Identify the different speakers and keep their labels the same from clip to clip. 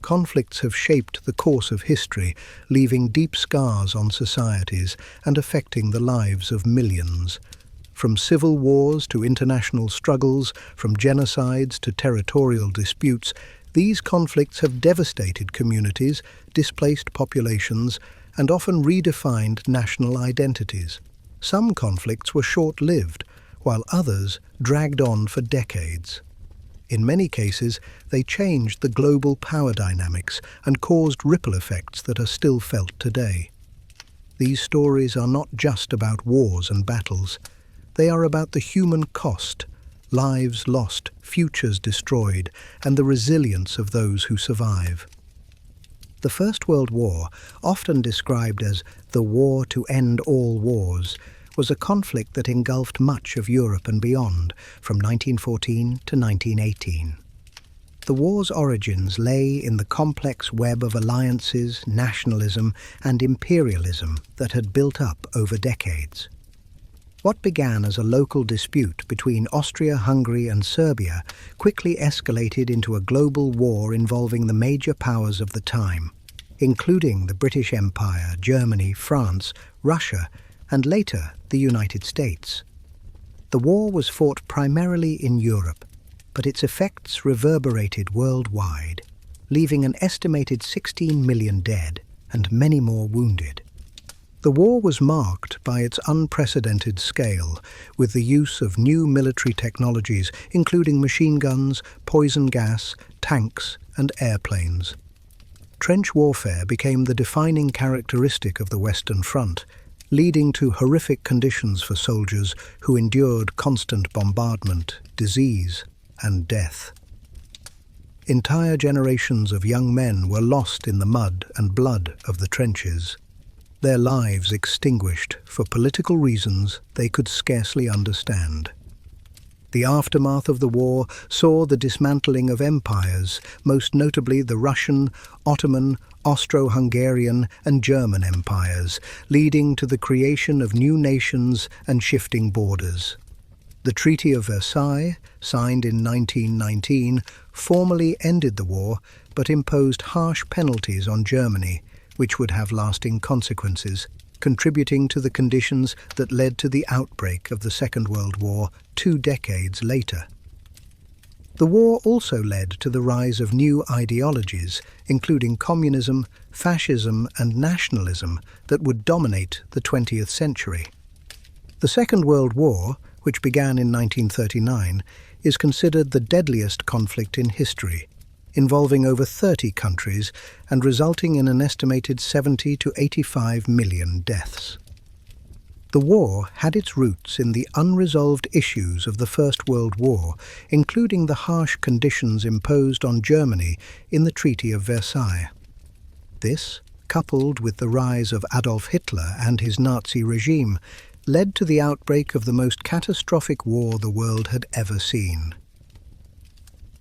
Speaker 1: conflicts have shaped the course of history, leaving deep scars on societies and affecting the lives of millions. From civil wars to international struggles, from genocides to territorial disputes, these conflicts have devastated communities, displaced populations, and often redefined national identities. Some conflicts were short-lived, while others dragged on for decades. In many cases, they changed the global power dynamics and caused ripple effects that are still felt today. These stories are not just about wars and battles. They are about the human cost, lives lost, futures destroyed, and the resilience of those who survive. The First World War, often described as the war to end all wars, was a conflict that engulfed much of Europe and beyond, from 1914 to 1918. The war's origins lay in the complex web of alliances, nationalism, and imperialism that had built up over decades. What began as a local dispute between Austria-Hungary and Serbia quickly escalated into a global war involving the major powers of the time, including the British Empire, Germany, France, Russia, and later the United States. The war was fought primarily in Europe, but its effects reverberated worldwide, leaving an estimated 16 million dead and many more wounded. The war was marked by its unprecedented scale, with the use of new military technologies, including machine guns, poison gas, tanks, and airplanes. Trench warfare became the defining characteristic of the Western Front, leading to horrific conditions for soldiers who endured constant bombardment, disease, and death. Entire generations of young men were lost in the mud and blood of the trenches, their lives extinguished for political reasons they could scarcely understand. The aftermath of the war saw the dismantling of empires, most notably the Russian, Ottoman, Austro-Hungarian and German empires, leading to the creation of new nations and shifting borders. The Treaty of Versailles, signed in 1919, formally ended the war but imposed harsh penalties on Germany, which would have lasting consequences, contributing to the conditions that led to the outbreak of the Second World War 2 decades later. The war also led to the rise of new ideologies, including communism, fascism, and nationalism, that would dominate the 20th century. The Second World War, which began in 1939, is considered the deadliest conflict in history, involving over 30 countries and resulting in an estimated 70 to 85 million deaths. The war had its roots in the unresolved issues of the First World War, including the harsh conditions imposed on Germany in the Treaty of Versailles. This, coupled with the rise of Adolf Hitler and his Nazi regime, led to the outbreak of the most catastrophic war the world had ever seen.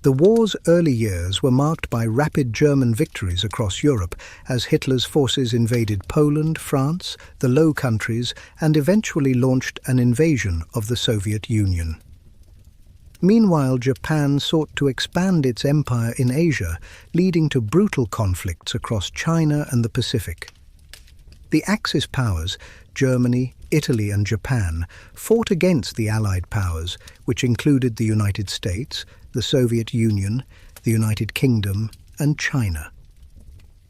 Speaker 1: The war's early years were marked by rapid German victories across Europe as Hitler's forces invaded Poland, France, the Low Countries, and eventually launched an invasion of the Soviet Union. Meanwhile, Japan sought to expand its empire in Asia, leading to brutal conflicts across China and the Pacific. The Axis powers, Germany, Italy and Japan, fought against the Allied powers, which included the United States, the Soviet Union, the United Kingdom, and China.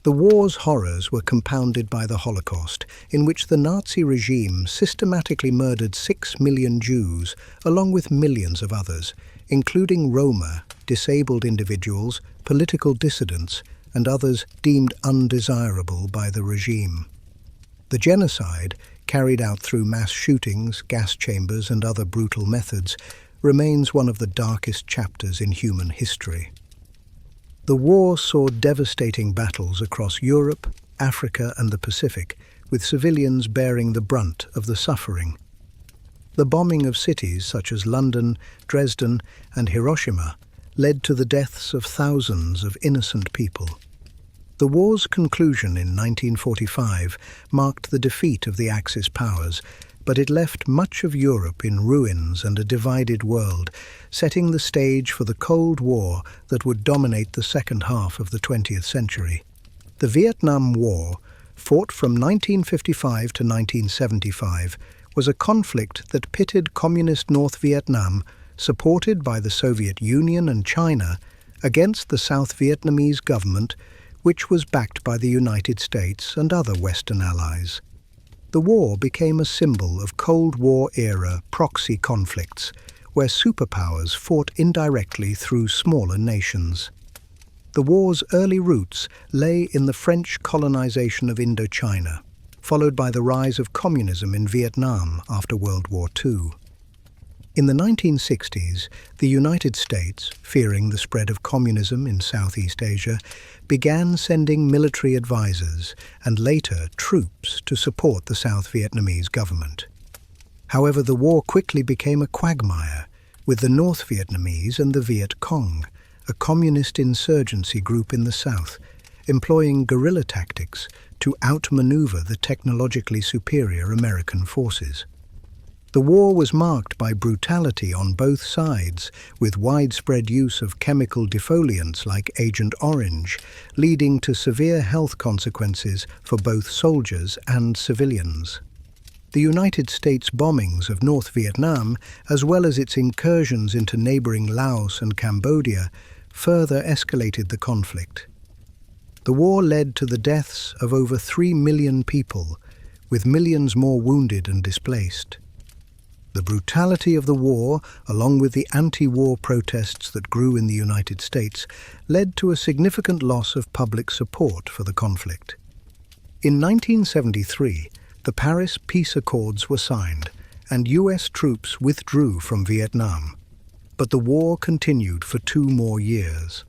Speaker 1: The war's horrors were compounded by the Holocaust, in which the Nazi regime systematically murdered 6 million Jews, along with millions of others, including Roma, disabled individuals, political dissidents, and others deemed undesirable by the regime. The genocide, carried out through mass shootings, gas chambers, and other brutal methods, remains one of the darkest chapters in human history. The war saw devastating battles across Europe, Africa, and the Pacific, with civilians bearing the brunt of the suffering. The bombing of cities such as London, Dresden, and Hiroshima led to the deaths of thousands of innocent people. The war's conclusion in 1945 marked the defeat of the Axis powers, but it left much of Europe in ruins and a divided world, setting the stage for the Cold War that would dominate the second half of the 20th century. The Vietnam War, fought from 1955 to 1975, was a conflict that pitted communist North Vietnam, supported by the Soviet Union and China, against the South Vietnamese government, which was backed by the United States and other Western allies. The war became a symbol of Cold War-era proxy conflicts, where superpowers fought indirectly through smaller nations. The war's early roots lay in the French colonization of Indochina, followed by the rise of communism in Vietnam after World War II. In the 1960s, the United States, fearing the spread of communism in Southeast Asia, began sending military advisors and later troops to support the South Vietnamese government. However, the war quickly became a quagmire, with the North Vietnamese and the Viet Cong, a communist insurgency group in the South, employing guerrilla tactics to outmaneuver the technologically superior American forces. The war was marked by brutality on both sides, with widespread use of chemical defoliants like Agent Orange, leading to severe health consequences for both soldiers and civilians. The United States bombings of North Vietnam, as well as its incursions into neighboring Laos and Cambodia, further escalated the conflict. The war led to the deaths of over 3 million people, with millions more wounded and displaced. The brutality of the war, along with the anti-war protests that grew in the United States, led to a significant loss of public support for the conflict. In 1973, the Paris Peace Accords were signed, and US troops withdrew from Vietnam. But the war continued for 2 more years.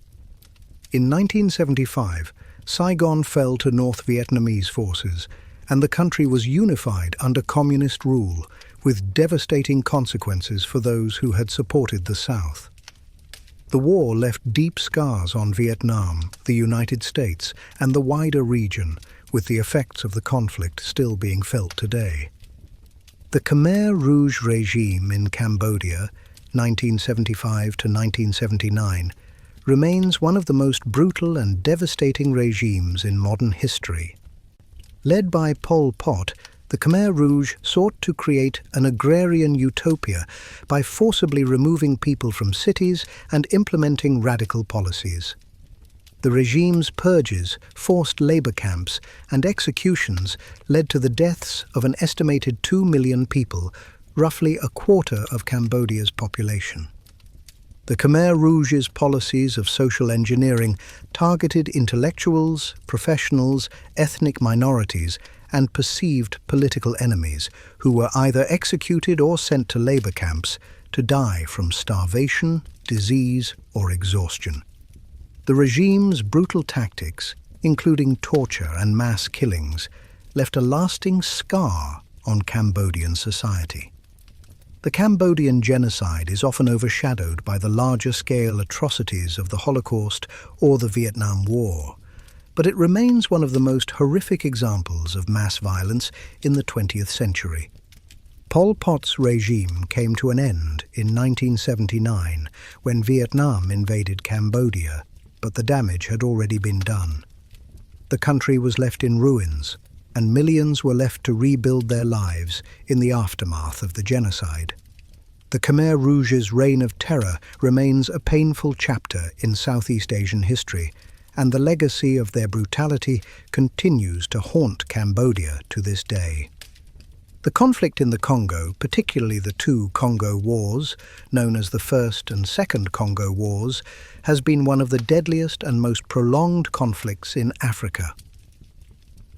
Speaker 1: In 1975, Saigon fell to North Vietnamese forces, and the country was unified under communist rule, with devastating consequences for those who had supported the South. The war left deep scars on Vietnam, the United States, and the wider region, with the effects of the conflict still being felt today. The Khmer Rouge regime in Cambodia, 1975 to 1979, remains one of the most brutal and devastating regimes in modern history. Led by Pol Pot, the Khmer Rouge sought to create an agrarian utopia by forcibly removing people from cities and implementing radical policies. The regime's purges, forced labor camps, and executions led to the deaths of an estimated 2 million people, roughly a quarter of Cambodia's population. The Khmer Rouge's policies of social engineering targeted intellectuals, professionals, ethnic minorities, and perceived political enemies who were either executed or sent to labor camps to die from starvation, disease, or exhaustion. The regime's brutal tactics, including torture and mass killings, left a lasting scar on Cambodian society. The Cambodian genocide is often overshadowed by the larger-scale atrocities of the Holocaust or the Vietnam War, but it remains one of the most horrific examples of mass violence in the 20th century. Pol Pot's regime came to an end in 1979 when Vietnam invaded Cambodia, but the damage had already been done. The country was left in ruins, and millions were left to rebuild their lives in the aftermath of the genocide. The Khmer Rouge's reign of terror remains a painful chapter in Southeast Asian history, and the legacy of their brutality continues to haunt Cambodia to this day. The conflict in the Congo, particularly the 2 Congo Wars, known as the First and Second Congo Wars, has been one of the deadliest and most prolonged conflicts in Africa.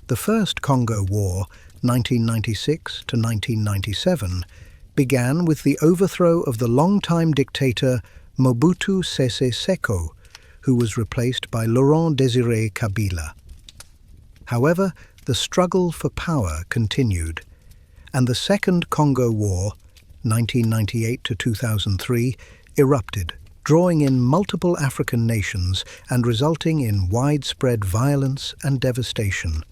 Speaker 1: The First Congo War, 1996 to 1997, began with the overthrow of the longtime dictator Mobutu Sese Seko, who was replaced by Laurent Désiré Kabila. However, the struggle for power continued, and the Second Congo War, 1998 to 2003, erupted, drawing in multiple African nations and resulting in widespread violence and devastation.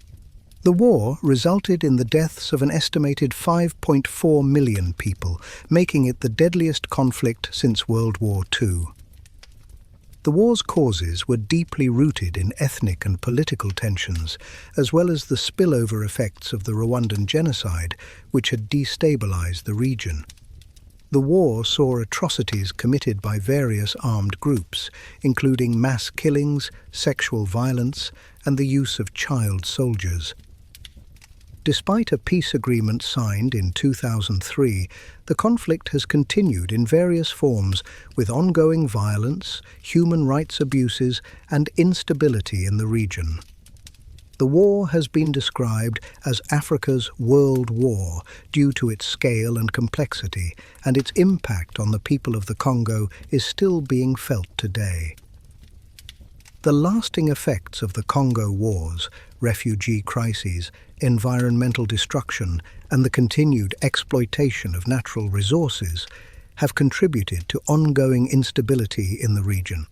Speaker 1: The war resulted in the deaths of an estimated 5.4 million people, making it the deadliest conflict since World War II. The war's causes were deeply rooted in ethnic and political tensions, as well as the spillover effects of the Rwandan genocide, which had destabilized the region. The war saw atrocities committed by various armed groups, including mass killings, sexual violence, and the use of child soldiers. Despite a peace agreement signed in 2003, the conflict has continued in various forms with ongoing violence, human rights abuses, and instability in the region. The war has been described as Africa's World War due to its scale and complexity, and its impact on the people of the Congo is still being felt today. The lasting effects of the Congo wars, refugee crises, environmental destruction, and the continued exploitation of natural resources have contributed to ongoing instability in the region.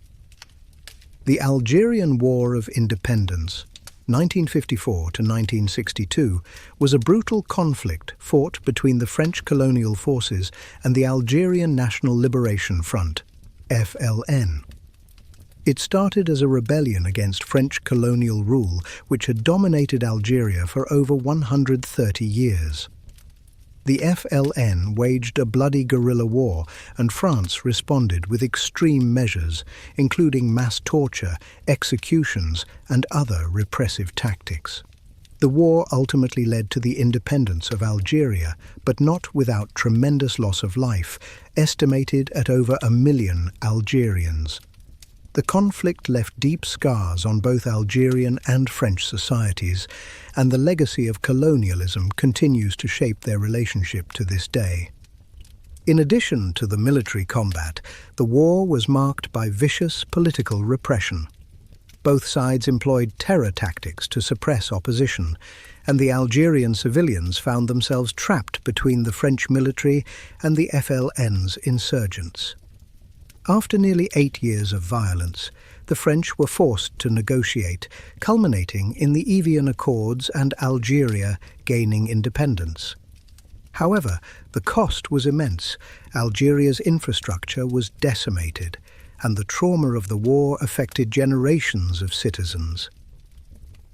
Speaker 1: The Algerian War of Independence, 1954 to 1962, was a brutal conflict fought between the French colonial forces and the Algerian National Liberation Front, FLN. It started as a rebellion against French colonial rule, which had dominated Algeria for over 130 years. The FLN waged a bloody guerrilla war, and France responded with extreme measures, including mass torture, executions, and other repressive tactics. The war ultimately led to the independence of Algeria, but not without tremendous loss of life, estimated at over 1 million Algerians. The conflict left deep scars on both Algerian and French societies, and the legacy of colonialism continues to shape their relationship to this day. In addition to the military combat, the war was marked by vicious political repression. Both sides employed terror tactics to suppress opposition, and the Algerian civilians found themselves trapped between the French military and the FLN's insurgents. After nearly 8 years of violence, the French were forced to negotiate, culminating in the Evian Accords and Algeria gaining independence. However, the cost was immense. Algeria's infrastructure was decimated, and the trauma of the war affected generations of citizens.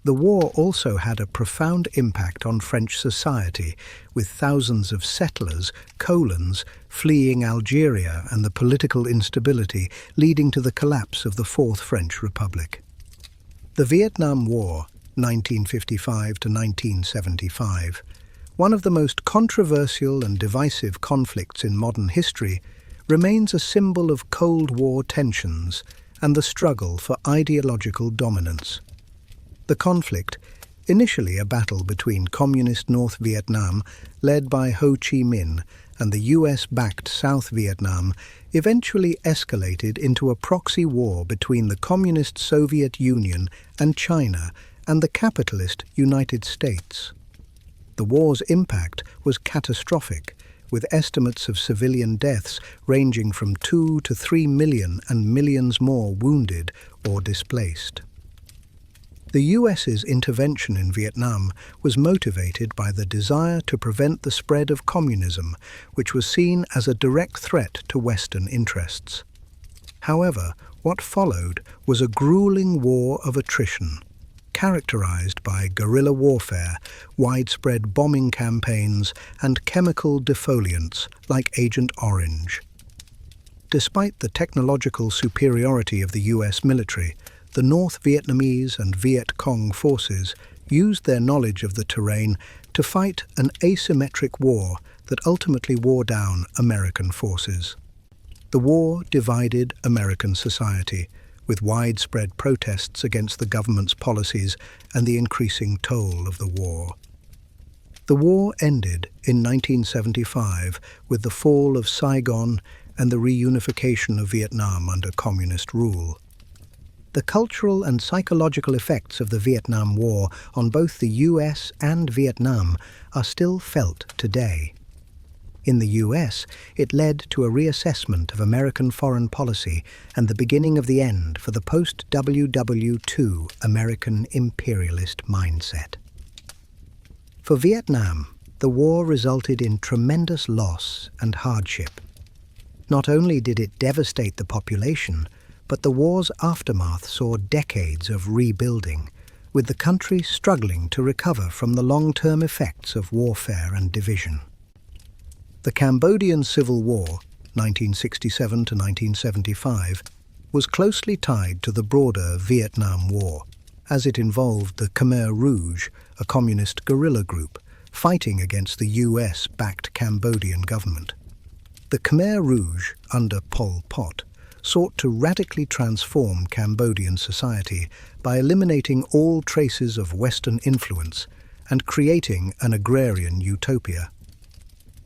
Speaker 1: The war also had a profound impact on French society, with thousands of settlers, colons, fleeing Algeria and the political instability leading to the collapse of the Fourth French Republic. The Vietnam War, 1955 to 1975, one of the most controversial and divisive conflicts in modern history, remains a symbol of Cold War tensions and the struggle for ideological dominance. The conflict, initially a battle between Communist North Vietnam, led by Ho Chi Minh, and the US-backed South Vietnam, eventually escalated into a proxy war between the Communist Soviet Union and China and the capitalist United States. The war's impact was catastrophic, with estimates of civilian deaths ranging from 2 to 3 million and millions more wounded or displaced. The US's intervention in Vietnam was motivated by the desire to prevent the spread of communism, which was seen as a direct threat to Western interests. However, what followed was a grueling war of attrition, characterized by guerrilla warfare, widespread bombing campaigns, and chemical defoliants like Agent Orange. Despite the technological superiority of the US military, the North Vietnamese and Viet Cong forces used their knowledge of the terrain to fight an asymmetric war that ultimately wore down American forces. The war divided American society, with widespread protests against the government's policies and the increasing toll of the war. The war ended in 1975 with the fall of Saigon and the reunification of Vietnam under communist rule. The cultural and psychological effects of the Vietnam War on both the US and Vietnam are still felt today. In the US, it led to a reassessment of American foreign policy and the beginning of the end for the post-WW II American imperialist mindset. For Vietnam, the war resulted in tremendous loss and hardship. Not only did it devastate the population, but the war's aftermath saw decades of rebuilding, with the country struggling to recover from the long-term effects of warfare and division. The Cambodian Civil War, 1967 to 1975, was closely tied to the broader Vietnam War, as it involved the Khmer Rouge, a communist guerrilla group, fighting against the US-backed Cambodian government. The Khmer Rouge, under Pol Pot, sought to radically transform Cambodian society by eliminating all traces of Western influence and creating an agrarian utopia.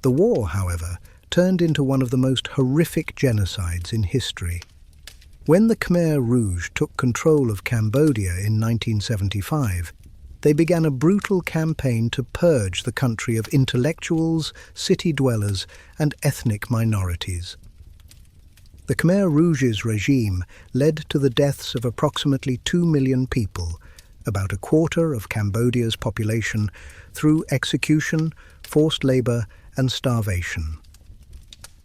Speaker 1: The war, however, turned into one of the most horrific genocides in history. When the Khmer Rouge took control of Cambodia in 1975, they began a brutal campaign to purge the country of intellectuals, city dwellers, and ethnic minorities. The Khmer Rouge's regime led to the deaths of approximately 2 million people, about a quarter of Cambodia's population, through execution, forced labor, and starvation.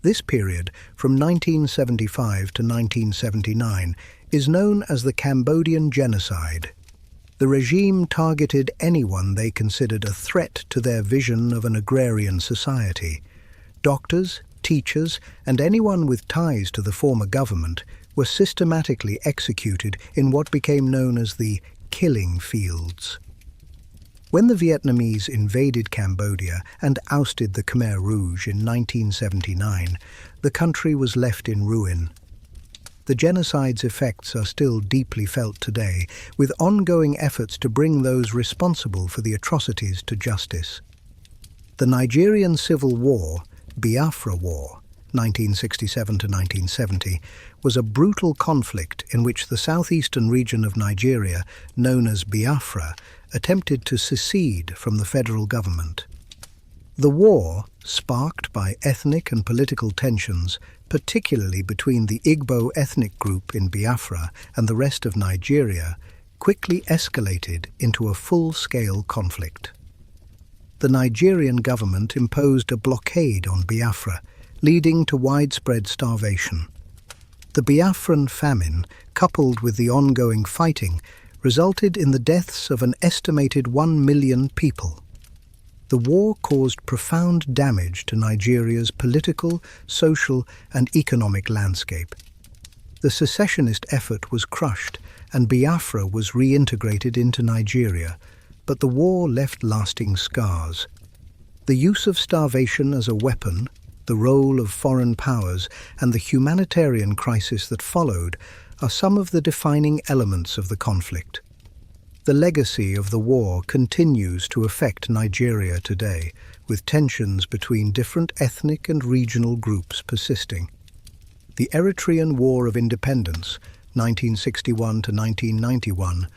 Speaker 1: This period, from 1975 to 1979, is known as the Cambodian Genocide. The regime targeted anyone they considered a threat to their vision of an agrarian society. Doctors, teachers, and anyone with ties to the former government were systematically executed in what became known as the killing fields. When the Vietnamese invaded Cambodia and ousted the Khmer Rouge in 1979, the country was left in ruin. The genocide's effects are still deeply felt today, with ongoing efforts to bring those responsible for the atrocities to justice. The Nigerian Civil War, Biafra War, 1967 to 1970, was a brutal conflict in which the southeastern region of Nigeria, known as Biafra, attempted to secede from the federal government. The war, sparked by ethnic and political tensions, particularly between the Igbo ethnic group in Biafra and the rest of Nigeria, quickly escalated into a full-scale conflict. The Nigerian government imposed a blockade on Biafra, leading to widespread starvation. The Biafran famine, coupled with the ongoing fighting, resulted in the deaths of an estimated 1 million people. The war caused profound damage to Nigeria's political, social, and economic landscape. The secessionist effort was crushed, and Biafra was reintegrated into Nigeria, but the war left lasting scars. The use of starvation as a weapon, the role of foreign powers, and the humanitarian crisis that followed are some of the defining elements of the conflict. The legacy of the war continues to affect Nigeria today, with tensions between different ethnic and regional groups persisting. The Eritrean War of Independence, 1961 to 1991,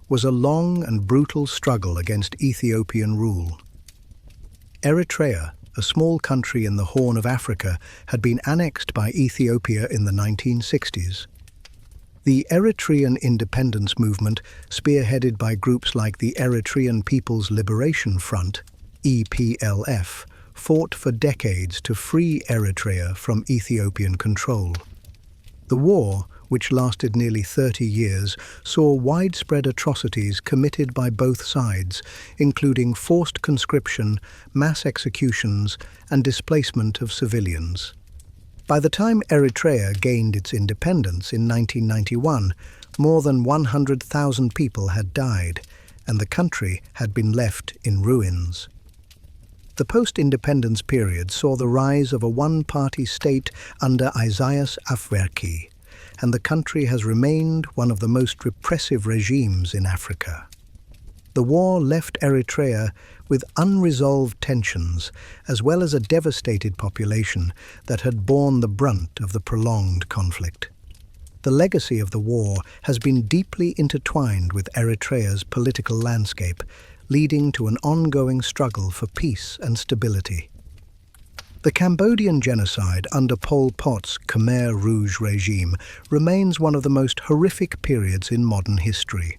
Speaker 1: was a long and brutal struggle against Ethiopian rule. Eritrea, a small country in the Horn of Africa, had been annexed by Ethiopia in the 1960s. The Eritrean independence movement, spearheaded by groups like the Eritrean People's Liberation Front, EPLF, fought for decades to free Eritrea from Ethiopian control. The war, which lasted nearly 30 years, saw widespread atrocities committed by both sides, including forced conscription, mass executions, and displacement of civilians. By the time Eritrea gained its independence in 1991, more than 100,000 people had died, and the country had been left in ruins. The post-independence period saw the rise of a one-party state under Isaias Afwerki, and the country has remained one of the most repressive regimes in Africa. The war left Eritrea with unresolved tensions, as well as a devastated population that had borne the brunt of the prolonged conflict. The legacy of the war has been deeply intertwined with Eritrea's political landscape, leading to an ongoing struggle for peace and stability. The Cambodian genocide under Pol Pot's Khmer Rouge regime remains one of the most horrific periods in modern history.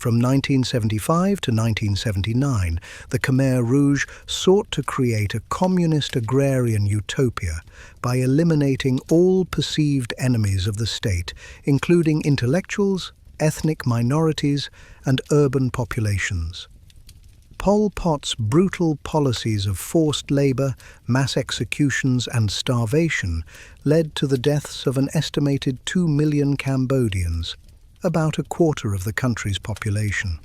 Speaker 1: From 1975 to 1979, the Khmer Rouge sought to create a communist agrarian utopia by eliminating all perceived enemies of the state, including intellectuals, ethnic minorities, and urban populations. Pol Pot's brutal policies of forced labor, mass executions, and starvation led to the deaths of an estimated 2 million Cambodians, about a quarter of the country's population.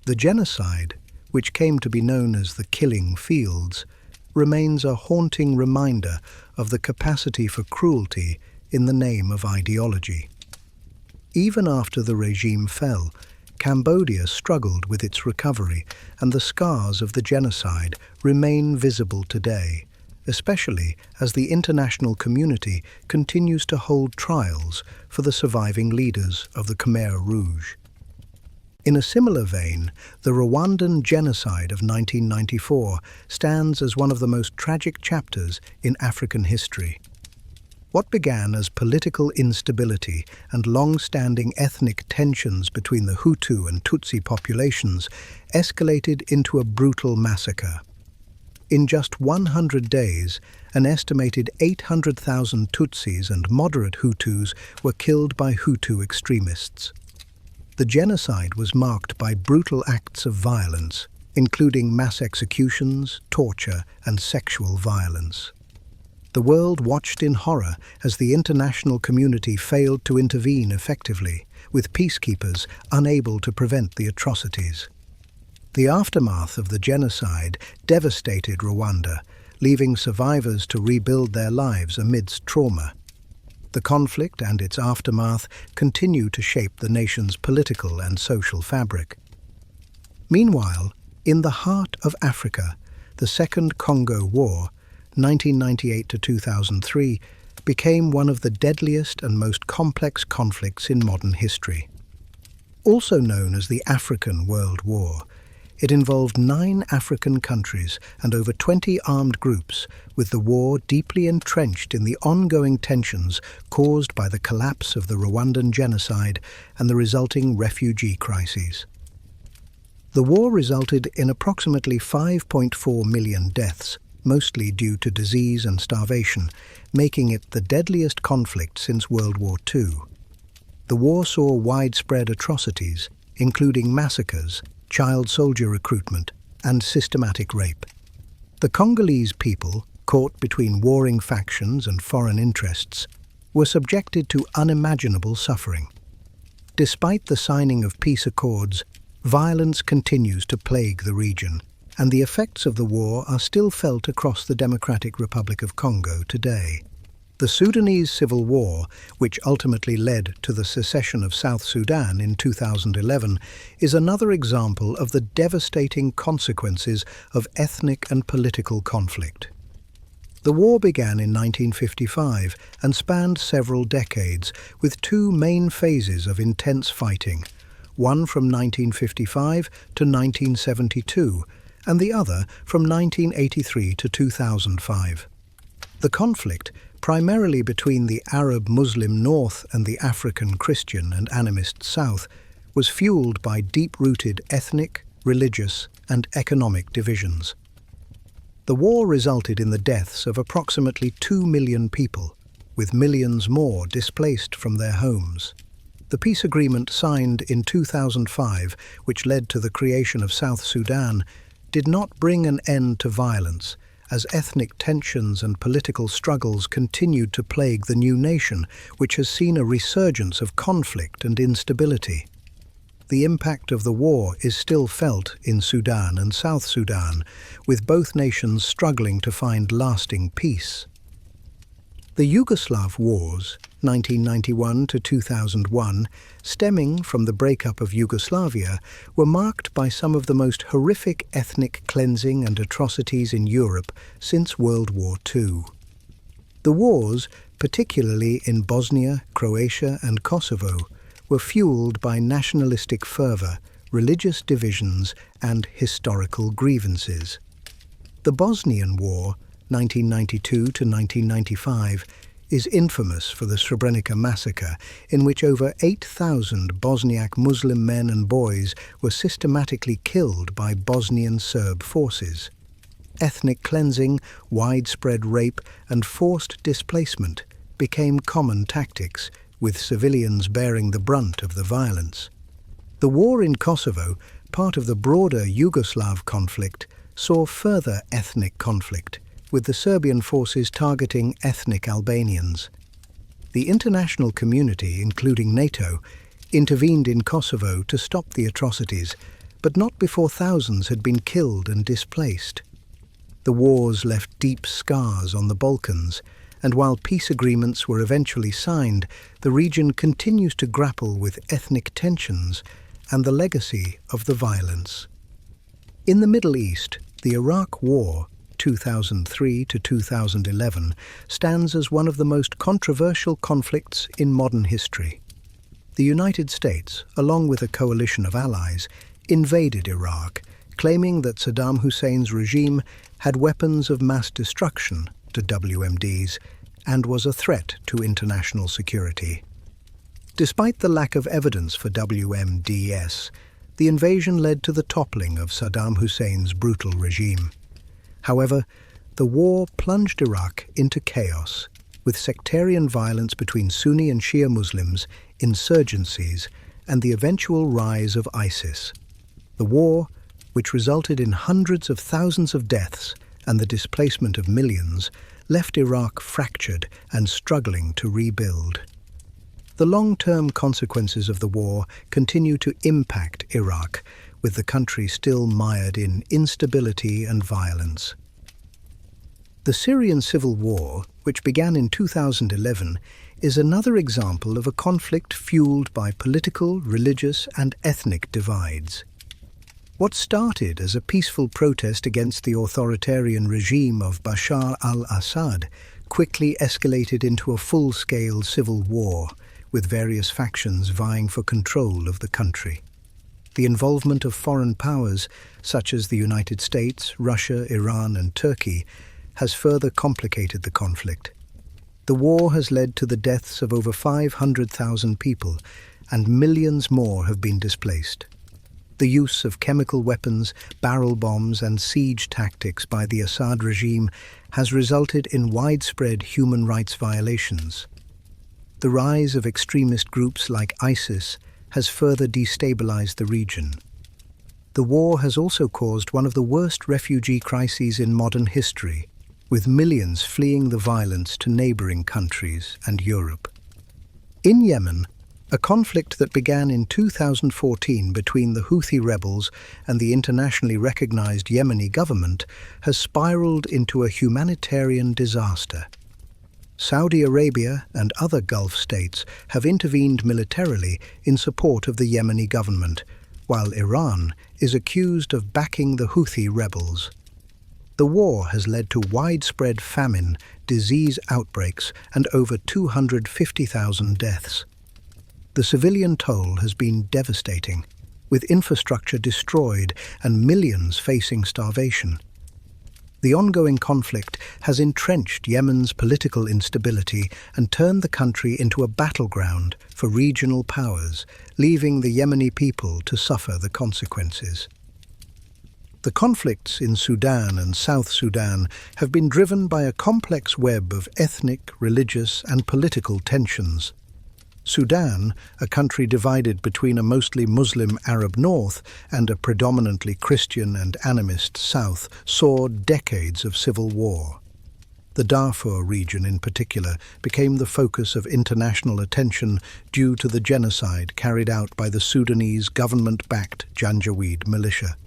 Speaker 1: The genocide, which came to be known as the Killing Fields, remains a haunting reminder of the capacity for cruelty in the name of ideology. Even after the regime fell, Cambodia struggled with its recovery, and the scars of the genocide remain visible today, especially as the international community continues to hold trials for the surviving leaders of the Khmer Rouge. In a similar vein, the Rwandan genocide of 1994 stands as one of the most tragic chapters in African history. What began as political instability and long-standing ethnic tensions between the Hutu and Tutsi populations escalated into a brutal massacre. In just 100 days, an estimated 800,000 Tutsis and moderate Hutus were killed by Hutu extremists. The genocide was marked by brutal acts of violence, including mass executions, torture, and sexual violence. The world watched in horror as the international community failed to intervene effectively, with peacekeepers unable to prevent the atrocities. The aftermath of the genocide devastated Rwanda, leaving survivors to rebuild their lives amidst trauma. The conflict and its aftermath continue to shape the nation's political and social fabric. Meanwhile, in the heart of Africa, the Second Congo War, 1998 to 2003, became one of the deadliest and most complex conflicts in modern history. Also known as the African World War, it involved 9 African countries and over 20 armed groups, with the war deeply entrenched in the ongoing tensions caused by the collapse of the Rwandan genocide and the resulting refugee crises. The war resulted in approximately 5.4 million deaths, mostly due to disease and starvation, making it the deadliest conflict since World War II. The war saw widespread atrocities, including massacres, child soldier recruitment, and systematic rape. The Congolese people, caught between warring factions and foreign interests, were subjected to unimaginable suffering. Despite the signing of peace accords, violence continues to plague the region, and the effects of the war are still felt across the Democratic Republic of Congo today. The Sudanese Civil War, which ultimately led to the secession of South Sudan in 2011, is another example of the devastating consequences of ethnic and political conflict. The war began in 1955 and spanned several decades, with 2 main phases of intense fighting, one from 1955 to 1972, and the other from 1983 to 2005. The conflict, primarily between the Arab-Muslim North and the African Christian and animist South, was fueled by deep-rooted ethnic, religious, and economic divisions. The war resulted in the deaths of approximately 2 million people, with millions more displaced from their homes. The peace agreement signed in 2005, which led to the creation of South Sudan, did not bring an end to violence, as ethnic tensions and political struggles continued to plague the new nation, which has seen a resurgence of conflict and instability. The impact of the war is still felt in Sudan and South Sudan, with both nations struggling to find lasting peace. The Yugoslav Wars, 1991 to 2001, stemming from the breakup of Yugoslavia, were marked by some of the most horrific ethnic cleansing and atrocities in Europe since World War II. The wars, particularly in Bosnia, Croatia, and Kosovo, were fueled by nationalistic fervor, religious divisions, and historical grievances. The Bosnian War, 1992 to 1995, is infamous for the Srebrenica massacre, in which over 8,000 Bosniak Muslim men and boys were systematically killed by Bosnian Serb forces. Ethnic cleansing, widespread rape, and forced displacement became common tactics, with civilians bearing the brunt of the violence. The war in Kosovo, part of the broader Yugoslav conflict, saw further ethnic conflict, with the Serbian forces targeting ethnic Albanians. The international community, including NATO, intervened in Kosovo to stop the atrocities, but not before thousands had been killed and displaced. The wars left deep scars on the Balkans, and while peace agreements were eventually signed, the region continues to grapple with ethnic tensions and the legacy of the violence. In the Middle East, the Iraq War, 2003 to 2011, stands as one of the most controversial conflicts in modern history. The United States, along with a coalition of allies, invaded Iraq, claiming that Saddam Hussein's regime had weapons of mass destruction, to WMDs, and was a threat to international security. Despite the lack of evidence for WMDs, the invasion led to the toppling of Saddam Hussein's brutal regime. However, the war plunged Iraq into chaos, with sectarian violence between Sunni and Shia Muslims, insurgencies, and the eventual rise of ISIS. The war, which resulted in hundreds of thousands of deaths and the displacement of millions, left Iraq fractured and struggling to rebuild. The long-term consequences of the war continue to impact Iraq, with the country still mired in instability and violence. The Syrian civil war, which began in 2011, is another example of a conflict fueled by political, religious, and ethnic divides. What started as a peaceful protest against the authoritarian regime of Bashar al-Assad quickly escalated into a full-scale civil war, with various factions vying for control of the country. The involvement of foreign powers, such as the United States, Russia, Iran, and Turkey, has further complicated the conflict. The war has led to the deaths of over 500,000 people, and millions more have been displaced. The use of chemical weapons, barrel bombs, and siege tactics by the Assad regime has resulted in widespread human rights violations. The rise of extremist groups like ISIS has further destabilized the region. The war has also caused one of the worst refugee crises in modern history, with millions fleeing the violence to neighboring countries and Europe. In Yemen, a conflict that began in 2014 between the Houthi rebels and the internationally recognized Yemeni government has spiraled into a humanitarian disaster. Saudi Arabia and other Gulf states have intervened militarily in support of the Yemeni government, while Iran is accused of backing the Houthi rebels. The war has led to widespread famine, disease outbreaks, and over 250,000 deaths. The civilian toll has been devastating, with infrastructure destroyed and millions facing starvation. The ongoing conflict has entrenched Yemen's political instability and turned the country into a battleground for regional powers, leaving the Yemeni people to suffer the consequences. The conflicts in Sudan and South Sudan have been driven by a complex web of ethnic, religious, and political tensions. Sudan, a country divided between a mostly Muslim Arab north and a predominantly Christian and animist south, saw decades of civil war. The Darfur region in particular became the focus of international attention due to the genocide carried out by the Sudanese government-backed Janjaweed militia.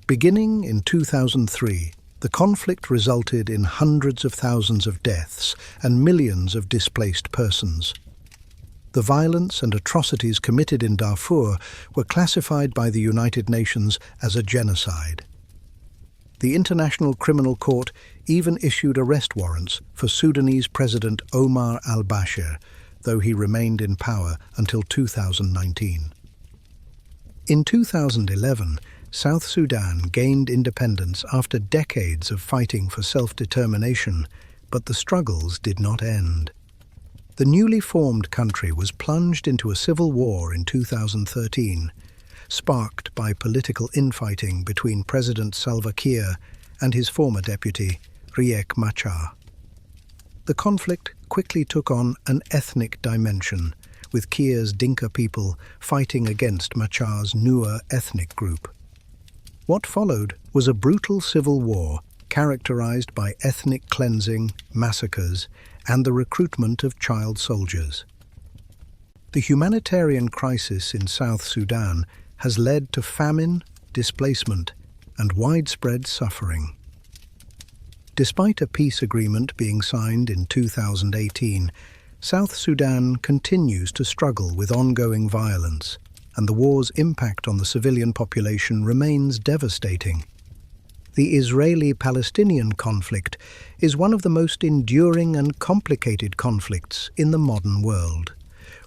Speaker 1: Beginning in 2003, the conflict resulted in hundreds of thousands of deaths and millions of displaced persons. The violence and atrocities committed in Darfur were classified by the United Nations as a genocide. The International Criminal Court even issued arrest warrants for Sudanese President Omar al-Bashir, though he remained in power until 2019. In 2011, South Sudan gained independence after decades of fighting for self-determination, But the struggles did not end. The newly formed country was plunged into a civil war in 2013, sparked by political infighting between President Salva Kiir and his former deputy, Riek Machar. The conflict quickly took on an ethnic dimension, with Kiir's Dinka people fighting against Machar's newer ethnic group. What followed was a brutal civil war characterized by ethnic cleansing, massacres, and the recruitment of child soldiers. The humanitarian crisis in South Sudan has led to famine, displacement, and widespread suffering. Despite a peace agreement being signed in 2018, South Sudan continues to struggle with ongoing violence, and the war's impact on the civilian population remains devastating. The Israeli-Palestinian conflict is one of the most enduring and complicated conflicts in the modern world.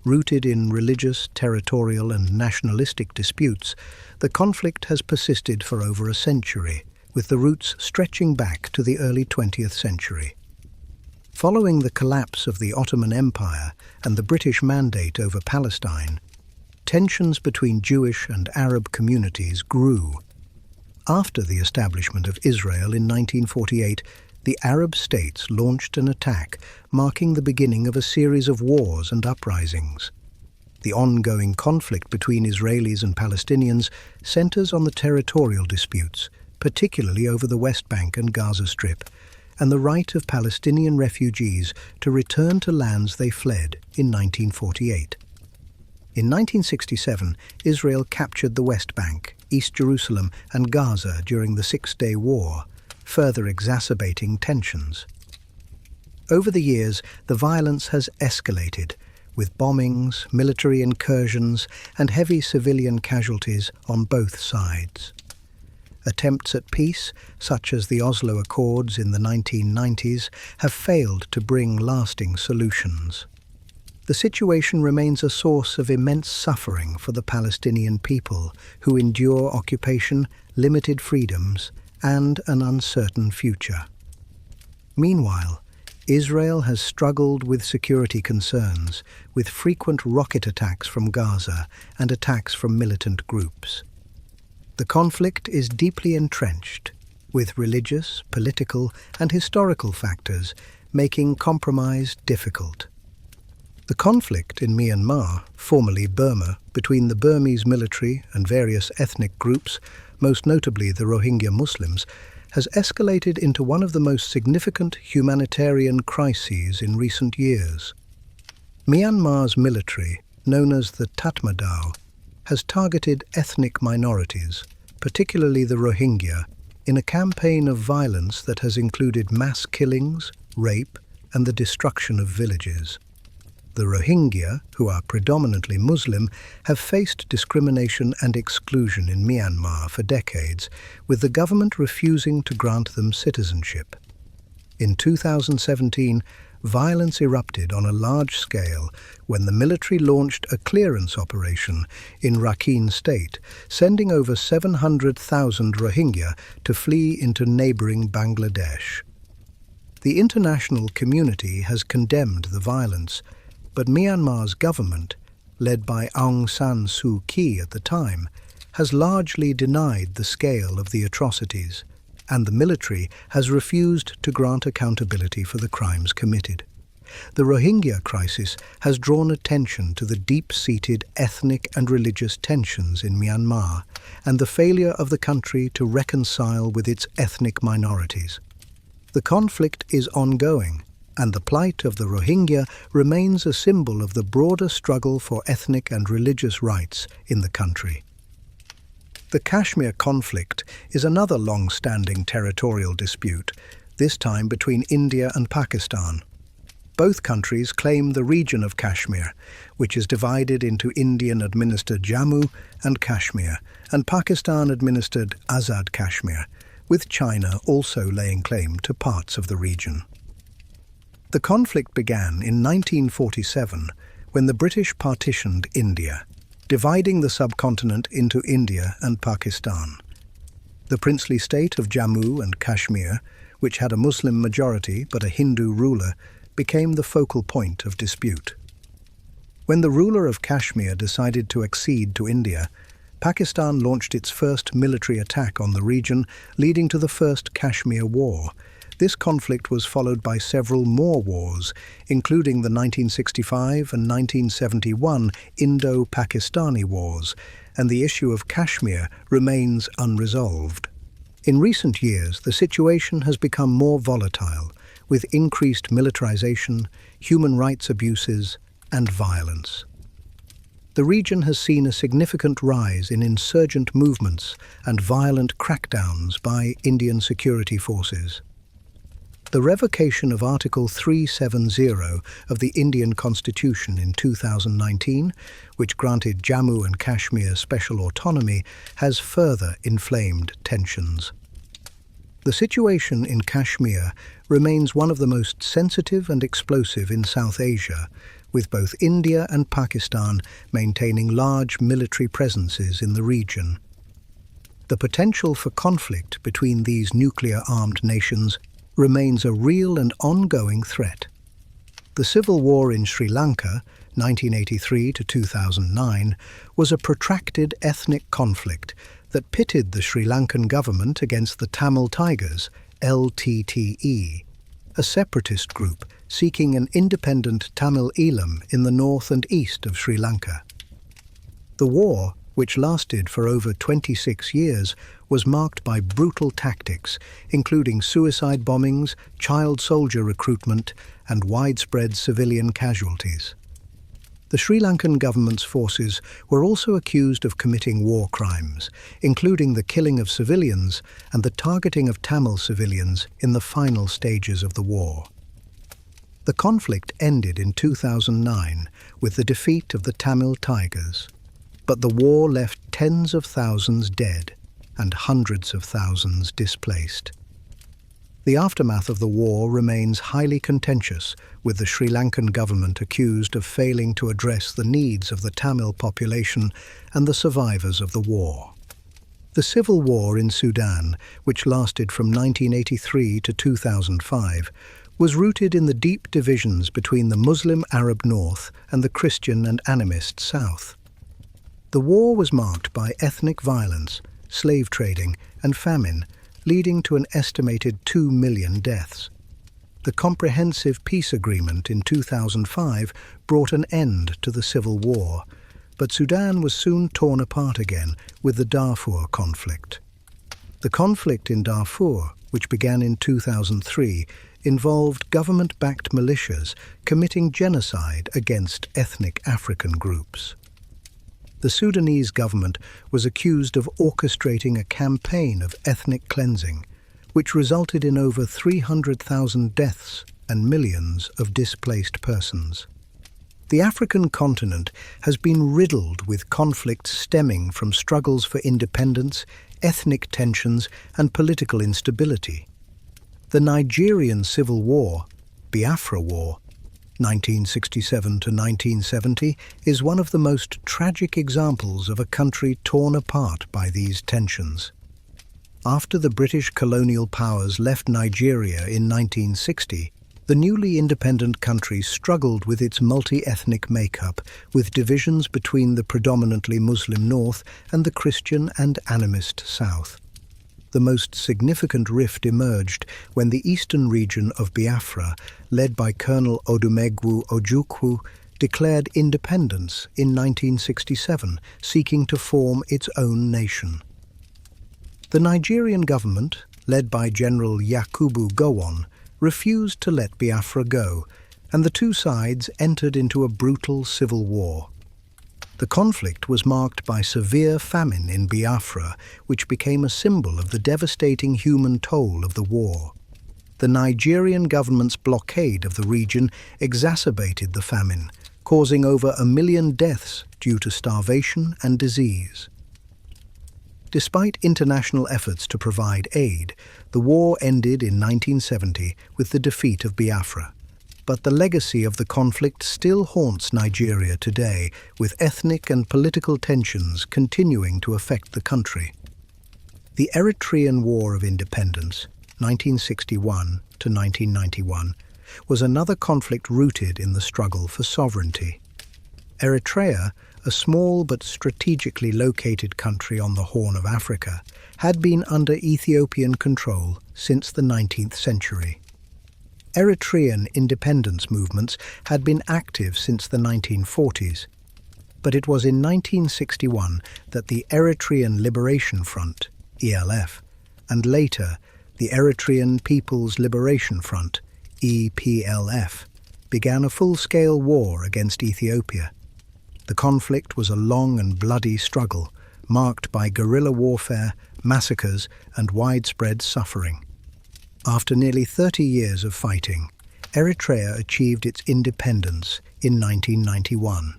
Speaker 1: Rooted in religious, territorial, and nationalistic disputes, the conflict has persisted for over a century, with the roots stretching back to the early 20th century. Following the collapse of the Ottoman Empire and the British Mandate over Palestine, tensions between Jewish and Arab communities grew. After the establishment of Israel in 1948, the Arab states launched an attack, marking the beginning of a series of wars and uprisings. The ongoing conflict between Israelis and Palestinians centers on the territorial disputes, particularly over the West Bank and Gaza Strip, and the right of Palestinian refugees to return to lands they fled in 1948. In 1967, Israel captured the West Bank, East Jerusalem, and Gaza during the Six-Day War, further exacerbating tensions. Over the years, the violence has escalated, with bombings, military incursions, and heavy civilian casualties on both sides. Attempts at peace, such as the Oslo Accords in the 1990s, have failed to bring lasting solutions. The situation remains a source of immense suffering for the Palestinian people, who endure occupation, limited freedoms, and an uncertain future. Meanwhile, Israel has struggled with security concerns, with frequent rocket attacks from Gaza and attacks from militant groups. The conflict is deeply entrenched, with religious, political, and historical factors making compromise difficult. The conflict in Myanmar, formerly Burma, between the Burmese military and various ethnic groups, most notably the Rohingya Muslims, has escalated into one of the most significant humanitarian crises in recent years. Myanmar's military, known as the Tatmadaw, has targeted ethnic minorities, particularly the Rohingya, in a campaign of violence that has included mass killings, rape, and the destruction of villages. The Rohingya, who are predominantly Muslim, have faced discrimination and exclusion in Myanmar for decades, with the government refusing to grant them citizenship. In 2017, violence erupted on a large scale when the military launched a clearance operation in Rakhine State, sending over 700,000 Rohingya to flee into neighboring Bangladesh. The international community has condemned the violence, but Myanmar's government, led by Aung San Suu Kyi at the time, has largely denied the scale of the atrocities, and the military has refused to grant accountability for the crimes committed. The Rohingya crisis has drawn attention to the deep-seated ethnic and religious tensions in Myanmar and the failure of the country to reconcile with its ethnic minorities. The conflict is ongoing, and the plight of the Rohingya remains a symbol of the broader struggle for ethnic and religious rights in the country. The Kashmir conflict is another long-standing territorial dispute, this time between India and Pakistan. Both countries claim the region of Kashmir, which is divided into Indian-administered Jammu and Kashmir, and Pakistan-administered Azad Kashmir, with China also laying claim to parts of the region. The conflict began in 1947 when the British partitioned India, dividing the subcontinent into India and Pakistan. The princely state of Jammu and Kashmir, which had a Muslim majority but a Hindu ruler, became the focal point of dispute. When the ruler of Kashmir decided to accede to India, Pakistan launched its first military attack on the region, leading to the First Kashmir War. This conflict was followed by several more wars, including the 1965 and 1971 Indo-Pakistani Wars, and the issue of Kashmir remains unresolved. In recent years, the situation has become more volatile, with increased militarization, human rights abuses, and violence. The region has seen a significant rise in insurgent movements and violent crackdowns by Indian security forces. The revocation of Article 370 of the Indian Constitution in 2019, which granted Jammu and Kashmir special autonomy, has further inflamed tensions. The situation in Kashmir remains one of the most sensitive and explosive in South Asia, with both India and Pakistan maintaining large military presences in the region. The potential for conflict between these nuclear-armed nations remains a real and ongoing threat. The civil war in Sri Lanka, 1983 to 2009, was a protracted ethnic conflict that pitted the Sri Lankan government against the Tamil Tigers, LTTE, a separatist group seeking an independent Tamil Eelam in the north and east of Sri Lanka. The war, which lasted for over 26 years, was marked by brutal tactics, including suicide bombings, child soldier recruitment, and widespread civilian casualties. The Sri Lankan government's forces were also accused of committing war crimes, including the killing of civilians and the targeting of Tamil civilians in the final stages of the war. The conflict ended in 2009 with the defeat of the Tamil Tigers, but the war left tens of thousands dead and hundreds of thousands displaced. The aftermath of the war remains highly contentious, with the Sri Lankan government accused of failing to address the needs of the Tamil population and the survivors of the war. The civil war in Sudan, which lasted from 1983 to 2005, was rooted in the deep divisions between the Muslim Arab North and the Christian and animist South. The war was marked by ethnic violence, slave trading, and famine, leading to an estimated 2 million deaths. The Comprehensive Peace Agreement in 2005 brought an end to the civil war, but Sudan was soon torn apart again with the Darfur conflict. The conflict in Darfur, which began in 2003, involved government-backed militias committing genocide against ethnic African groups. The Sudanese government was accused of orchestrating a campaign of ethnic cleansing, which resulted in over 300,000 deaths and millions of displaced persons. The African continent has been riddled with conflicts stemming from struggles for independence, ethnic tensions, and political instability. The Nigerian Civil War, Biafra War, 1967 to 1970, is one of the most tragic examples of a country torn apart by these tensions. After the British colonial powers left Nigeria in 1960, the newly independent country struggled with its multi-ethnic makeup, with divisions between the predominantly Muslim North and the Christian and animist South. The most significant rift emerged when the eastern region of Biafra, led by Colonel Odumegwu Ojukwu, declared independence in 1967, seeking to form its own nation. The Nigerian government, led by General Yakubu Gowon, refused to let Biafra go, and the two sides entered into a brutal civil war. The conflict was marked by severe famine in Biafra, which became a symbol of the devastating human toll of the war. The Nigerian government's blockade of the region exacerbated the famine, causing over 1 million deaths due to starvation and disease. Despite international efforts to provide aid, the war ended in 1970 with the defeat of Biafra. But the legacy of the conflict still haunts Nigeria today, with ethnic and political tensions continuing to affect the country. The Eritrean War of Independence, (1961 to 1991), was another conflict rooted in the struggle for sovereignty. Eritrea, a small but strategically located country on the Horn of Africa, had been under Ethiopian control since the 19th century. Eritrean independence movements had been active since the 1940s, but it was in 1961 that the Eritrean Liberation Front, ELF, and later the Eritrean People's Liberation Front, EPLF, began a full-scale war against Ethiopia. The conflict was a long and bloody struggle, marked by guerrilla warfare, massacres, and widespread suffering. After nearly 30 years of fighting, Eritrea achieved its independence in 1991.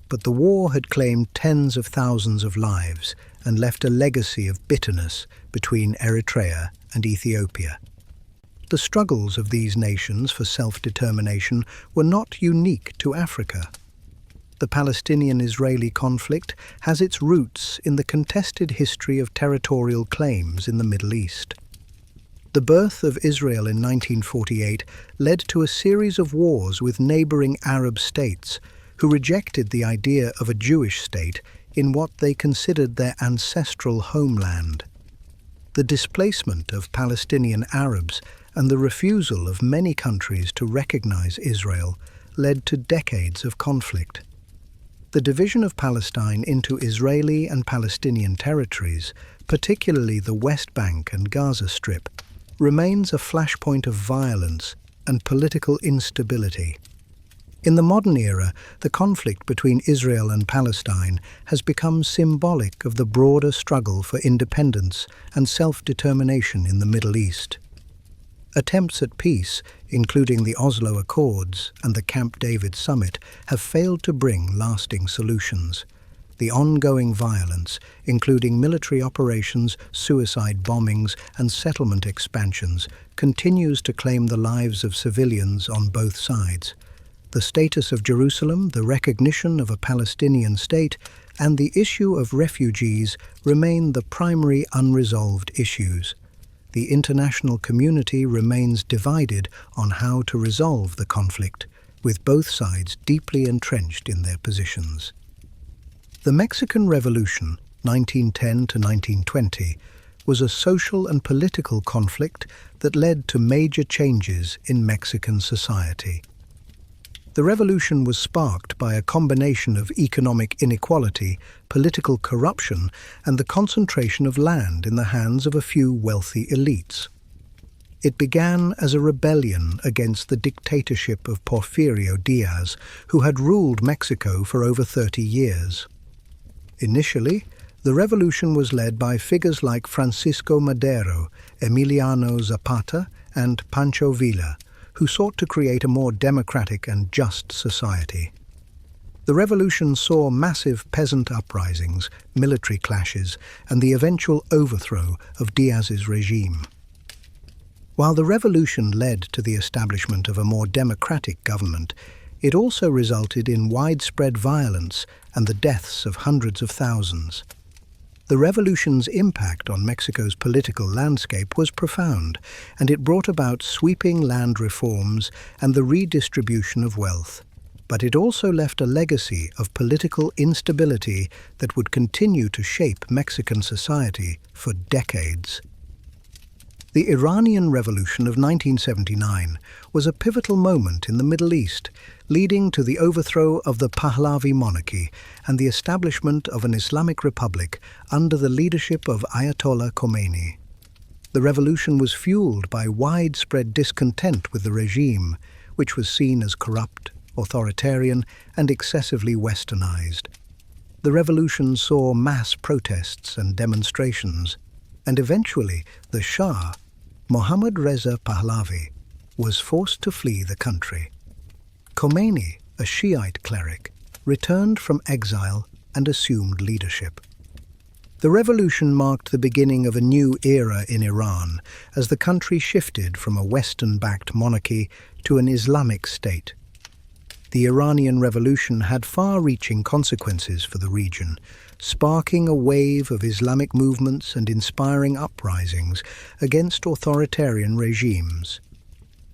Speaker 1: But the war had claimed tens of thousands of lives and left a legacy of bitterness between Eritrea and Ethiopia. The struggles of these nations for self-determination were not unique to Africa. The Palestinian-Israeli conflict has its roots in the contested history of territorial claims in the Middle East. The birth of Israel in 1948 led to a series of wars with neighboring Arab states who rejected the idea of a Jewish state in what they considered their ancestral homeland. The displacement of Palestinian Arabs and the refusal of many countries to recognize Israel led to decades of conflict. The division of Palestine into Israeli and Palestinian territories, particularly the West Bank and Gaza Strip, remains a flashpoint of violence and political instability. In the modern era, the conflict between Israel and Palestine has become symbolic of the broader struggle for independence and self-determination in the Middle East. Attempts at peace, including the Oslo Accords and the Camp David Summit, have failed to bring lasting solutions. The ongoing violence, including military operations, suicide bombings, and settlement expansions, continues to claim the lives of civilians on both sides. The status of Jerusalem, the recognition of a Palestinian state, and the issue of refugees remain the primary unresolved issues. The international community remains divided on how to resolve the conflict, with both sides deeply entrenched in their positions. The Mexican Revolution, 1910 to 1920, was a social and political conflict that led to major changes in Mexican society. The revolution was sparked by a combination of economic inequality, political corruption, and the concentration of land in the hands of a few wealthy elites. It began as a rebellion against the dictatorship of Porfirio Diaz, who had ruled Mexico for over 30 years. Initially, the revolution was led by figures like Francisco Madero, Emiliano Zapata, and Pancho Villa, who sought to create a more democratic and just society. The revolution saw massive peasant uprisings, military clashes, and the eventual overthrow of Diaz's regime. While the revolution led to the establishment of a more democratic government, it also resulted in widespread violence and the deaths of hundreds of thousands. The revolution's impact on Mexico's political landscape was profound, and it brought about sweeping land reforms and the redistribution of wealth. But it also left a legacy of political instability that would continue to shape Mexican society for decades. The Iranian Revolution of 1979 was a pivotal moment in the Middle East, leading to the overthrow of the Pahlavi monarchy and the establishment of an Islamic republic under the leadership of Ayatollah Khomeini. The revolution was fueled by widespread discontent with the regime, which was seen as corrupt, authoritarian, and excessively westernized. The revolution saw mass protests and demonstrations, and eventually the Shah, Mohammad Reza Pahlavi, was forced to flee the country. Khomeini, a Shiite cleric, returned from exile and assumed leadership. The revolution marked the beginning of a new era in Iran as the country shifted from a Western-backed monarchy to an Islamic state. The Iranian Revolution had far-reaching consequences for the region, sparking a wave of Islamic movements and inspiring uprisings against authoritarian regimes.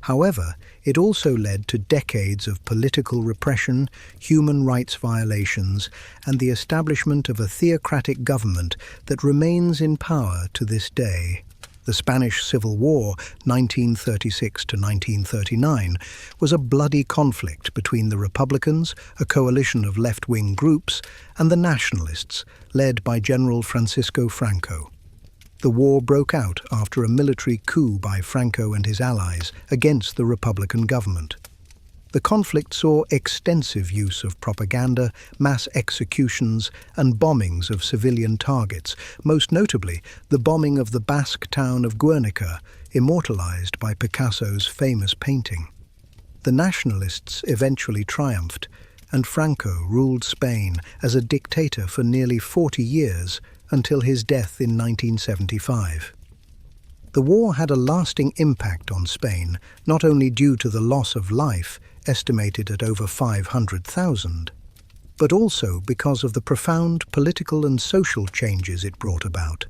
Speaker 1: However, it also led to decades of political repression, human rights violations, and the establishment of a theocratic government that remains in power to this day. The Spanish Civil War, 1936 to 1939, was a bloody conflict between the Republicans, a coalition of left-wing groups, and the Nationalists, led by General Francisco Franco. The war broke out after a military coup by Franco and his allies against the Republican government. The conflict saw extensive use of propaganda, mass executions, and bombings of civilian targets, most notably the bombing of the Basque town of Guernica, immortalized by Picasso's famous painting. The Nationalists eventually triumphed, and Franco ruled Spain as a dictator for nearly 40 years, until his death in 1975. The war had a lasting impact on Spain, not only due to the loss of life, estimated at over 500,000, but also because of the profound political and social changes it brought about.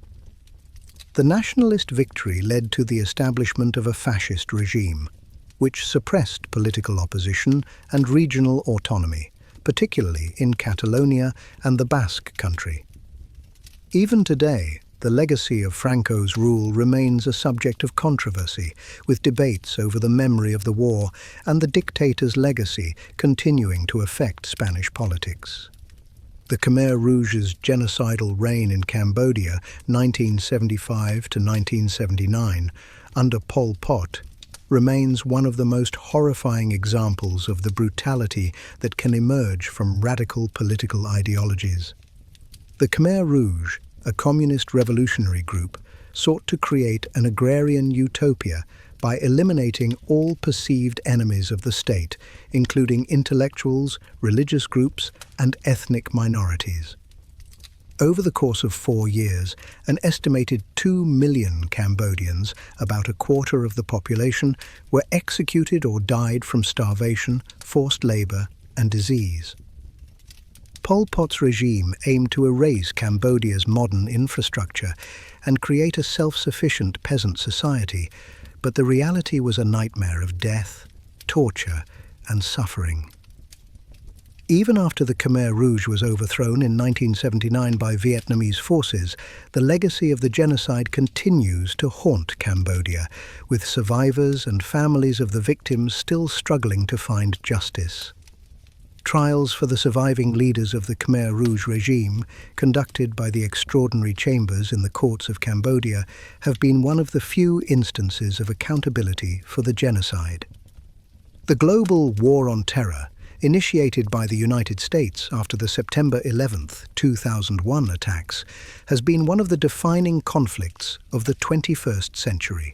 Speaker 1: The nationalist victory led to the establishment of a fascist regime, which suppressed political opposition and regional autonomy, particularly in Catalonia and the Basque Country. Even today, the legacy of Franco's rule remains a subject of controversy, with debates over the memory of the war and the dictator's legacy continuing to affect Spanish politics. The Khmer Rouge's genocidal reign in Cambodia, 1975 to 1979, under Pol Pot, remains one of the most horrifying examples of the brutality that can emerge from radical political ideologies. The Khmer Rouge, a communist revolutionary group, sought to create an agrarian utopia by eliminating all perceived enemies of the state, including intellectuals, religious groups, and ethnic minorities. Over the course of 4 years, an estimated 2 million Cambodians, about a quarter of the population, were executed or died from starvation, forced labor, and disease. Pol Pot's regime aimed to erase Cambodia's modern infrastructure and create a self-sufficient peasant society, but the reality was a nightmare of death, torture, and suffering. Even after the Khmer Rouge was overthrown in 1979 by Vietnamese forces, the legacy of the genocide continues to haunt Cambodia, with survivors and families of the victims still struggling to find justice. Trials for the surviving leaders of the Khmer Rouge regime, conducted by the extraordinary chambers in the courts of Cambodia, have been one of the few instances of accountability for the genocide. The global war on terror, initiated by the United States after the September 11, 2001 attacks, has been one of the defining conflicts of the 21st century.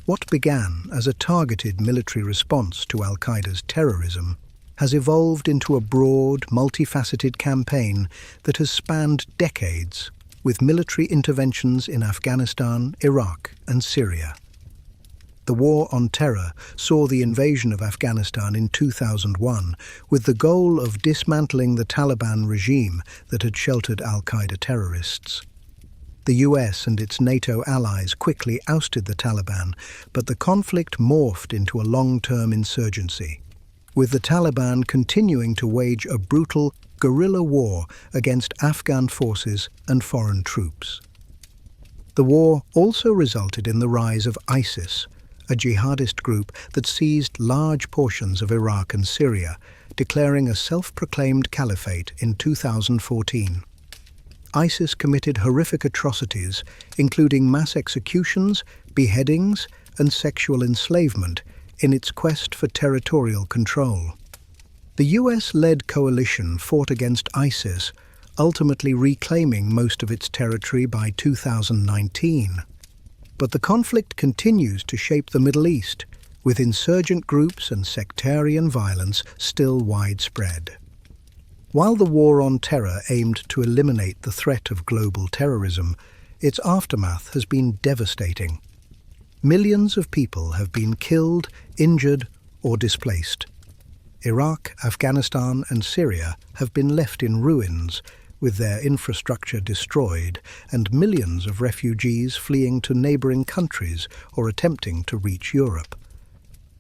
Speaker 1: What began as a targeted military response to al-Qaeda's terrorism has evolved into a broad, multifaceted campaign that has spanned decades, with military interventions in Afghanistan, Iraq, and Syria. The war on terror saw the invasion of Afghanistan in 2001, with the goal of dismantling the Taliban regime that had sheltered al-Qaeda terrorists. The US and its NATO allies quickly ousted the Taliban, but the conflict morphed into a long-term insurgency, with the Taliban continuing to wage a brutal guerrilla war against Afghan forces and foreign troops. The war also resulted in the rise of ISIS, a jihadist group that seized large portions of Iraq and Syria, declaring a self-proclaimed caliphate in 2014. ISIS committed horrific atrocities, including mass executions, beheadings, and sexual enslavement, in its quest for territorial control. The US-led coalition fought against ISIS, ultimately reclaiming most of its territory by 2019. But the conflict continues to shape the Middle East, with insurgent groups and sectarian violence still widespread. While the war on terror aimed to eliminate the threat of global terrorism, its aftermath has been devastating. Millions of people have been killed, injured, or displaced. Iraq, Afghanistan, and Syria have been left in ruins, with their infrastructure destroyed and millions of refugees fleeing to neighboring countries or attempting to reach Europe.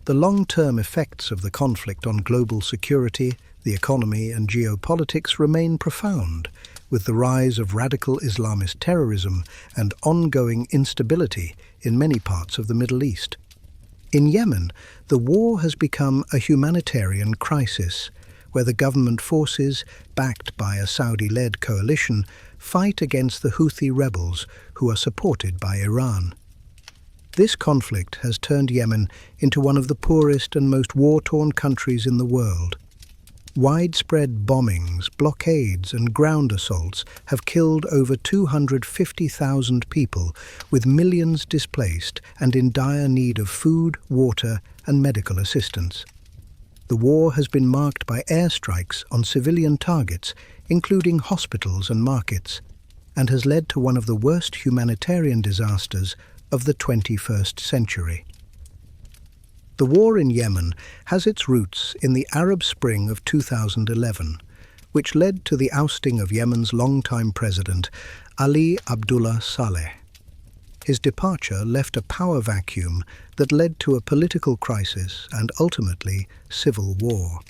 Speaker 1: The long-term effects of the conflict on global security, the economy and geopolitics remain profound, with the rise of radical Islamist terrorism and ongoing instability in many parts of the Middle East. In Yemen, the war has become a humanitarian crisis, where the government forces, backed by a Saudi-led coalition, fight against the Houthi rebels who are supported by Iran. This conflict has turned Yemen into one of the poorest and most war-torn countries in the world. Widespread bombings, blockades and ground assaults have killed over 250,000 people, with millions displaced and in dire need of food, water and medical assistance. The war has been marked by airstrikes on civilian targets, including hospitals and markets, and has led to one of the worst humanitarian disasters of the 21st century. The war in Yemen has its roots in the Arab Spring of 2011, which led to the ousting of Yemen's longtime president, Ali Abdullah Saleh. His departure left a power vacuum that led to a political crisis and ultimately civil war.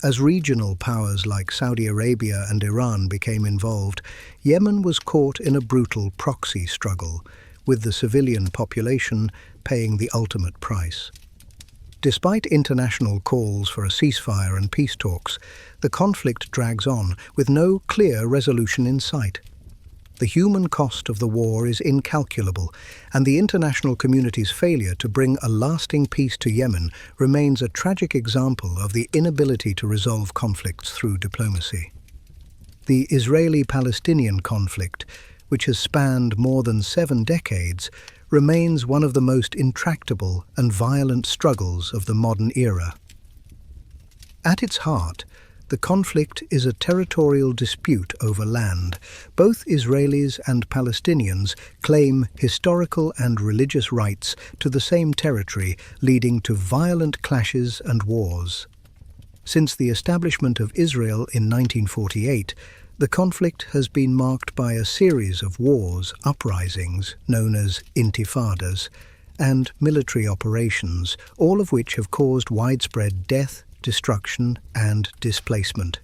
Speaker 1: As regional powers like Saudi Arabia and Iran became involved, Yemen was caught in a brutal proxy struggle, with the civilian population paying the ultimate price. Despite international calls for a ceasefire and peace talks, the conflict drags on with no clear resolution in sight. The human cost of the war is incalculable, and the international community's failure to bring a lasting peace to Yemen remains a tragic example of the inability to resolve conflicts through diplomacy. The Israeli-Palestinian conflict, which has spanned more than 7 decades, remains one of the most intractable and violent struggles of the modern era. At its heart, the conflict is a territorial dispute over land. Both Israelis and Palestinians claim historical and religious rights to the same territory, leading to violent clashes and wars. Since the establishment of Israel in 1948, the conflict has been marked by a series of wars, uprisings, known as intifadas, and military operations, all of which have caused widespread death, destruction and displacement.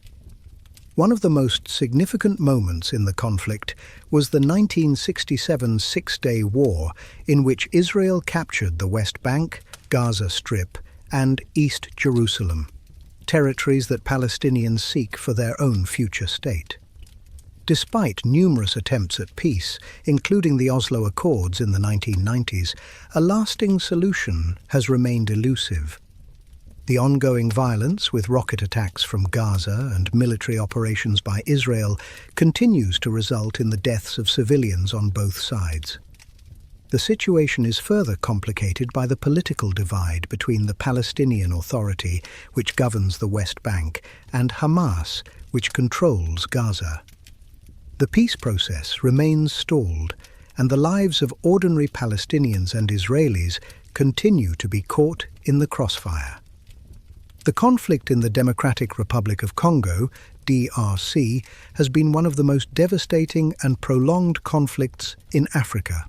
Speaker 1: One of the most significant moments in the conflict was the 1967 Six-Day War, in which Israel captured the West Bank, Gaza Strip and East Jerusalem, territories that Palestinians seek for their own future state. Despite numerous attempts at peace, including the Oslo Accords in the 1990s, a lasting solution has remained elusive. The ongoing violence, with rocket attacks from Gaza and military operations by Israel, continues to result in the deaths of civilians on both sides. The situation is further complicated by the political divide between the Palestinian Authority, which governs the West Bank, and Hamas, which controls Gaza. The peace process remains stalled, and the lives of ordinary Palestinians and Israelis continue to be caught in the crossfire. The conflict in the Democratic Republic of Congo, DRC, has been one of the most devastating and prolonged conflicts in Africa.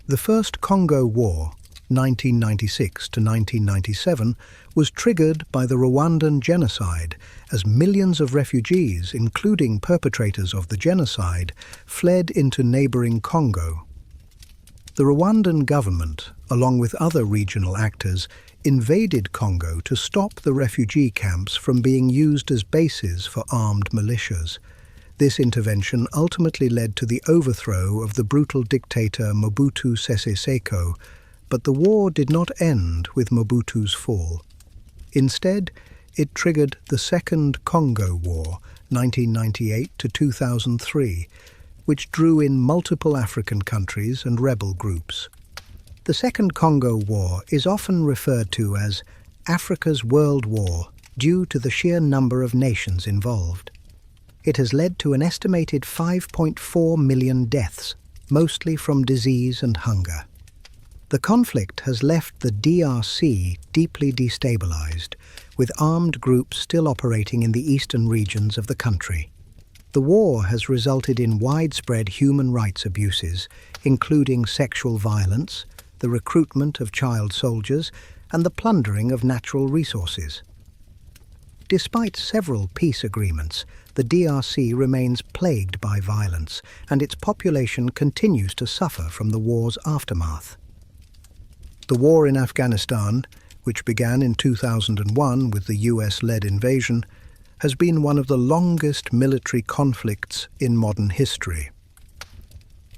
Speaker 1: The First Congo War, 1996 to 1997, was triggered by the Rwandan genocide, as millions of refugees, including perpetrators of the genocide, fled into neighboring Congo. The Rwandan government, along with other regional actors, invaded Congo to stop the refugee camps from being used as bases for armed militias. This intervention ultimately led to the overthrow of the brutal dictator Mobutu Sese Seko, but the war did not end with Mobutu's fall. Instead, it triggered the Second Congo War, 1998 to 2003, which drew in multiple African countries and rebel groups. The Second Congo War is often referred to as Africa's World War due to the sheer number of nations involved. It has led to an estimated 5.4 million deaths, mostly from disease and hunger. The conflict has left the DRC deeply destabilized, with armed groups still operating in the eastern regions of the country. The war has resulted in widespread human rights abuses, including sexual violence, the recruitment of child soldiers, and the plundering of natural resources. Despite several peace agreements, the DRC remains plagued by violence, and its population continues to suffer from the war's aftermath. The war in Afghanistan, which began in 2001 with the US-led invasion, has been one of the longest military conflicts in modern history.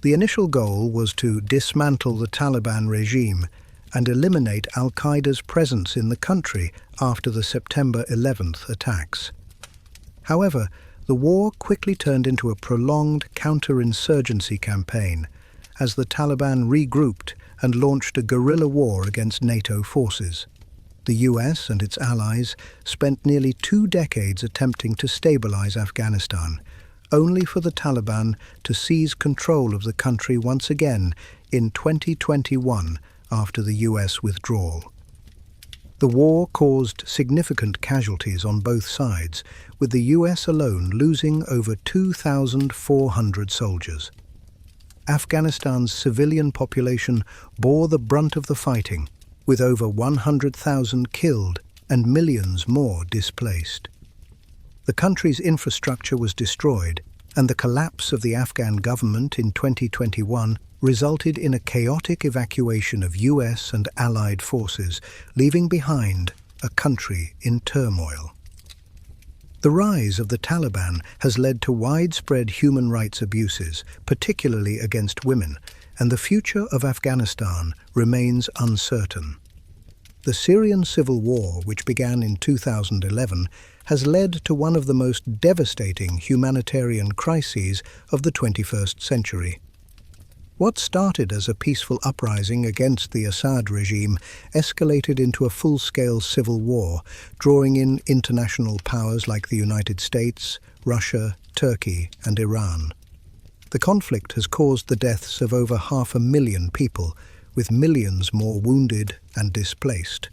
Speaker 1: The initial goal was to dismantle the Taliban regime and eliminate al-Qaeda's presence in the country after the September 11th attacks. However, the war quickly turned into a prolonged counterinsurgency campaign as the Taliban regrouped and launched a guerrilla war against NATO forces. The US and its allies spent nearly 2 decades attempting to stabilize Afghanistan, only for the Taliban to seize control of the country once again in 2021 after the US withdrawal. The war caused significant casualties on both sides, with the US alone losing over 2,400 soldiers. Afghanistan's civilian population bore the brunt of the fighting, with over 100,000 killed and millions more displaced. The country's infrastructure was destroyed, and the collapse of the Afghan government in 2021 resulted in a chaotic evacuation of US and allied forces, leaving behind a country in turmoil. The rise of the Taliban has led to widespread human rights abuses, particularly against women, and the future of Afghanistan remains uncertain. The Syrian civil war, which began in 2011, has led to one of the most devastating humanitarian crises of the 21st century. What started as a peaceful uprising against the Assad regime escalated into a full-scale civil war, drawing in international powers like the United States, Russia, Turkey, and Iran. The conflict has caused the deaths of over 500,000 people, with millions more wounded and displaced.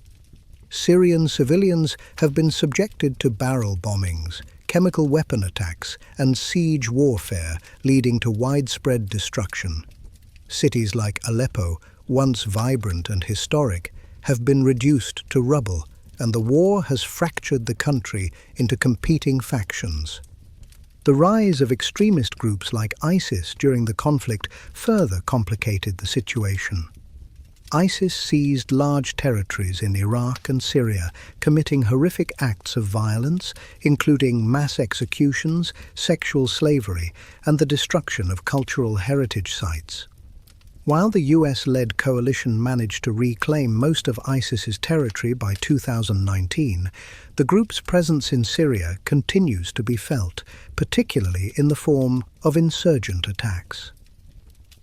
Speaker 1: Syrian civilians have been subjected to barrel bombings, chemical weapon attacks, and siege warfare, leading to widespread destruction. Cities like Aleppo, once vibrant and historic, have been reduced to rubble, and the war has fractured the country into competing factions. The rise of extremist groups like ISIS during the conflict further complicated the situation. ISIS seized large territories in Iraq and Syria, committing horrific acts of violence, including mass executions, sexual slavery, and the destruction of cultural heritage sites. While the US-led coalition managed to reclaim most of ISIS's territory by 2019, the group's presence in Syria continues to be felt, particularly in the form of insurgent attacks.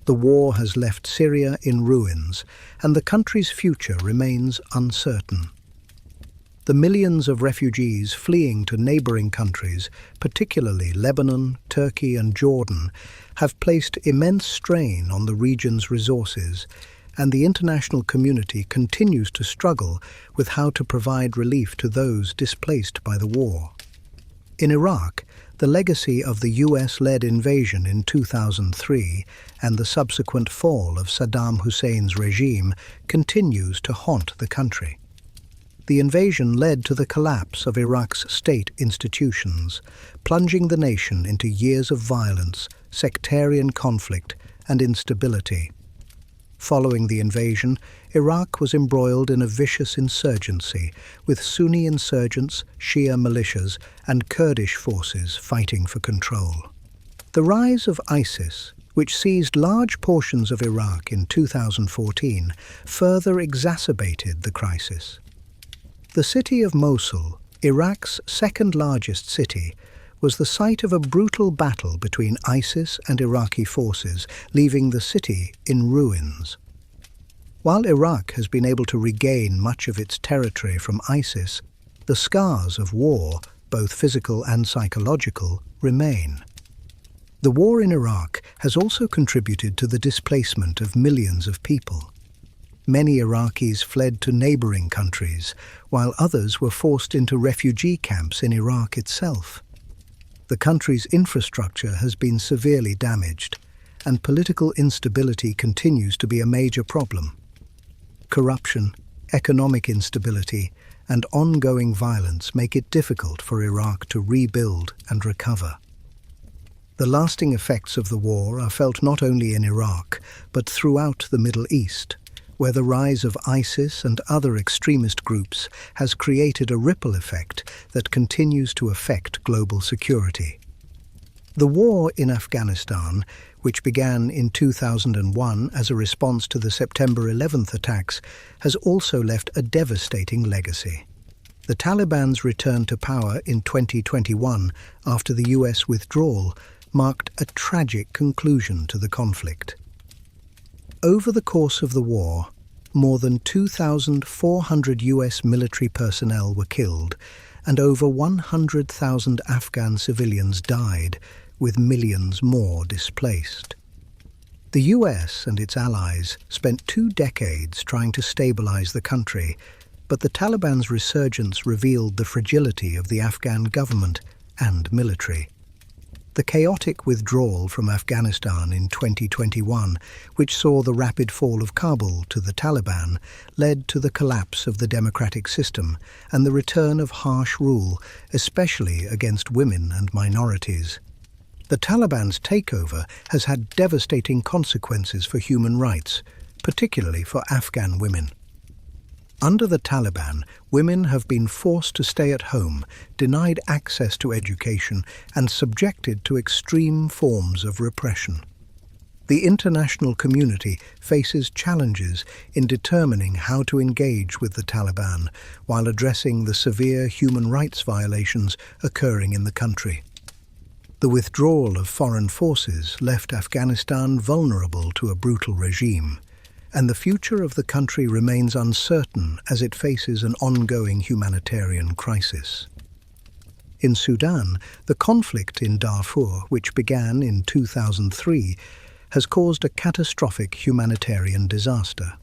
Speaker 1: The war has left Syria in ruins, and the country's future remains uncertain. The millions of refugees fleeing to neighboring countries, particularly Lebanon, Turkey, and Jordan, have placed immense strain on the region's resources, and the international community continues to struggle with how to provide relief to those displaced by the war. In Iraq, the legacy of the US-led invasion in 2003 and the subsequent fall of Saddam Hussein's regime continues to haunt the country. The invasion led to the collapse of Iraq's state institutions, plunging the nation into years of violence, sectarian conflict, and instability. Following the invasion, Iraq was embroiled in a vicious insurgency, with Sunni insurgents, Shia militias, and Kurdish forces fighting for control. The rise of ISIS, which seized large portions of Iraq in 2014, further exacerbated the crisis. The city of Mosul, Iraq's second-largest city, was the site of a brutal battle between ISIS and Iraqi forces, leaving the city in ruins. While Iraq has been able to regain much of its territory from ISIS, the scars of war, both physical and psychological, remain. The war in Iraq has also contributed to the displacement of millions of people. Many Iraqis fled to neighboring countries, while others were forced into refugee camps in Iraq itself. The country's infrastructure has been severely damaged, and political instability continues to be a major problem. Corruption, economic instability, and ongoing violence make it difficult for Iraq to rebuild and recover. The lasting effects of the war are felt not only in Iraq, but throughout the Middle East, where the rise of ISIS and other extremist groups has created a ripple effect that continues to affect global security. The war in Afghanistan, which began in 2001 as a response to the September 11th attacks, has also left a devastating legacy. The Taliban's return to power in 2021 after the US withdrawal marked a tragic conclusion to the conflict. Over the course of the war, more than 2,400 US military personnel were killed, and over 100,000 Afghan civilians died, with millions more displaced. The US and its allies spent 2 decades trying to stabilize the country, but the Taliban's resurgence revealed the fragility of the Afghan government and military. The chaotic withdrawal from Afghanistan in 2021, which saw the rapid fall of Kabul to the Taliban, led to the collapse of the democratic system and the return of harsh rule, especially against women and minorities. The Taliban's takeover has had devastating consequences for human rights, particularly for Afghan women. Under the Taliban, women have been forced to stay at home, denied access to education, and subjected to extreme forms of repression. The international community faces challenges in determining how to engage with the Taliban while addressing the severe human rights violations occurring in the country. The withdrawal of foreign forces left Afghanistan vulnerable to a brutal regime, and the future of the country remains uncertain as it faces an ongoing humanitarian crisis. In Sudan, the conflict in Darfur, which began in 2003, has caused a catastrophic humanitarian disaster.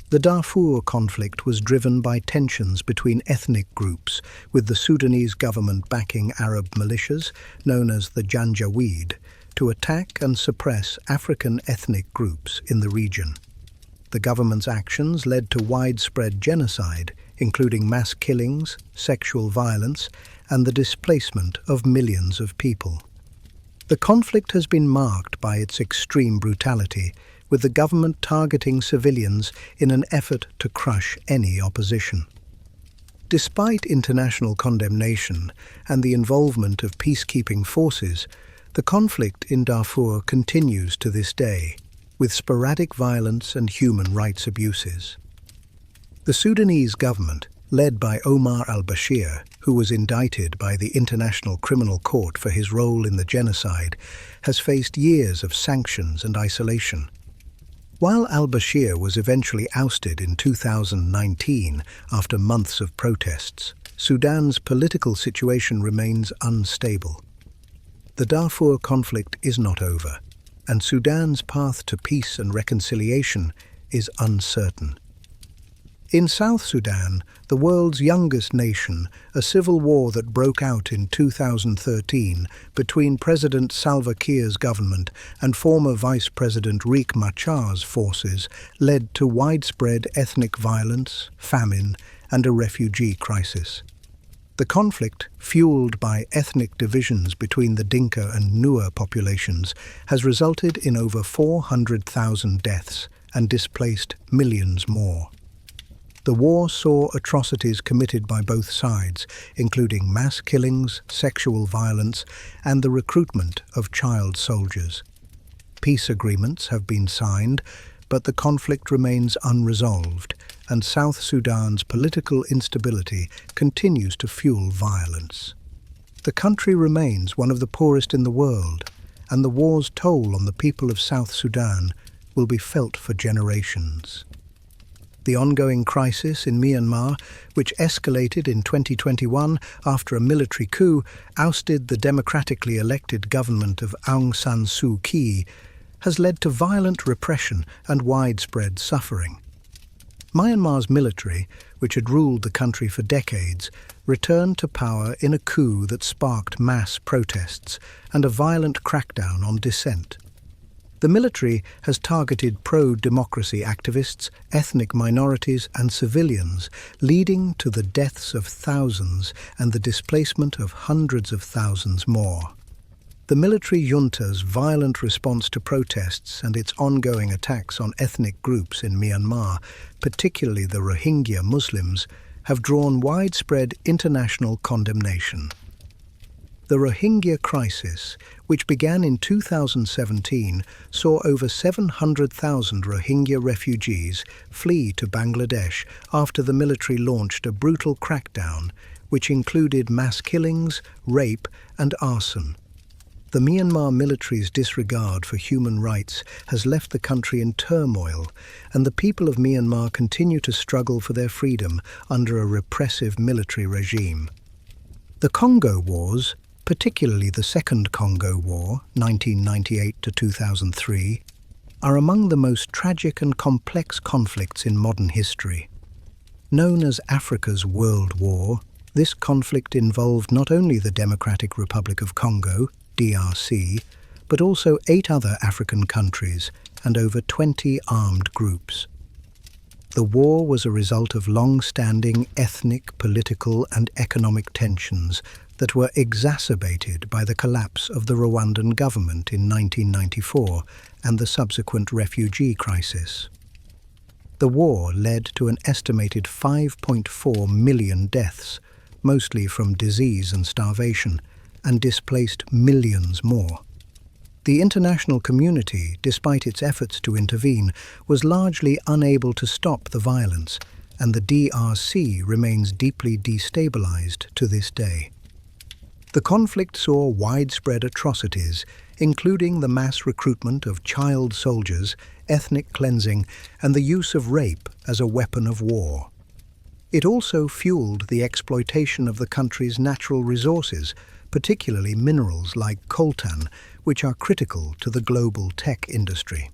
Speaker 1: The Darfur conflict was driven by tensions between ethnic groups, with the Sudanese government backing Arab militias, known as the Janjaweed, to attack and suppress African ethnic groups in the region. The government's actions led to widespread genocide, including mass killings, sexual violence, and the displacement of millions of people. The conflict has been marked by its extreme brutality, with the government targeting civilians in an effort to crush any opposition. Despite international condemnation and the involvement of peacekeeping forces, the conflict in Darfur continues to this day, with sporadic violence and human rights abuses. The Sudanese government, led by Omar al-Bashir, who was indicted by the International Criminal Court for his role in the genocide, has faced years of sanctions and isolation. While al-Bashir was eventually ousted in 2019 after months of protests, Sudan's political situation remains unstable. The Darfur conflict is not over, and Sudan's path to peace and reconciliation is uncertain. In South Sudan, the world's youngest nation, a civil war that broke out in 2013 between President Salva Kiir's government and former Vice President Riek Machar's forces led to widespread ethnic violence, famine, and a refugee crisis. The conflict, fueled by ethnic divisions between the Dinka and Nuer populations, has resulted in over 400,000 deaths and displaced millions more. The war saw atrocities committed by both sides, including mass killings, sexual violence, and the recruitment of child soldiers. Peace agreements have been signed, but the conflict remains unresolved, and South Sudan's political instability continues to fuel violence. The country remains one of the poorest in the world, and the war's toll on the people of South Sudan will be felt for generations. The ongoing crisis in Myanmar, which escalated in 2021 after a military coup ousted the democratically elected government of Aung San Suu Kyi, has led to violent repression and widespread suffering. Myanmar's military, which had ruled the country for decades, returned to power in a coup that sparked mass protests and a violent crackdown on dissent. The military has targeted pro-democracy activists, ethnic minorities and civilians, leading to the deaths of thousands and the displacement of hundreds of thousands more. The military junta's violent response to protests and its ongoing attacks on ethnic groups in Myanmar, particularly the Rohingya Muslims, have drawn widespread international condemnation. The Rohingya crisis, which began in 2017, saw over 700,000 Rohingya refugees flee to Bangladesh after the military launched a brutal crackdown, which included mass killings, rape and arson. The Myanmar military's disregard for human rights has left the country in turmoil, and the people of Myanmar continue to struggle for their freedom under a repressive military regime. The Congo Wars, particularly the Second Congo War, 1998 to 2003, are among the most tragic and complex conflicts in modern history. Known as Africa's World War, this conflict involved not only the Democratic Republic of Congo, DRC, but also 8 other African countries and over 20 armed groups. The war was a result of long-standing ethnic, political and economic tensions that were exacerbated by the collapse of the Rwandan government in 1994 and the subsequent refugee crisis. The war led to an estimated 5.4 million deaths, mostly from disease and starvation, and displaced millions more. The international community, despite its efforts to intervene, was largely unable to stop the violence, and the DRC remains deeply destabilized to this day. The conflict saw widespread atrocities, including the mass recruitment of child soldiers, ethnic cleansing, and the use of rape as a weapon of war. It also fueled the exploitation of the country's natural resources, particularly minerals like coltan, which are critical to the global tech industry.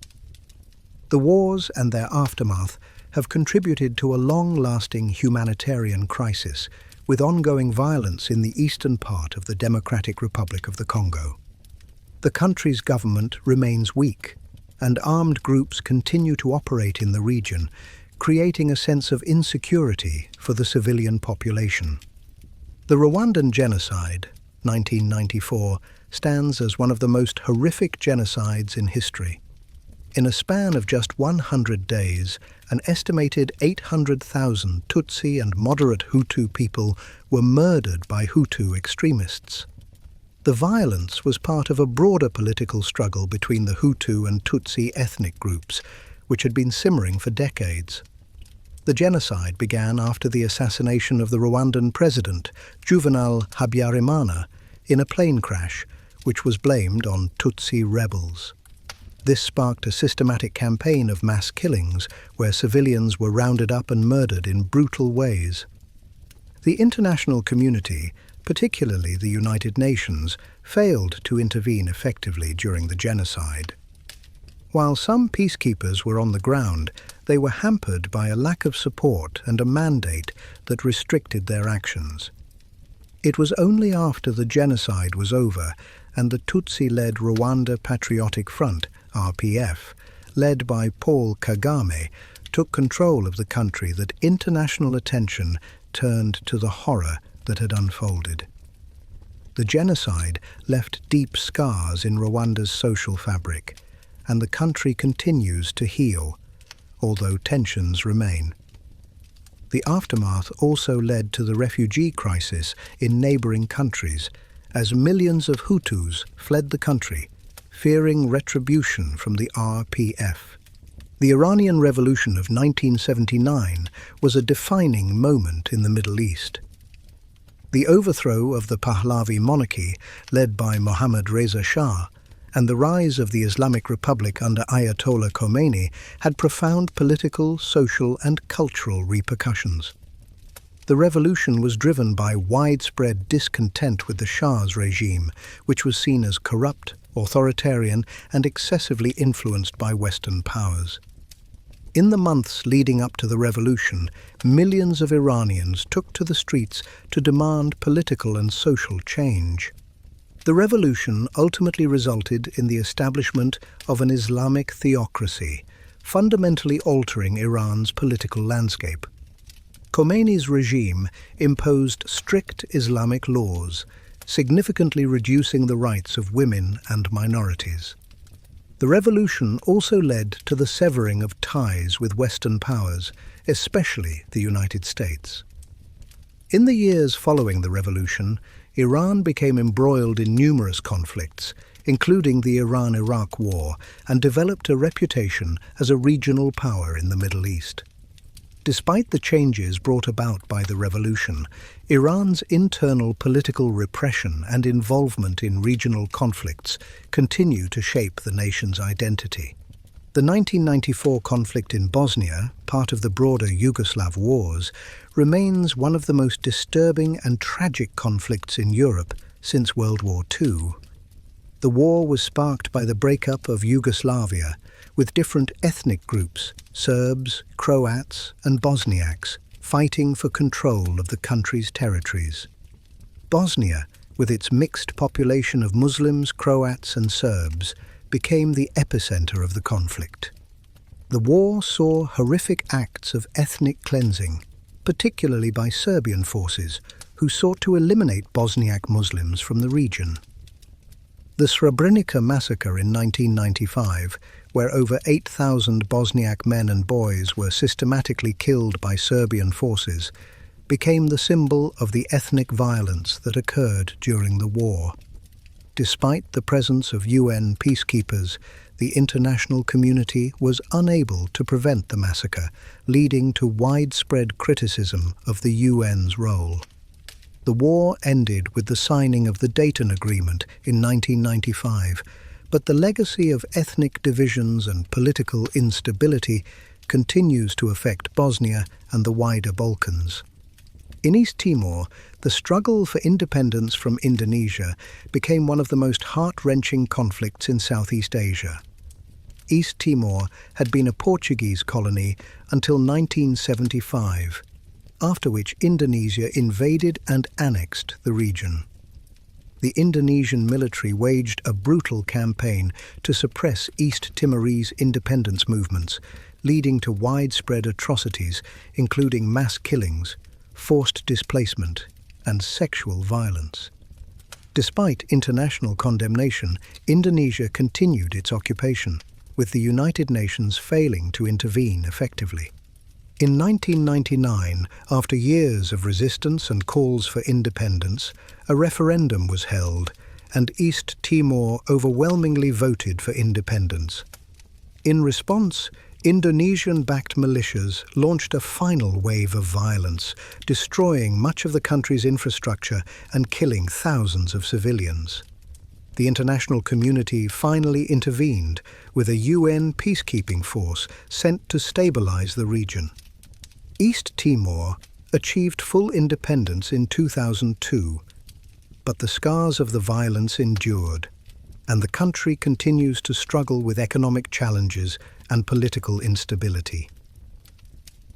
Speaker 1: The wars and their aftermath have contributed to a long-lasting humanitarian crisis, with ongoing violence in the eastern part of the Democratic Republic of the Congo. The country's government remains weak, and armed groups continue to operate in the region, creating a sense of insecurity for the civilian population. The Rwandan genocide, 1994, stands as one of the most horrific genocides in history. In a span of just 100 days, an estimated 800,000 Tutsi and moderate Hutu people were murdered by Hutu extremists. The violence was part of a broader political struggle between the Hutu and Tutsi ethnic groups, which had been simmering for decades. The genocide began after the assassination of the Rwandan president, Juvenal Habyarimana, in a plane crash, which was blamed on Tutsi rebels. This sparked a systematic campaign of mass killings where civilians were rounded up and murdered in brutal ways. The international community, particularly the United Nations, failed to intervene effectively during the genocide. While some peacekeepers were on the ground, they were hampered by a lack of support and a mandate that restricted their actions. It was only after the genocide was over and the Tutsi-led Rwanda Patriotic Front, RPF, led by Paul Kagame, took control of the country that international attention turned to the horror that had unfolded. The genocide left deep scars in Rwanda's social fabric, and the country continues to heal, although tensions remain. The aftermath also led to the refugee crisis in neighboring countries, as millions of Hutus fled the country, fearing retribution from the RPF. The Iranian Revolution of 1979 was a defining moment in the Middle East. The overthrow of the Pahlavi monarchy, led by Mohammad Reza Shah, and the rise of the Islamic Republic under Ayatollah Khomeini had profound political, social, and cultural repercussions. The revolution was driven by widespread discontent with the Shah's regime, which was seen as corrupt, authoritarian, and excessively influenced by Western powers. In the months leading up to the revolution, millions of Iranians took to the streets to demand political and social change. The revolution ultimately resulted in the establishment of an Islamic theocracy, fundamentally altering Iran's political landscape. Khomeini's regime imposed strict Islamic laws, significantly reducing the rights of women and minorities. The revolution also led to the severing of ties with Western powers, especially the United States. In the years following the revolution, Iran became embroiled in numerous conflicts, including the Iran-Iraq War, and developed a reputation as a regional power in the Middle East. Despite the changes brought about by the revolution, Iran's internal political repression and involvement in regional conflicts continue to shape the nation's identity. The 1994 conflict in Bosnia, part of the broader Yugoslav wars, remains one of the most disturbing and tragic conflicts in Europe since World War II. The war was sparked by the breakup of Yugoslavia, with different ethnic groups, Serbs, Croats, and Bosniaks, fighting for control of the country's territories. Bosnia, with its mixed population of Muslims, Croats, and Serbs, became the epicenter of the conflict. The war saw horrific acts of ethnic cleansing, particularly by Serbian forces, who sought to eliminate Bosniak Muslims from the region. The Srebrenica massacre in 1995, where over 8,000 Bosniak men and boys were systematically killed by Serbian forces, became the symbol of the ethnic violence that occurred during the war. Despite the presence of UN peacekeepers, the international community was unable to prevent the massacre, leading to widespread criticism of the UN's role. The war ended with the signing of the Dayton Agreement in 1995, but the legacy of ethnic divisions and political instability continues to affect Bosnia and the wider Balkans. In East Timor, the struggle for independence from Indonesia became one of the most heart-wrenching conflicts in Southeast Asia. East Timor had been a Portuguese colony until 1975, after which Indonesia invaded and annexed the region. The Indonesian military waged a brutal campaign to suppress East Timorese independence movements, leading to widespread atrocities, including mass killings, forced displacement, and sexual violence. Despite international condemnation, Indonesia continued its occupation, with the United Nations failing to intervene effectively. In 1999, after years of resistance and calls for independence, a referendum was held, and East Timor overwhelmingly voted for independence. In response, Indonesian-backed militias launched a final wave of violence, destroying much of the country's infrastructure and killing thousands of civilians. The international community finally intervened, with a UN peacekeeping force sent to stabilize the region. East Timor achieved full independence in 2002, but the scars of the violence endured, and the country continues to struggle with economic challenges and political instability.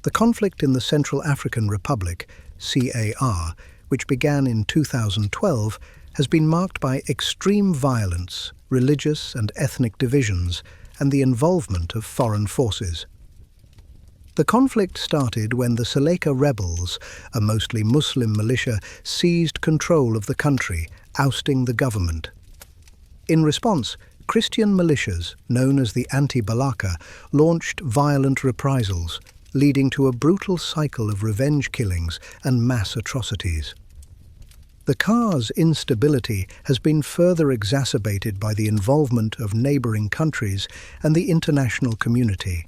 Speaker 1: The conflict in the Central African Republic, CAR, which began in 2012, has been marked by extreme violence, religious and ethnic divisions, and the involvement of foreign forces. The conflict started when the Seleka rebels, a mostly Muslim militia, seized control of the country, ousting the government. In response, Christian militias, known as the Anti-Balaka, launched violent reprisals, leading to a brutal cycle of revenge killings and mass atrocities. The CAR's instability has been further exacerbated by the involvement of neighboring countries and the international community.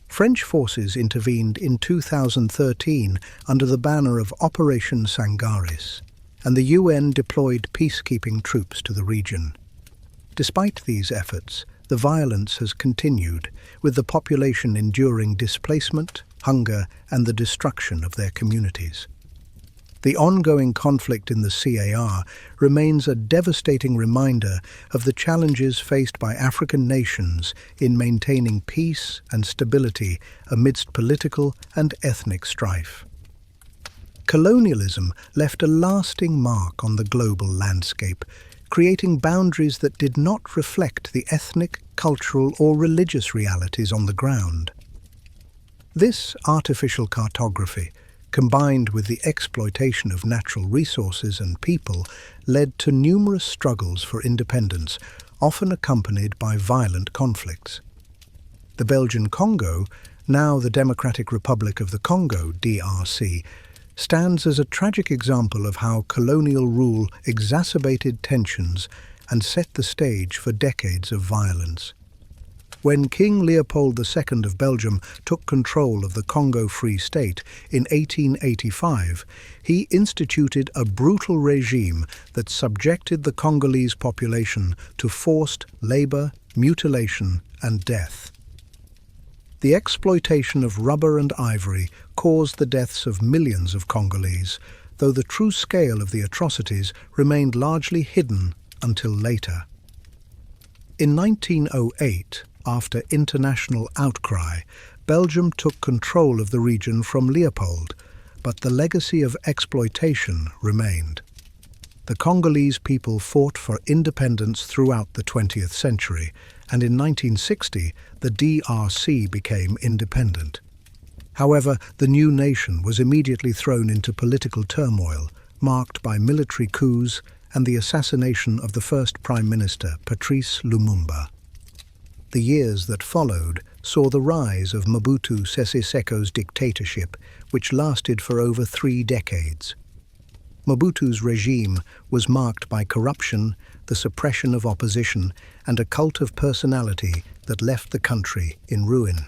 Speaker 1: French forces intervened in 2013 under the banner of Operation Sangaris, and the UN deployed peacekeeping troops to the region. Despite these efforts, the violence has continued, with the population enduring displacement, hunger, and the destruction of their communities. The ongoing conflict in the CAR remains a devastating reminder of the challenges faced by African nations in maintaining peace and stability amidst political and ethnic strife. Colonialism left a lasting mark on the global landscape, creating boundaries that did not reflect the ethnic, cultural, or religious realities on the ground. This artificial cartography, combined with the exploitation of natural resources and people, led to numerous struggles for independence, often accompanied by violent conflicts. The Belgian Congo, now the Democratic Republic of the Congo, DRC, stands as a tragic example of how colonial rule exacerbated tensions and set the stage for decades of violence. When King Leopold II of Belgium took control of the Congo Free State in 1885, he instituted a brutal regime that subjected the Congolese population to forced labor, mutilation, and death. The exploitation of rubber and ivory caused the deaths of millions of Congolese, though the true scale of the atrocities remained largely hidden until later. In 1908, after international outcry, Belgium took control of the region from Leopold, but the legacy of exploitation remained. The Congolese people fought for independence throughout the 20th century, and in 1960, the DRC became independent. However, the new nation was immediately thrown into political turmoil, marked by military coups and the assassination of the first Prime Minister, Patrice Lumumba. The years that followed saw the rise of Mobutu Sese Seko's dictatorship, which lasted for over 3 decades. Mobutu's regime was marked by corruption, the suppression of opposition, and a cult of personality that left the country in ruin.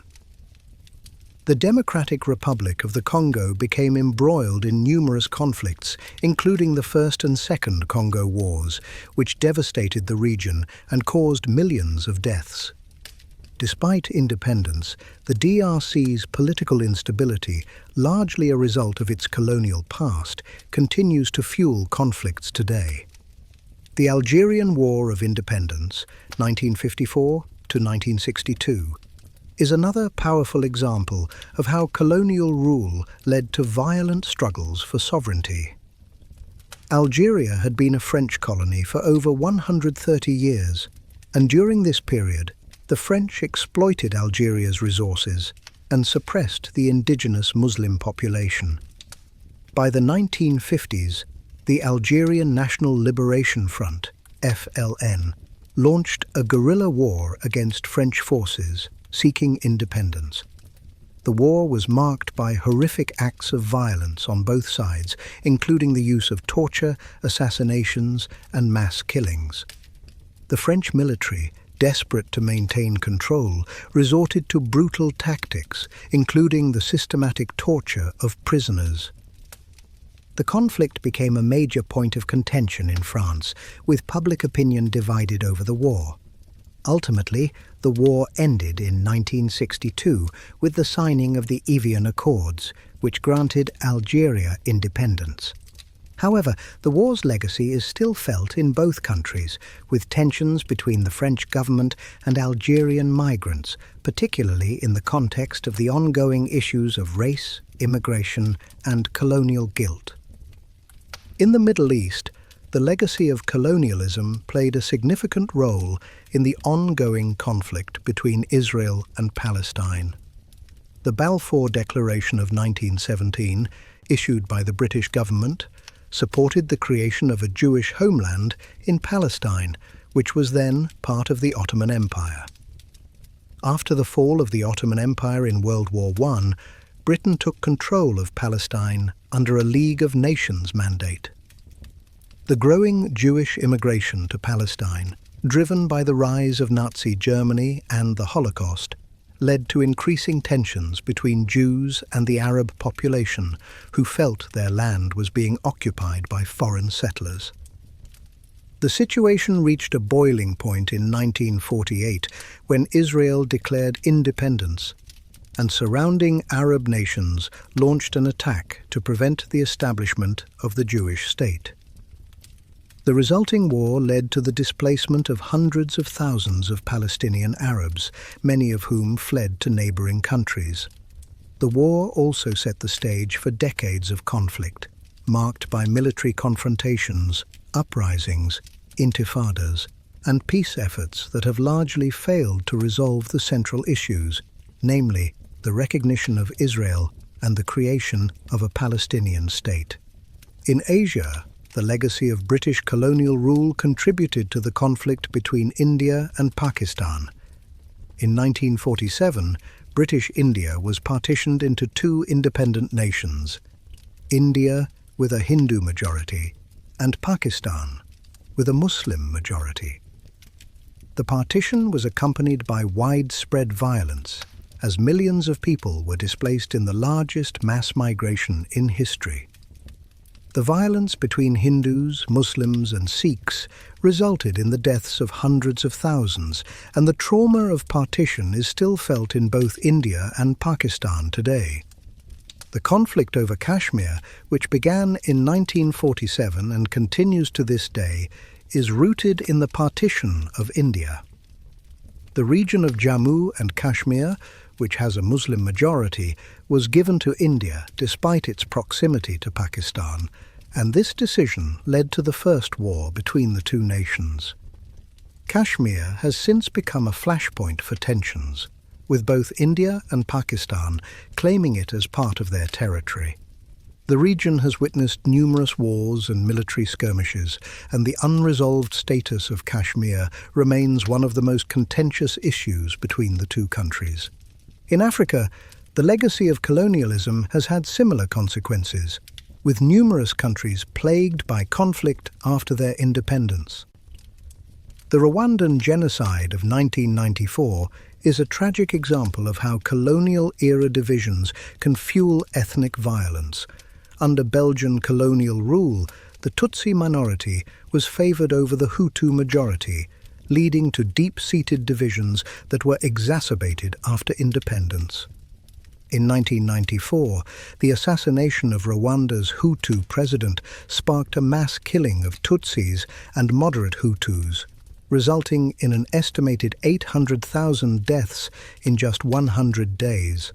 Speaker 1: The Democratic Republic of the Congo became embroiled in numerous conflicts, including the First and Second Congo Wars, which devastated the region and caused millions of deaths. Despite independence, the DRC's political instability, largely a result of its colonial past, continues to fuel conflicts today. The Algerian War of Independence, 1954 to 1962, is another powerful example of how colonial rule led to violent struggles for sovereignty. Algeria had been a French colony for over 130 years, and during this period, the French exploited Algeria's resources and suppressed the indigenous Muslim population. By the 1950s, the Algerian National Liberation Front, FLN, launched a guerrilla war against French forces seeking independence. The war was marked by horrific acts of violence on both sides, including the use of torture, assassinations, and mass killings. The French military, desperate to maintain control, resorted to brutal tactics, including the systematic torture of prisoners. The conflict became a major point of contention in France, with public opinion divided over the war. Ultimately, the war ended in 1962 with the signing of the Evian Accords, which granted Algeria independence. However, the war's legacy is still felt in both countries, with tensions between the French government and Algerian migrants, particularly in the context of the ongoing issues of race, immigration, and colonial guilt. In the Middle East, the legacy of colonialism played a significant role in the ongoing conflict between Israel and Palestine. The Balfour Declaration of 1917, issued by the British government, supported the creation of a Jewish homeland in Palestine, which was then part of the Ottoman Empire. After the fall of the Ottoman Empire in World War I, Britain took control of Palestine under a League of Nations mandate. The growing Jewish immigration to Palestine, driven by the rise of Nazi Germany and the Holocaust, led to increasing tensions between Jews and the Arab population, who felt their land was being occupied by foreign settlers. The situation reached a boiling point in 1948 when Israel declared independence. and surrounding Arab nations launched an attack to prevent the establishment of the Jewish state. The resulting war led to the displacement of hundreds of thousands of Palestinian Arabs, many of whom fled to neighboring countries. The war also set the stage for decades of conflict, marked by military confrontations, uprisings, intifadas, and peace efforts that have largely failed to resolve the central issues, namely the recognition of Israel and the creation of a Palestinian state. In Asia, the legacy of British colonial rule contributed to the conflict between India and Pakistan. In 1947, British India was partitioned into two independent nations, India with a Hindu majority and Pakistan with a Muslim majority. The partition was accompanied by widespread violence, as millions of people were displaced in the largest mass migration in history. The violence between Hindus, Muslims, and Sikhs resulted in the deaths of hundreds of thousands, and the trauma of partition is still felt in both India and Pakistan today. The conflict over Kashmir, which began in 1947 and continues to this day, is rooted in the partition of India. The region of Jammu and Kashmir, which has a Muslim majority, was given to India despite its proximity to Pakistan, and this decision led to the first war between the two nations. Kashmir has since become a flashpoint for tensions, with both India and Pakistan claiming it as part of their territory. The region has witnessed numerous wars and military skirmishes, and the unresolved status of Kashmir remains one of the most contentious issues between the two countries. In Africa, the legacy of colonialism has had similar consequences, with numerous countries plagued by conflict after their independence. The Rwandan genocide of 1994 is a tragic example of how colonial-era divisions can fuel ethnic violence. Under Belgian colonial rule, the Tutsi minority was favored over the Hutu majority, leading to deep-seated divisions that were exacerbated after independence. In 1994, the assassination of Rwanda's Hutu president sparked a mass killing of Tutsis and moderate Hutus, resulting in an estimated 800,000 deaths in just 100 days.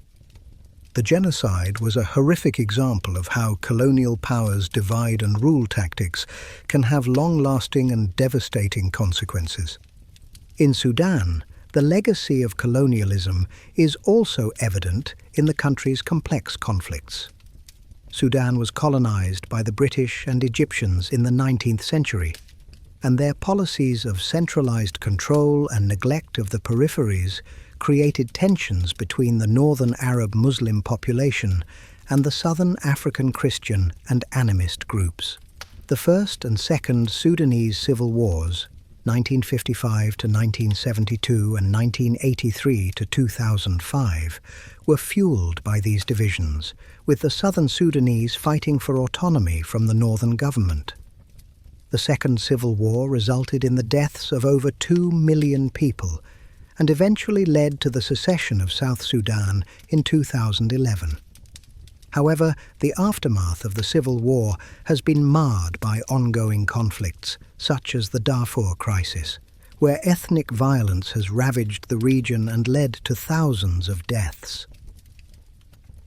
Speaker 1: The genocide was a horrific example of how colonial powers' divide and rule tactics can have long-lasting and devastating consequences. In Sudan, the legacy of colonialism is also evident in the country's complex conflicts. Sudan was colonized by the British and Egyptians in the 19th century, and their policies of centralized control and neglect of the peripheries created tensions between the northern Arab Muslim population and the southern African Christian and animist groups. The First and Second Sudanese Civil Wars, 1955 to 1972 and 1983 to 2005, were fueled by these divisions, with the southern Sudanese fighting for autonomy from the northern government. The Second Civil War resulted in the deaths of over 2 million people and eventually led to the secession of South Sudan in 2011. However, the aftermath of the civil war has been marred by ongoing conflicts, such as the Darfur crisis, where ethnic violence has ravaged the region and led to thousands of deaths.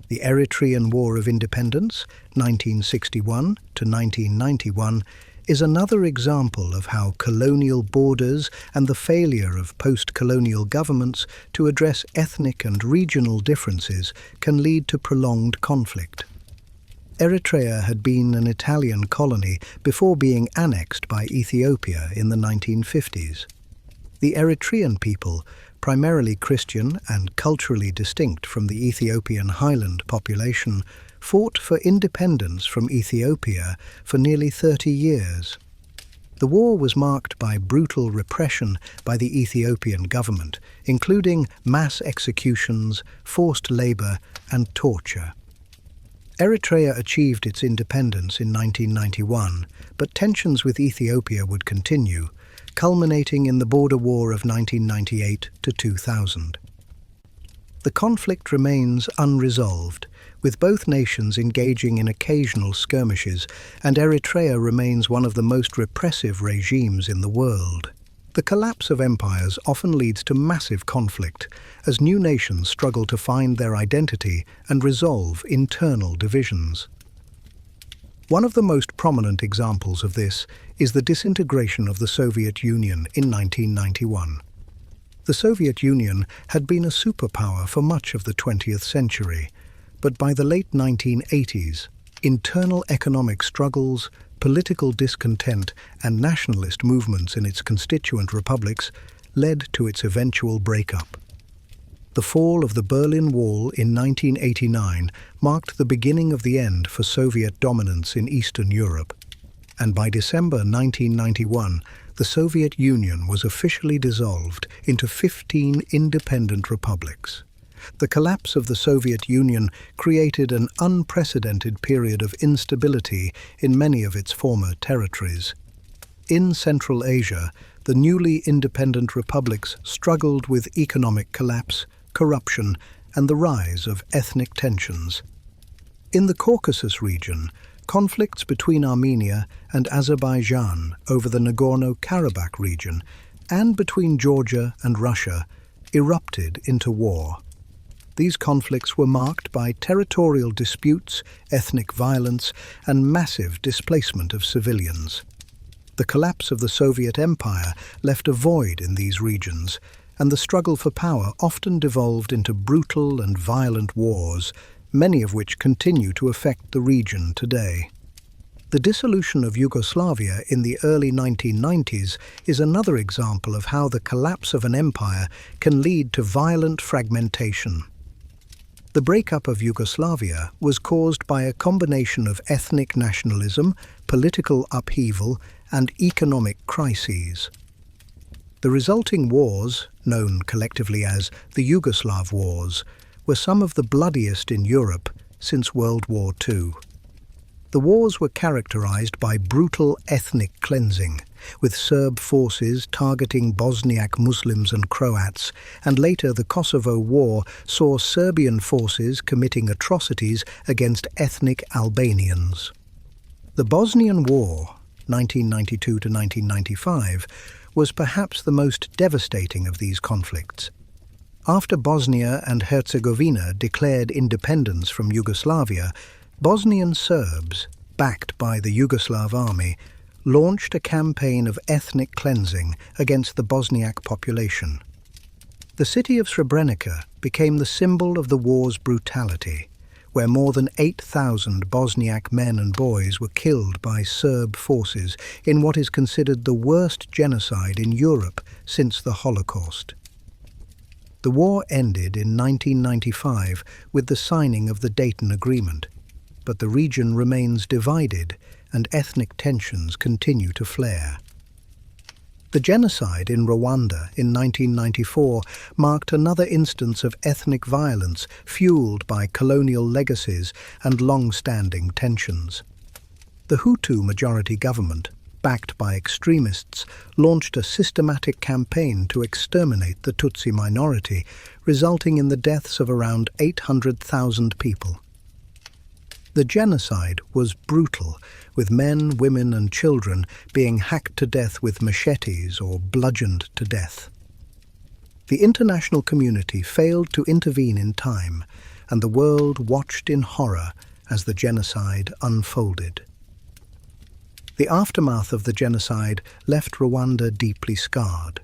Speaker 1: The Eritrean War of Independence, 1961 to 1991, is another example of how colonial borders and the failure of post-colonial governments to address ethnic and regional differences can lead to prolonged conflict. Eritrea had been an Italian colony before being annexed by Ethiopia in the 1950s. The Eritrean people, primarily Christian and culturally distinct from the Ethiopian highland population, fought for independence from Ethiopia for nearly 30 years. The war was marked by brutal repression by the Ethiopian government, including mass executions, forced labor, and torture. Eritrea achieved its independence in 1991, but tensions with Ethiopia would continue, culminating in the border war of 1998 to 2000. The conflict remains unresolved, with both nations engaging in occasional skirmishes, and Eritrea remains one of the most repressive regimes in the world. The collapse of empires often leads to massive conflict, as new nations struggle to find their identity and resolve internal divisions. One of the most prominent examples of this is the disintegration of the Soviet Union in 1991. The Soviet Union had been a superpower for much of the 20th century, but by the late 1980s, internal economic struggles, political discontent, and nationalist movements in its constituent republics led to its eventual breakup. The fall of the Berlin Wall in 1989 marked the beginning of the end for Soviet dominance in Eastern Europe, and by December 1991, the Soviet Union was officially dissolved into 15 independent republics. The collapse of the Soviet Union created an unprecedented period of instability in many of its former territories. In Central Asia, the newly independent republics struggled with economic collapse, corruption, and the rise of ethnic tensions. In the Caucasus region, conflicts between Armenia and Azerbaijan over the Nagorno-Karabakh region and between Georgia and Russia erupted into war. These conflicts were marked by territorial disputes, ethnic violence, and massive displacement of civilians. The collapse of the Soviet Empire left a void in these regions, and the struggle for power often devolved into brutal and violent wars, many of which continue to affect the region today. The dissolution of Yugoslavia in the early 1990s is another example of how the collapse of an empire can lead to violent fragmentation. The breakup of Yugoslavia was caused by a combination of ethnic nationalism, political upheaval, and economic crises. The resulting wars, known collectively as the Yugoslav Wars, were some of the bloodiest in Europe since World War II. The wars were characterized by brutal ethnic cleansing, with Serb forces targeting Bosniak Muslims and Croats, and later the Kosovo War saw Serbian forces committing atrocities against ethnic Albanians. The Bosnian War, 1992 to 1995, was perhaps the most devastating of these conflicts. After Bosnia and Herzegovina declared independence from Yugoslavia, Bosnian Serbs, backed by the Yugoslav army, launched a campaign of ethnic cleansing against the Bosniak population. The city of Srebrenica became the symbol of the war's brutality, where more than 8,000 Bosniak men and boys were killed by Serb forces in what is considered the worst genocide in Europe since the Holocaust. The war ended in 1995 with the signing of the Dayton Agreement, but the region remains divided and ethnic tensions continue to flare. The genocide in Rwanda in 1994 marked another instance of ethnic violence fueled by colonial legacies and long-standing tensions. The Hutu majority government, backed by extremists, launched a systematic campaign to exterminate the Tutsi minority, resulting in the deaths of around 800,000 people. The genocide was brutal, with men, women and children being hacked to death with machetes or bludgeoned to death. The international community failed to intervene in time, and the world watched in horror as the genocide unfolded. The aftermath of the genocide left Rwanda deeply scarred,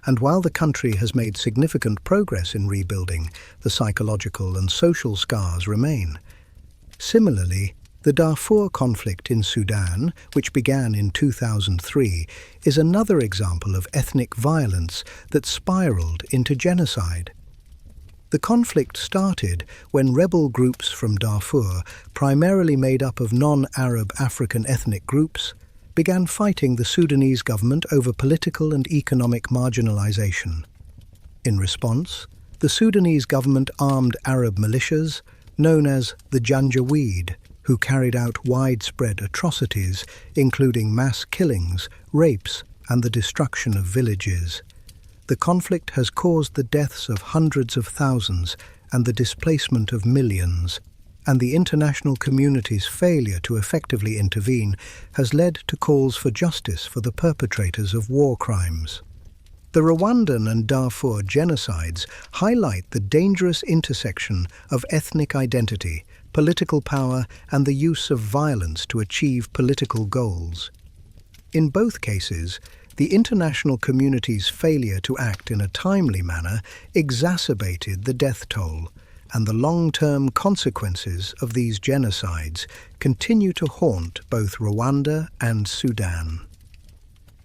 Speaker 1: and while the country has made significant progress in rebuilding, the psychological and social scars remain. Similarly, the Darfur conflict in Sudan, which began in 2003, is another example of ethnic violence that spiraled into genocide. The conflict started when rebel groups from Darfur, primarily made up of non-Arab African ethnic groups, began fighting the Sudanese government over political and economic marginalization. In response, the Sudanese government armed Arab militias, known as the Janjaweed, who carried out widespread atrocities, including mass killings, rapes, and the destruction of villages. The conflict has caused the deaths of hundreds of thousands and the displacement of millions, and the international community's failure to effectively intervene has led to calls for justice for the perpetrators of war crimes. The Rwandan and Darfur genocides highlight the dangerous intersection of ethnic identity, political power, and the use of violence to achieve political goals. In both cases, the international community's failure to act in a timely manner exacerbated the death toll, and the long-term consequences of these genocides continue to haunt both Rwanda and Sudan.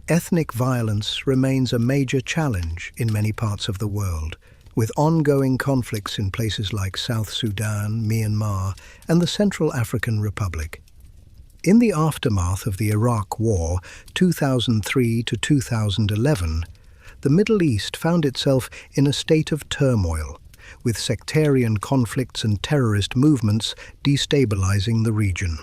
Speaker 1: Ethnic violence remains a major challenge in many parts of the world, with ongoing conflicts in places like South Sudan, Myanmar, and the Central African Republic. In the aftermath of the Iraq War, 2003 to 2011, the Middle East found itself in a state of turmoil, with sectarian conflicts and terrorist movements destabilizing the region.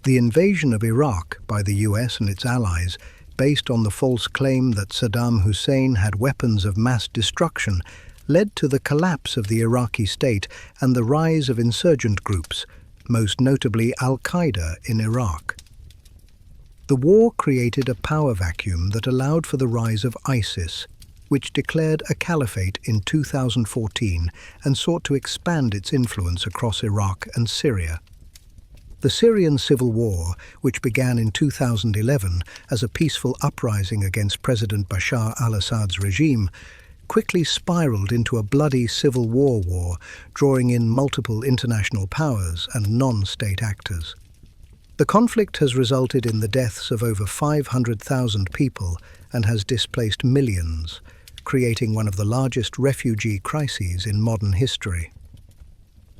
Speaker 1: The invasion of Iraq by the US and its allies, based on the false claim that Saddam Hussein had weapons of mass destruction, led to the collapse of the Iraqi state and the rise of insurgent groups, most notably Al-Qaeda in Iraq. The war created a power vacuum that allowed for the rise of ISIS, which declared a caliphate in 2014 and sought to expand its influence across Iraq and Syria. The Syrian civil war, which began in 2011 as a peaceful uprising against President Bashar al-Assad's regime, quickly spiraled into a bloody civil war, drawing in multiple international powers and non-state actors. The conflict has resulted in the deaths of over 500,000 people and has displaced millions, creating one of the largest refugee crises in modern history.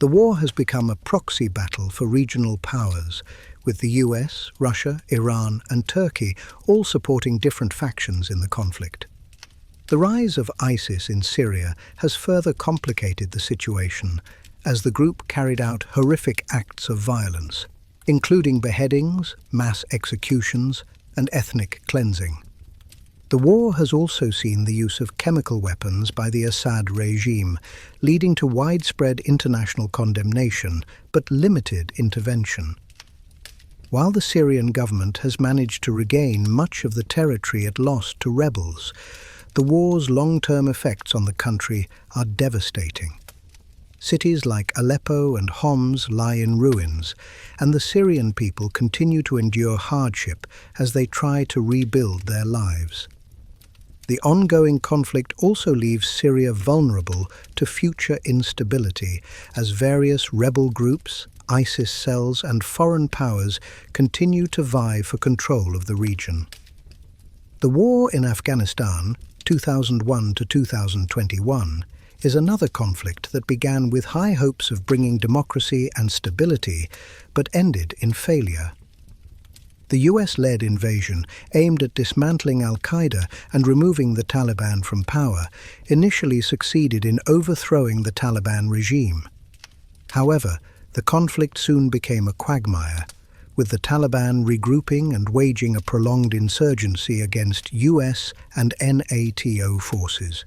Speaker 1: The war has become a proxy battle for regional powers, with the US, Russia, Iran, and Turkey all supporting different factions in the conflict. The rise of ISIS in Syria has further complicated the situation, as the group carried out horrific acts of violence, including beheadings, mass executions, and ethnic cleansing. The war has also seen the use of chemical weapons by the Assad regime, leading to widespread international condemnation but limited intervention. While the Syrian government has managed to regain much of the territory it lost to rebels, the war's long-term effects on the country are devastating. Cities like Aleppo and Homs lie in ruins, and the Syrian people continue to endure hardship as they try to rebuild their lives. The ongoing conflict also leaves Syria vulnerable to future instability as various rebel groups, ISIS cells, and foreign powers continue to vie for control of the region. The war in Afghanistan, 2001 to 2021, is another conflict that began with high hopes of bringing democracy and stability, but ended in failure. The US-led invasion, aimed at dismantling Al-Qaeda and removing the Taliban from power, initially succeeded in overthrowing the Taliban regime. However, the conflict soon became a quagmire, with the Taliban regrouping and waging a prolonged insurgency against US and NATO forces.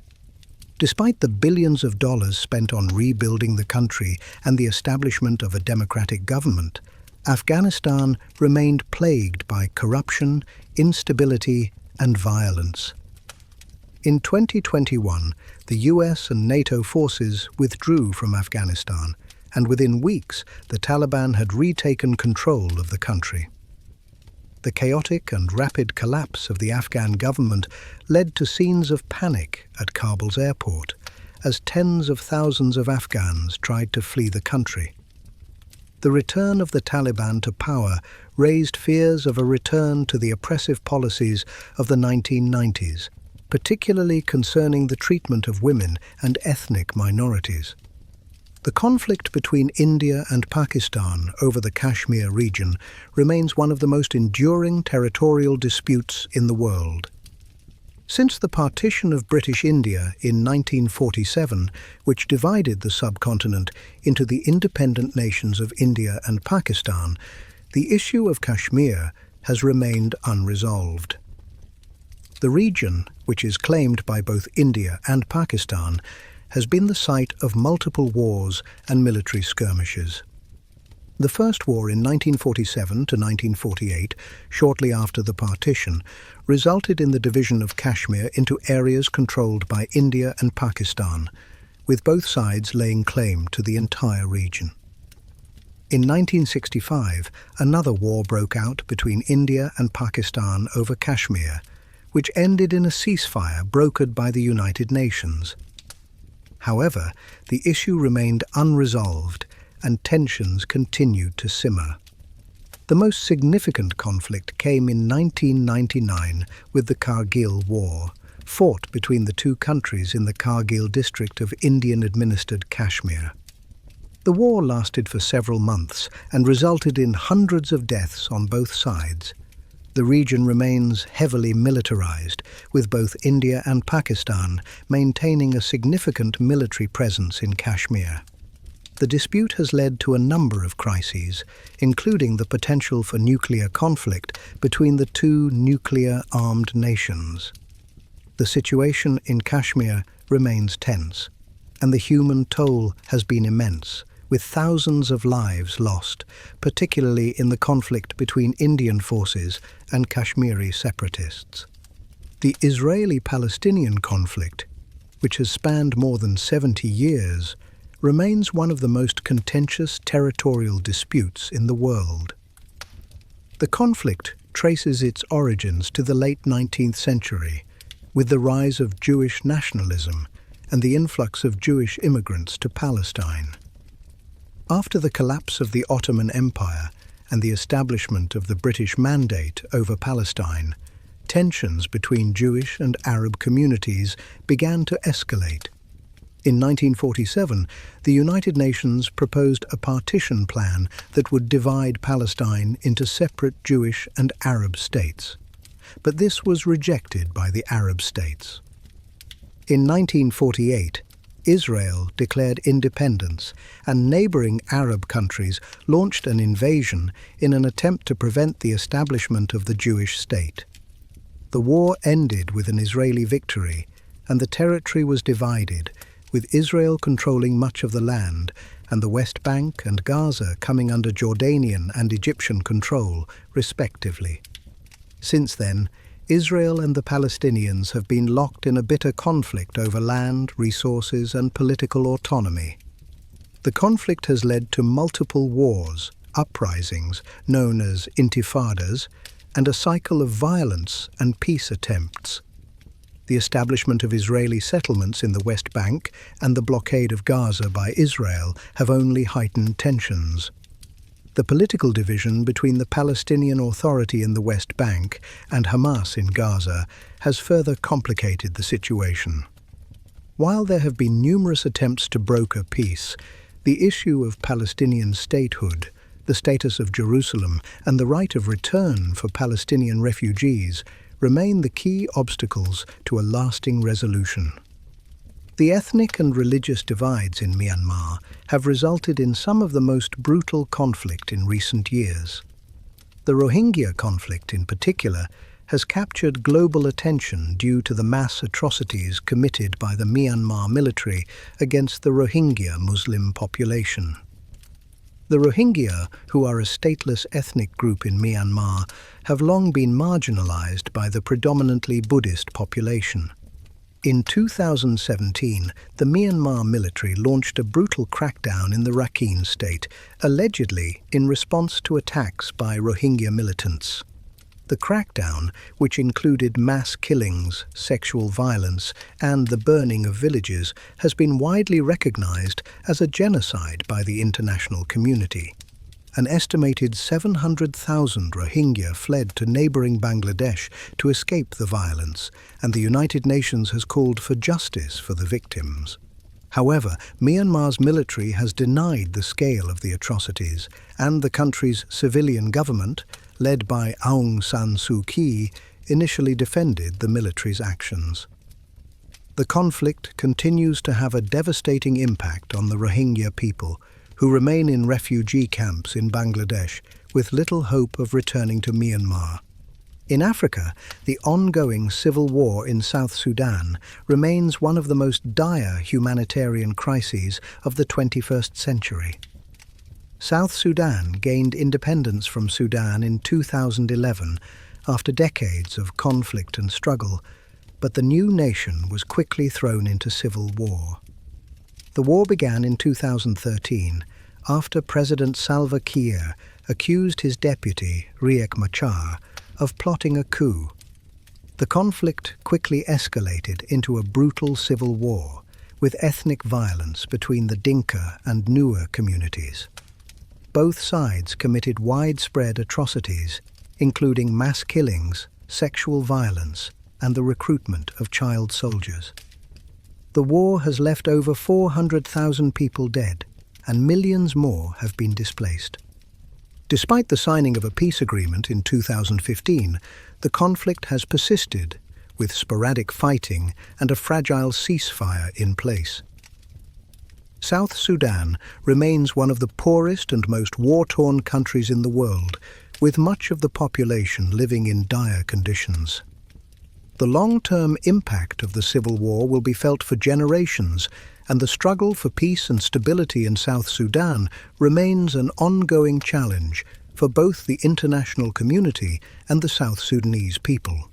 Speaker 1: Despite the billions of dollars spent on rebuilding the country and the establishment of a democratic government, Afghanistan remained plagued by corruption, instability, and violence. In 2021, the US and NATO forces withdrew from Afghanistan, and within weeks, the Taliban had retaken control of the country. The chaotic and rapid collapse of the Afghan government led to scenes of panic at Kabul's airport, as tens of thousands of Afghans tried to flee the country. The return of the Taliban to power raised fears of a return to the oppressive policies of the 1990s, particularly concerning the treatment of women and ethnic minorities. The conflict between India and Pakistan over the Kashmir region remains one of the most enduring territorial disputes in the world. Since the partition of British India in 1947, which divided the subcontinent into the independent nations of India and Pakistan, the issue of Kashmir has remained unresolved. The region, which is claimed by both India and Pakistan, has been the site of multiple wars and military skirmishes. The First War in 1947 to 1948, shortly after the partition, resulted in the division of Kashmir into areas controlled by India and Pakistan, with both sides laying claim to the entire region. In 1965, another war broke out between India and Pakistan over Kashmir, which ended in a ceasefire brokered by the United Nations. However, the issue remained unresolved and tensions continued to simmer. The most significant conflict came in 1999 with the Kargil War, fought between the two countries in the Kargil district of Indian-administered Kashmir. The war lasted for several months and resulted in hundreds of deaths on both sides. The region remains heavily militarized, with both India and Pakistan maintaining a significant military presence in Kashmir. The dispute has led to a number of crises, including the potential for nuclear conflict between the two nuclear-armed nations. The situation in Kashmir remains tense, and the human toll has been immense, with thousands of lives lost, particularly in the conflict between Indian forces and Kashmiri separatists. The Israeli-Palestinian conflict, which has spanned more than 70 years, remains one of the most contentious territorial disputes in the world. The conflict traces its origins to the late 19th century, with the rise of Jewish nationalism and the influx of Jewish immigrants to Palestine. After the collapse of the Ottoman Empire and the establishment of the British Mandate over Palestine, tensions between Jewish and Arab communities began to escalate. In 1947, the United Nations proposed a partition plan that would divide Palestine into separate Jewish and Arab states. But this was rejected by the Arab states. In 1948, Israel declared independence, and neighboring Arab countries launched an invasion in an attempt to prevent the establishment of the Jewish state. The war ended with an Israeli victory, and the territory was divided, with Israel controlling much of the land and the West Bank and Gaza coming under Jordanian and Egyptian control, respectively. Since then, Israel and the Palestinians have been locked in a bitter conflict over land, resources, and political autonomy. The conflict has led to multiple wars, uprisings, known as intifadas, and a cycle of violence and peace attempts. The establishment of Israeli settlements in the West Bank and the blockade of Gaza by Israel have only heightened tensions. The political division between the Palestinian Authority in the West Bank and Hamas in Gaza has further complicated the situation. While there have been numerous attempts to broker peace, the issue of Palestinian statehood, the status of Jerusalem, and the right of return for Palestinian refugees remain the key obstacles to a lasting resolution. The ethnic and religious divides in Myanmar have resulted in some of the most brutal conflict in recent years. The Rohingya conflict, in particular, has captured global attention due to the mass atrocities committed by the Myanmar military against the Rohingya Muslim population. The Rohingya, who are a stateless ethnic group in Myanmar, have long been marginalized by the predominantly Buddhist population. In 2017, the Myanmar military launched a brutal crackdown in the Rakhine state, allegedly in response to attacks by Rohingya militants. The crackdown, which included mass killings, sexual violence, and the burning of villages, has been widely recognized as a genocide by the international community. An estimated 700,000 Rohingya fled to neighboring Bangladesh to escape the violence, and the United Nations has called for justice for the victims. However, Myanmar's military has denied the scale of the atrocities, and the country's civilian government, led by Aung San Suu Kyi, initially defended the military's actions. The conflict continues to have a devastating impact on the Rohingya people, who remain in refugee camps in Bangladesh with little hope of returning to Myanmar. In Africa, the ongoing civil war in South Sudan remains one of the most dire humanitarian crises of the 21st century. South Sudan gained independence from Sudan in 2011 after decades of conflict and struggle, but the new nation was quickly thrown into civil war. The war began in 2013 after President Salva Kiir accused his deputy, Riek Machar, of plotting a coup. The conflict quickly escalated into a brutal civil war, with ethnic violence between the Dinka and Nuer communities. Both sides committed widespread atrocities, including mass killings, sexual violence, and the recruitment of child soldiers. The war has left over 400,000 people dead, and millions more have been displaced. Despite the signing of a peace agreement in 2015, the conflict has persisted, with sporadic fighting and a fragile ceasefire in place. South Sudan remains one of the poorest and most war-torn countries in the world, with much of the population living in dire conditions. The long-term impact of the civil war will be felt for generations, and the struggle for peace and stability in South Sudan remains an ongoing challenge for both the international community and the South Sudanese people.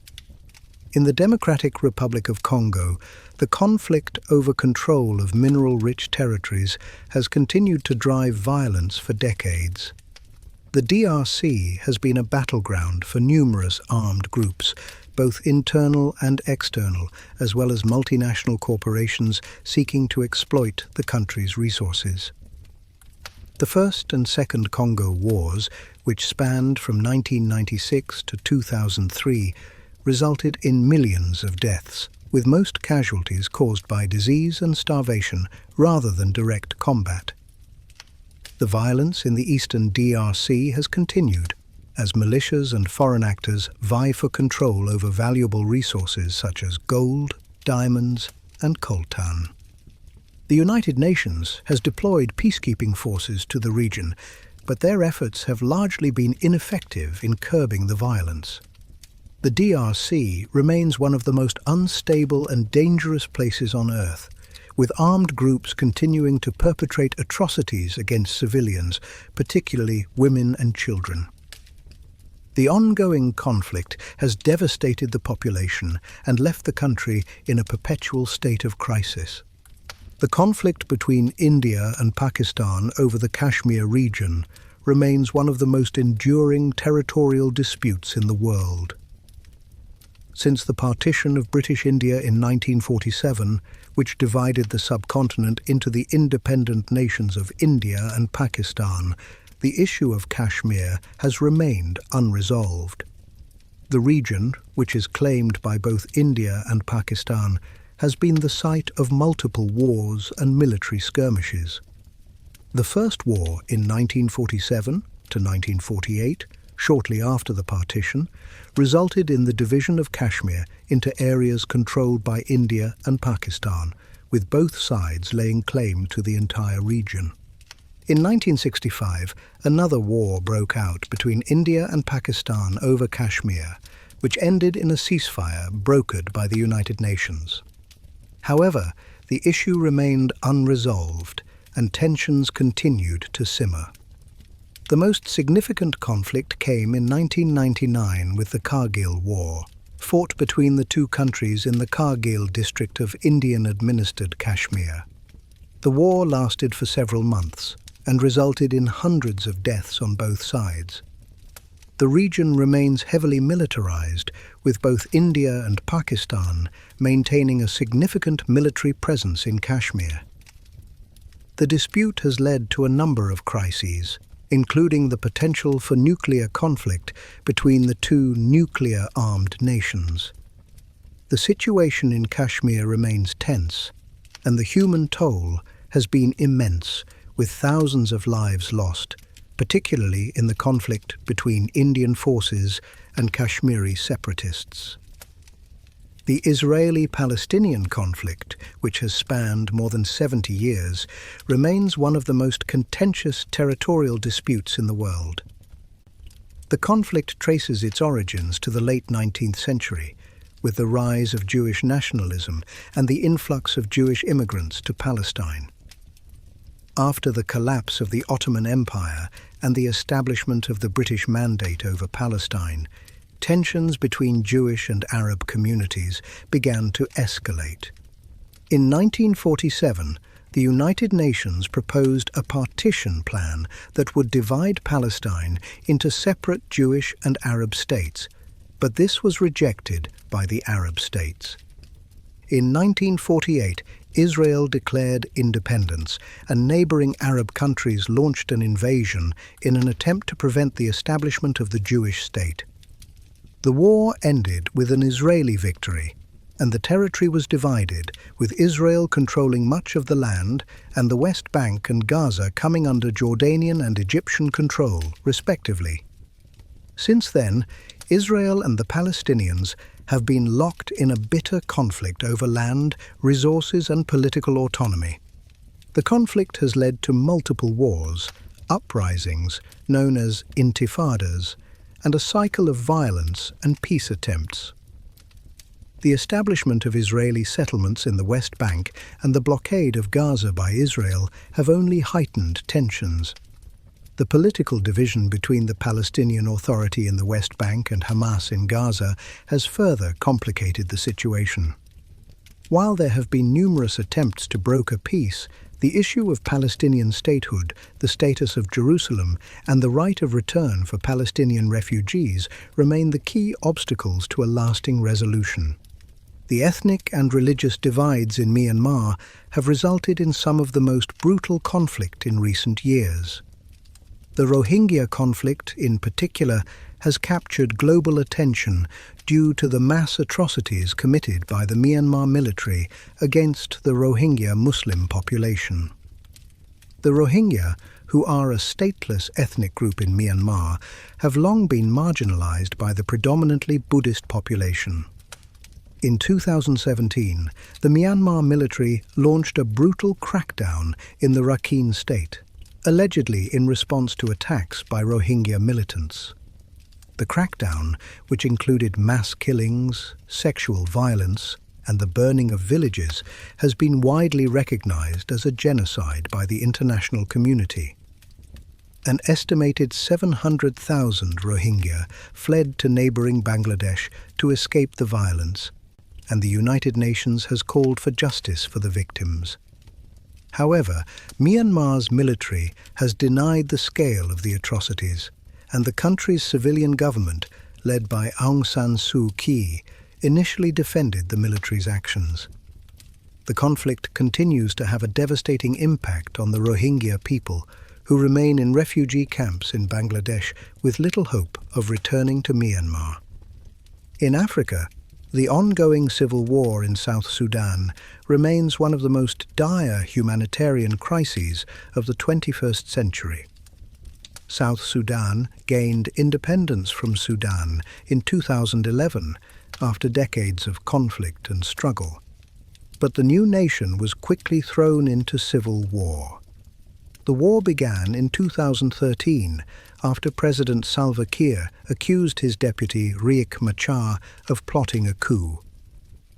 Speaker 1: In the Democratic Republic of Congo, the conflict over control of mineral-rich territories has continued to drive violence for decades. The DRC has been a battleground for numerous armed groups, both internal and external, as well as multinational corporations seeking to exploit the country's resources. The First and Second Congo Wars, which spanned from 1996 to 2003, resulted in millions of deaths, with most casualties caused by disease and starvation rather than direct combat. The violence in the eastern DRC has continued, as militias and foreign actors vie for control over valuable resources such as gold, diamonds, and coltan. The United Nations has deployed peacekeeping forces to the region, but their efforts have largely been ineffective in curbing the violence. The DRC remains one of the most unstable and dangerous places on Earth, with armed groups continuing to perpetrate atrocities against civilians, particularly women and children. The ongoing conflict has devastated the population and left the country in a perpetual state of crisis. The conflict between India and Pakistan over the Kashmir region remains one of the most enduring territorial disputes in the world. Since the partition of British India in 1947, which divided the subcontinent into the independent nations of India and Pakistan, the issue of Kashmir has remained unresolved. The region, which is claimed by both India and Pakistan, has been the site of multiple wars and military skirmishes. The First War in 1947 to 1948, shortly after the partition, resulted in the division of Kashmir into areas controlled by India and Pakistan, with both sides laying claim to the entire region. In 1965, another war broke out between India and Pakistan over Kashmir, which ended in a ceasefire brokered by the United Nations. However, the issue remained unresolved, and tensions continued to simmer. The most significant conflict came in 1999 with the Kargil War, fought between the two countries in the Kargil district of Indian-administered Kashmir. The war lasted for several months and resulted in hundreds of deaths on both sides. The region remains heavily militarized, with both India and Pakistan maintaining a significant military presence in Kashmir. The dispute has led to a number of crises, including the potential for nuclear conflict between the two nuclear-armed nations. The situation in Kashmir remains tense, and the human toll has been immense, with thousands of lives lost, particularly in the conflict between Indian forces and Kashmiri separatists. The Israeli-Palestinian conflict, which has spanned more than 70 years, remains one of the most contentious territorial disputes in the world. The conflict traces its origins to the late 19th century, with the rise of Jewish nationalism and the influx of Jewish immigrants to Palestine. After the collapse of the Ottoman Empire and the establishment of the British Mandate over Palestine, tensions between Jewish and Arab communities began to escalate. In 1947, the United Nations proposed a partition plan that would divide Palestine into separate Jewish and Arab states, but this was rejected by the Arab states. In 1948, Israel declared independence, and neighboring Arab countries launched an invasion in an attempt to prevent the establishment of the Jewish state. The war ended with an Israeli victory, and the territory was divided, with Israel controlling much of the land and the West Bank and Gaza coming under Jordanian and Egyptian control, respectively. Since then, Israel and the Palestinians have been locked in a bitter conflict over land, resources and political autonomy. The conflict has led to multiple wars, uprisings known as intifadas, and a cycle of violence and peace attempts. The establishment of Israeli settlements in the West Bank and the blockade of Gaza by Israel have only heightened tensions. The political division between the Palestinian Authority in the West Bank and Hamas in Gaza has further complicated the situation. While there have been numerous attempts to broker peace, the issue of Palestinian statehood, the status of Jerusalem, and the right of return for Palestinian refugees remain the key obstacles to a lasting resolution. The ethnic and religious divides in Myanmar have resulted in some of the most brutal conflict in recent years. The Rohingya conflict, in particular, has captured global attention due to the mass atrocities committed by the Myanmar military against the Rohingya Muslim population. The Rohingya, who are a stateless ethnic group in Myanmar, have long been marginalized by the predominantly Buddhist population. In 2017, the Myanmar military launched a brutal crackdown in the Rakhine state, allegedly in response to attacks by Rohingya militants. The crackdown, which included mass killings, sexual violence, and the burning of villages, has been widely recognized as a genocide by the international community. An estimated 700,000 Rohingya fled to neighboring Bangladesh to escape the violence, and the United Nations has called for justice for the victims. However, Myanmar's military has denied the scale of the atrocities, and the country's civilian government, led by Aung San Suu Kyi, initially defended the military's actions. The conflict continues to have a devastating impact on the Rohingya people, who remain in refugee camps in Bangladesh with little hope of returning to Myanmar. In Africa, the ongoing civil war in South Sudan remains one of the most dire humanitarian crises of the 21st century. South Sudan gained independence from Sudan in 2011 after decades of conflict and struggle. But the new nation was quickly thrown into civil war. The war began in 2013 after President Salva Kiir accused his deputy Riek Machar of plotting a coup.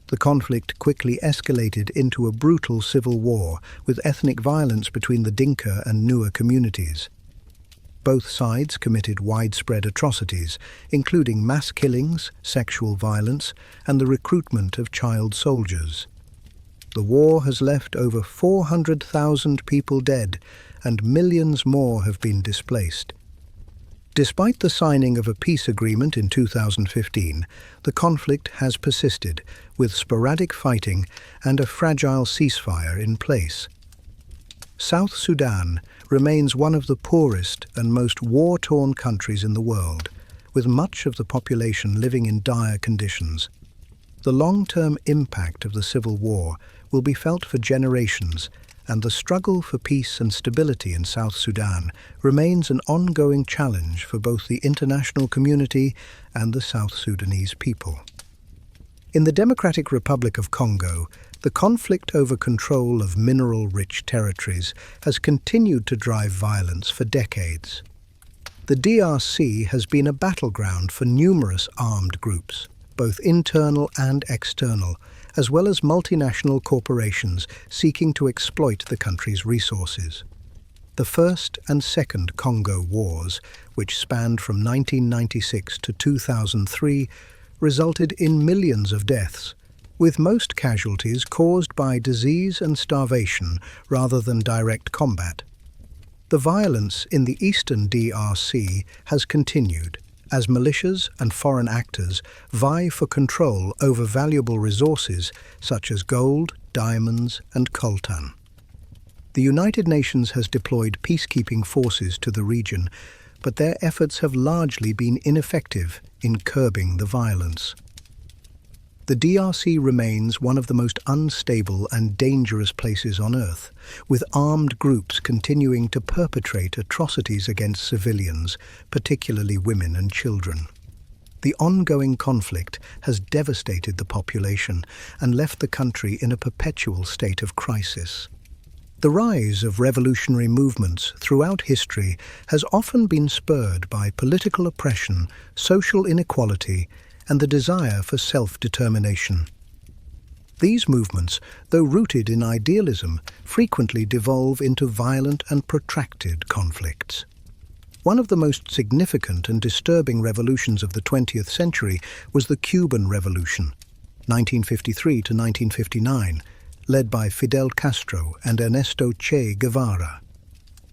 Speaker 1: The conflict quickly escalated into a brutal civil war with ethnic violence between the Dinka and Nuer communities. Both sides committed widespread atrocities, including mass killings, sexual violence, and the recruitment of child soldiers. The war has left over 400,000 people dead, and millions more have been displaced. Despite the signing of a peace agreement in 2015, the conflict has persisted, with sporadic fighting and a fragile ceasefire in place. South Sudan remains one of the poorest and most war-torn countries in the world, with much of the population living in dire conditions. The long-term impact of the civil war will be felt for generations, and the struggle for peace and stability in South Sudan remains an ongoing challenge for both the international community and the South Sudanese people. In the Democratic Republic of Congo, the conflict over control of mineral-rich territories has continued to drive violence for decades. The DRC has been a battleground for numerous armed groups, both internal and external, as well as multinational corporations seeking to exploit the country's resources. The First and Second Congo Wars, which spanned from 1996 to 2003, resulted in millions of deaths, with most casualties caused by disease and starvation rather than direct combat. The violence in the eastern DRC has continued, as militias and foreign actors vie for control over valuable resources such as gold, diamonds, and coltan. The United Nations has deployed peacekeeping forces to the region, but their efforts have largely been ineffective in curbing the violence. The DRC remains one of the most unstable and dangerous places on Earth, with armed groups continuing to perpetrate atrocities against civilians, particularly women and children. The ongoing conflict has devastated the population and left the country in a perpetual state of crisis. The rise of revolutionary movements throughout history has often been spurred by political oppression, social inequality, and the desire for self-determination. These movements, though rooted in idealism, frequently devolve into violent and protracted conflicts. One of the most significant and disturbing revolutions of the 20th century was the Cuban Revolution, 1953 to 1959, led by Fidel Castro and Ernesto Che Guevara.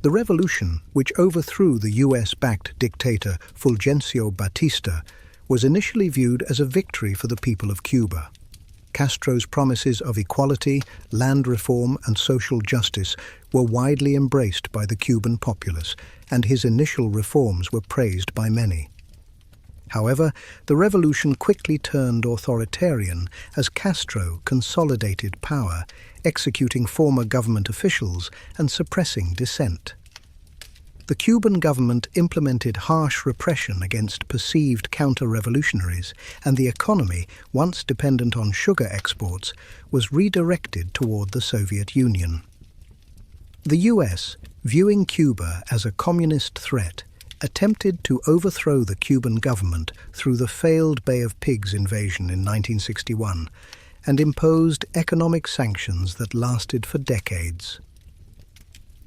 Speaker 1: The revolution, which overthrew the US-backed dictator Fulgencio Batista, was initially viewed as a victory for the people of Cuba. Castro's promises of equality, land reform, and social justice were widely embraced by the Cuban populace, and his initial reforms were praised by many. However, the revolution quickly turned authoritarian as Castro consolidated power, executing former government officials and suppressing dissent. The Cuban government implemented harsh repression against perceived counter-revolutionaries, and the economy, once dependent on sugar exports, was redirected toward the Soviet Union. The US, viewing Cuba as a communist threat, attempted to overthrow the Cuban government through the failed Bay of Pigs invasion in 1961 and imposed economic sanctions that lasted for decades.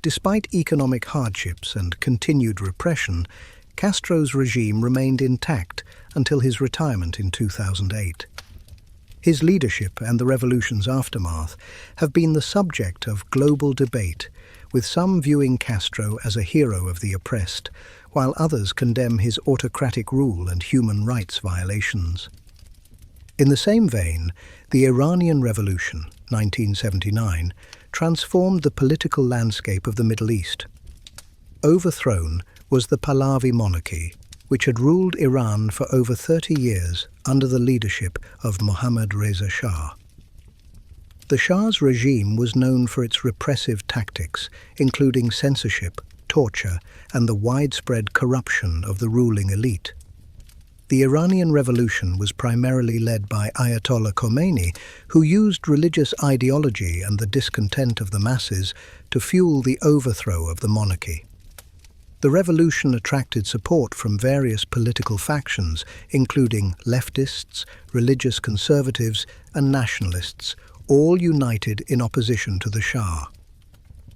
Speaker 1: Despite economic hardships and continued repression, Castro's regime remained intact until his retirement in 2008. His leadership and the revolution's aftermath have been the subject of global debate, with some viewing Castro as a hero of the oppressed, while others condemn his autocratic rule and human rights violations. In the same vein, the Iranian Revolution, 1979, transformed the political landscape of the Middle East. Overthrown was the Pahlavi monarchy, which had ruled Iran for over 30 years under the leadership of Mohammad Reza Shah. The Shah's regime was known for its repressive tactics, including censorship, torture, and the widespread corruption of the ruling elite. The Iranian Revolution was primarily led by Ayatollah Khomeini, who used religious ideology and the discontent of the masses to fuel the overthrow of the monarchy. The revolution attracted support from various political factions, including leftists, religious conservatives, and nationalists, all united in opposition to the Shah.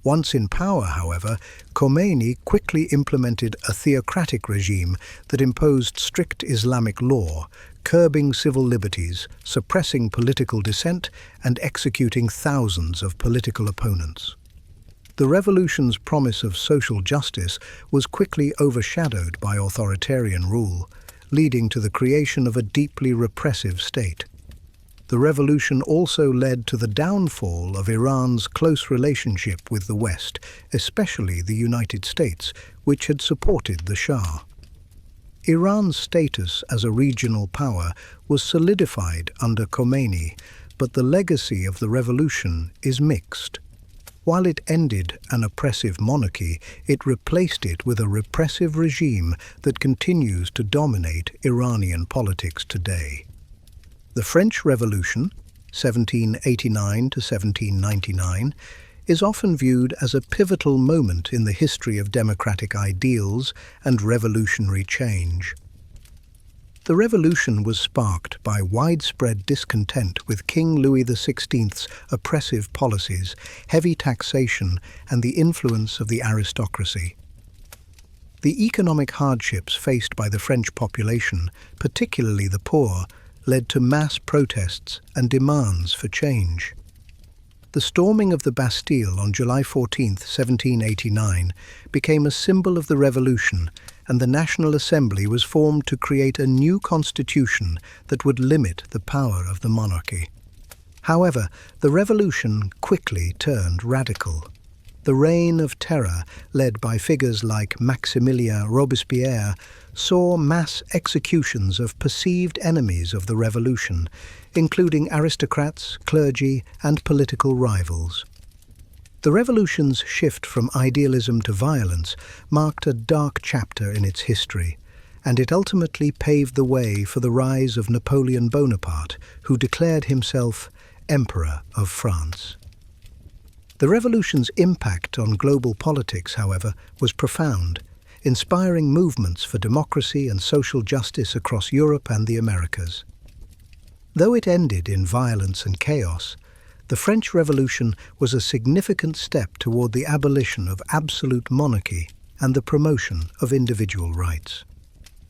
Speaker 1: Once in power, however, Khomeini quickly implemented a theocratic regime that imposed strict Islamic law, curbing civil liberties, suppressing political dissent, and executing thousands of political opponents. The revolution's promise of social justice was quickly overshadowed by authoritarian rule, leading to the creation of a deeply repressive state. The revolution also led to the downfall of Iran's close relationship with the West, especially the United States, which had supported the Shah. Iran's status as a regional power was solidified under Khomeini, but the legacy of the revolution is mixed. While it ended an oppressive monarchy, it replaced it with a repressive regime that continues to dominate Iranian politics today. The French Revolution, 1789 to 1799, is often viewed as a pivotal moment in the history of democratic ideals and revolutionary change. The revolution was sparked by widespread discontent with King Louis XVI's oppressive policies, heavy taxation, and the influence of the aristocracy. The economic hardships faced by the French population, particularly the poor, led to mass protests and demands for change. The storming of the Bastille on July 14, 1789, became a symbol of the revolution, and the National Assembly was formed to create a new constitution that would limit the power of the monarchy. However, the revolution quickly turned radical. The Reign of Terror, led by figures like Maximilien Robespierre, saw mass executions of perceived enemies of the revolution, including aristocrats, clergy, and political rivals. The revolution's shift from idealism to violence marked a dark chapter in its history, and it ultimately paved the way for the rise of Napoleon Bonaparte, who declared himself Emperor of France. The revolution's impact on global politics, however, was profound, inspiring movements for democracy and social justice across Europe and the Americas. Though it ended in violence and chaos, the French Revolution was a significant step toward the abolition of absolute monarchy and the promotion of individual rights.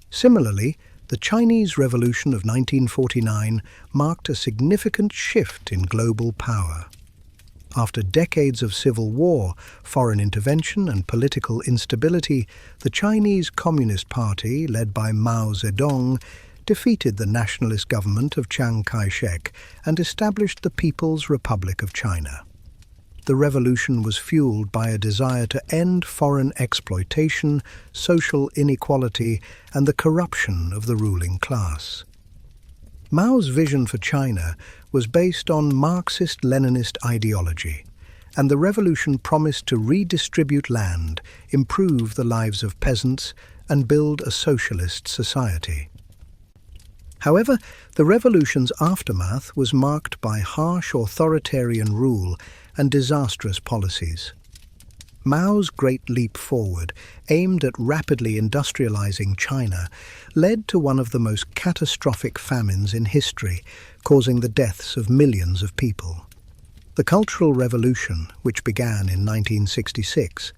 Speaker 1: Similarly, the Chinese Revolution of 1949 marked a significant shift in global power. After decades of civil war, foreign intervention, and political instability, the Chinese Communist Party, led by Mao Zedong, defeated the nationalist government of Chiang Kai-shek and established the People's Republic of China. The revolution was fueled by a desire to end foreign exploitation, social inequality, and the corruption of the ruling class. Mao's vision for China was based on Marxist-Leninist ideology, and the revolution promised to redistribute land, improve the lives of peasants, and build a socialist society. However, the revolution's aftermath was marked by harsh authoritarian rule and disastrous policies. Mao's Great Leap Forward, aimed at rapidly industrializing China, led to one of the most catastrophic famines in history, causing the deaths of millions of people. The Cultural Revolution, which began in 1966,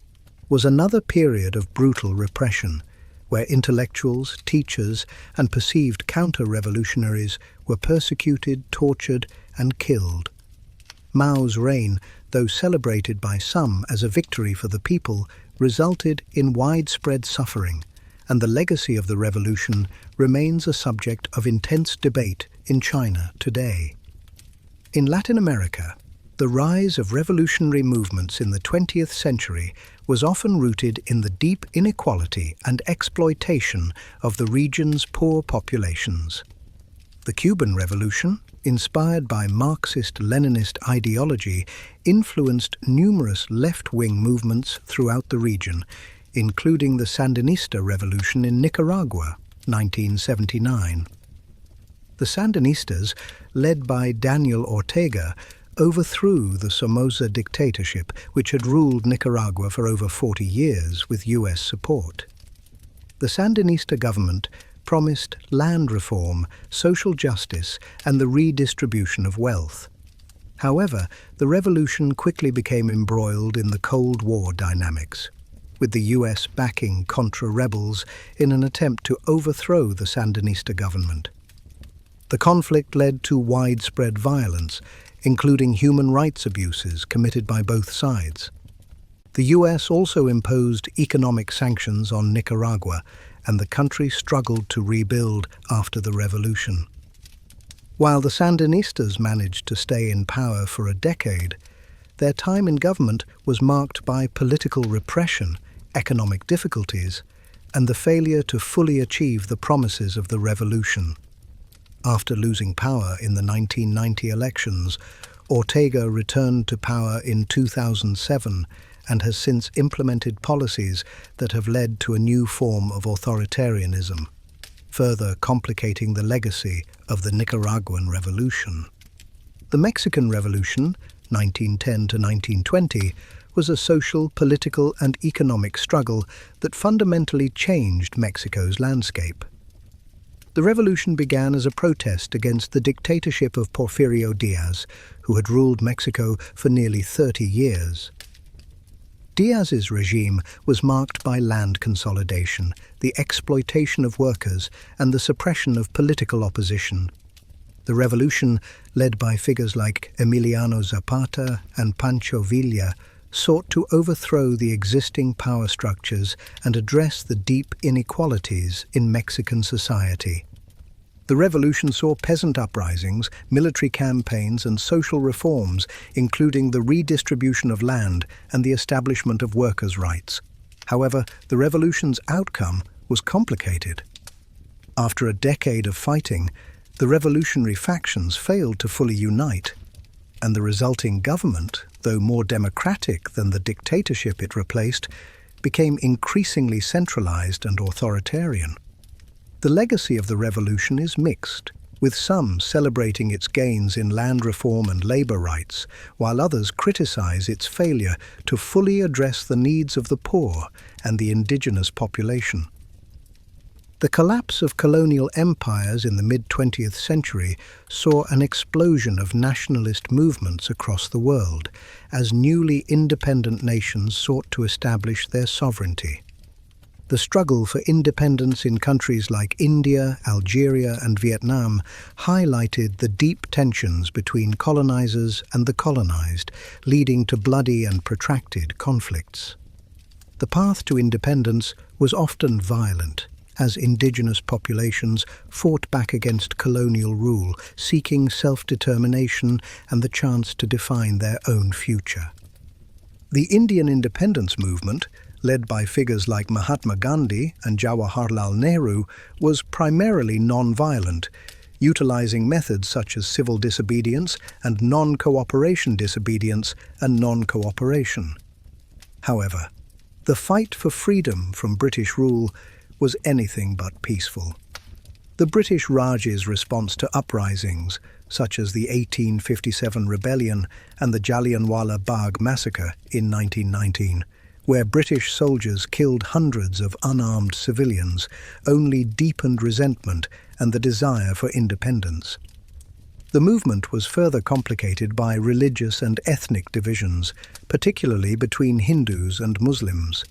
Speaker 1: was another period of brutal repression, where intellectuals, teachers, and perceived counter-revolutionaries were persecuted, tortured, and killed. Mao's reign, though celebrated by some as a victory for the people, resulted in widespread suffering, and the legacy of the revolution remains a subject of intense debate in China today. In Latin America, the rise of revolutionary movements in the 20th century was often rooted in the deep inequality and exploitation of the region's poor populations. The Cuban Revolution, inspired by Marxist-Leninist ideology, influenced numerous left-wing movements throughout the region, including the Sandinista Revolution in Nicaragua, 1979. The Sandinistas, led by Daniel Ortega, overthrew the Somoza dictatorship, which had ruled Nicaragua for over 40 years with U.S. support. The Sandinista government promised land reform, social justice, and the redistribution of wealth. However, the revolution quickly became embroiled in the Cold War dynamics, with the U.S. backing Contra rebels in an attempt to overthrow the Sandinista government. The conflict led to widespread violence, including human rights abuses committed by both sides. The U.S. also imposed economic sanctions on Nicaragua, and the country struggled to rebuild after the revolution. While the Sandinistas managed to stay in power for a decade, their time in government was marked by political repression, economic difficulties, and the failure to fully achieve the promises of the revolution. After losing power in the 1990 elections, Ortega returned to power in 2007 and has since implemented policies that have led to a new form of authoritarianism, further complicating the legacy of the Nicaraguan Revolution. The Mexican Revolution, 1910 to 1920, was a social, political, and economic struggle that fundamentally changed Mexico's landscape. The revolution began as a protest against the dictatorship of Porfirio Diaz, who had ruled Mexico for nearly 30 years. Diaz's regime was marked by land consolidation, the exploitation of workers, and the suppression of political opposition. The revolution, led by figures like Emiliano Zapata and Pancho Villa, sought to overthrow the existing power structures and address the deep inequalities in Mexican society. The revolution saw peasant uprisings, military campaigns, and social reforms, including the redistribution of land and the establishment of workers' rights. However, the revolution's outcome was complicated. After a decade of fighting, the revolutionary factions failed to fully unite, and the resulting government, though more democratic than the dictatorship it replaced, became increasingly centralized and authoritarian. The legacy of the revolution is mixed, with some celebrating its gains in land reform and labor rights, while others criticize its failure to fully address the needs of the poor and the indigenous population. The collapse of colonial empires in the mid-20th century saw an explosion of nationalist movements across the world, as newly independent nations sought to establish their sovereignty. The struggle for independence in countries like India, Algeria, and Vietnam highlighted the deep tensions between colonizers and the colonized, leading to bloody and protracted conflicts. The path to independence was often violent, as indigenous populations fought back against colonial rule, seeking self-determination and the chance to define their own future. The Indian independence movement, led by figures like Mahatma Gandhi and Jawaharlal Nehru, was primarily non-violent, utilizing methods such as civil disobedience and non-cooperation disobedience and non-cooperation. However, the fight for freedom from British rule was anything but peaceful. The British Raj's response to uprisings, such as the 1857 rebellion and the Jallianwala Bagh massacre in 1919, where British soldiers killed hundreds of unarmed civilians, only deepened resentment and the desire for independence. The movement was further complicated by religious and ethnic divisions, particularly between Hindus and Muslims.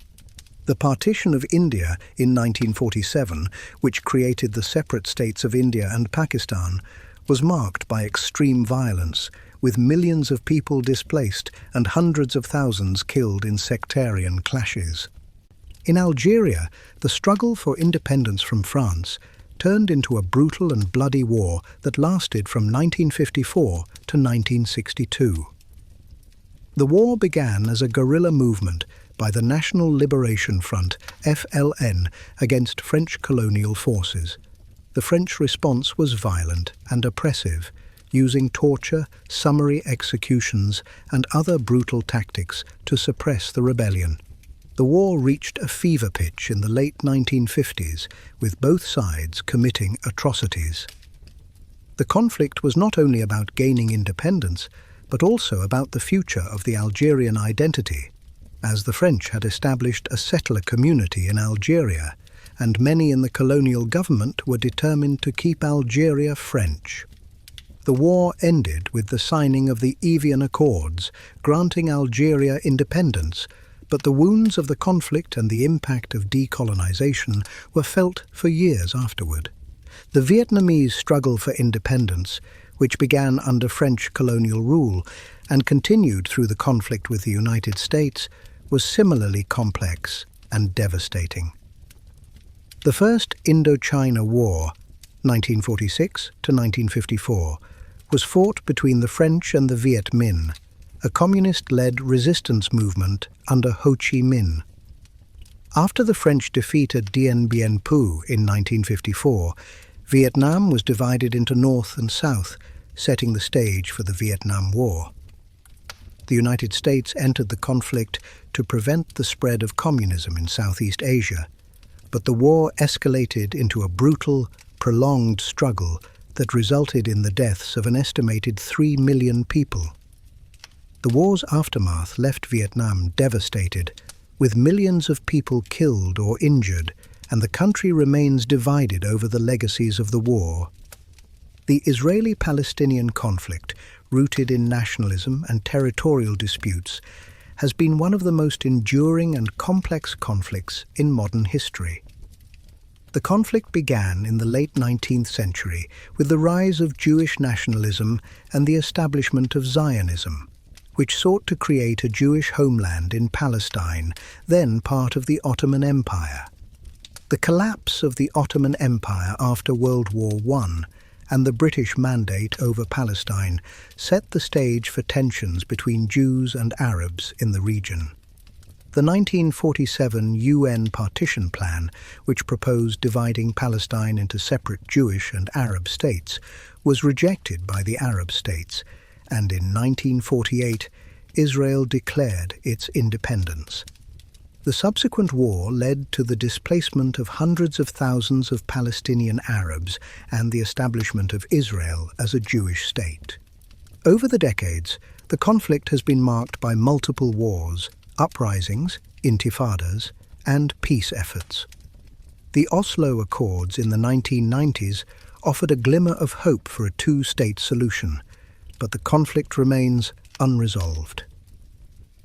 Speaker 1: The partition of India in 1947, which created the separate states of India and Pakistan, was marked by extreme violence, with millions of people displaced and hundreds of thousands killed in sectarian clashes. In Algeria, the struggle for independence from France turned into a brutal and bloody war that lasted from 1954 to 1962. The war began as a guerrilla movement by the National Liberation Front, FLN, against French colonial forces. The French response was violent and oppressive, using torture, summary executions, and other brutal tactics to suppress the rebellion. The war reached a fever pitch in the late 1950s, with both sides committing atrocities. The conflict was not only about gaining independence, but also about the future of the Algerian identity, as the French had established a settler community in Algeria, and many in the colonial government were determined to keep Algeria French. The war ended with the signing of the Evian Accords, granting Algeria independence, but the wounds of the conflict and the impact of decolonization were felt for years afterward. The Vietnamese struggle for independence, which began under French colonial rule and continued through the conflict with the United States, was similarly complex and devastating. The First Indochina War, 1946 to 1954, was fought between the French and the Viet Minh, a communist-led resistance movement under Ho Chi Minh. After the French defeat at Dien Bien Phu in 1954, Vietnam was divided into North and South, setting the stage for the Vietnam War. The United States entered the conflict to prevent the spread of communism in Southeast Asia, but the war escalated into a brutal, prolonged struggle that resulted in the deaths of an estimated 3 million people. The war's aftermath left Vietnam devastated, with millions of people killed or injured, and the country remains divided over the legacies of the war. The Israeli-Palestinian conflict, rooted in nationalism and territorial disputes, has been one of the most enduring and complex conflicts in modern history. The conflict began in the late 19th century with the rise of Jewish nationalism and the establishment of Zionism, which sought to create a Jewish homeland in Palestine, then part of the Ottoman Empire. The collapse of the Ottoman Empire after World War I and the British mandate over Palestine set the stage for tensions between Jews and Arabs in the region. The 1947 UN partition plan, which proposed dividing Palestine into separate Jewish and Arab states, was rejected by the Arab states, and in 1948, Israel declared its independence. The subsequent war led to the displacement of hundreds of thousands of Palestinian Arabs and the establishment of Israel as a Jewish state. Over the decades, the conflict has been marked by multiple wars, uprisings, intifadas, and peace efforts. The Oslo Accords in the 1990s offered a glimmer of hope for a two-state solution, but the conflict remains unresolved.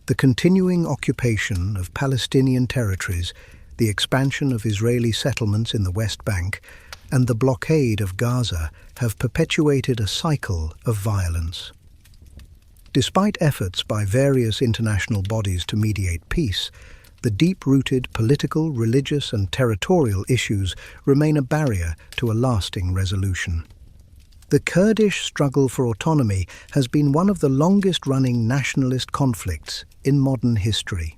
Speaker 1: The continuing occupation of Palestinian territories, the expansion of Israeli settlements in the West Bank, and the blockade of Gaza have perpetuated a cycle of violence. Despite efforts by various international bodies to mediate peace, the deep-rooted political, religious, and territorial issues remain a barrier to a lasting resolution. The Kurdish struggle for autonomy has been one of the longest-running nationalist conflicts in modern history.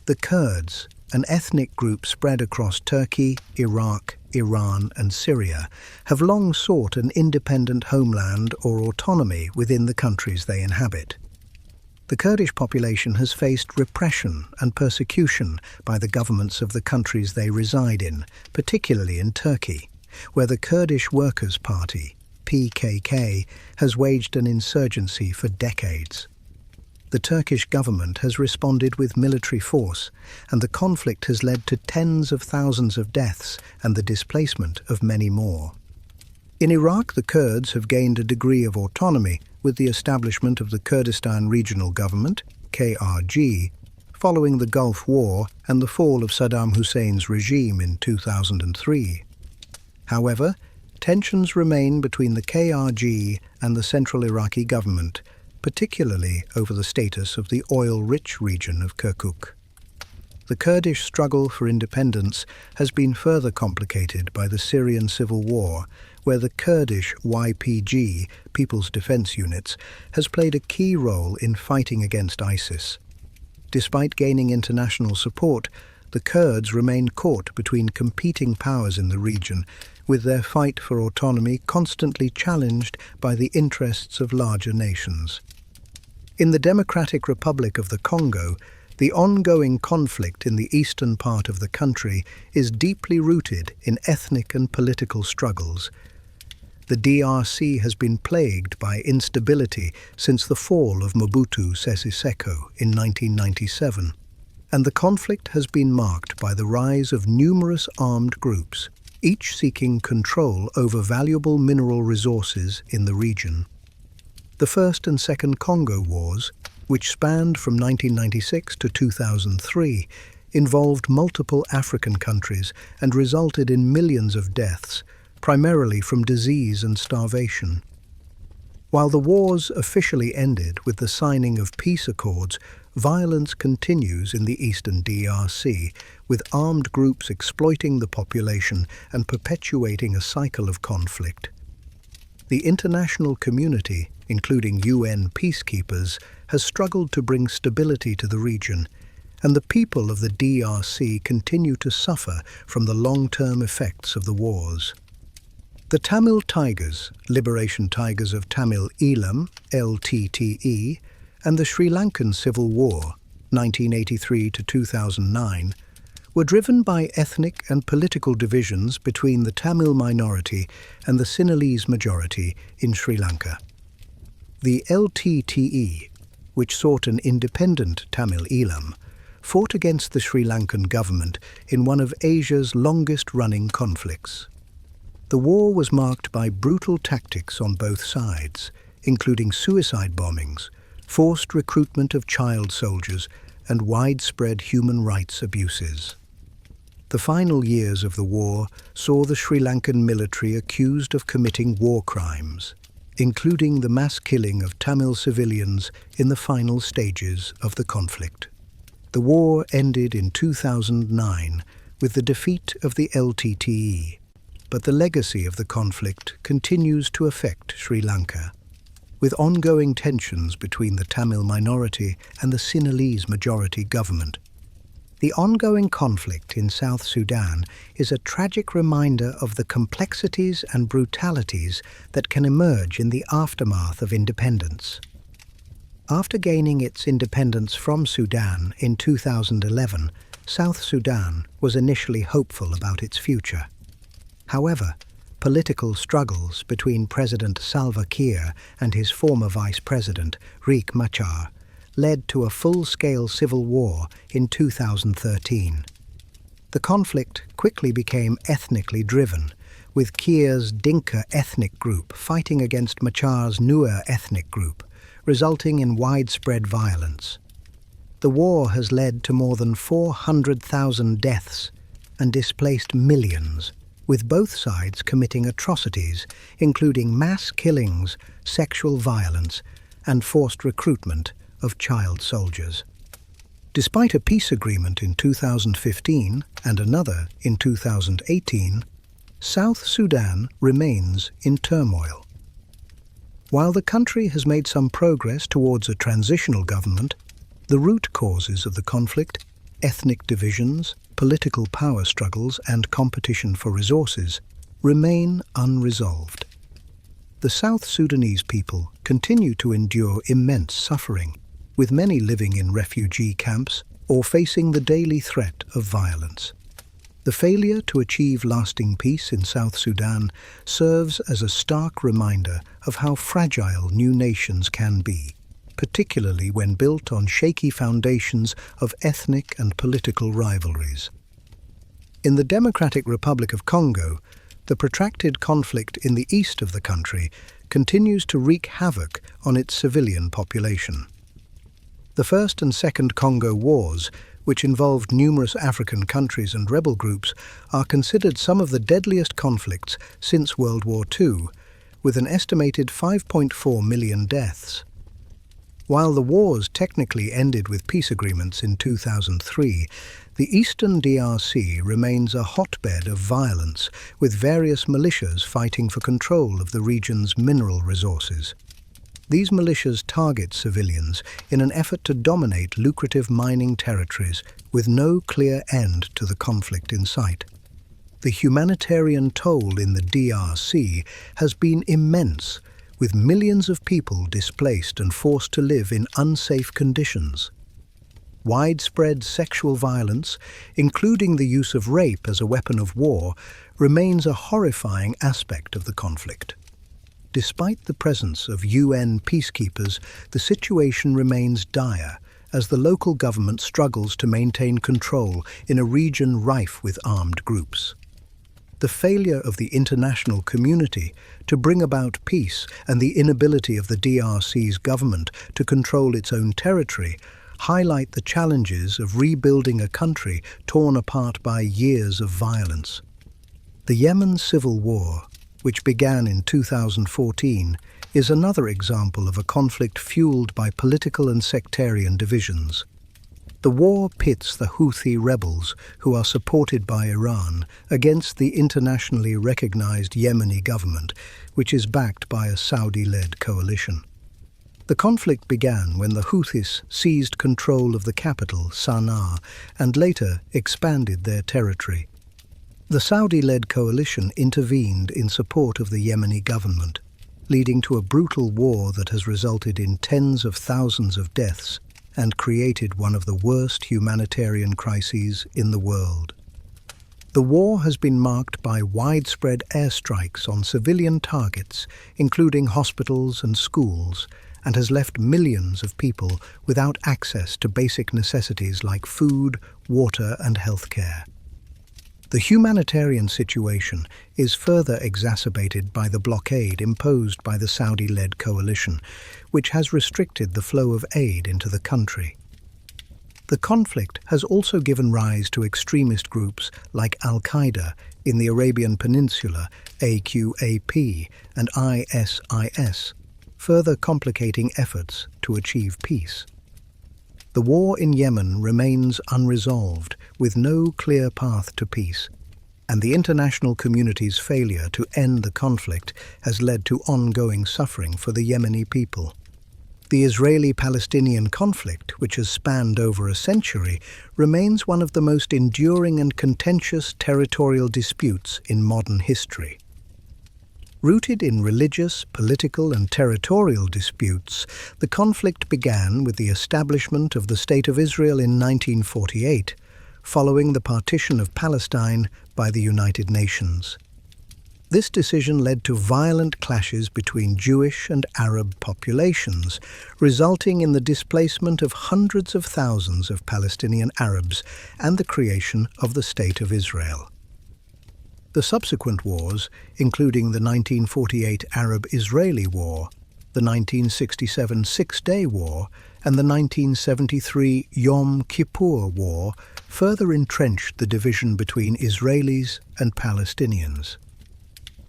Speaker 1: The Kurds, an ethnic group spread across Turkey, Iraq, Iran, and Syria, have long sought an independent homeland or autonomy within the countries they inhabit. The Kurdish population has faced repression and persecution by the governments of the countries they reside in, particularly in Turkey, where the Kurdish Workers' Party, PKK, has waged an insurgency for decades. The Turkish government has responded with military force, and the conflict has led to tens of thousands of deaths and the displacement of many more. In Iraq, the Kurds have gained a degree of autonomy with the establishment of the Kurdistan Regional Government, KRG, following the Gulf War and the fall of Saddam Hussein's regime in 2003. However, tensions remain between the KRG and the central Iraqi government, particularly over the status of the oil-rich region of Kirkuk. The Kurdish struggle for independence has been further complicated by the Syrian civil war, where the Kurdish YPG, People's Defense Units, has played a key role in fighting against ISIS. Despite gaining international support, the Kurds remain caught between competing powers in the region, with their fight for autonomy constantly challenged by the interests of larger nations. In the Democratic Republic of the Congo, the ongoing conflict in the eastern part of the country is deeply rooted in ethnic and political struggles. The DRC has been plagued by instability since the fall of Mobutu Sese Seko in 1997, and the conflict has been marked by the rise of numerous armed groups, each seeking control over valuable mineral resources in the region. The First and Second Congo Wars, which spanned from 1996 to 2003, involved multiple African countries and resulted in millions of deaths, primarily from disease and starvation. While the wars officially ended with the signing of peace accords, violence continues in the eastern DRC, with armed groups exploiting the population and perpetuating a cycle of conflict. The international community, including UN peacekeepers, has struggled to bring stability to the region, and the people of the DRC continue to suffer from the long-term effects of the wars. The Tamil Tigers, Liberation Tigers of Tamil Eelam, LTTE, and the Sri Lankan Civil War, 1983 to 2009, were driven by ethnic and political divisions between the Tamil minority and the Sinhalese majority in Sri Lanka. The LTTE, which sought an independent Tamil Eelam, fought against the Sri Lankan government in one of Asia's longest-running conflicts. The war was marked by brutal tactics on both sides, including suicide bombings, forced recruitment of child soldiers, and widespread human rights abuses. The final years of the war saw the Sri Lankan military accused of committing war crimes, including the mass killing of Tamil civilians in the final stages of the conflict. The war ended in 2009 with the defeat of the LTTE, but the legacy of the conflict continues to affect Sri Lanka, with ongoing tensions between the Tamil minority and the Sinhalese majority government. The ongoing conflict in South Sudan is a tragic reminder of the complexities and brutalities that can emerge in the aftermath of independence. After gaining its independence from Sudan in 2011, South Sudan was initially hopeful about its future. However, political struggles between President Salva Kiir and his former vice president, Riek Machar, led to a full-scale civil war in 2013. The conflict quickly became ethnically driven, with Kiir's Dinka ethnic group fighting against Machar's Nuer ethnic group, resulting in widespread violence. The war has led to more than 400,000 deaths and displaced millions, with both sides committing atrocities, including mass killings, sexual violence, and forced recruitment of child soldiers. Despite a peace agreement in 2015 and another in 2018, South Sudan remains in turmoil. While the country has made some progress towards a transitional government, the root causes of the conflict, ethnic divisions, political power struggles, and competition for resources, remain unresolved. The South Sudanese people continue to endure immense suffering, with many living in refugee camps or facing the daily threat of violence. The failure to achieve lasting peace in South Sudan serves as a stark reminder of how fragile new nations can be, particularly when built on shaky foundations of ethnic and political rivalries. In the Democratic Republic of Congo, the protracted conflict in the east of the country continues to wreak havoc on its civilian population. The First and Second Congo Wars, which involved numerous African countries and rebel groups, are considered some of the deadliest conflicts since World War II, with an estimated 5.4 million deaths. While the wars technically ended with peace agreements in 2003, the eastern DRC remains a hotbed of violence, with various militias fighting for control of the region's mineral resources. These militias target civilians in an effort to dominate lucrative mining territories with no clear end to the conflict in sight. The humanitarian toll in the DRC has been immense, with millions of people displaced and forced to live in unsafe conditions. Widespread sexual violence, including the use of rape as a weapon of war, remains a horrifying aspect of the conflict. Despite the presence of UN peacekeepers, the situation remains dire as the local government struggles to maintain control in a region rife with armed groups. The failure of the international community to bring about peace and the inability of the DRC's government to control its own territory highlight the challenges of rebuilding a country torn apart by years of violence. The Yemen civil war, which began in 2014, is another example of a conflict fueled by political and sectarian divisions. The war pits the Houthi rebels, who are supported by Iran, against the internationally recognized Yemeni government, which is backed by a Saudi-led coalition. The conflict began when the Houthis seized control of the capital, Sana'a, and later expanded their territory. The Saudi-led coalition intervened in support of the Yemeni government, leading to a brutal war that has resulted in tens of thousands of deaths and created one of the worst humanitarian crises in the world. The war has been marked by widespread airstrikes on civilian targets, including hospitals and schools, and has left millions of people without access to basic necessities like food, water, and healthcare. The humanitarian situation is further exacerbated by the blockade imposed by the Saudi-led coalition, which has restricted the flow of aid into the country. The conflict has also given rise to extremist groups like Al-Qaeda in the Arabian Peninsula, AQAP, and ISIS, further complicating efforts to achieve peace. The war in Yemen remains unresolved, with no clear path to peace, and the international community's failure to end the conflict has led to ongoing suffering for the Yemeni people. The Israeli-Palestinian conflict, which has spanned over a century, remains one of the most enduring and contentious territorial disputes in modern history. Rooted in religious, political, and territorial disputes, the conflict began with the establishment of the State of Israel in 1948, following the partition of Palestine by the United Nations. This decision led to violent clashes between Jewish and Arab populations, resulting in the displacement of hundreds of thousands of Palestinian Arabs and the creation of the State of Israel. The subsequent wars, including the 1948 Arab-Israeli War, the 1967 Six-Day War, and the 1973 Yom Kippur War, further entrenched the division between Israelis and Palestinians.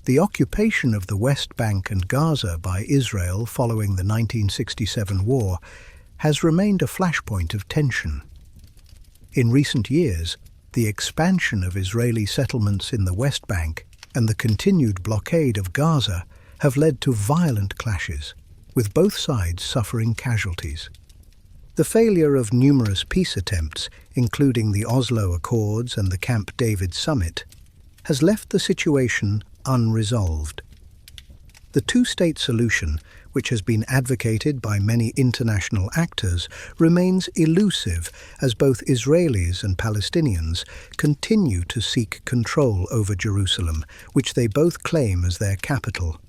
Speaker 1: The occupation of the West Bank and Gaza by Israel following the 1967 war has remained a flashpoint of tension. In recent years, the expansion of Israeli settlements in the West Bank and the continued blockade of Gaza have led to violent clashes, with both sides suffering casualties. The failure of numerous peace attempts, including the Oslo Accords and the Camp David Summit, has left the situation unresolved. The two-state solution, which has been advocated by many international actors, remains elusive as both Israelis and Palestinians continue to seek control over Jerusalem, which they both claim as their capital.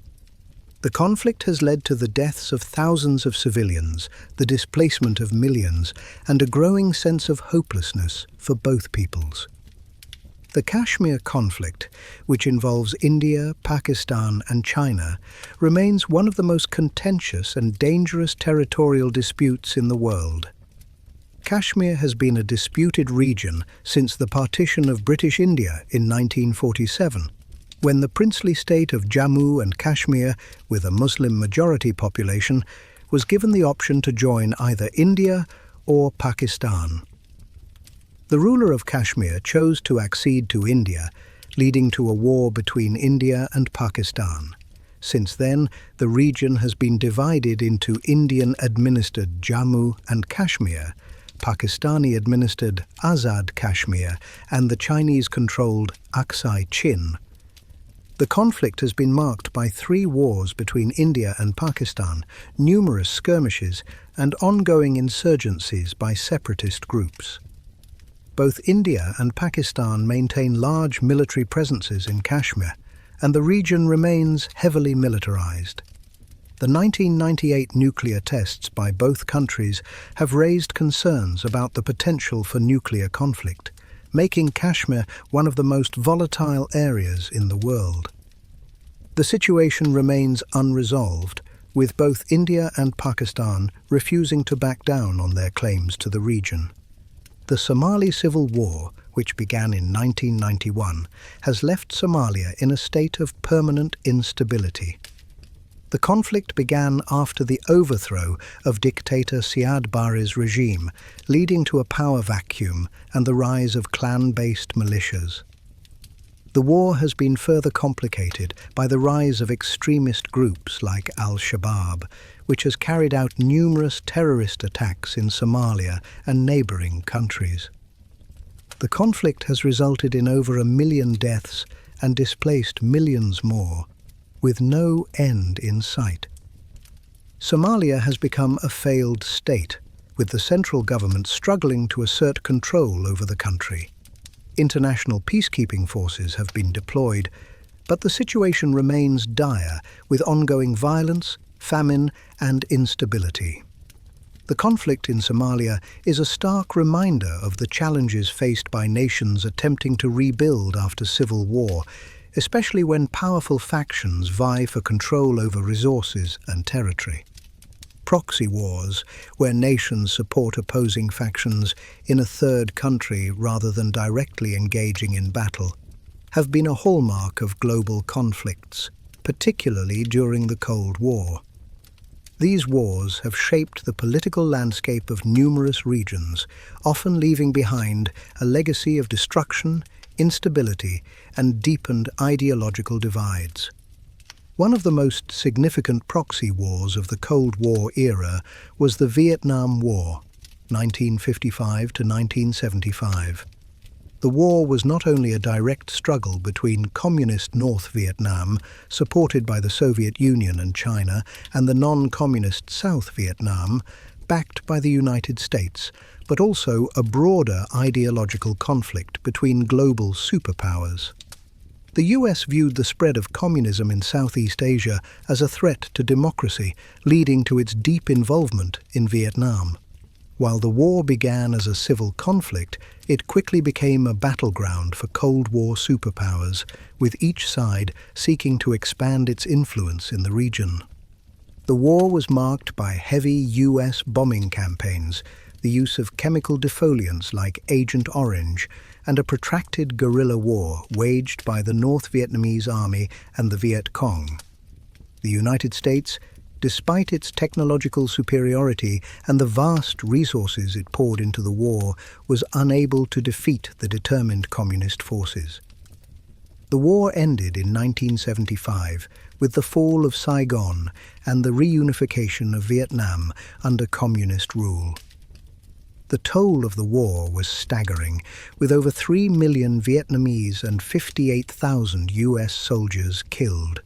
Speaker 1: The conflict has led to the deaths of thousands of civilians, the displacement of millions, and a growing sense of hopelessness for both peoples. The Kashmir conflict, which involves India, Pakistan, and China, remains one of the most contentious and dangerous territorial disputes in the world. Kashmir has been a disputed region since the partition of British India in 1947, when the princely state of Jammu and Kashmir, with a Muslim-majority population, was given the option to join either India or Pakistan. The ruler of Kashmir chose to accede to India, leading to a war between India and Pakistan. Since then, the region has been divided into Indian-administered Jammu and Kashmir, Pakistani-administered Azad Kashmir, and the Chinese-controlled Aksai Chin. The conflict has been marked by 3 wars between India and Pakistan, numerous skirmishes, and ongoing insurgencies by separatist groups. Both India and Pakistan maintain large military presences in Kashmir, and the region remains heavily militarized. The 1998 nuclear tests by both countries have raised concerns about the potential for nuclear conflict, making Kashmir one of the most volatile areas in the world. The situation remains unresolved, with both India and Pakistan refusing to back down on their claims to the region. The Somali Civil War, which began in 1991, has left Somalia in a state of permanent instability. The conflict began after the overthrow of dictator Siad Barre's regime, leading to a power vacuum and the rise of clan-based militias. The war has been further complicated by the rise of extremist groups like Al-Shabaab, which has carried out numerous terrorist attacks in Somalia and neighboring countries. The conflict has resulted in over 1 million deaths and displaced millions more, with no end in sight. Somalia has become a failed state, with the central government struggling to assert control over the country. International peacekeeping forces have been deployed, but the situation remains dire, with ongoing violence, famine, and instability. The conflict in Somalia is a stark reminder of the challenges faced by nations attempting to rebuild after civil war, especially when powerful factions vie for control over resources and territory. Proxy wars, where nations support opposing factions in a third country rather than directly engaging in battle, have been a hallmark of global conflicts, particularly during the Cold War. These wars have shaped the political landscape of numerous regions, often leaving behind a legacy of destruction, instability, and deepened ideological divides. One of the most significant proxy wars of the Cold War era was the Vietnam War, 1955 to 1975. The war was not only a direct struggle between communist North Vietnam, supported by the Soviet Union and China, and the non-communist South Vietnam, backed by the United States, but also a broader ideological conflict between global superpowers. The US viewed the spread of communism in Southeast Asia as a threat to democracy, leading to its deep involvement in Vietnam. While the war began as a civil conflict, it quickly became a battleground for Cold War superpowers, with each side seeking to expand its influence in the region. The war was marked by heavy US bombing campaigns, the use of chemical defoliants like Agent Orange, and a protracted guerrilla war waged by the North Vietnamese Army and the Viet Cong. The United States, despite its technological superiority and the vast resources it poured into the war, was unable to defeat the determined communist forces. The war ended in 1975 with the fall of Saigon and the reunification of Vietnam under communist rule. The toll of the war was staggering, with over 3 million Vietnamese and 58,000 US soldiers killed.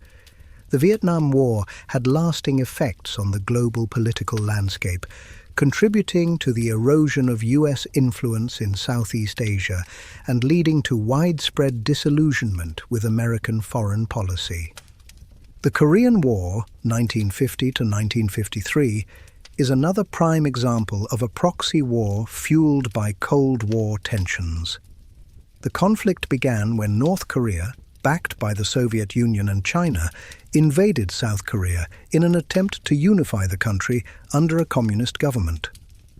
Speaker 1: The Vietnam War had lasting effects on the global political landscape, contributing to the erosion of US influence in Southeast Asia and leading to widespread disillusionment with American foreign policy. The Korean War, 1950 to 1953, is another prime example of a proxy war fueled by Cold War tensions. The conflict began when North Korea, backed by the Soviet Union and China, invaded South Korea in an attempt to unify the country under a communist government.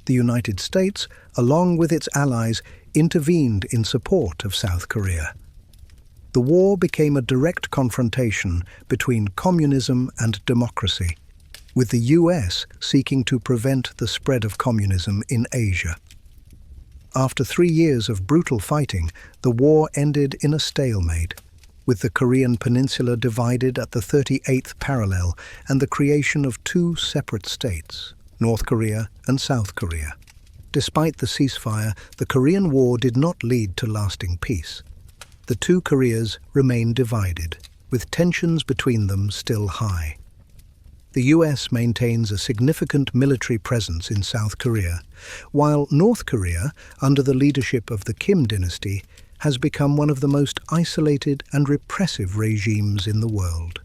Speaker 1: The United States, along with its allies, intervened in support of South Korea. The war became a direct confrontation between communism and democracy, with the US seeking to prevent the spread of communism in Asia. After 3 years of brutal fighting, the war ended in a stalemate, with the Korean peninsula divided at the 38th parallel and the creation of 2 separate states, North Korea and South Korea. Despite the ceasefire, the Korean War did not lead to lasting peace. The 2 Koreas remained divided, with tensions between them still high. The US maintains a significant military presence in South Korea, while North Korea, under the leadership of the Kim dynasty, has become one of the most isolated and repressive regimes in the world.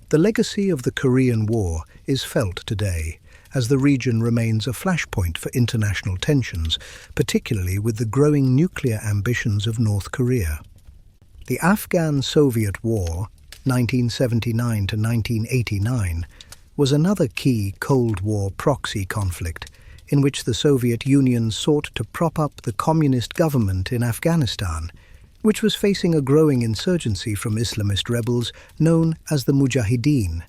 Speaker 1: The legacy of the Korean War is felt today, as the region remains a flashpoint for international tensions, particularly with the growing nuclear ambitions of North Korea. The Afghan-Soviet War, 1979 to 1989, was another key Cold War proxy conflict in which the Soviet Union sought to prop up the communist government in Afghanistan, which was facing a growing insurgency from Islamist rebels known as the Mujahideen.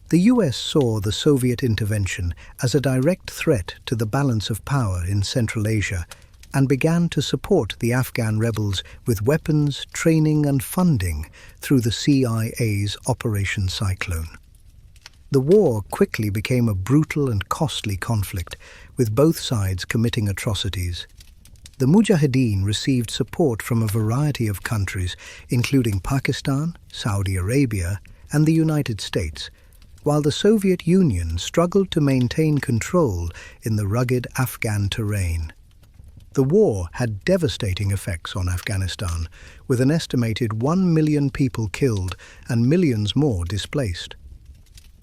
Speaker 1: The US saw the Soviet intervention as a direct threat to the balance of power in Central Asia and began to support the Afghan rebels with weapons, training and funding through the CIA's Operation Cyclone. The war quickly became a brutal and costly conflict, with both sides committing atrocities. The Mujahideen received support from a variety of countries, including Pakistan, Saudi Arabia, and the United States, while the Soviet Union struggled to maintain control in the rugged Afghan terrain. The war had devastating effects on Afghanistan, with an estimated 1 million people killed and millions more displaced.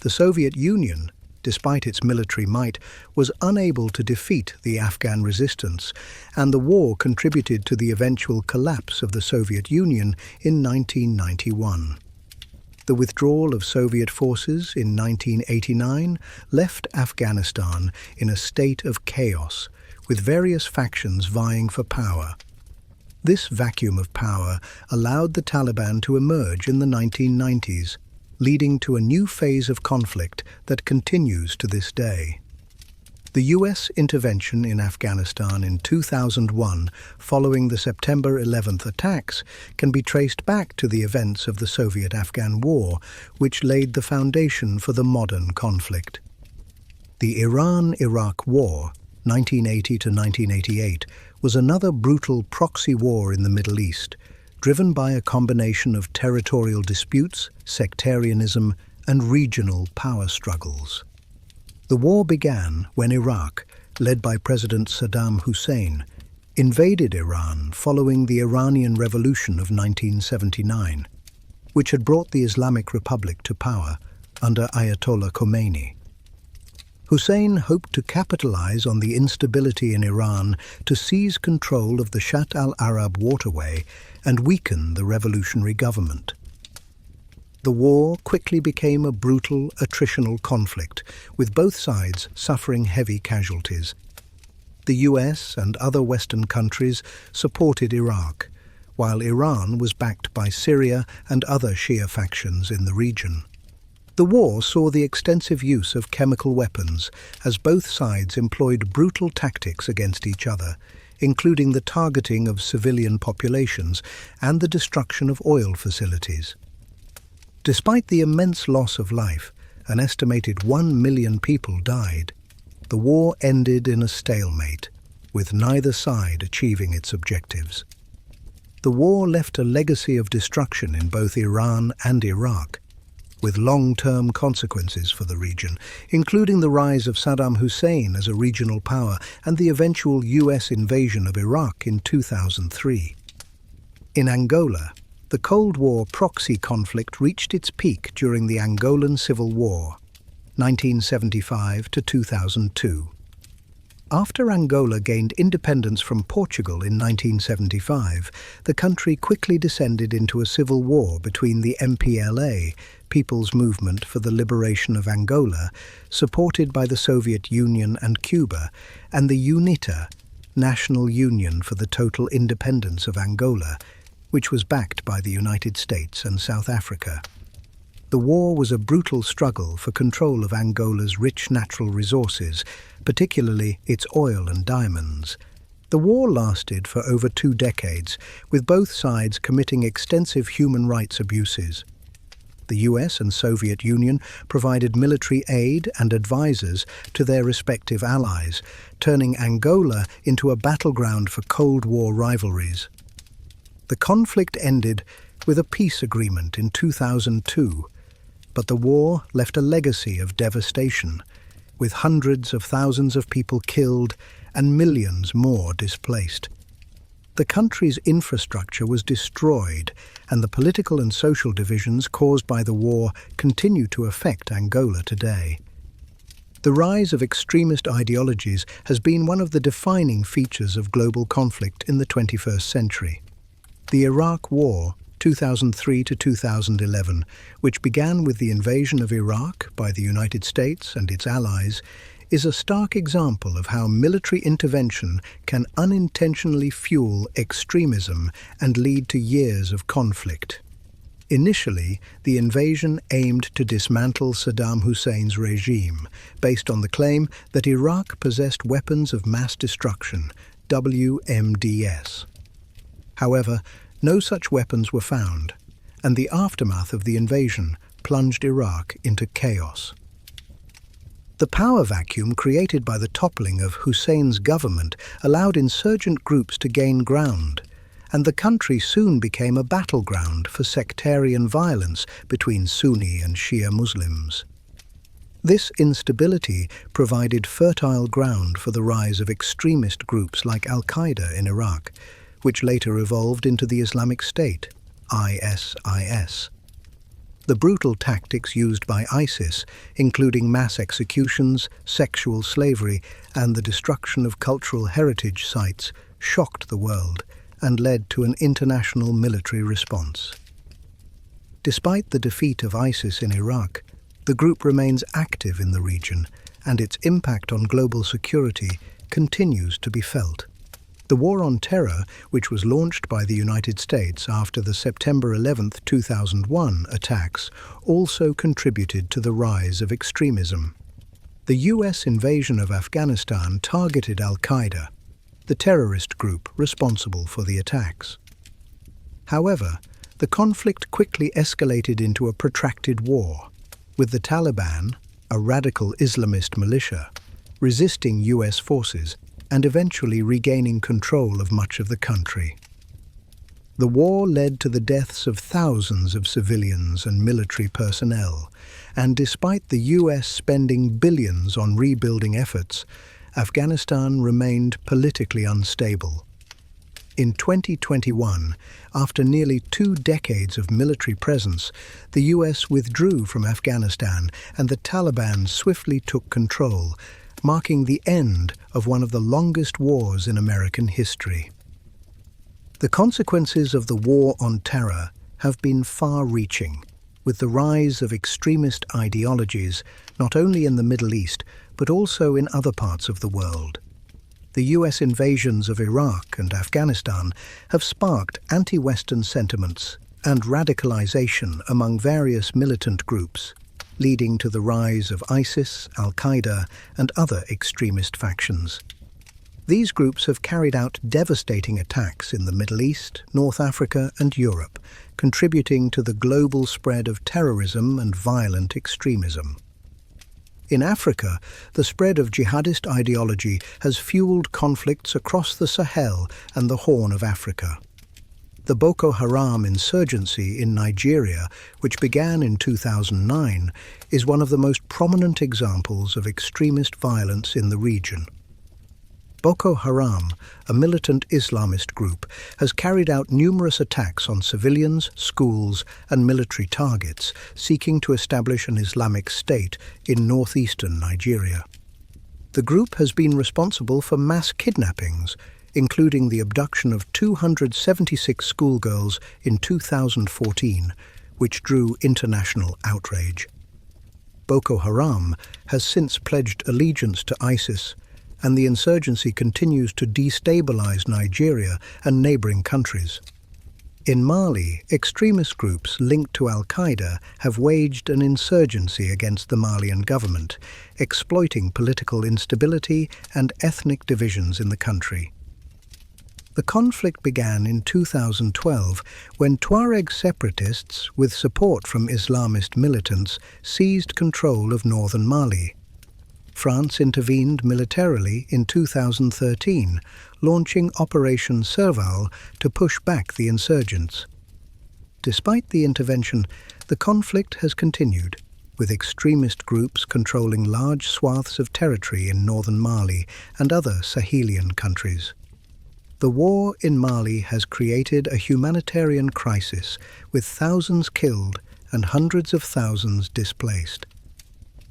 Speaker 1: The Soviet Union, despite its military might, was unable to defeat the Afghan resistance, and the war contributed to the eventual collapse of the Soviet Union in 1991. The withdrawal of Soviet forces in 1989 left Afghanistan in a state of chaos, with various factions vying for power. This vacuum of power allowed the Taliban to emerge in the 1990s, leading to a new phase of conflict that continues to this day. The US intervention in Afghanistan in 2001, following the September 11th attacks, can be traced back to the events of the Soviet-Afghan War, which laid the foundation for the modern conflict. The Iran-Iraq War, 1980 to 1988, was another brutal proxy war in the Middle East, driven by a combination of territorial disputes, sectarianism, and regional power struggles. The war began when Iraq, led by President Saddam Hussein, invaded Iran following the Iranian Revolution of 1979, which had brought the Islamic Republic to power under Ayatollah Khomeini. Hussein hoped to capitalize on the instability in Iran to seize control of the Shatt al-Arab waterway and weaken the revolutionary government. The war quickly became a brutal, attritional conflict, with both sides suffering heavy casualties. The US and other Western countries supported Iraq, while Iran was backed by Syria and other Shia factions in the region. The war saw the extensive use of chemical weapons, as both sides employed brutal tactics against each other, including the targeting of civilian populations and the destruction of oil facilities. Despite the immense loss of life, an estimated 1 million people died. The war ended in a stalemate, with neither side achieving its objectives. The war left a legacy of destruction in both Iran and Iraq, with long-term consequences for the region, including the rise of Saddam Hussein as a regional power and the eventual US invasion of Iraq in 2003. In Angola, the Cold War proxy conflict reached its peak during the Angolan Civil War, 1975 to 2002. After Angola gained independence from Portugal in 1975, the country quickly descended into a civil war between the MPLA, People's Movement for the Liberation of Angola, supported by the Soviet Union and Cuba, and the UNITA, National Union for the Total Independence of Angola, which was backed by the United States and South Africa. The war was a brutal struggle for control of Angola's rich natural resources, particularly its oil and diamonds. The war lasted for over 2 decades, with both sides committing extensive human rights abuses. The US and Soviet Union provided military aid and advisors to their respective allies, turning Angola into a battleground for Cold War rivalries. The conflict ended with a peace agreement in 2002, but the war left a legacy of devastation, with hundreds of thousands of people killed and millions more displaced. The country's infrastructure was destroyed, and the political and social divisions caused by the war continue to affect Angola today. The rise of extremist ideologies has been one of the defining features of global conflict in the 21st century. The Iraq War, 2003 to 2011, which began with the invasion of Iraq by the United States and its allies, is a stark example of how military intervention can unintentionally fuel extremism and lead to years of conflict. Initially, the invasion aimed to dismantle Saddam Hussein's regime, based on the claim that Iraq possessed weapons of mass destruction, WMDs. However, no such weapons were found, and the aftermath of the invasion plunged Iraq into chaos. The power vacuum created by the toppling of Hussein's government allowed insurgent groups to gain ground, and the country soon became a battleground for sectarian violence between Sunni and Shia Muslims. This instability provided fertile ground for the rise of extremist groups like Al-Qaeda in Iraq, which later evolved into the Islamic State, ISIS. The brutal tactics used by ISIS, including mass executions, sexual slavery, and the destruction of cultural heritage sites, shocked the world and led to an international military response. Despite the defeat of ISIS in Iraq, the group remains active in the region, and its impact on global security continues to be felt. The War on Terror, which was launched by the United States after the September 11, 2001 attacks, also contributed to the rise of extremism. The US invasion of Afghanistan targeted al-Qaeda, the terrorist group responsible for the attacks. However, the conflict quickly escalated into a protracted war, with the Taliban, a radical Islamist militia, resisting US forces and eventually regaining control of much of the country. The war led to the deaths of thousands of civilians and military personnel, and despite the US spending billions on rebuilding efforts, Afghanistan remained politically unstable. In 2021, after nearly 2 decades of military presence, the US withdrew from Afghanistan and the Taliban swiftly took control, marking the end of one of the longest wars in American history. The consequences of the War on Terror have been far-reaching, with the rise of extremist ideologies not only in the Middle East but also in other parts of the world. The US invasions of Iraq and Afghanistan have sparked anti-Western sentiments and radicalization among various militant groups, leading to the rise of ISIS, al-Qaeda, and other extremist factions. These groups have carried out devastating attacks in the Middle East, North Africa, and Europe, contributing to the global spread of terrorism and violent extremism. In Africa, the spread of jihadist ideology has fueled conflicts across the Sahel and the Horn of Africa. The Boko Haram insurgency in Nigeria, which began in 2009, is one of the most prominent examples of extremist violence in the region. Boko Haram, a militant Islamist group, has carried out numerous attacks on civilians, schools, and military targets, seeking to establish an Islamic State in northeastern Nigeria. The group has been responsible for mass kidnappings, including the abduction of 276 schoolgirls in 2014, which drew international outrage. Boko Haram has since pledged allegiance to ISIS, and the insurgency continues to destabilize Nigeria and neighboring countries. In Mali, extremist groups linked to al-Qaeda have waged an insurgency against the Malian government, exploiting political instability and ethnic divisions in the country. The conflict began in 2012 when Tuareg separatists, with support from Islamist militants, seized control of northern Mali. France intervened militarily in 2013, launching Operation Serval to push back the insurgents. Despite the intervention, the conflict has continued, with extremist groups controlling large swaths of territory in northern Mali and other Sahelian countries. The war in Mali has created a humanitarian crisis, with thousands killed and hundreds of thousands displaced.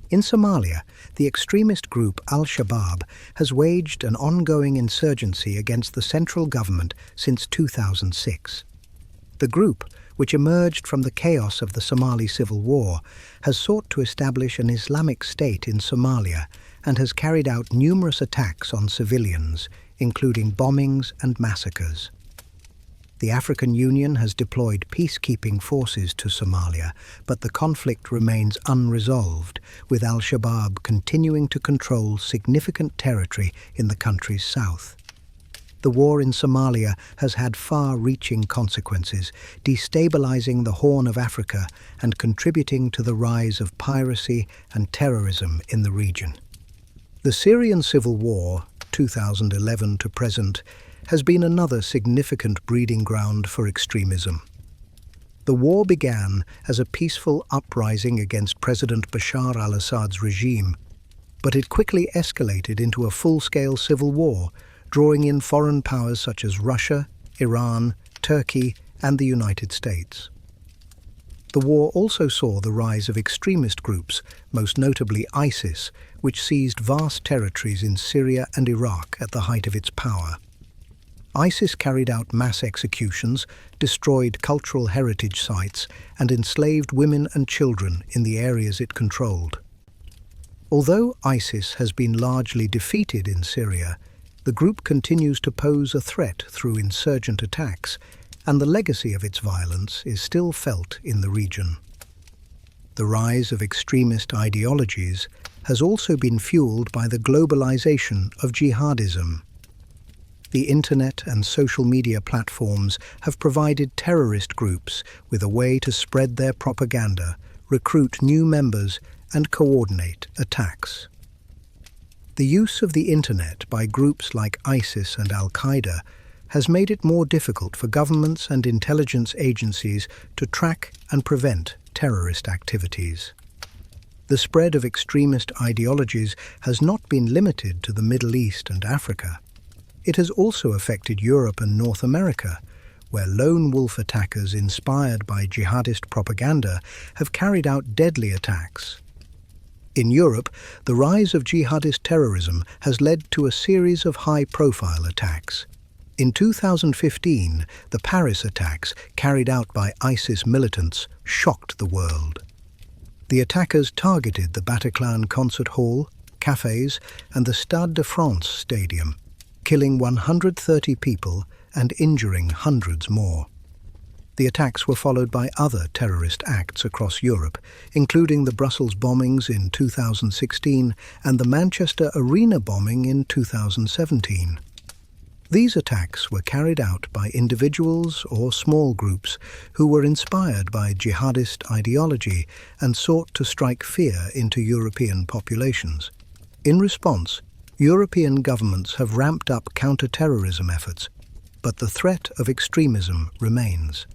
Speaker 1: In Somalia, the extremist group Al-Shabaab has waged an ongoing insurgency against the central government since 2006. The group, which emerged from the chaos of the Somali civil war, has sought to establish an Islamic State in Somalia and has carried out numerous attacks on civilians, including bombings and massacres. The African Union has deployed peacekeeping forces to Somalia, but the conflict remains unresolved, with al-Shabaab continuing to control significant territory in the country's south. The war in Somalia has had far-reaching consequences, destabilizing the Horn of Africa and contributing to the rise of piracy and terrorism in the region. The Syrian civil war, 2011 to present, has been another significant breeding ground for extremism. The war began as a peaceful uprising against President Bashar al-Assad's regime, but it quickly escalated into a full-scale civil war, drawing in foreign powers such as Russia, Iran, Turkey, and the United States. The war also saw the rise of extremist groups, most notably ISIS, which seized vast territories in Syria and Iraq at the height of its power. ISIS carried out mass executions, destroyed cultural heritage sites, and enslaved women and children in the areas it controlled. Although ISIS has been largely defeated in Syria, the group continues to pose a threat through insurgent attacks, and the legacy of its violence is still felt in the region. The rise of extremist ideologies has also been fueled by the globalization of jihadism. The internet and social media platforms have provided terrorist groups with a way to spread their propaganda, recruit new members, and coordinate attacks. The use of the internet by groups like ISIS and Al-Qaeda has made it more difficult for governments and intelligence agencies to track and prevent terrorist activities. The spread of extremist ideologies has not been limited to the Middle East and Africa. It has also affected Europe and North America, where lone wolf attackers inspired by jihadist propaganda have carried out deadly attacks. In Europe, the rise of jihadist terrorism has led to a series of high-profile attacks. In 2015, the Paris attacks carried out by ISIS militants shocked the world. The attackers targeted the Bataclan Concert Hall, cafes, and the Stade de France stadium, killing 130 people and injuring hundreds more. The attacks were followed by other terrorist acts across Europe, including the Brussels bombings in 2016 and the Manchester Arena bombing in 2017. These attacks were carried out by individuals or small groups who were inspired by jihadist ideology and sought to strike fear into European populations. In response, European governments have ramped up counter-terrorism efforts, but the threat of extremism remains.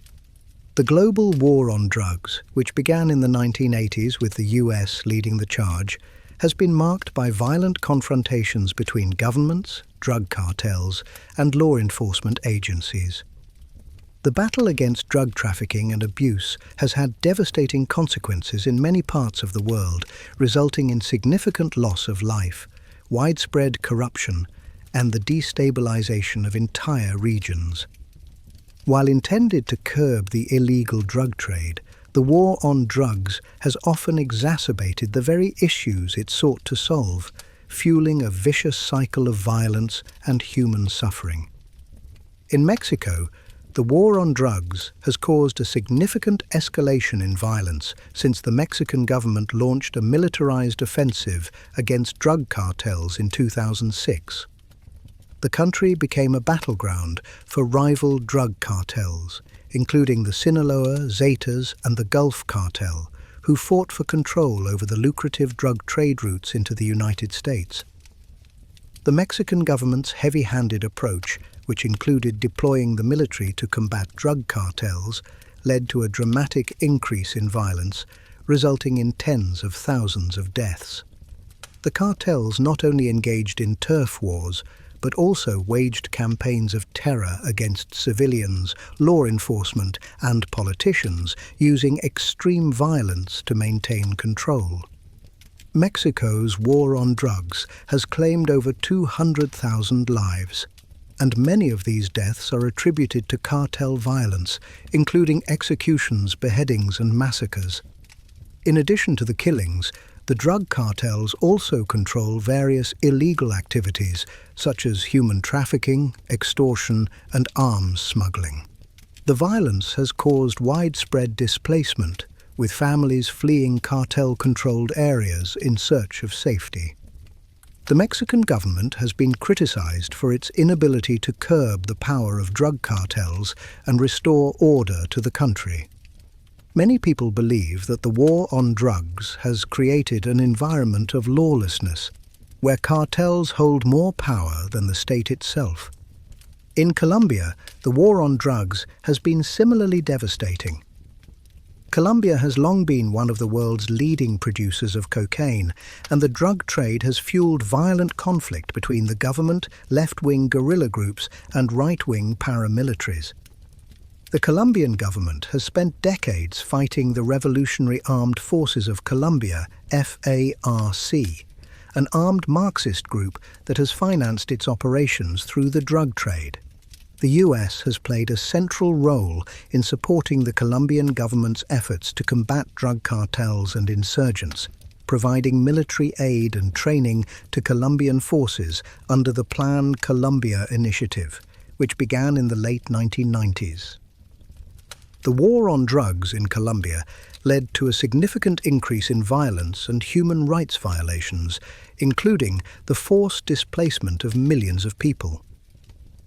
Speaker 1: The global war on drugs, which began in the 1980s with the US leading the charge, has been marked by violent confrontations between governments, drug cartels, and law enforcement agencies. The battle against drug trafficking and abuse has had devastating consequences in many parts of the world, resulting in significant loss of life, widespread corruption, and the destabilization of entire regions. While intended to curb the illegal drug trade, the war on drugs has often exacerbated the very issues it sought to solve, fueling a vicious cycle of violence and human suffering. In Mexico, the war on drugs has caused a significant escalation in violence since the Mexican government launched a militarized offensive against drug cartels in 2006. The country became a battleground for rival drug cartels, including the Sinaloa, Zetas, and the Gulf Cartel, who fought for control over the lucrative drug trade routes into the United States. The Mexican government's heavy-handed approach, which included deploying the military to combat drug cartels, led to a dramatic increase in violence, resulting in tens of thousands of deaths. The cartels not only engaged in turf wars, but also waged campaigns of terror against civilians, law enforcement, and politicians, using extreme violence to maintain control. Mexico's war on drugs has claimed over 200,000 lives, and many of these deaths are attributed to cartel violence, including executions, beheadings, and massacres. In addition to the killings, the drug cartels also control various illegal activities, such as human trafficking, extortion, and arms smuggling. The violence has caused widespread displacement, with families fleeing cartel-controlled areas in search of safety. The Mexican government has been criticized for its inability to curb the power of drug cartels and restore order to the country. Many people believe that the war on drugs has created an environment of lawlessness, where cartels hold more power than the state itself. In Colombia, the war on drugs has been similarly devastating. Colombia has long been one of the world's leading producers of cocaine, and the drug trade has fueled violent conflict between the government, left-wing guerrilla groups, and right-wing paramilitaries. The Colombian government has spent decades fighting the Revolutionary Armed Forces of Colombia, FARC, an armed Marxist group that has financed its operations through the drug trade. The US has played a central role in supporting the Colombian government's efforts to combat drug cartels and insurgents, providing military aid and training to Colombian forces under the Plan Colombia initiative, which began in the late 1990s. The war on drugs in Colombia led to a significant increase in violence and human rights violations, including the forced displacement of millions of people.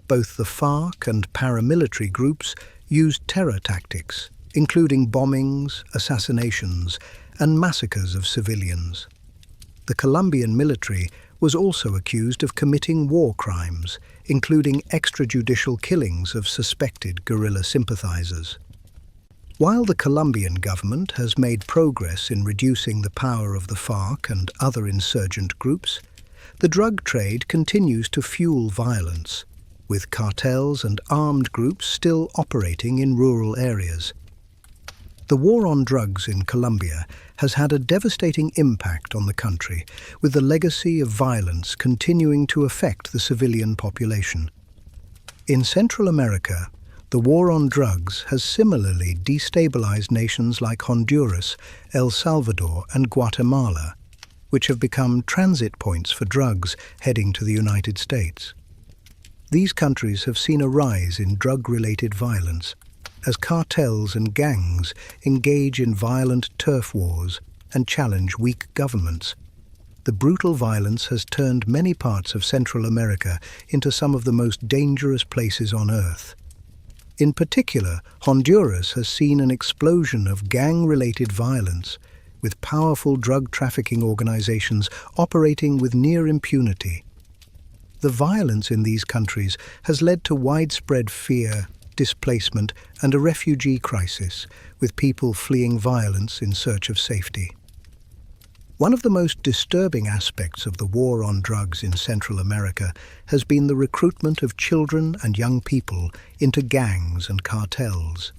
Speaker 1: Both the FARC and paramilitary groups used terror tactics, including bombings, assassinations, and massacres of civilians. The Colombian military was also accused of committing war crimes, including extrajudicial killings of suspected guerrilla sympathizers. While the Colombian government has made progress in reducing the power of the FARC and other insurgent groups, the drug trade continues to fuel violence, with cartels and armed groups still operating in rural areas. The war on drugs in Colombia has had a devastating impact on the country, with the legacy of violence continuing to affect the civilian population. In Central America, the war on drugs has similarly destabilized nations like Honduras, El Salvador, and Guatemala, which have become transit points for drugs heading to the United States. These countries have seen a rise in drug-related violence as cartels and gangs engage in violent turf wars and challenge weak governments. The brutal violence has turned many parts of Central America into some of the most dangerous places on Earth. In particular, Honduras has seen an explosion of gang-related violence, with powerful drug trafficking organizations operating with near impunity. The violence in these countries has led to widespread fear, displacement, and a refugee crisis, with people fleeing violence in search of safety. One of the most disturbing aspects of the war on drugs in Central America has been the recruitment of children and young people into gangs and cartels.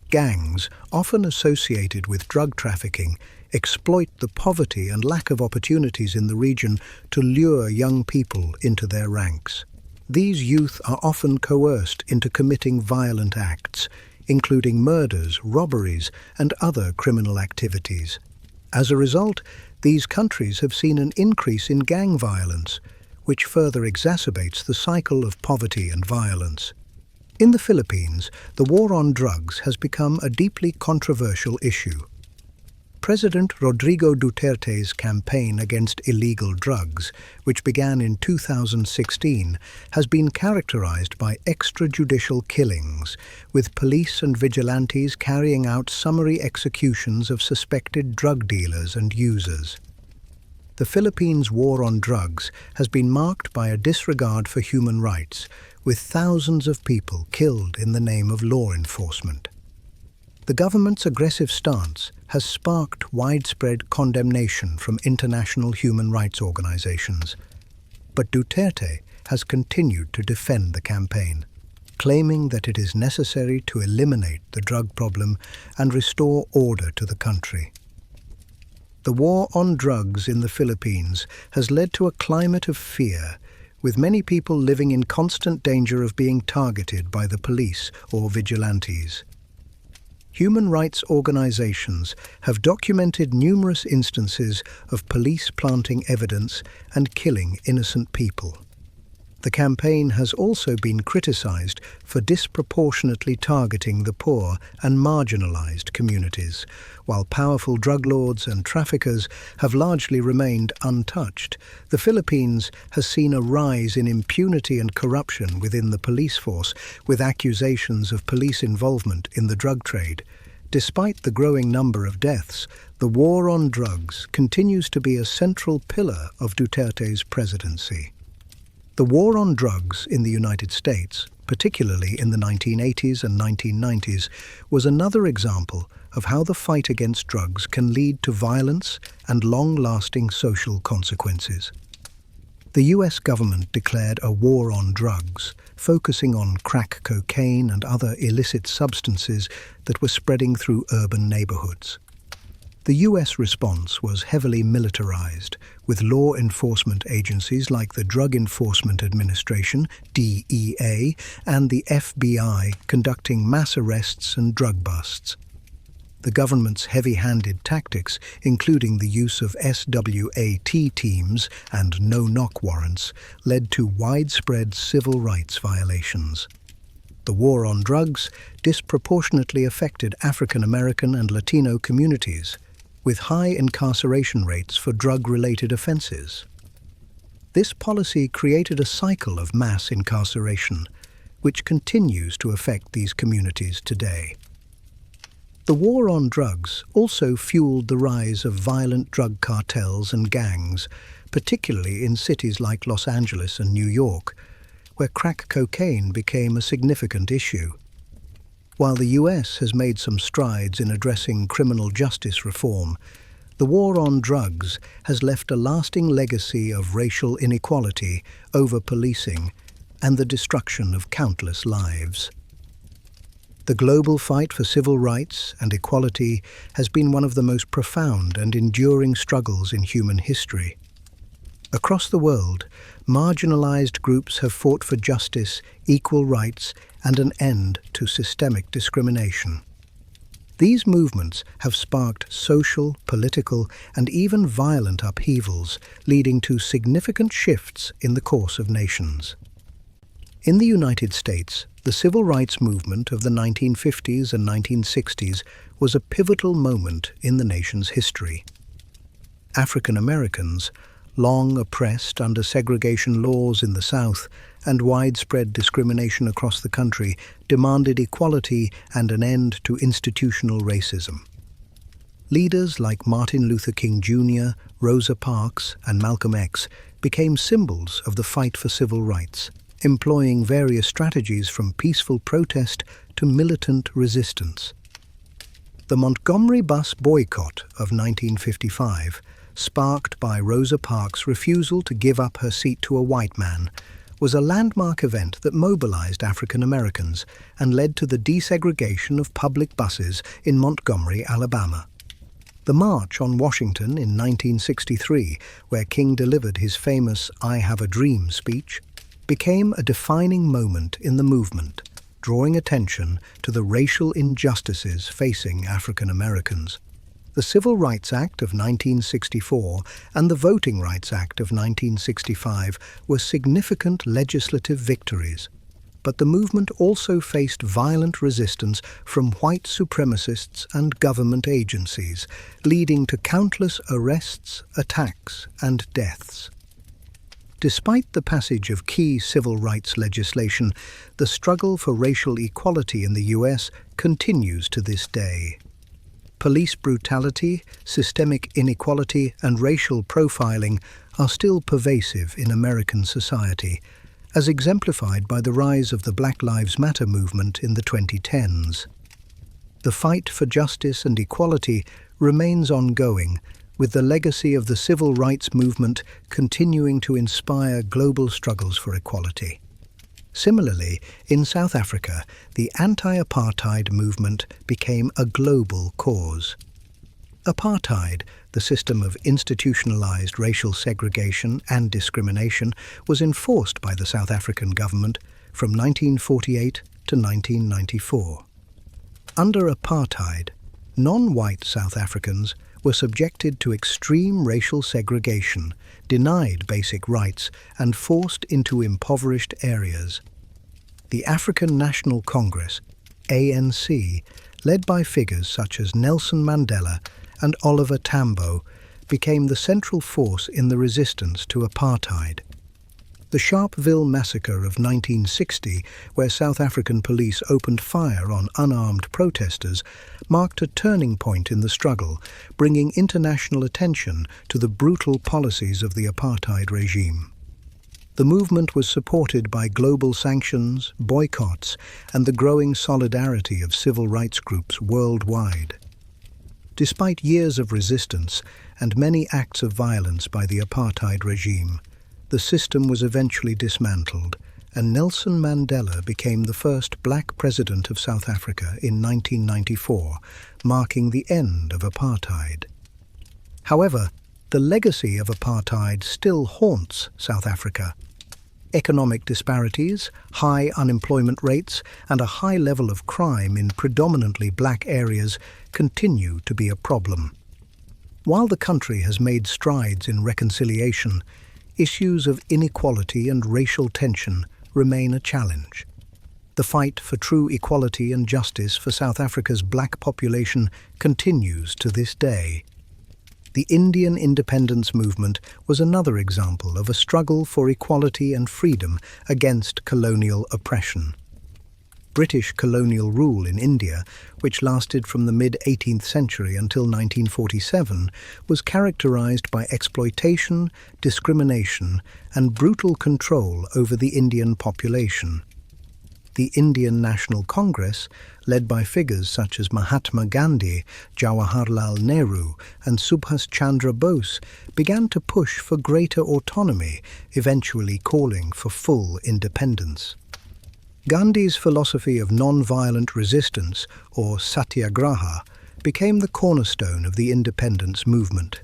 Speaker 1: Gangs, often associated with drug trafficking, exploit the poverty and lack of opportunities in the region to lure young people into their ranks. These youth are often coerced into committing violent acts, including murders, robberies, and other criminal activities. As a result, these countries have seen an increase in gang violence, which further exacerbates the cycle of poverty and violence. In the Philippines, the war on drugs has become a deeply controversial issue. President Rodrigo Duterte's campaign against illegal drugs, which began in 2016, has been characterized by extrajudicial killings, with police and vigilantes carrying out summary executions of suspected drug dealers and users. The Philippines' war on drugs has been marked by a disregard for human rights, with thousands of people killed in the name of law enforcement. The government's aggressive stance has sparked widespread condemnation from international human rights organizations, but Duterte has continued to defend the campaign, claiming that it is necessary to eliminate the drug problem and restore order to the country. The war on drugs in the Philippines has led to a climate of fear, with many people living in constant danger of being targeted by the police or vigilantes. Human rights organizations have documented numerous instances of police planting evidence and killing innocent people. The campaign has also been criticized for disproportionately targeting the poor and marginalized communities, while powerful drug lords and traffickers have largely remained untouched. The Philippines has seen a rise in impunity and corruption within the police force, with accusations of police involvement in the drug trade. Despite the growing number of deaths, the war on drugs continues to be a central pillar of Duterte's presidency. The war on drugs in the United States, particularly in the 1980s and 1990s, was another example of how the fight against drugs can lead to violence and long-lasting social consequences. The US government declared a war on drugs, focusing on crack cocaine and other illicit substances that were spreading through urban neighborhoods. The US response was heavily militarized, with law enforcement agencies like the Drug Enforcement Administration, DEA, and the FBI conducting mass arrests and drug busts. The government's heavy-handed tactics, including the use of SWAT teams and no-knock warrants, led to widespread civil rights violations. The war on drugs disproportionately affected African American and Latino communities, with high incarceration rates for drug-related offenses. This policy created a cycle of mass incarceration, which continues to affect these communities today. The war on drugs also fueled the rise of violent drug cartels and gangs, particularly in cities like Los Angeles and New York, where crack cocaine became a significant issue. While the US has made some strides in addressing criminal justice reform, the war on drugs has left a lasting legacy of racial inequality, over-policing, and the destruction of countless lives. The global fight for civil rights and equality has been one of the most profound and enduring struggles in human history. Across the world, marginalized groups have fought for justice, equal rights, and an end to systemic discrimination. These movements have sparked social, political, and even violent upheavals, leading to significant shifts in the course of nations. In the United States, the civil rights movement of the 1950s and 1960s was a pivotal moment in the nation's history. African Americans, long oppressed under segregation laws in the South and widespread discrimination across the country, demanded equality and an end to institutional racism. Leaders like Martin Luther King Jr., Rosa Parks, and Malcolm X became symbols of the fight for civil rights, employing various strategies from peaceful protest to militant resistance. The Montgomery bus boycott of 1955, sparked by Rosa Parks' refusal to give up her seat to a white man, was a landmark event that mobilized African Americans and led to the desegregation of public buses in Montgomery, Alabama. The March on Washington in 1963, where King delivered his famous "I Have a Dream" speech, became a defining moment in the movement, drawing attention to the racial injustices facing African Americans. The Civil Rights Act of 1964 and the Voting Rights Act of 1965 were significant legislative victories, but the movement also faced violent resistance from white supremacists and government agencies, leading to countless arrests, attacks, and deaths. Despite the passage of key civil rights legislation, the struggle for racial equality in the US continues to this day. Police brutality, systemic inequality, and racial profiling are still pervasive in American society, as exemplified by the rise of the Black Lives Matter movement in the 2010s. The fight for justice and equality remains ongoing, with the legacy of the civil rights movement continuing to inspire global struggles for equality. Similarly, in South Africa, the anti-apartheid movement became a global cause. Apartheid, the system of institutionalized racial segregation and discrimination, was enforced by the South African government from 1948 to 1994. Under apartheid, non-white South Africans were subjected to extreme racial segregation, denied basic rights, and forced into impoverished areas. The African National Congress, ANC, led by figures such as Nelson Mandela and Oliver Tambo, became the central force in the resistance to apartheid. The Sharpeville massacre of 1960, where South African police opened fire on unarmed protesters, marked a turning point in the struggle, bringing international attention to the brutal policies of the apartheid regime. The movement was supported by global sanctions, boycotts, and the growing solidarity of civil rights groups worldwide. Despite years of resistance and many acts of violence by the apartheid regime, the system was eventually dismantled, and Nelson Mandela became the first black president of South Africa in 1994, marking the end of apartheid. However, the legacy of apartheid still haunts South Africa. Economic disparities, high unemployment rates, and a high level of crime in predominantly black areas continue to be a problem. While the country has made strides in reconciliation, issues of inequality and racial tension remain a challenge. The fight for true equality and justice for South Africa's black population continues to this day. The Indian independence movement was another example of a struggle for equality and freedom against colonial oppression. British colonial rule in India, which lasted from the mid-18th century until 1947, was characterized by exploitation, discrimination, and brutal control over the Indian population. The Indian National Congress, led by figures such as Mahatma Gandhi, Jawaharlal Nehru, and Subhas Chandra Bose, began to push for greater autonomy, eventually calling for full independence. Gandhi's philosophy of non-violent resistance, or satyagraha, became the cornerstone of the independence movement.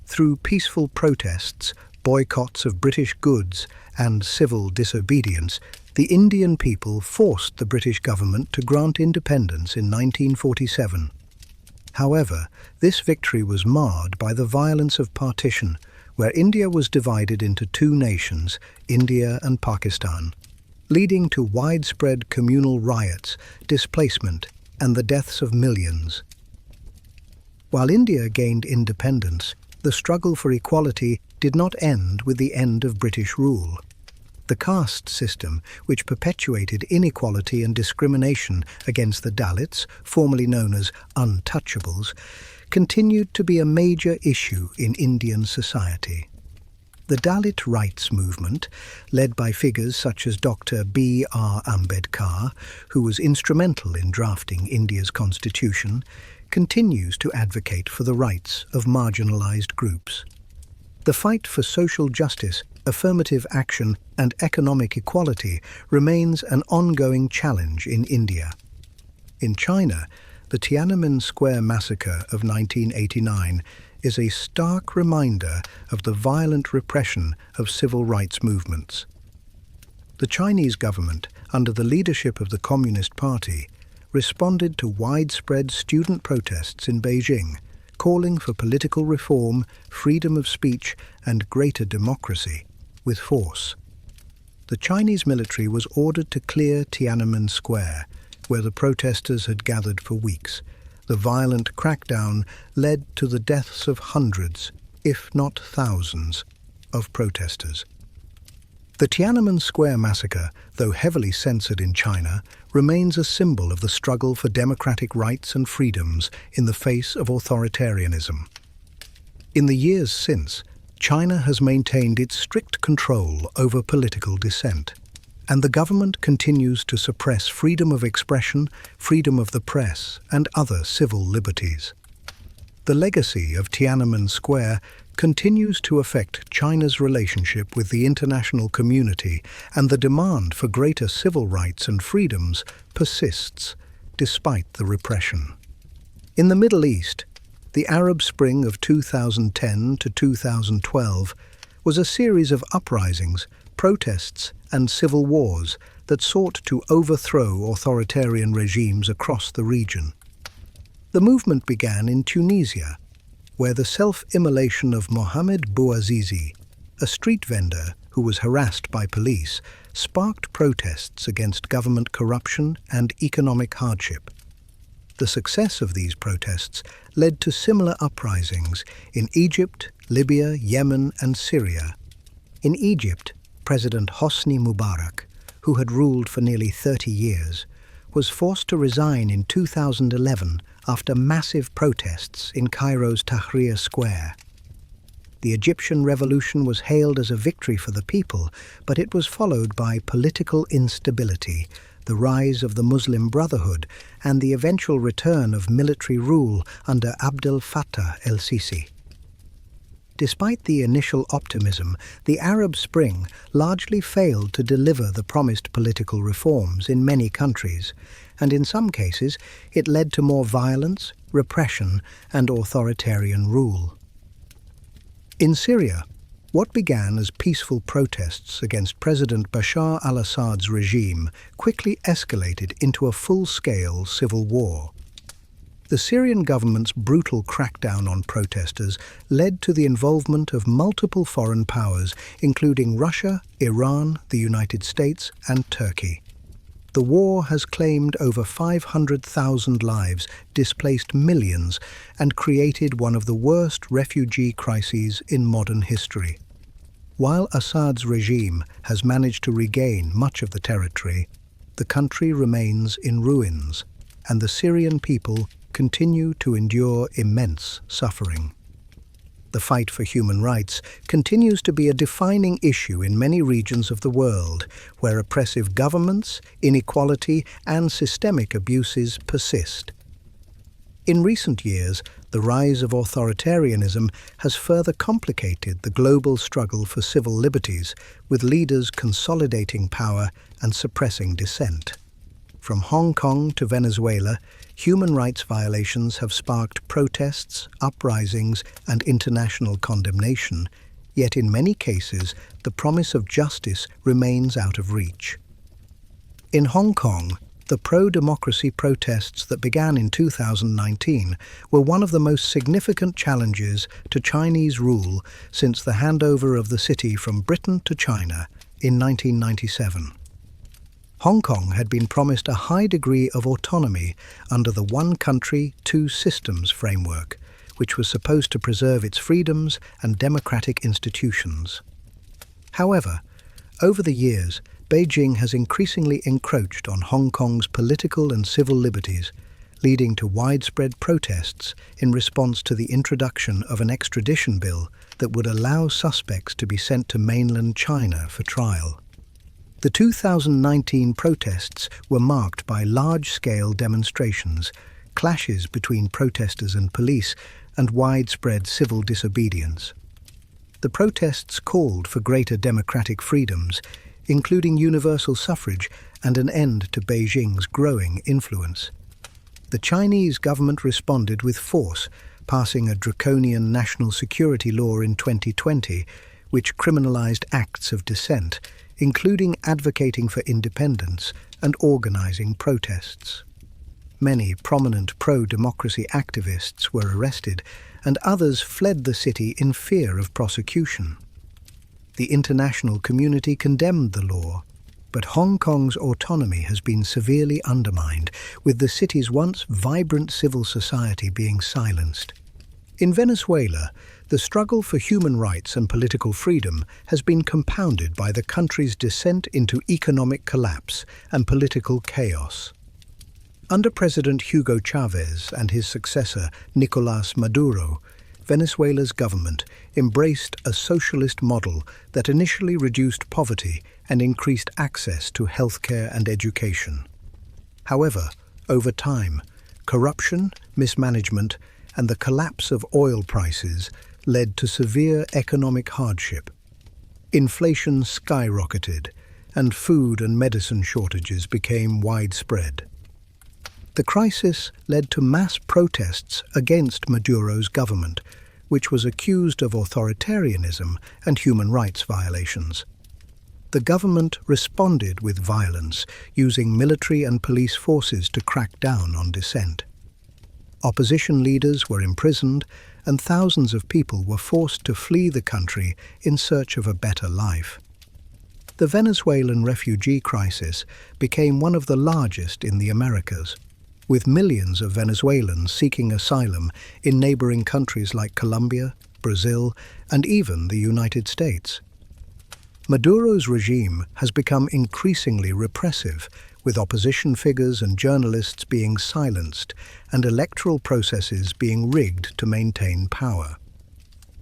Speaker 1: Through peaceful protests, boycotts of British goods, and civil disobedience, the Indian people forced the British government to grant independence in 1947. However, this victory was marred by the violence of partition, where India was divided into two nations, India and Pakistan, leading to widespread communal riots, displacement, and the deaths of millions. While India gained independence, the struggle for equality did not end with the end of British rule. The caste system, which perpetuated inequality and discrimination against the Dalits, formerly known as untouchables, continued to be a major issue in Indian society. The Dalit rights movement, led by figures such as Dr. B.R. Ambedkar, who was instrumental in drafting India's constitution, continues to advocate for the rights of marginalized groups. The fight for social justice, affirmative action, and economic equality remains an ongoing challenge in India. In China, the Tiananmen Square massacre of 1989 is a stark reminder of the violent repression of civil rights movements. The Chinese government, under the leadership of the Communist Party, responded to widespread student protests in Beijing, calling for political reform, freedom of speech, and greater democracy, with force. The Chinese military was ordered to clear Tiananmen Square, where the protesters had gathered for weeks. The violent crackdown led to the deaths of hundreds, if not thousands, of protesters. The Tiananmen Square massacre, though heavily censored in China, remains a symbol of the struggle for democratic rights and freedoms in the face of authoritarianism. In the years since, China has maintained its strict control over political dissent, and the government continues to suppress freedom of expression, freedom of the press, and other civil liberties. The legacy of Tiananmen Square continues to affect China's relationship with the international community, and the demand for greater civil rights and freedoms persists, despite the repression. In the Middle East, the Arab Spring of 2010 to 2012 was a series of uprisings, protests, and civil wars that sought to overthrow authoritarian regimes across the region. The movement began in Tunisia, where the self-immolation of Mohamed Bouazizi, a street vendor who was harassed by police, sparked protests against government corruption and economic hardship. The success of these protests led to similar uprisings in Egypt, Libya, Yemen, and Syria. In Egypt, President Hosni Mubarak, who had ruled for nearly 30 years, was forced to resign in 2011 after massive protests in Cairo's Tahrir Square. The Egyptian revolution was hailed as a victory for the people, but it was followed by political instability, the rise of the Muslim Brotherhood, and the eventual return of military rule under Abdel Fattah el-Sisi. Despite the initial optimism, the Arab Spring largely failed to deliver the promised political reforms in many countries, and in some cases it led to more violence, repression, and authoritarian rule. In Syria, what began as peaceful protests against President Bashar al-Assad's regime quickly escalated into a full-scale civil war. The Syrian government's brutal crackdown on protesters led to the involvement of multiple foreign powers, including Russia, Iran, the United States, and Turkey. The war has claimed over 500,000 lives, displaced millions, and created one of the worst refugee crises in modern history. While Assad's regime has managed to regain much of the territory, the country remains in ruins, and the Syrian people continue to endure immense suffering. The fight for human rights continues to be a defining issue in many regions of the world, where oppressive governments, inequality, and systemic abuses persist. In recent years, the rise of authoritarianism has further complicated the global struggle for civil liberties, with leaders consolidating power and suppressing dissent. From Hong Kong to Venezuela, human rights violations have sparked protests, uprisings, and international condemnation, yet in many cases the promise of justice remains out of reach. In Hong Kong, the pro-democracy protests that began in 2019 were one of the most significant challenges to Chinese rule since the handover of the city from Britain to China in 1997. Hong Kong had been promised a high degree of autonomy under the one country, two systems framework, which was supposed to preserve its freedoms and democratic institutions. However, over the years, Beijing has increasingly encroached on Hong Kong's political and civil liberties, leading to widespread protests in response to the introduction of an extradition bill that would allow suspects to be sent to mainland China for trial. The 2019 protests were marked by large-scale demonstrations, clashes between protesters and police, and widespread civil disobedience. The protests called for greater democratic freedoms, including universal suffrage and an end to Beijing's growing influence. The Chinese government responded with force, passing a draconian national security law in 2020, which criminalized acts of dissent, including advocating for independence and organizing protests. Many prominent pro-democracy activists were arrested, and others fled the city in fear of prosecution. The international community condemned the law, but Hong Kong's autonomy has been severely undermined, with the city's once vibrant civil society being silenced. In Venezuela, the struggle for human rights and political freedom has been compounded by the country's descent into economic collapse and political chaos. Under President Hugo Chavez and his successor Nicolás Maduro, Venezuela's government embraced a socialist model that initially reduced poverty and increased access to healthcare and education. However, over time, corruption, mismanagement, and the collapse of oil prices led to severe economic hardship. Inflation skyrocketed, and food and medicine shortages became widespread. The crisis led to mass protests against Maduro's government, which was accused of authoritarianism and human rights violations. The government responded with violence, using military and police forces to crack down on dissent. Opposition leaders were imprisoned, and thousands of people were forced to flee the country in search of a better life. The Venezuelan refugee crisis became one of the largest in the Americas, with millions of Venezuelans seeking asylum in neighboring countries like Colombia, Brazil, and even the United States. Maduro's regime has become increasingly repressive, with opposition figures and journalists being silenced and electoral processes being rigged to maintain power.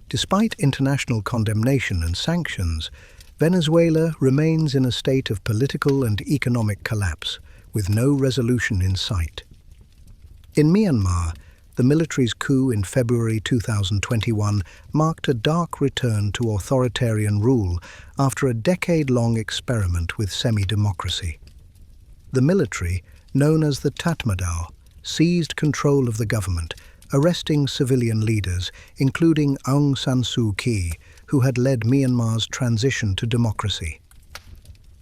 Speaker 1: Despite international condemnation and sanctions, Venezuela remains in a state of political and economic collapse, with no resolution in sight. In Myanmar, the military's coup in February 2021 marked a dark return to authoritarian rule after a decade-long experiment with semi-democracy. The military, known as the Tatmadaw, seized control of the government, arresting civilian leaders, including Aung San Suu Kyi, who had led Myanmar's transition to democracy.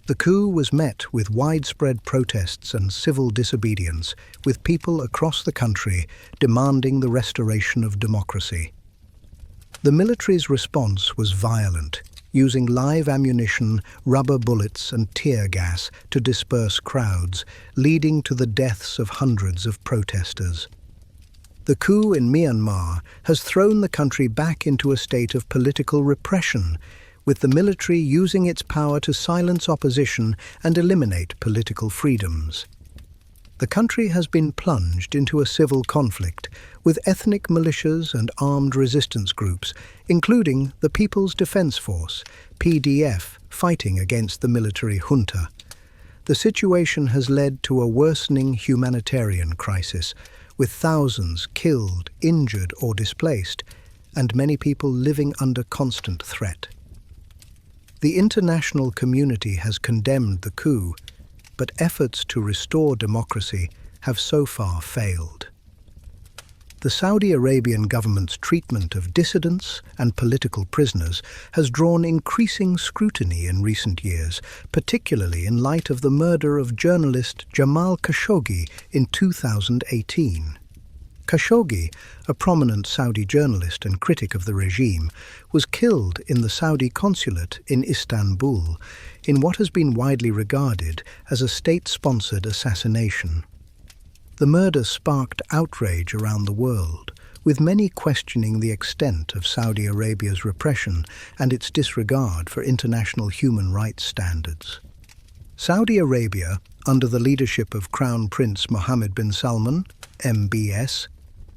Speaker 1: The coup was met with widespread protests and civil disobedience, with people across the country demanding the restoration of democracy. The military's response was violent, using live ammunition, rubber bullets and tear gas to disperse crowds, leading to the deaths of hundreds of protesters. The coup in Myanmar has thrown the country back into a state of political repression, with the military using its power to silence opposition and eliminate political freedoms. The country has been plunged into a civil conflict, with ethnic militias and armed resistance groups, including the People's Defence Force, PDF, fighting against the military junta. The situation has led to a worsening humanitarian crisis, with thousands killed, injured or displaced, and many people living under constant threat. The international community has condemned the coup, but efforts to restore democracy have so far failed. The Saudi Arabian government's treatment of dissidents and political prisoners has drawn increasing scrutiny in recent years, particularly in light of the murder of journalist Jamal Khashoggi in 2018. Khashoggi, a prominent Saudi journalist and critic of the regime, was killed in the Saudi consulate in Istanbul in what has been widely regarded as a state-sponsored assassination. The murder sparked outrage around the world, with many questioning the extent of Saudi Arabia's repression and its disregard for international human rights standards. Saudi Arabia, under the leadership of Crown Prince Mohammed bin Salman, MBS,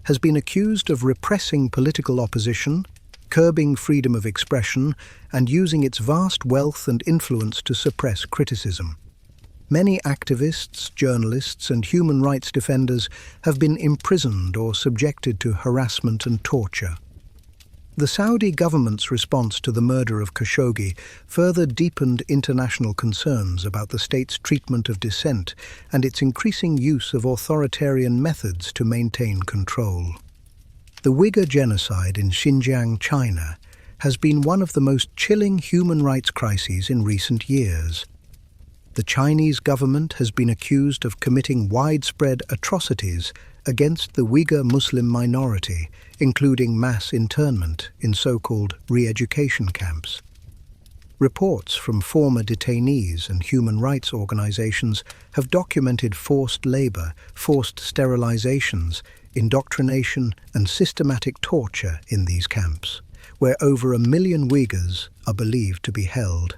Speaker 1: has been accused of repressing political opposition, curbing freedom of expression, and using its vast wealth and influence to suppress criticism. Many activists, journalists, and human rights defenders have been imprisoned or subjected to harassment and torture. The Saudi government's response to the murder of Khashoggi further deepened international concerns about the state's treatment of dissent and its increasing use of authoritarian methods to maintain control. The Uyghur genocide in Xinjiang, China, has been one of the most chilling human rights crises in recent years. The Chinese government has been accused of committing widespread atrocities against the Uyghur Muslim minority, including mass internment in so-called re-education camps. Reports from former detainees and human rights organizations have documented forced labor, forced sterilizations, indoctrination, and systematic torture in these camps, where over 1 million Uyghurs are believed to be held.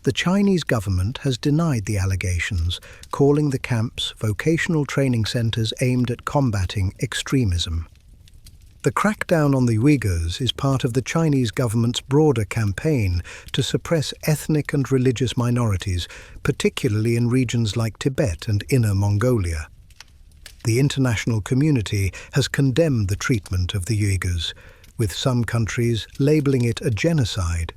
Speaker 1: The Chinese government has denied the allegations, calling the camps vocational training centers aimed at combating extremism. The crackdown on the Uyghurs is part of the Chinese government's broader campaign to suppress ethnic and religious minorities, particularly in regions like Tibet and Inner Mongolia. The international community has condemned the treatment of the Uyghurs, with some countries labeling it a genocide.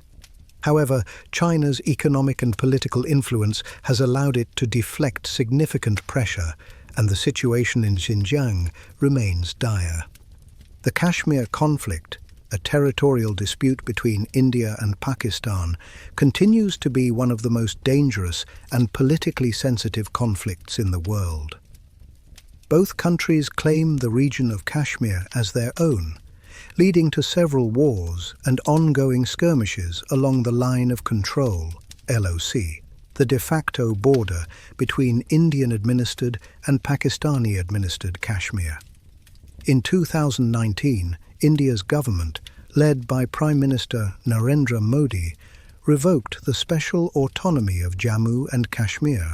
Speaker 1: However, China's economic and political influence has allowed it to deflect significant pressure, and the situation in Xinjiang remains dire. The Kashmir conflict, a territorial dispute between India and Pakistan, continues to be one of the most dangerous and politically sensitive conflicts in the world. Both countries claim the region of Kashmir as their own, leading to several wars and ongoing skirmishes along the Line of Control, LOC, the de facto border between Indian-administered and Pakistani-administered Kashmir. In 2019, India's government, led by Prime Minister Narendra Modi, revoked the special autonomy of Jammu and Kashmir,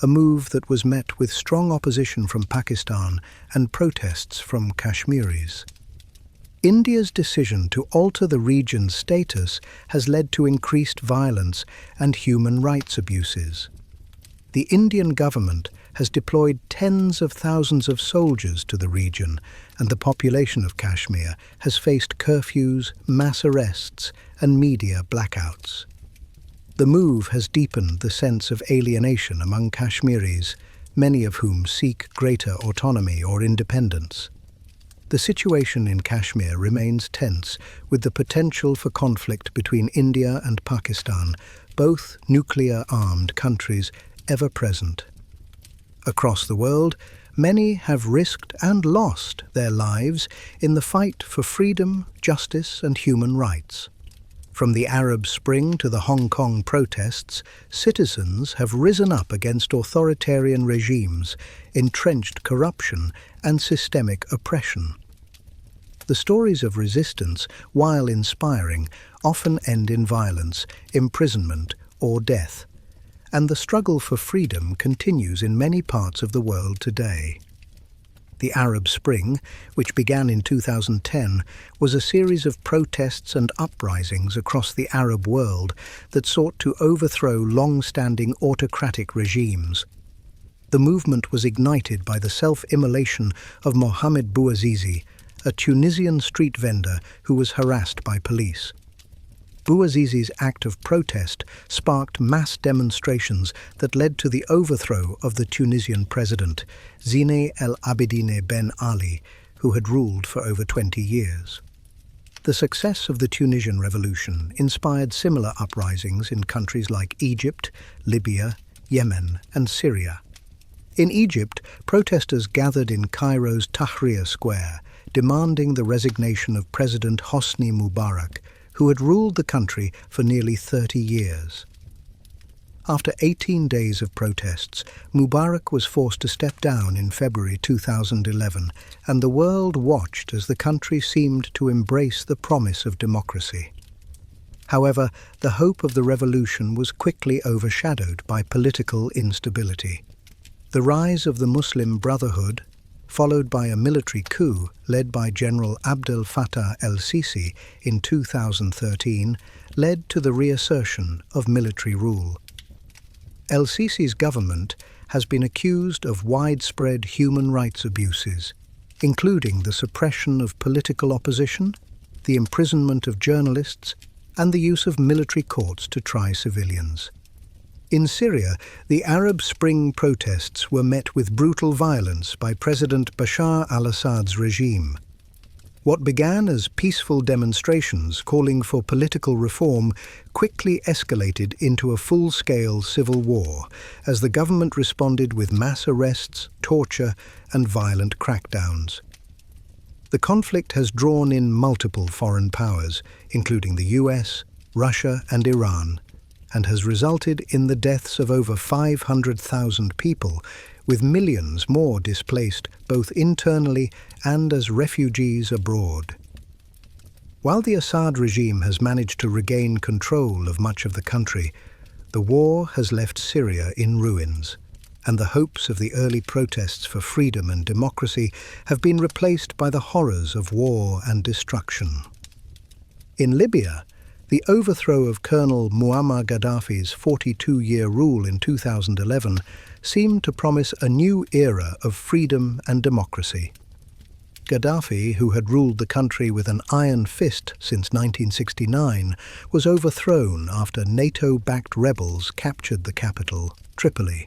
Speaker 1: a move that was met with strong opposition from Pakistan and protests from Kashmiris. India's decision to alter the region's status has led to increased violence and human rights abuses. The Indian government has deployed tens of thousands of soldiers to the region, and the population of Kashmir has faced curfews, mass arrests, and media blackouts. The move has deepened the sense of alienation among Kashmiris, many of whom seek greater autonomy or independence. The situation in Kashmir remains tense, with the potential for conflict between India and Pakistan, both nuclear-armed countries, ever present. Across the world, many have risked and lost their lives in the fight for freedom, justice, and human rights. From the Arab Spring to the Hong Kong protests, citizens have risen up against authoritarian regimes, entrenched corruption, and systemic oppression. The stories of resistance, while inspiring, often end in violence, imprisonment, or death, and the struggle for freedom continues in many parts of the world today. The Arab Spring, which began in 2010, was a series of protests and uprisings across the Arab world that sought to overthrow long-standing autocratic regimes. The movement was ignited by the self-immolation of Mohamed Bouazizi, a Tunisian street vendor who was harassed by police. Bouazizi's act of protest sparked mass demonstrations that led to the overthrow of the Tunisian president, Zine El Abidine Ben Ali, who had ruled for over 20 years. The success of the Tunisian revolution inspired similar uprisings in countries like Egypt, Libya, Yemen, and Syria. In Egypt, protesters gathered in Cairo's Tahrir Square, demanding the resignation of President Hosni Mubarak, who had ruled the country for nearly 30 years. After 18 days of protests, Mubarak was forced to step down in February 2011, and the world watched as the country seemed to embrace the promise of democracy. However, the hope of the revolution was quickly overshadowed by political instability. The rise of the Muslim Brotherhood, followed by a military coup led by General Abdel Fattah el-Sisi in 2013, led to the reassertion of military rule. El-Sisi's government has been accused of widespread human rights abuses, including the suppression of political opposition, the imprisonment of journalists, and the use of military courts to try civilians. In Syria, the Arab Spring protests were met with brutal violence by President Bashar al-Assad's regime. What began as peaceful demonstrations calling for political reform quickly escalated into a full-scale civil war as the government responded with mass arrests, torture, and violent crackdowns. The conflict has drawn in multiple foreign powers, including the US, Russia, and Iran, and has resulted in the deaths of over 500,000 people, with millions more displaced both internally and as refugees abroad. While the Assad regime has managed to regain control of much of the country, the war has left Syria in ruins, and the hopes of the early protests for freedom and democracy have been replaced by the horrors of war and destruction. In Libya, the overthrow of Colonel Muammar Gaddafi's 42-year rule in 2011 seemed to promise a new era of freedom and democracy. Gaddafi, who had ruled the country with an iron fist since 1969, was overthrown after NATO-backed rebels captured the capital, Tripoli.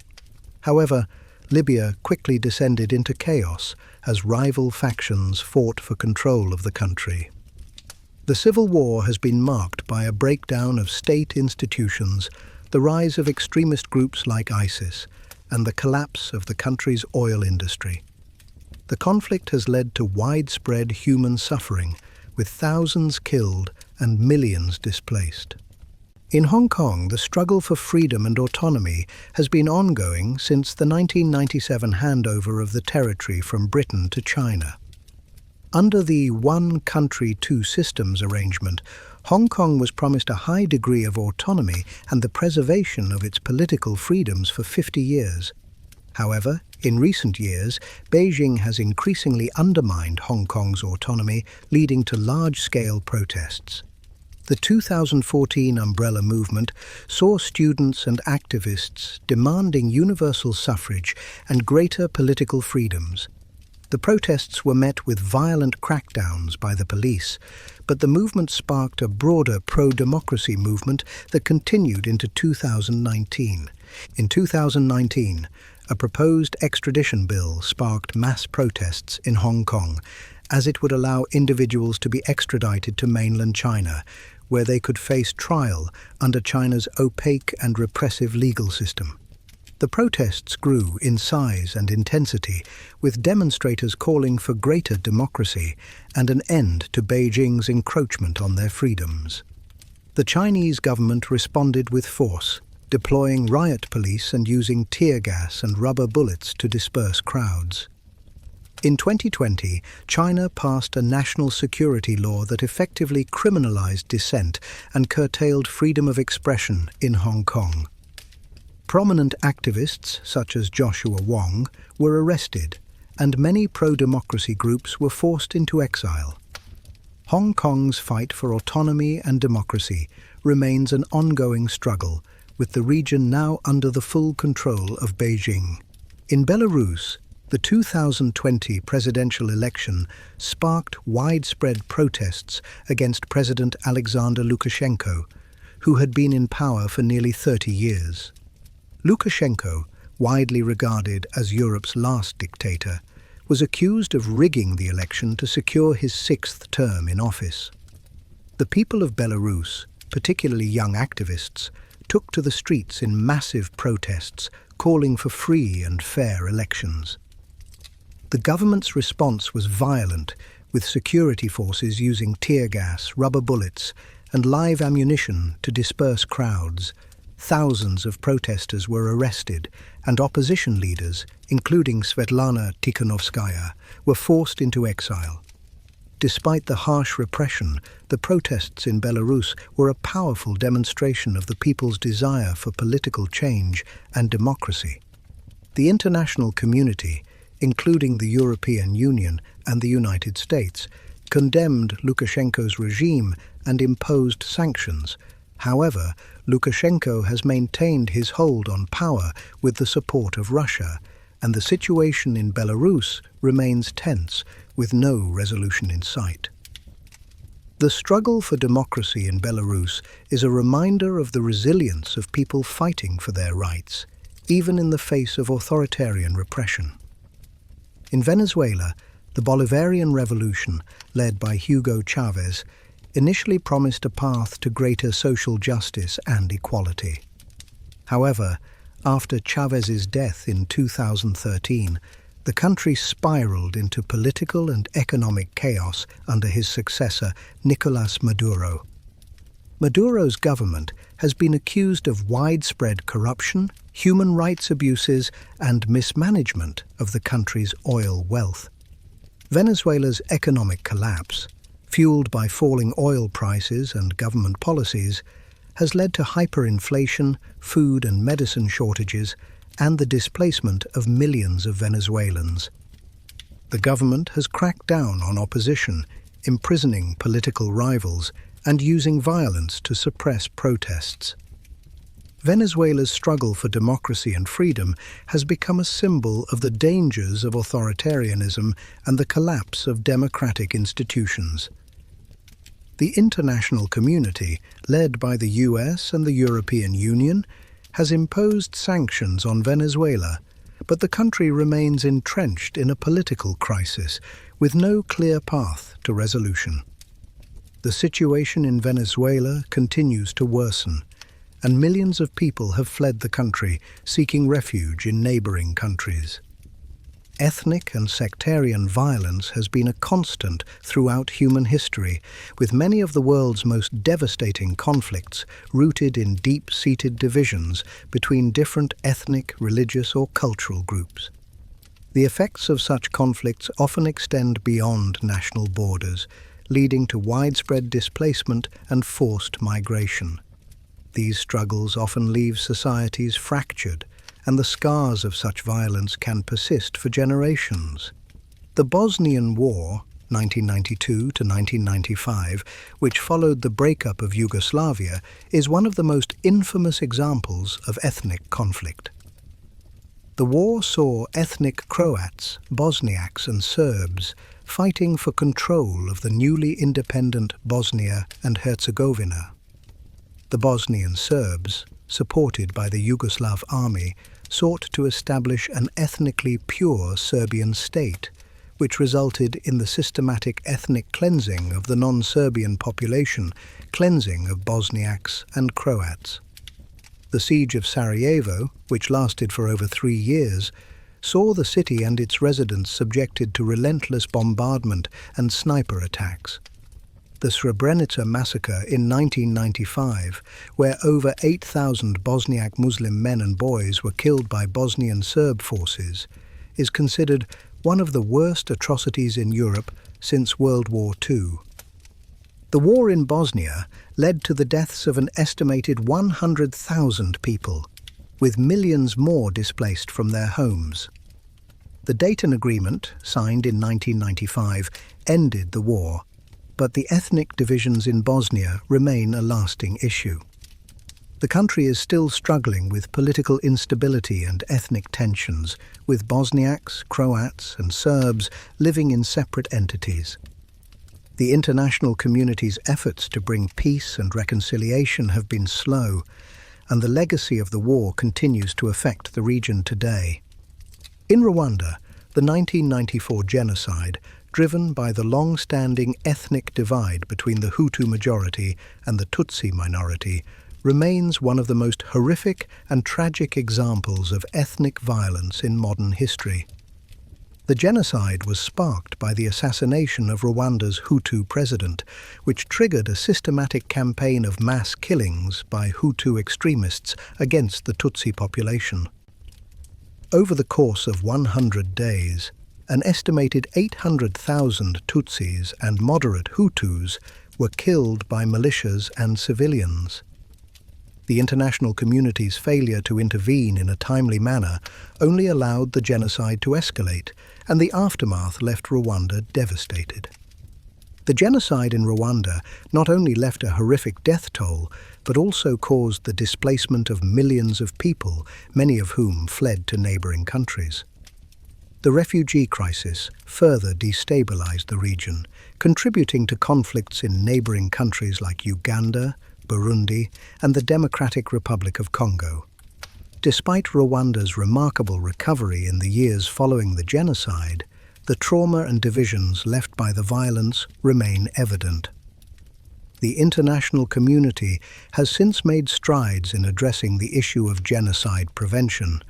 Speaker 1: However, Libya quickly descended into chaos as rival factions fought for control of the country. The civil war has been marked by a breakdown of state institutions, the rise of extremist groups like ISIS, and the collapse of the country's oil industry. The conflict has led to widespread human suffering, with thousands killed and millions displaced. In Hong Kong, the struggle for freedom and autonomy has been ongoing since the 1997 handover of the territory from Britain to China. Under the one country, two systems arrangement, Hong Kong was promised a high degree of autonomy and the preservation of its political freedoms for 50 years. However, in recent years, Beijing has increasingly undermined Hong Kong's autonomy, leading to large-scale protests. The 2014 Umbrella Movement saw students and activists demanding universal suffrage and greater political freedoms. The protests were met with violent crackdowns by the police, but the movement sparked a broader pro-democracy movement that continued into 2019. In 2019, a proposed extradition bill sparked mass protests in Hong Kong, as it would allow individuals to be extradited to mainland China, where they could face trial under China's opaque and repressive legal system. The protests grew in size and intensity, with demonstrators calling for greater democracy and an end to Beijing's encroachment on their freedoms. The Chinese government responded with force, deploying riot police and using tear gas and rubber bullets to disperse crowds. In 2020, China passed a national security law that effectively criminalized dissent and curtailed freedom of expression in Hong Kong. Prominent activists, such as Joshua Wong, were arrested, and many pro-democracy groups were forced into exile. Hong Kong's fight for autonomy and democracy remains an ongoing struggle, with the region now under the full control of Beijing. In Belarus, the 2020 presidential election sparked widespread protests against President Alexander Lukashenko, who had been in power for nearly 30 years. Lukashenko, widely regarded as Europe's last dictator, was accused of rigging the election to secure his sixth term in office. The people of Belarus, particularly young activists, took to the streets in massive protests, calling for free and fair elections. The government's response was violent, with security forces using tear gas, rubber bullets, and live ammunition to disperse crowds. Thousands of protesters were arrested, and opposition leaders, including Svetlana Tikhanovskaya, were forced into exile. Despite the harsh repression, the protests in Belarus were a powerful demonstration of the people's desire for political change and democracy. The international community, including the European Union and the United States, condemned Lukashenko's regime and imposed sanctions. However, Lukashenko has maintained his hold on power with the support of Russia, and the situation in Belarus remains tense, with no resolution in sight. The struggle for democracy in Belarus is a reminder of the resilience of people fighting for their rights, even in the face of authoritarian repression. In Venezuela, the Bolivarian Revolution, led by Hugo Chavez, initially promised a path to greater social justice and equality. However, after Chavez's death in 2013, the country spiraled into political and economic chaos under his successor, Nicolás Maduro. Maduro's government has been accused of widespread corruption, human rights abuses, and mismanagement of the country's oil wealth. Venezuela's economic collapse, fueled by falling oil prices and government policies, has led to hyperinflation, food and medicine shortages, and the displacement of millions of Venezuelans. The government has cracked down on opposition, imprisoning political rivals and using violence to suppress protests. Venezuela's struggle for democracy and freedom has become a symbol of the dangers of authoritarianism and the collapse of democratic institutions. The international community, led by the US and the European Union, has imposed sanctions on Venezuela, but the country remains entrenched in a political crisis with no clear path to resolution. The situation in Venezuela continues to worsen, and millions of people have fled the country, seeking refuge in neighboring countries. Ethnic and sectarian violence has been a constant throughout human history, with many of the world's most devastating conflicts rooted in deep-seated divisions between different ethnic, religious, or cultural groups. The effects of such conflicts often extend beyond national borders, leading to widespread displacement and forced migration. These struggles often leave societies fractured, and the scars of such violence can persist for generations. The Bosnian War, 1992 to 1995, which followed the breakup of Yugoslavia, is one of the most infamous examples of ethnic conflict. The war saw ethnic Croats, Bosniaks and Serbs fighting for control of the newly independent Bosnia and Herzegovina. The Bosnian Serbs, supported by the Yugoslav army, sought to establish an ethnically pure Serbian state, which resulted in the systematic ethnic cleansing of the non-Serbian population, cleansing of Bosniaks and Croats. The siege of Sarajevo, which lasted for over 3 years, saw the city and its residents subjected to relentless bombardment and sniper attacks. The Srebrenica massacre in 1995, where over 8,000 Bosniak Muslim men and boys were killed by Bosnian Serb forces, is considered one of the worst atrocities in Europe since World War II. The war in Bosnia led to the deaths of an estimated 100,000 people, with millions more displaced from their homes. The Dayton Agreement, signed in 1995, ended the war, but the ethnic divisions in Bosnia remain a lasting issue. The country is still struggling with political instability and ethnic tensions, with Bosniaks, Croats and Serbs living in separate entities. The international community's efforts to bring peace and reconciliation have been slow, and the legacy of the war continues to affect the region today. In Rwanda, the 1994 genocide, driven by the long-standing ethnic divide between the Hutu majority and the Tutsi minority, remains one of the most horrific and tragic examples of ethnic violence in modern history. The genocide was sparked by the assassination of Rwanda's Hutu president, which triggered a systematic campaign of mass killings by Hutu extremists against the Tutsi population. Over the course of 100 days, an estimated 800,000 Tutsis and moderate Hutus were killed by militias and civilians. The international community's failure to intervene in a timely manner only allowed the genocide to escalate, and the aftermath left Rwanda devastated. The genocide in Rwanda not only left a horrific death toll, but also caused the displacement of millions of people, many of whom fled to neighboring countries. The refugee crisis further destabilized the region, contributing to conflicts in neighboring countries like Uganda, Burundi, and the Democratic Republic of Congo. Despite Rwanda's remarkable recovery in the years following the genocide, the trauma and divisions left by the violence remain evident. The international community has since made strides in addressing the issue of genocide prevention,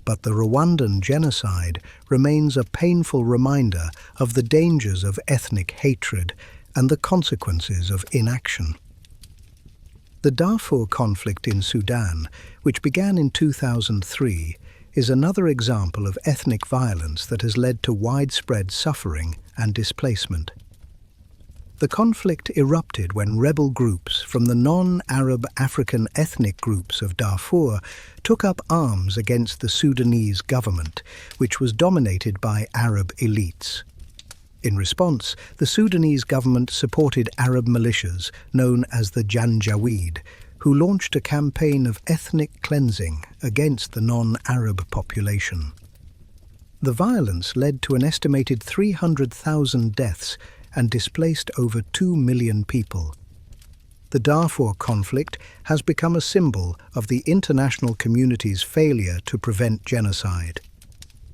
Speaker 1: but the Rwandan genocide remains a painful reminder of the dangers of ethnic hatred and the consequences of inaction. The Darfur conflict in Sudan, which began in 2003, is another example of ethnic violence that has led to widespread suffering and displacement. The conflict erupted when rebel groups from the non-Arab African ethnic groups of Darfur took up arms against the Sudanese government, which was dominated by Arab elites. In response, the Sudanese government supported Arab militias known as the Janjaweed, who launched a campaign of ethnic cleansing against the non-Arab population. The violence led to an estimated 300,000 deaths and displaced over 2 million people. The Darfur conflict has become a symbol of the international community's failure to prevent genocide.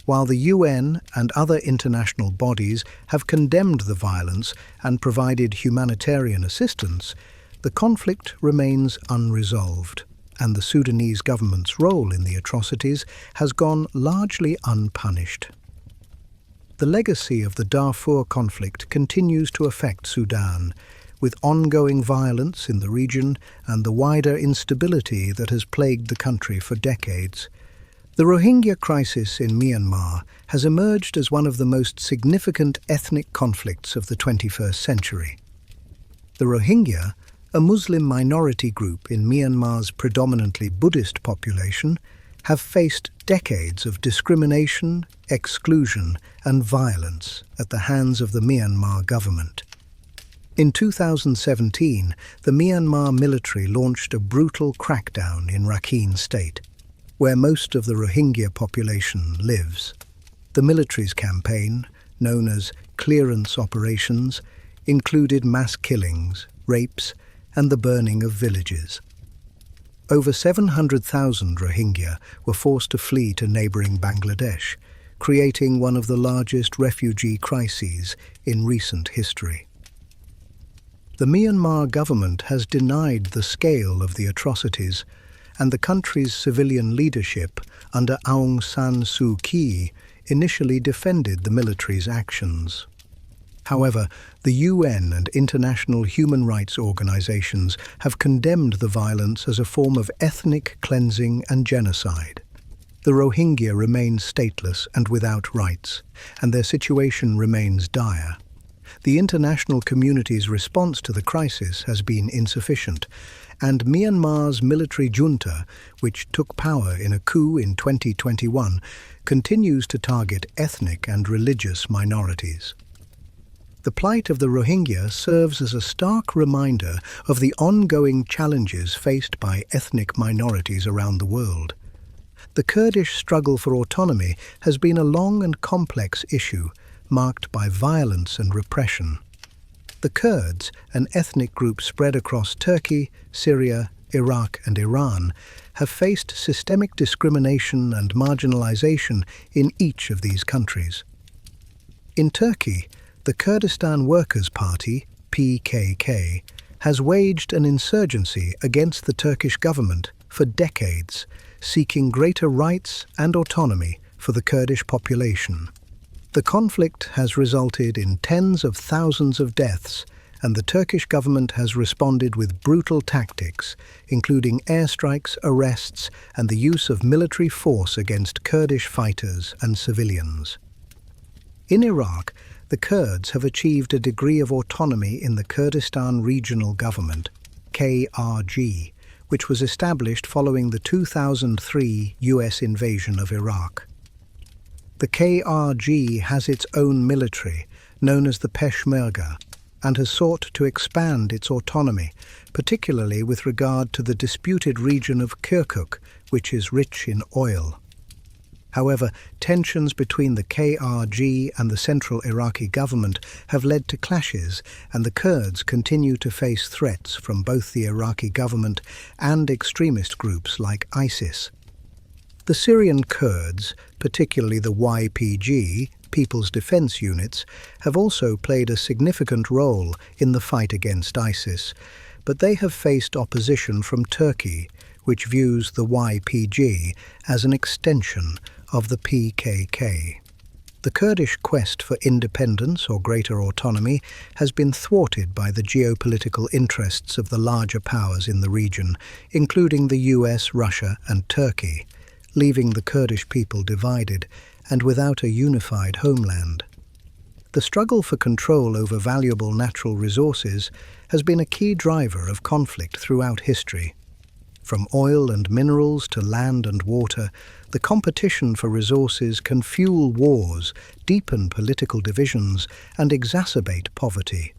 Speaker 1: While the UN and other international bodies have condemned the violence and provided humanitarian assistance, the conflict remains unresolved, and the Sudanese government's role in the atrocities has gone largely unpunished. The legacy of the Darfur conflict continues to affect Sudan, with ongoing violence in the region and the wider instability that has plagued the country for decades. The Rohingya crisis in Myanmar has emerged as one of the most significant ethnic conflicts of the 21st century. The Rohingya, a Muslim minority group in Myanmar's predominantly Buddhist population, have faced decades of discrimination, exclusion, and violence at the hands of the Myanmar government. In 2017, the Myanmar military launched a brutal crackdown in Rakhine State, where most of the Rohingya population lives. The military's campaign, known as clearance operations, included mass killings, rapes, and the burning of villages. Over 700,000 Rohingya were forced to flee to neighboring Bangladesh, creating one of the largest refugee crises in recent history. The Myanmar government has denied the scale of the atrocities, and the country's civilian leadership under Aung San Suu Kyi initially defended the military's actions. However, the UN and international human rights organizations have condemned the violence as a form of ethnic cleansing and genocide. The Rohingya remain stateless and without rights, and their situation remains dire. The international community's response to the crisis has been insufficient, and Myanmar's military junta, which took power in a coup in 2021, continues to target ethnic and religious minorities. The plight of the Rohingya serves as a stark reminder of the ongoing challenges faced by ethnic minorities around the world. The Kurdish struggle for autonomy has been a long and complex issue, marked by violence and repression. The Kurds, an ethnic group spread across Turkey, Syria, Iraq, and Iran, have faced systemic discrimination and marginalization in each of these countries. In Turkey, the Kurdistan Workers' Party, PKK, has waged an insurgency against the Turkish government for decades, seeking greater rights and autonomy for the Kurdish population. The conflict has resulted in tens of thousands of deaths, and the Turkish government has responded with brutal tactics, including airstrikes, arrests, and the use of military force against Kurdish fighters and civilians. In Iraq, the Kurds have achieved a degree of autonomy in the Kurdistan Regional Government, KRG, which was established following the 2003 US invasion of Iraq. The KRG has its own military, known as the Peshmerga, and has sought to expand its autonomy, particularly with regard to the disputed region of Kirkuk, which is rich in oil. However, tensions between the KRG and the central Iraqi government have led to clashes, and the Kurds continue to face threats from both the Iraqi government and extremist groups like ISIS. The Syrian Kurds, particularly the YPG, People's Defense Units, have also played a significant role in the fight against ISIS, but they have faced opposition from Turkey, which views the YPG as an extension of the PKK. The Kurdish quest for independence or greater autonomy has been thwarted by the geopolitical interests of the larger powers in the region, including the US, Russia, and Turkey, leaving the Kurdish people divided and without a unified homeland. The struggle for control over valuable natural resources has been a key driver of conflict throughout history. From oil and minerals to land and water, the competition for resources can fuel wars, deepen political divisions, and exacerbate poverty.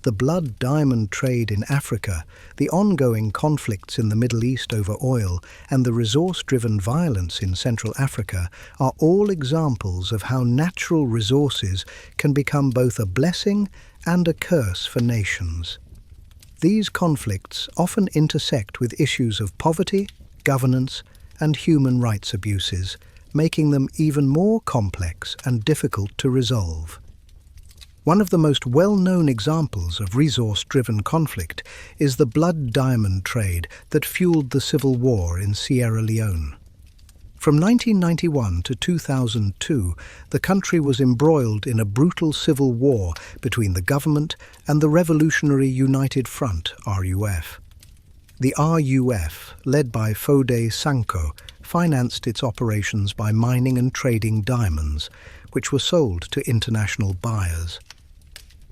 Speaker 1: The blood diamond trade in Africa, the ongoing conflicts in the Middle East over oil, and the resource-driven violence in Central Africa are all examples of how natural resources can become both a blessing and a curse for nations. These conflicts often intersect with issues of poverty, governance, and human rights abuses, making them even more complex and difficult to resolve. One of the most well-known examples of resource-driven conflict is the blood diamond trade that fueled the civil war in Sierra Leone. From 1991 to 2002, the country was embroiled in a brutal civil war between the government and the Revolutionary United Front, RUF. The RUF, led by Foday Sanko, financed its operations by mining and trading diamonds, which were sold to international buyers.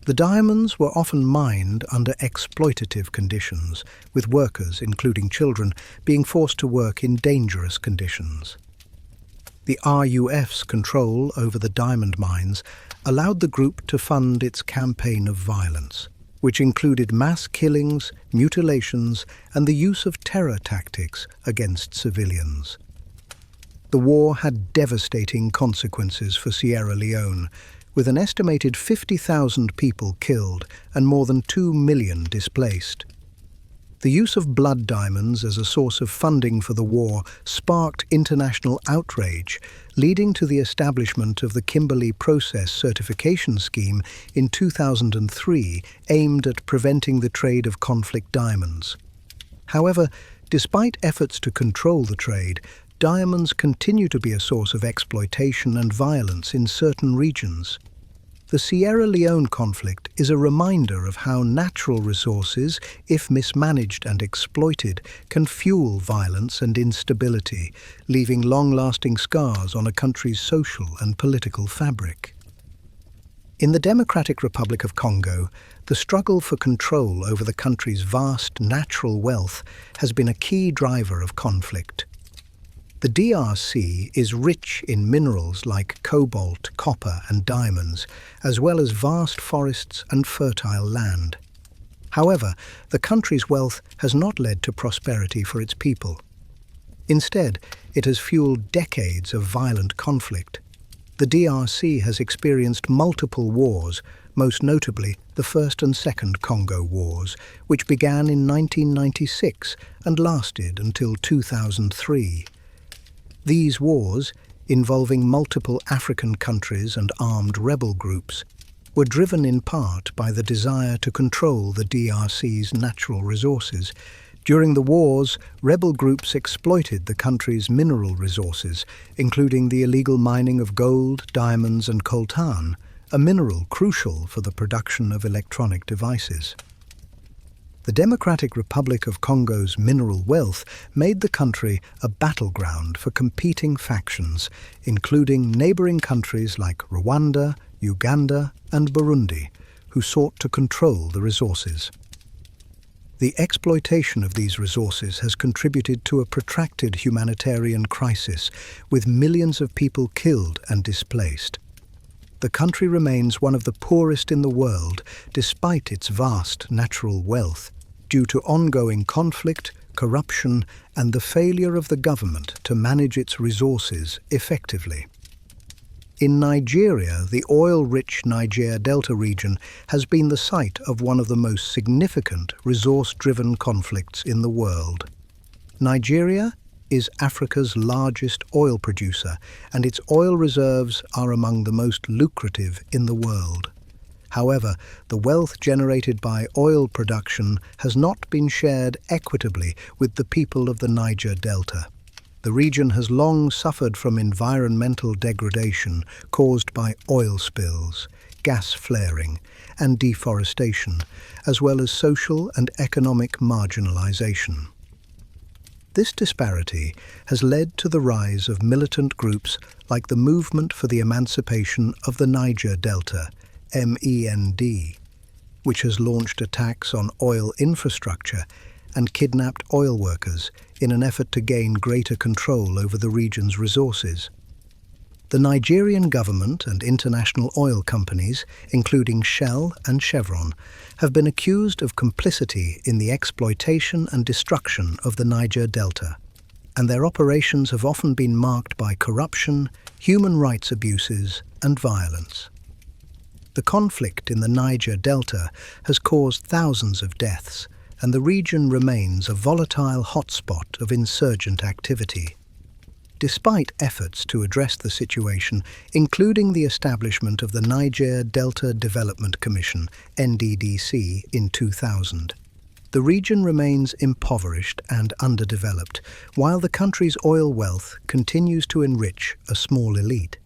Speaker 1: The diamonds were often mined under exploitative conditions, with workers, including children, being forced to work in dangerous conditions. The RUF's control over the diamond mines allowed the group to fund its campaign of violence, which included mass killings, mutilations, and the use of terror tactics against civilians. The war had devastating consequences for Sierra Leone, with an estimated 50,000 people killed and more than 2 million displaced. The use of blood diamonds as a source of funding for the war sparked international outrage, leading to the establishment of the Kimberley Process Certification Scheme in 2003, aimed at preventing the trade of conflict diamonds. However, despite efforts to control the trade, diamonds continue to be a source of exploitation and violence in certain regions. The Sierra Leone conflict is a reminder of how natural resources, if mismanaged and exploited, can fuel violence and instability, leaving long-lasting scars on a country's social and political fabric. In the Democratic Republic of Congo, the struggle for control over the country's vast natural wealth has been a key driver of conflict. The DRC is rich in minerals like cobalt, copper, and diamonds, as well as vast forests and fertile land. However, the country's wealth has not led to prosperity for its people. Instead, it has fueled decades of violent conflict. The DRC has experienced multiple wars, most notably the First and Second Congo Wars, which began in 1996 and lasted until 2003. These wars, involving multiple African countries and armed rebel groups, were driven in part by the desire to control the DRC's natural resources. During the wars, rebel groups exploited the country's mineral resources, including the illegal mining of gold, diamonds, and coltan, a mineral crucial for the production of electronic devices. The Democratic Republic of Congo's mineral wealth made the country a battleground for competing factions, including neighboring countries like Rwanda, Uganda, and Burundi, who sought to control the resources. The exploitation of these resources has contributed to a protracted humanitarian crisis, with millions of people killed and displaced. The country remains one of the poorest in the world, despite its vast natural wealth, due to ongoing conflict, corruption, and the failure of the government to manage its resources effectively. In Nigeria, the oil-rich Niger Delta region has been the site of one of the most significant resource-driven conflicts in the world. Nigeria is Africa's largest oil producer, and its oil reserves are among the most lucrative in the world. However, the wealth generated by oil production has not been shared equitably with the people of the Niger Delta. The region has long suffered from environmental degradation caused by oil spills, gas flaring, and deforestation, as well as social and economic marginalization. This disparity has led to the rise of militant groups like the Movement for the Emancipation of the Niger Delta, MEND, which has launched attacks on oil infrastructure and kidnapped oil workers in an effort to gain greater control over the region's resources. The Nigerian government and international oil companies, including Shell and Chevron, have been accused of complicity in the exploitation and destruction of the Niger Delta, and their operations have often been marked by corruption, human rights abuses, and violence. The conflict in the Niger Delta has caused thousands of deaths, and the region remains a volatile hotspot of insurgent activity. Despite efforts to address the situation, including the establishment of the Niger Delta Development Commission, NDDC, in 2000, the region remains impoverished and underdeveloped, while the country's oil wealth continues to enrich a small elite.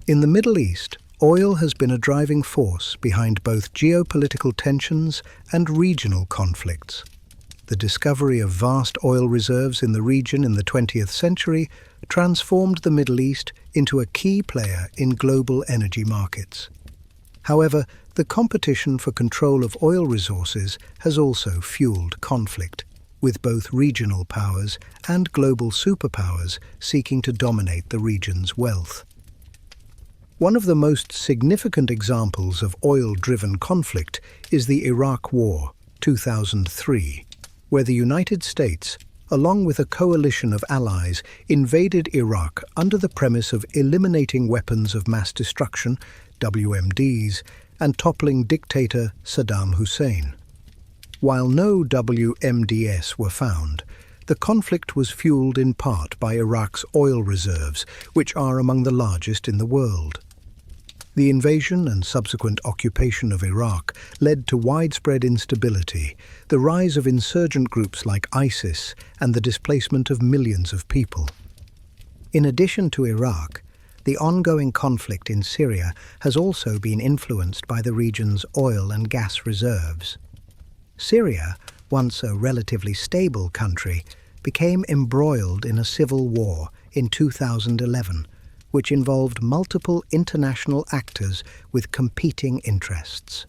Speaker 1: In the Middle East, oil has been a driving force behind both geopolitical tensions and regional conflicts. The discovery of vast oil reserves in the region in the 20th century transformed the Middle East into a key player in global energy markets. However, The competition for control of oil resources has also fueled conflict, with both regional powers and global superpowers seeking to dominate the region's wealth. One of the most significant examples of oil-driven conflict is the Iraq War, 2003, where the United States, along with a coalition of allies, invaded Iraq under the premise of eliminating weapons of mass destruction, WMDs, and toppling dictator Saddam Hussein. While no WMDs were found, the conflict was fueled in part by Iraq's oil reserves, which are among the largest in the world. The invasion and subsequent occupation of Iraq led to widespread instability, the rise of insurgent groups like ISIS, and the displacement of millions of people. In addition to Iraq, the ongoing conflict in Syria has also been influenced by the region's oil and gas reserves. Syria, once a relatively stable country, became embroiled in a civil war in 2011, which involved multiple international actors with competing interests.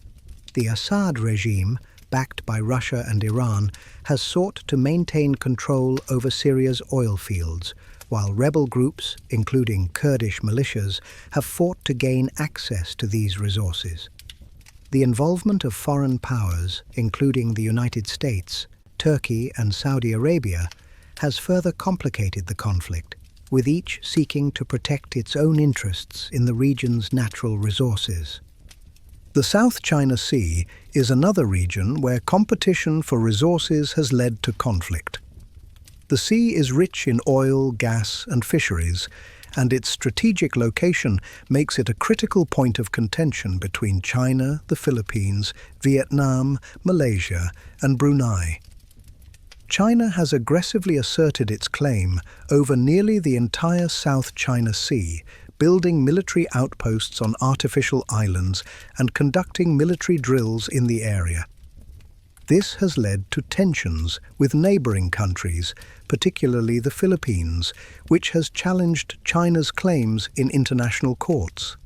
Speaker 1: The Assad regime, backed by Russia and Iran, has sought to maintain control over Syria's oil fields, while rebel groups, including Kurdish militias, have fought to gain access to these resources. The involvement of foreign powers, including the United States, Turkey, and Saudi Arabia, has further complicated the conflict, with each seeking to protect its own interests in the region's natural resources. The South China Sea is another region where competition for resources has led to conflict. The sea is rich in oil, gas, and fisheries, and its strategic location makes it a critical point of contention between China, the Philippines, Vietnam, Malaysia, and Brunei. China has aggressively asserted its claim over nearly the entire South China Sea, building military outposts on artificial islands and conducting military drills in the area. This has led to tensions with neighboring countries, particularly the Philippines, which has challenged China's claims in international courts.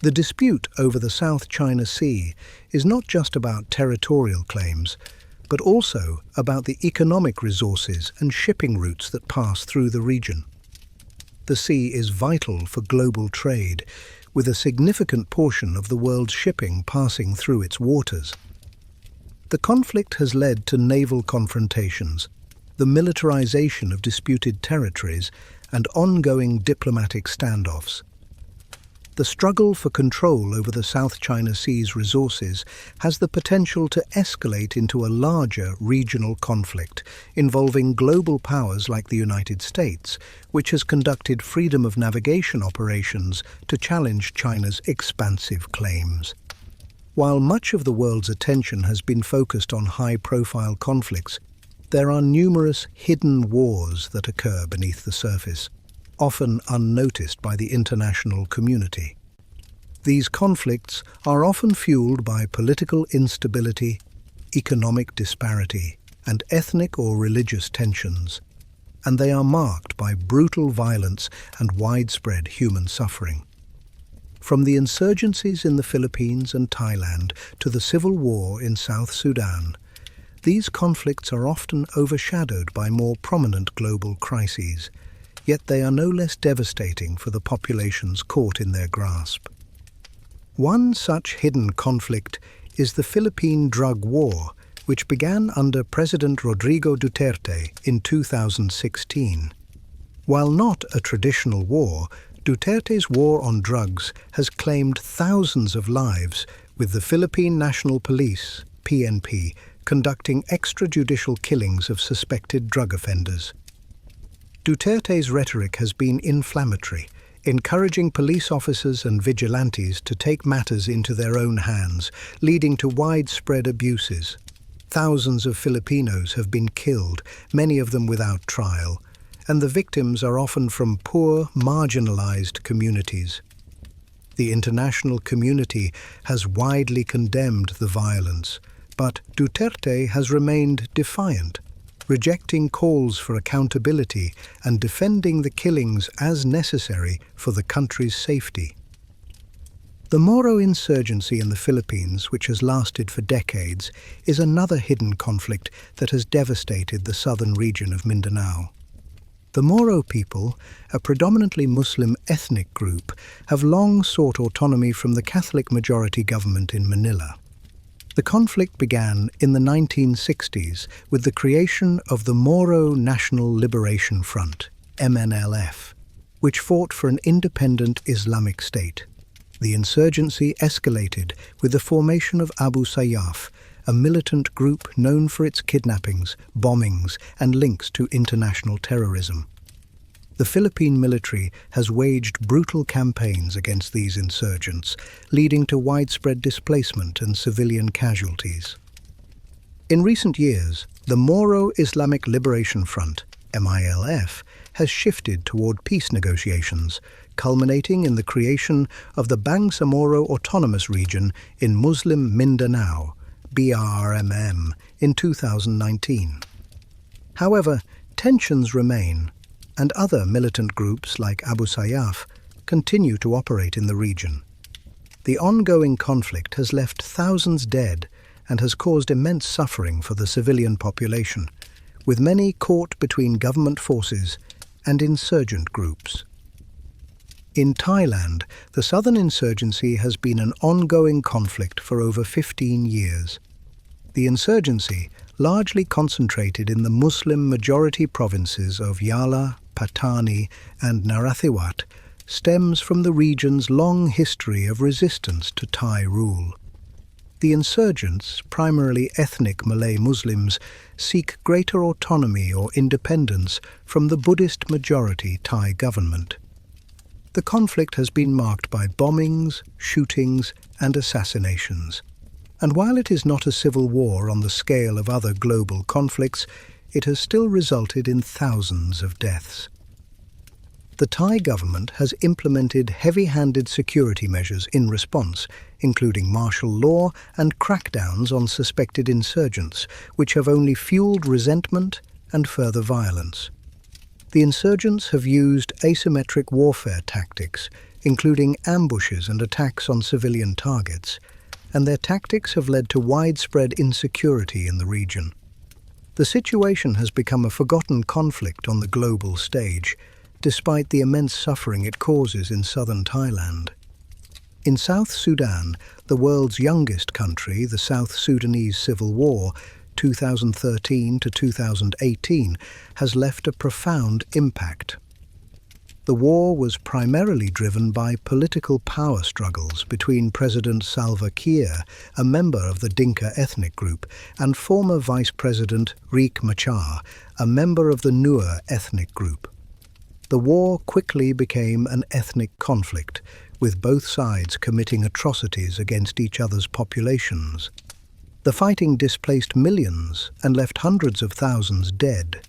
Speaker 1: The dispute over the South China Sea is not just about territorial claims, but also about the economic resources and shipping routes that pass through the region. The sea is vital for global trade, with a significant portion of the world's shipping passing through its waters. The conflict has led to naval confrontations, the militarization of disputed territories, and ongoing diplomatic standoffs. The struggle for control over the South China Sea's resources has the potential to escalate into a larger regional conflict involving global powers like the United States, which has conducted freedom of navigation operations to challenge China's expansive claims. While much of the world's attention has been focused on high-profile conflicts, there are numerous hidden wars that occur beneath the surface, often unnoticed by the international community. These conflicts are often fueled by political instability, economic disparity, and ethnic or religious tensions, and they are marked by brutal violence and widespread human suffering. From the insurgencies in the Philippines and Thailand to the civil war in South Sudan, these conflicts are often overshadowed by more prominent global crises, yet they are no less devastating for the populations caught in their grasp. One such hidden conflict is the Philippine drug war, which began under President Rodrigo Duterte in 2016. While not a traditional war, Duterte's war on drugs has claimed thousands of lives, with the Philippine National Police, PNP, conducting extrajudicial killings of suspected drug offenders. Duterte's rhetoric has been inflammatory, encouraging police officers and vigilantes to take matters into their own hands, leading to widespread abuses. Thousands of Filipinos have been killed, many of them without trial, and the victims are often from poor, marginalized communities. The international community has widely condemned the violence, but Duterte has remained defiant, rejecting calls for accountability and defending the killings as necessary for the country's safety. The Moro insurgency in the Philippines, which has lasted for decades, is another hidden conflict that has devastated the southern region of Mindanao. The Moro people, a predominantly Muslim ethnic group, have long sought autonomy from the Catholic-majority government in Manila. The conflict began in the 1960s with the creation of the Moro National Liberation Front, MNLF, which fought for an independent Islamic state. The insurgency escalated with the formation of Abu Sayyaf, a militant group known for its kidnappings, bombings, and links to international terrorism. The Philippine military has waged brutal campaigns against these insurgents, leading to widespread displacement and civilian casualties. In recent years, the Moro Islamic Liberation Front, MILF, has shifted toward peace negotiations, culminating in the creation of the Bangsamoro Autonomous Region in Muslim Mindanao, BRMM, in 2019. However, tensions remain, and other militant groups like Abu Sayyaf continue to operate in the region. The ongoing conflict has left thousands dead and has caused immense suffering for the civilian population, with many caught between government forces and insurgent groups. In Thailand, the southern insurgency has been an ongoing conflict for over 15 years. The insurgency, largely concentrated in the Muslim-majority provinces of Yala, Patani, and Narathiwat, stems from the region's long history of resistance to Thai rule. The insurgents, primarily ethnic Malay Muslims, seek greater autonomy or independence from the Buddhist-majority Thai government. The conflict has been marked by bombings, shootings, and assassinations. And while it is not a civil war on the scale of other global conflicts, it has still resulted in thousands of deaths. The Thai government has implemented heavy-handed security measures in response, including martial law and crackdowns on suspected insurgents, which have only fueled resentment and further violence. The insurgents have used asymmetric warfare tactics, including ambushes and attacks on civilian targets, and their tactics have led to widespread insecurity in the region. The situation has become a forgotten conflict on the global stage, despite the immense suffering it causes in southern Thailand. In South Sudan, the world's youngest country, the South Sudanese Civil War, 2013 to 2018, has left a profound impact. The war was primarily driven by political power struggles between President Salva Kiir, a member of the Dinka ethnic group, and former Vice President Riek Machar, a member of the Nuer ethnic group. The war quickly became an ethnic conflict, with both sides committing atrocities against each other's populations. The fighting displaced millions and left hundreds of thousands dead.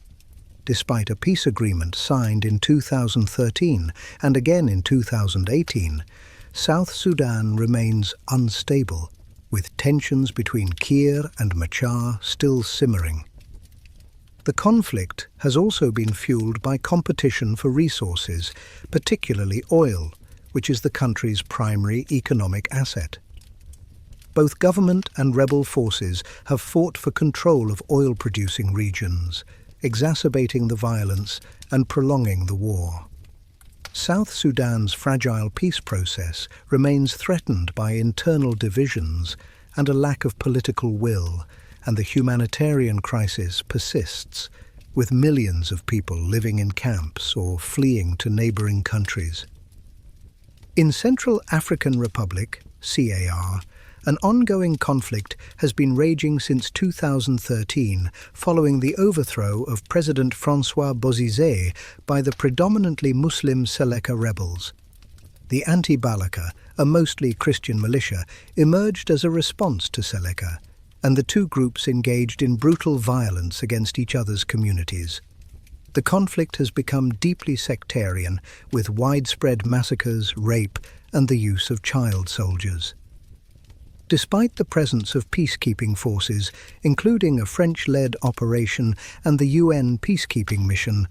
Speaker 1: Despite a peace agreement signed in 2013 and again in 2018, South Sudan remains unstable, with tensions between Kiir and Machar still simmering. The conflict has also been fueled by competition for resources, particularly oil, which is the country's primary economic asset. Both government and rebel forces have fought for control of oil-producing regions, exacerbating the violence and prolonging the war. South Sudan's fragile peace process remains threatened by internal divisions and a lack of political will, and the humanitarian crisis persists, with millions of people living in camps or fleeing to neighboring countries. In Central African Republic, CAR, an ongoing conflict has been raging since 2013 following the overthrow of President François Bozizé by the predominantly Muslim Seleka rebels. The Anti-Balaka, a mostly Christian militia, emerged as a response to Seleka, and the two groups engaged in brutal violence against each other's communities. The conflict has become deeply sectarian, with widespread massacres, rape, and the use of child soldiers. Despite the presence of peacekeeping forces, including a French-led operation and the UN peacekeeping mission,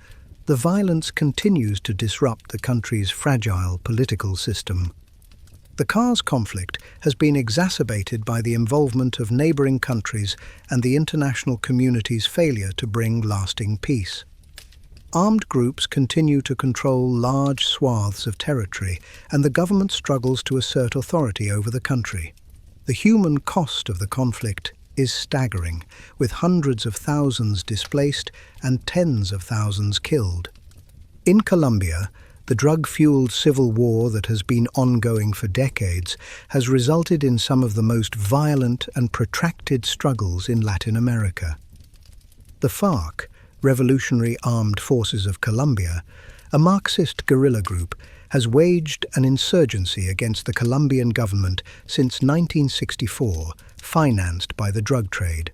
Speaker 1: the violence continues to disrupt the country's fragile political system. The CARS conflict has been exacerbated by the involvement of neighboring countries and the international community's failure to bring lasting peace. Armed groups continue to control large swaths of territory, and the government struggles to assert authority over the country. The human cost of the conflict is staggering, with hundreds of thousands displaced and tens of thousands killed. In Colombia, the drug-fueled civil war that has been ongoing for decades has resulted in some of the most violent and protracted struggles in Latin America. The FARC, Revolutionary Armed Forces of Colombia, a Marxist guerrilla group, has waged an insurgency against the Colombian government since 1964, financed by the drug trade.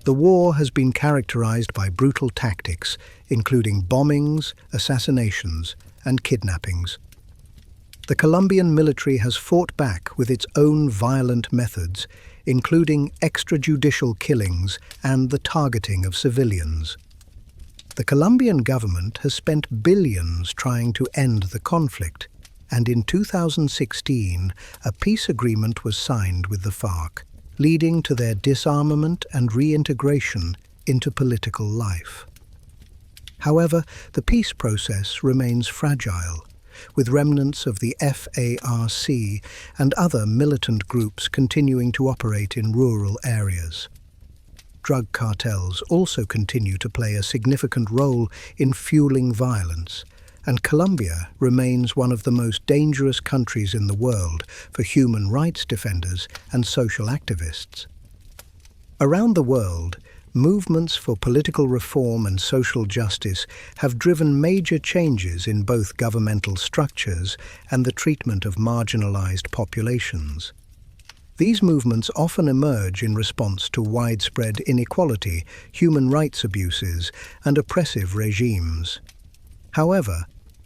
Speaker 1: The war has been characterized by brutal tactics, including bombings, assassinations, and kidnappings. The Colombian military has fought back with its own violent methods, including extrajudicial killings and the targeting of civilians. The Colombian government has spent billions trying to end the conflict, and in 2016, a peace agreement was signed with the FARC, leading to their disarmament and reintegration into political life. However, the peace process remains fragile, with remnants of the FARC and other militant groups continuing to operate in rural areas. Drug cartels also continue to play a significant role in fueling violence, and Colombia remains one of the most dangerous countries in the world for human rights defenders and social activists. Around the world, movements for political reform and social justice have driven major changes in both governmental structures and the treatment of marginalized populations. These movements often emerge in response to widespread inequality, human rights abuses, and oppressive regimes. However,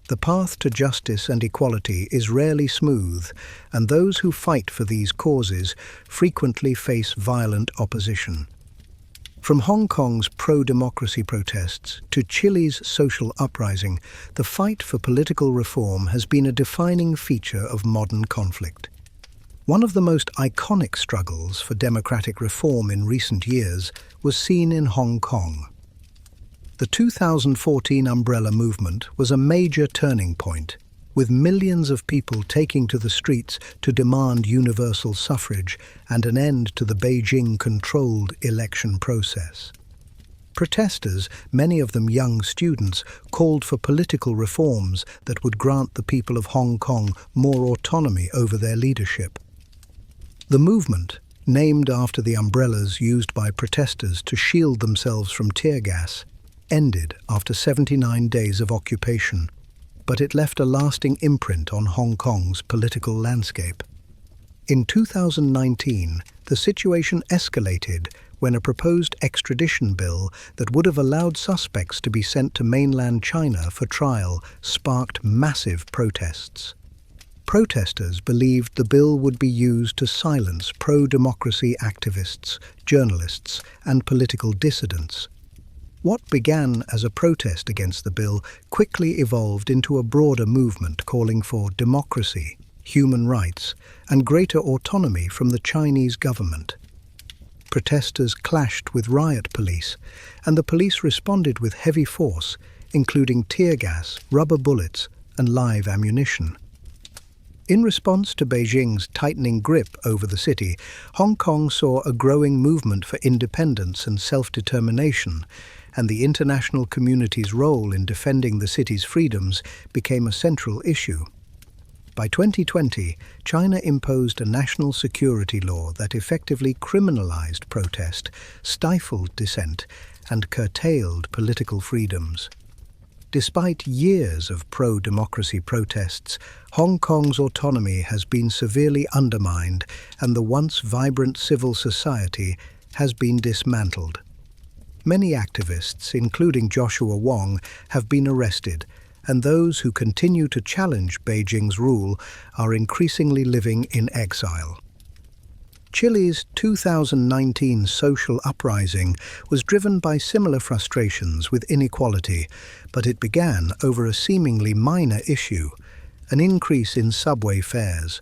Speaker 1: the path to justice and equality is rarely smooth, and those who fight for these causes frequently face violent opposition. From Hong Kong's pro-democracy protests to Chile's social uprising, the fight for political reform has been a defining feature of modern conflict. One of the most iconic struggles for democratic reform in recent years was seen in Hong Kong. The 2014 Umbrella Movement was a major turning point, with millions of people taking to the streets to demand universal suffrage and an end to the Beijing-controlled election process. Protesters, many of them young students, called for political reforms that would grant the people of Hong Kong more autonomy over their leadership. The movement, named after the umbrellas used by protesters to shield themselves from tear gas, ended after 79 days of occupation, but it left a lasting imprint on Hong Kong's political landscape. In 2019, the situation escalated when a proposed extradition bill that would have allowed suspects to be sent to mainland China for trial sparked massive protests. Protesters believed the bill would be used to silence pro-democracy activists, journalists, and political dissidents. What began as a protest against the bill quickly evolved into a broader movement calling for democracy, human rights, and greater autonomy from the Chinese government. Protesters clashed with riot police, and the police responded with heavy force, including tear gas, rubber bullets, and live ammunition. In response to Beijing's tightening grip over the city, Hong Kong saw a growing movement for independence and self-determination, and the international community's role in defending the city's freedoms became a central issue. By 2020, China imposed a national security law that effectively criminalized protest, stifled dissent, and curtailed political freedoms. Despite years of pro-democracy protests, Hong Kong's autonomy has been severely undermined, and the once vibrant civil society has been dismantled. Many activists, including Joshua Wong, have been arrested, and those who continue to challenge Beijing's rule are increasingly living in exile. Chile's 2019 social uprising was driven by similar frustrations with inequality, but it began over a seemingly minor issue, an increase in subway fares.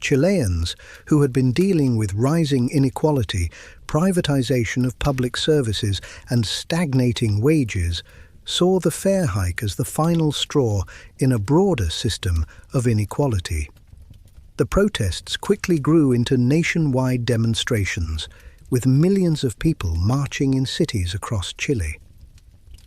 Speaker 1: Chileans, who had been dealing with rising inequality, privatization of public services, and stagnating wages, saw the fare hike as the final straw in a broader system of inequality. The protests quickly grew into nationwide demonstrations, with millions of people marching in cities across Chile.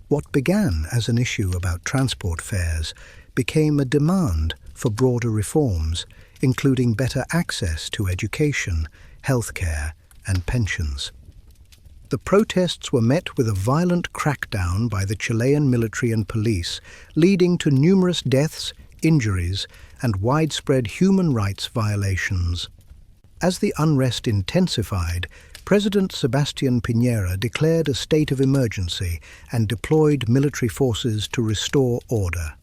Speaker 1: What began as an issue about transport fares became a demand for broader reforms, including better access to education, healthcare, and pensions. The protests were met with a violent crackdown by the Chilean military and police, leading to numerous deaths, injuries, and widespread human rights violations. As the unrest intensified, President Sebastián Piñera declared a state of emergency and deployed military forces to restore order.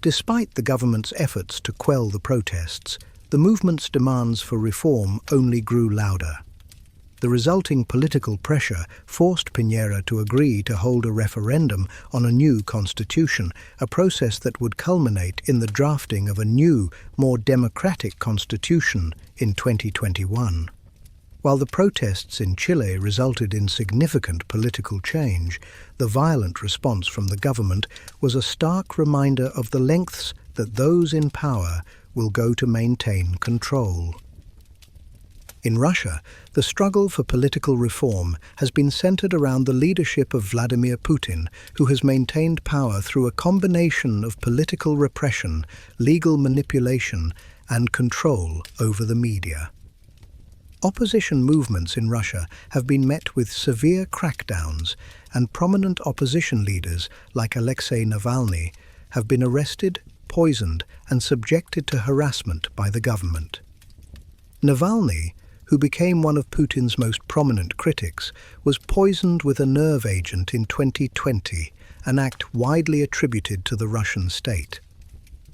Speaker 1: Despite the government's efforts to quell the protests, the movement's demands for reform only grew louder. The resulting political pressure forced Piñera to agree to hold a referendum on a new constitution, a process that would culminate in the drafting of a new, more democratic constitution in 2021. While the protests in Chile resulted in significant political change, the violent response from the government was a stark reminder of the lengths that those in power will go to maintain control. In Russia, the struggle for political reform has been centered around the leadership of Vladimir Putin, who has maintained power through a combination of political repression, legal manipulation, and control over the media. Opposition movements in Russia have been met with severe crackdowns, and prominent opposition leaders like Alexei Navalny have been arrested, poisoned, and subjected to harassment by the government. Navalny, who became one of Putin's most prominent critics, was poisoned with a nerve agent in 2020, an act widely attributed to the Russian state.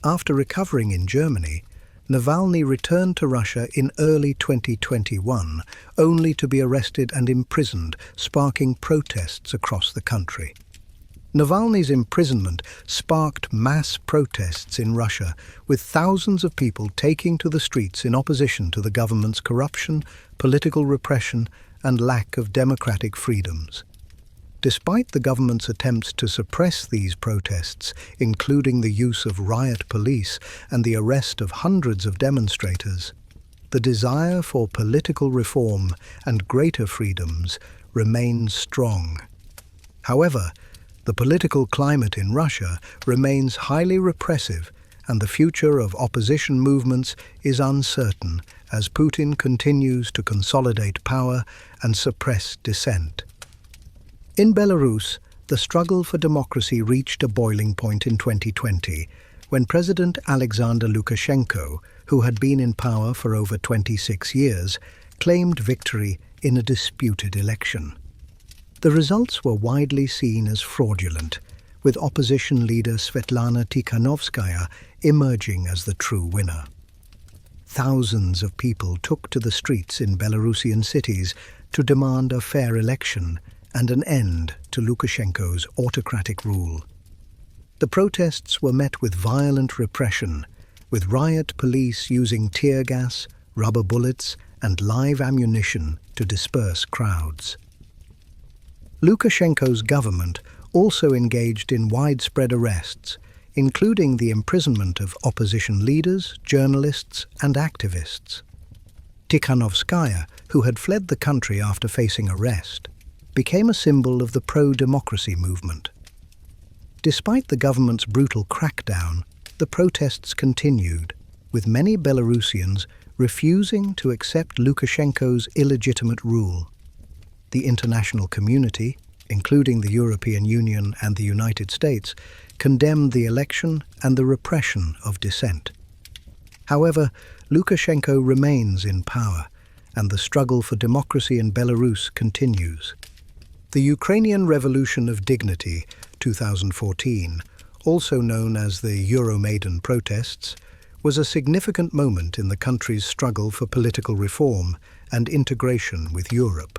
Speaker 1: After recovering in Germany, Navalny returned to Russia in early 2021, only to be arrested and imprisoned, sparking protests across the country. Navalny's imprisonment sparked mass protests in Russia, with thousands of people taking to the streets in opposition to the government's corruption, political repression, and lack of democratic freedoms. Despite the government's attempts to suppress these protests, including the use of riot police and the arrest of hundreds of demonstrators, the desire for political reform and greater freedoms remains strong. However, the political climate in Russia remains highly repressive, and the future of opposition movements is uncertain as Putin continues to consolidate power and suppress dissent. In Belarus, the struggle for democracy reached a boiling point in 2020, when President Alexander Lukashenko, who had been in power for over 26 years, claimed victory in a disputed election. The results were widely seen as fraudulent, with opposition leader Svetlana Tikhanovskaya emerging as the true winner. Thousands of people took to the streets in Belarusian cities to demand a fair election and an end to Lukashenko's autocratic rule. The protests were met with violent repression, with riot police using tear gas, rubber bullets, and live ammunition to disperse crowds. Lukashenko's government also engaged in widespread arrests, including the imprisonment of opposition leaders, journalists, and activists. Tikhanovskaya, who had fled the country after facing arrest, became a symbol of the pro-democracy movement. Despite the government's brutal crackdown, the protests continued, with many Belarusians refusing to accept Lukashenko's illegitimate rule. The international community, including the European Union and the United States, condemned the election and the repression of dissent. However, Lukashenko remains in power, and the struggle for democracy in Belarus continues. The Ukrainian Revolution of Dignity, 2014, also known as the Euromaidan protests, was a significant moment in the country's struggle for political reform and integration with Europe.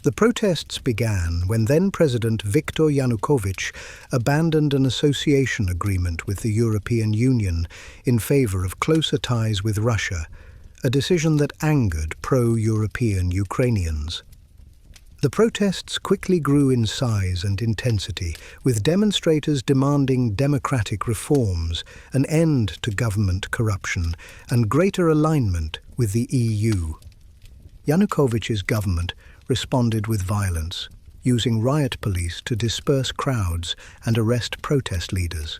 Speaker 1: The protests began when then-President Viktor Yanukovych abandoned an association agreement with the European Union in favor of closer ties with Russia, a decision that angered pro-European Ukrainians. The protests quickly grew in size and intensity, with demonstrators demanding democratic reforms, an end to government corruption, and greater alignment with the EU. Yanukovych's government responded with violence, using riot police to disperse crowds and arrest protest leaders.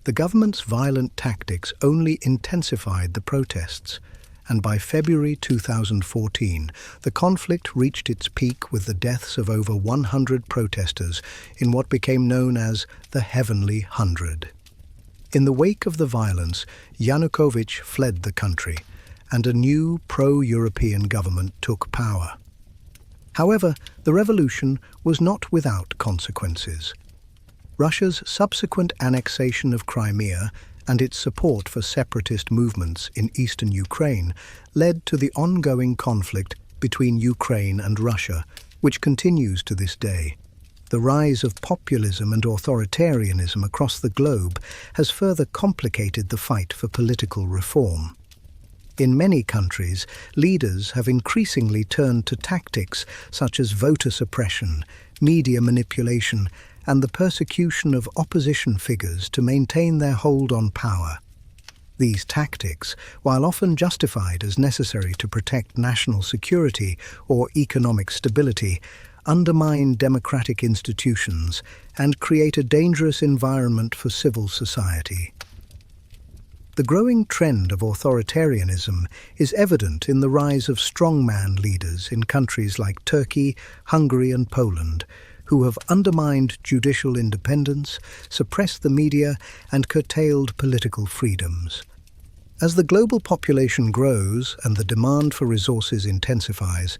Speaker 1: The government's violent tactics only intensified the protests, and by February 2014, the conflict reached its peak with the deaths of over 100 protesters in what became known as the Heavenly Hundred. In the wake of the violence, Yanukovych fled the country, and a new pro-European government took power. However, the revolution was not without consequences. Russia's subsequent annexation of Crimea and its support for separatist movements in eastern Ukraine led to the ongoing conflict between Ukraine and Russia, which continues to this day. The rise of populism and authoritarianism across the globe has further complicated the fight for political reform. In many countries, leaders have increasingly turned to tactics such as voter suppression, media manipulation, and the persecution of opposition figures to maintain their hold on power. These tactics, while often justified as necessary to protect national security or economic stability, undermine democratic institutions and create a dangerous environment for civil society. The growing trend of authoritarianism is evident in the rise of strongman leaders in countries like Turkey, Hungary, and Poland, who have undermined judicial independence, suppressed the media, and curtailed political freedoms. As the global population grows and the demand for resources intensifies,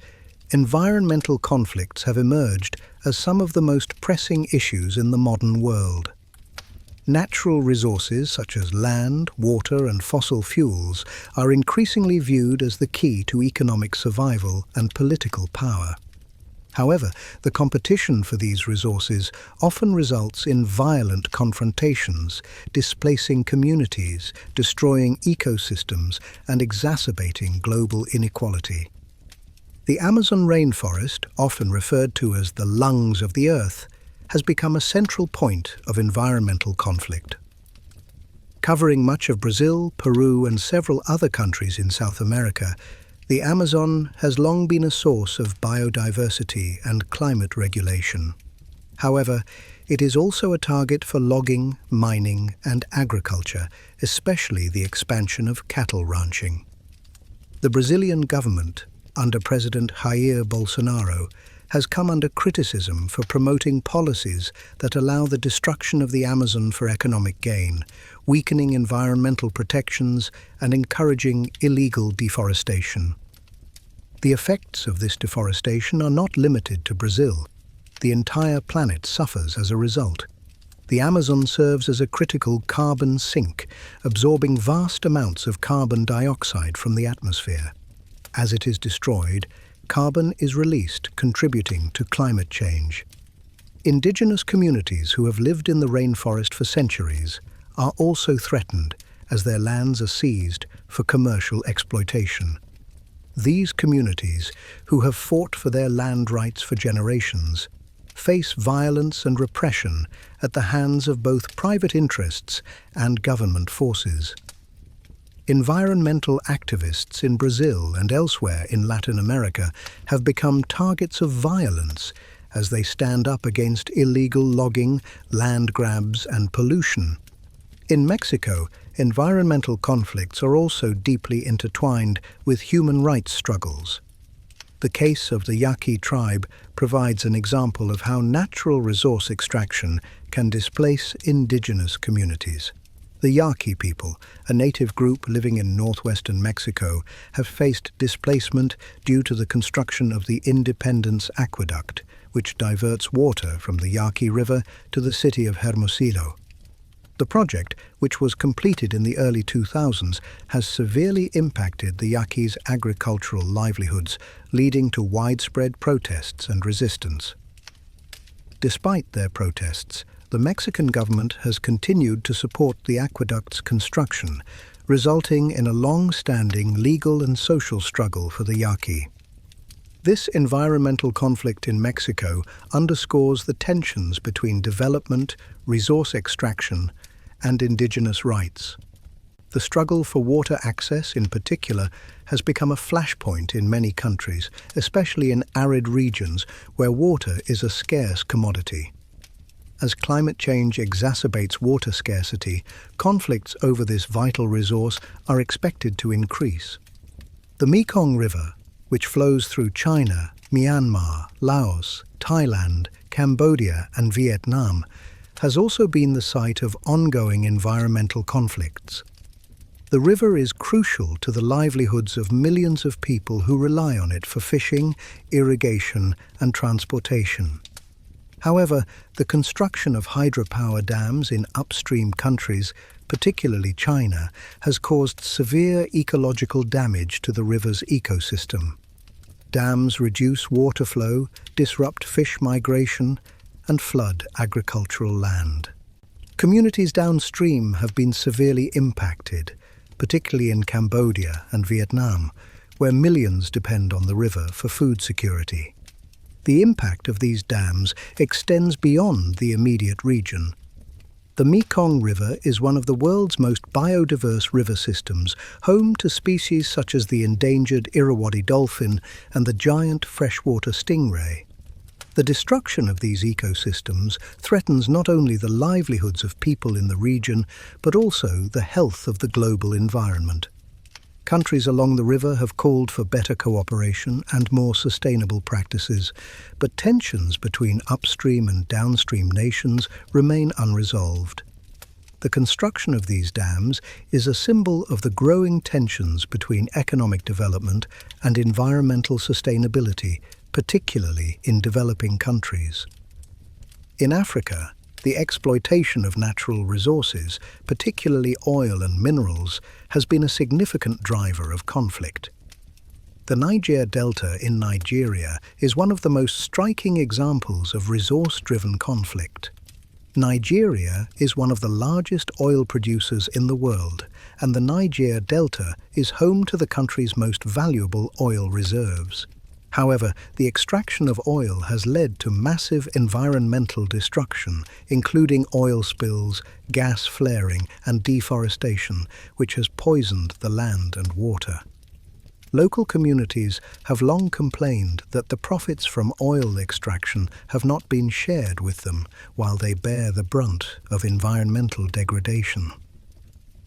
Speaker 1: environmental conflicts have emerged as some of the most pressing issues in the modern world. Natural resources such as land, water, and fossil fuels are increasingly viewed as the key to economic survival and political power. However, the competition for these resources often results in violent confrontations, displacing communities, destroying ecosystems, and exacerbating global inequality. The Amazon rainforest, often referred to as the lungs of the earth, has become a central point of environmental conflict. Covering much of Brazil, Peru, and several other countries in South America, the Amazon has long been a source of biodiversity and climate regulation. However, it is also a target for logging, mining, and agriculture, especially the expansion of cattle ranching. The Brazilian government, under President Jair Bolsonaro, has come under criticism for promoting policies that allow the destruction of the Amazon for economic gain, weakening environmental protections and encouraging illegal deforestation. The effects of this deforestation are not limited to Brazil. The entire planet suffers as a result. The Amazon serves as a critical carbon sink, absorbing vast amounts of carbon dioxide from the atmosphere. As it is destroyed, carbon is released, contributing to climate change. Indigenous communities who have lived in the rainforest for centuries are also threatened as their lands are seized for commercial exploitation. These communities, who have fought for their land rights for generations, face violence and repression at the hands of both private interests and government forces. Environmental activists in Brazil and elsewhere in Latin America have become targets of violence as they stand up against illegal logging, land grabs, and pollution. In Mexico, environmental conflicts are also deeply intertwined with human rights struggles. The case of the Yaqui tribe provides an example of how natural resource extraction can displace indigenous communities. The Yaqui people, a native group living in northwestern Mexico, have faced displacement due to the construction of the Independence Aqueduct, which diverts water from the Yaqui River to the city of Hermosillo. The project, which was completed in the early 2000s, has severely impacted the Yaquis' agricultural livelihoods, leading to widespread protests and resistance. Despite their protests, the Mexican government has continued to support the aqueduct's construction, resulting in a long-standing legal and social struggle for the Yaqui. This environmental conflict in Mexico underscores the tensions between development, resource extraction, and indigenous rights. The struggle for water access, in particular, has become a flashpoint in many countries, especially in arid regions where water is a scarce commodity. As climate change exacerbates water scarcity, conflicts over this vital resource are expected to increase. The Mekong River, which flows through China, Myanmar, Laos, Thailand, Cambodia, and Vietnam, has also been the site of ongoing environmental conflicts. The river is crucial to the livelihoods of millions of people who rely on it for fishing, irrigation, and transportation. However, the construction of hydropower dams in upstream countries, particularly China, has caused severe ecological damage to the river's ecosystem. Dams reduce water flow, disrupt fish migration, and flood agricultural land. Communities downstream have been severely impacted, particularly in Cambodia and Vietnam, where millions depend on the river for food security. The impact of these dams extends beyond the immediate region. The Mekong River is one of the world's most biodiverse river systems, home to species such as the endangered Irrawaddy dolphin and the giant freshwater stingray. The destruction of these ecosystems threatens not only the livelihoods of people in the region, but also the health of the global environment. Countries along the river have called for better cooperation and more sustainable practices, but tensions between upstream and downstream nations remain unresolved. The construction of these dams is a symbol of the growing tensions between economic development and environmental sustainability, particularly in developing countries. In Africa, the exploitation of natural resources, particularly oil and minerals, has been a significant driver of conflict. The Niger Delta in Nigeria is one of the most striking examples of resource-driven conflict. Nigeria is one of the largest oil producers in the world, and the Niger Delta is home to the country's most valuable oil reserves. However, the extraction of oil has led to massive environmental destruction, including oil spills, gas flaring, and deforestation, which has poisoned the land and water. Local communities have long complained that the profits from oil extraction have not been shared with them, while they bear the brunt of environmental degradation.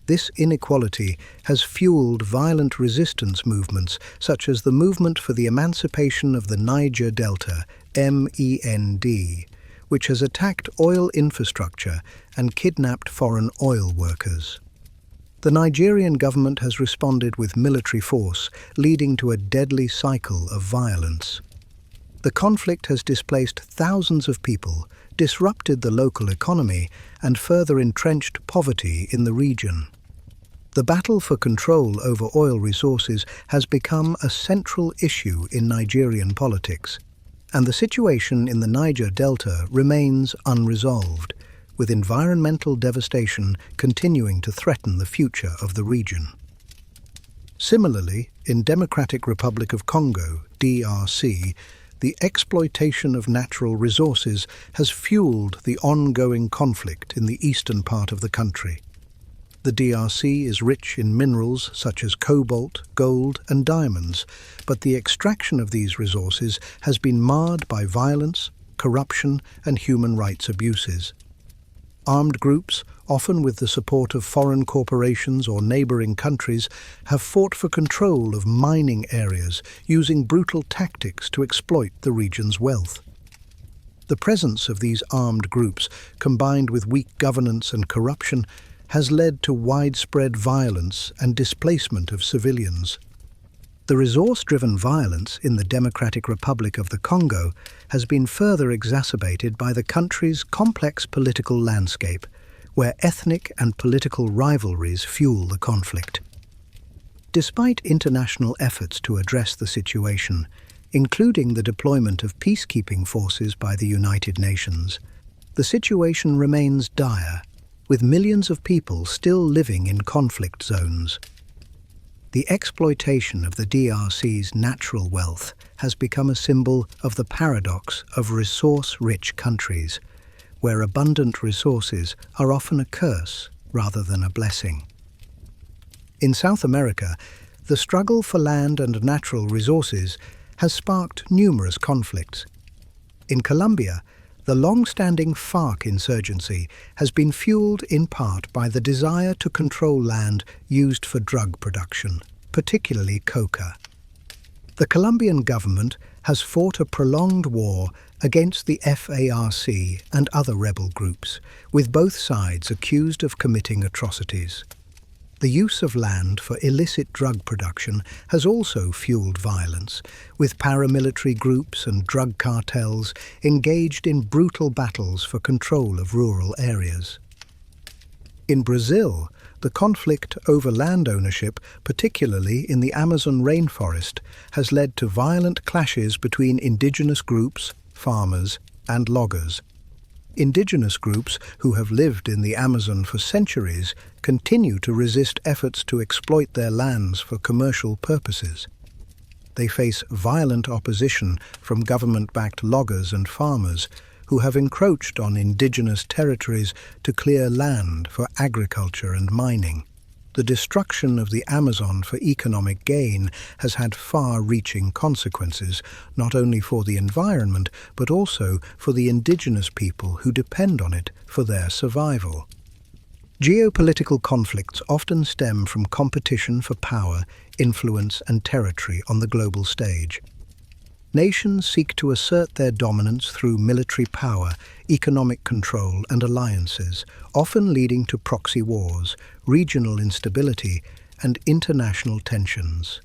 Speaker 1: This inequality has fueled violent resistance movements such as the Movement for the Emancipation of the Niger Delta, MEND, which has attacked oil infrastructure and kidnapped foreign oil workers. The Nigerian government has responded with military force, leading to a deadly cycle of violence. The conflict has displaced thousands of people, disrupted the local economy, and further entrenched poverty in the region. The battle for control over oil resources has become a central issue in Nigerian politics, and the situation in the Niger Delta remains unresolved, with environmental devastation continuing to threaten the future of the region. Similarly, in Democratic Republic of Congo, DRC, the exploitation of natural resources has fueled the ongoing conflict in the eastern part of the country. The DRC is rich in minerals such as cobalt, gold, and diamonds, but the extraction of these resources has been marred by violence, corruption, and human rights abuses. Armed groups, often with the support of foreign corporations or neighboring countries, have fought for control of mining areas, using brutal tactics to exploit the region's wealth. The presence of these armed groups, combined with weak governance and corruption, has led to widespread violence and displacement of civilians. The resource-driven violence in the Democratic Republic of the Congo has been further exacerbated by the country's complex political landscape, where ethnic and political rivalries fuel the conflict. Despite international efforts to address the situation, including the deployment of peacekeeping forces by the United Nations, the situation remains dire, with millions of people still living in conflict zones. The exploitation of the DRC's natural wealth has become a symbol of the paradox of resource-rich countries, where abundant resources are often a curse rather than a blessing. In South America, the struggle for land and natural resources has sparked numerous conflicts. In Colombia, the long-standing FARC insurgency has been fueled in part by the desire to control land used for drug production, particularly coca. The Colombian government has fought a prolonged war against the FARC and other rebel groups, with both sides accused of committing atrocities. The use of land for illicit drug production has also fueled violence, with paramilitary groups and drug cartels engaged in brutal battles for control of rural areas. In Brazil, the conflict over land ownership, particularly in the Amazon rainforest, has led to violent clashes between indigenous groups, farmers, and loggers. Indigenous groups who have lived in the Amazon for centuries continue to resist efforts to exploit their lands for commercial purposes. They face violent opposition from government-backed loggers and farmers who have encroached on indigenous territories to clear land for agriculture and mining. The destruction of the Amazon for economic gain has had far-reaching consequences, not only for the environment, but also for the indigenous people who depend on it for their survival. Geopolitical conflicts often stem from competition for power, influence, and territory on the global stage. Nations seek to assert their dominance through military power, economic control, and alliances, often leading to proxy wars, regional instability, and international tensions.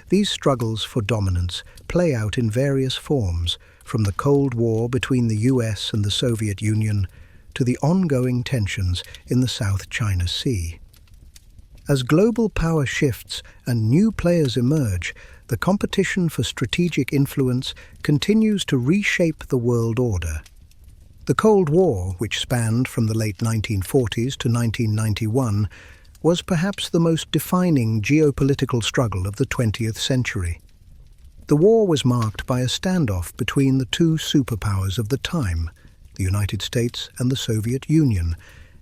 Speaker 1: These struggles for dominance play out in various forms, from the Cold War between the US and the Soviet Union to the ongoing tensions in the South China Sea. As global power shifts and new players emerge, the competition for strategic influence continues to reshape the world order. The Cold War, which spanned from the late 1940s to 1991, was perhaps the most defining geopolitical struggle of the 20th century. The war was marked by a standoff between the two superpowers of the time, the United States and the Soviet Union,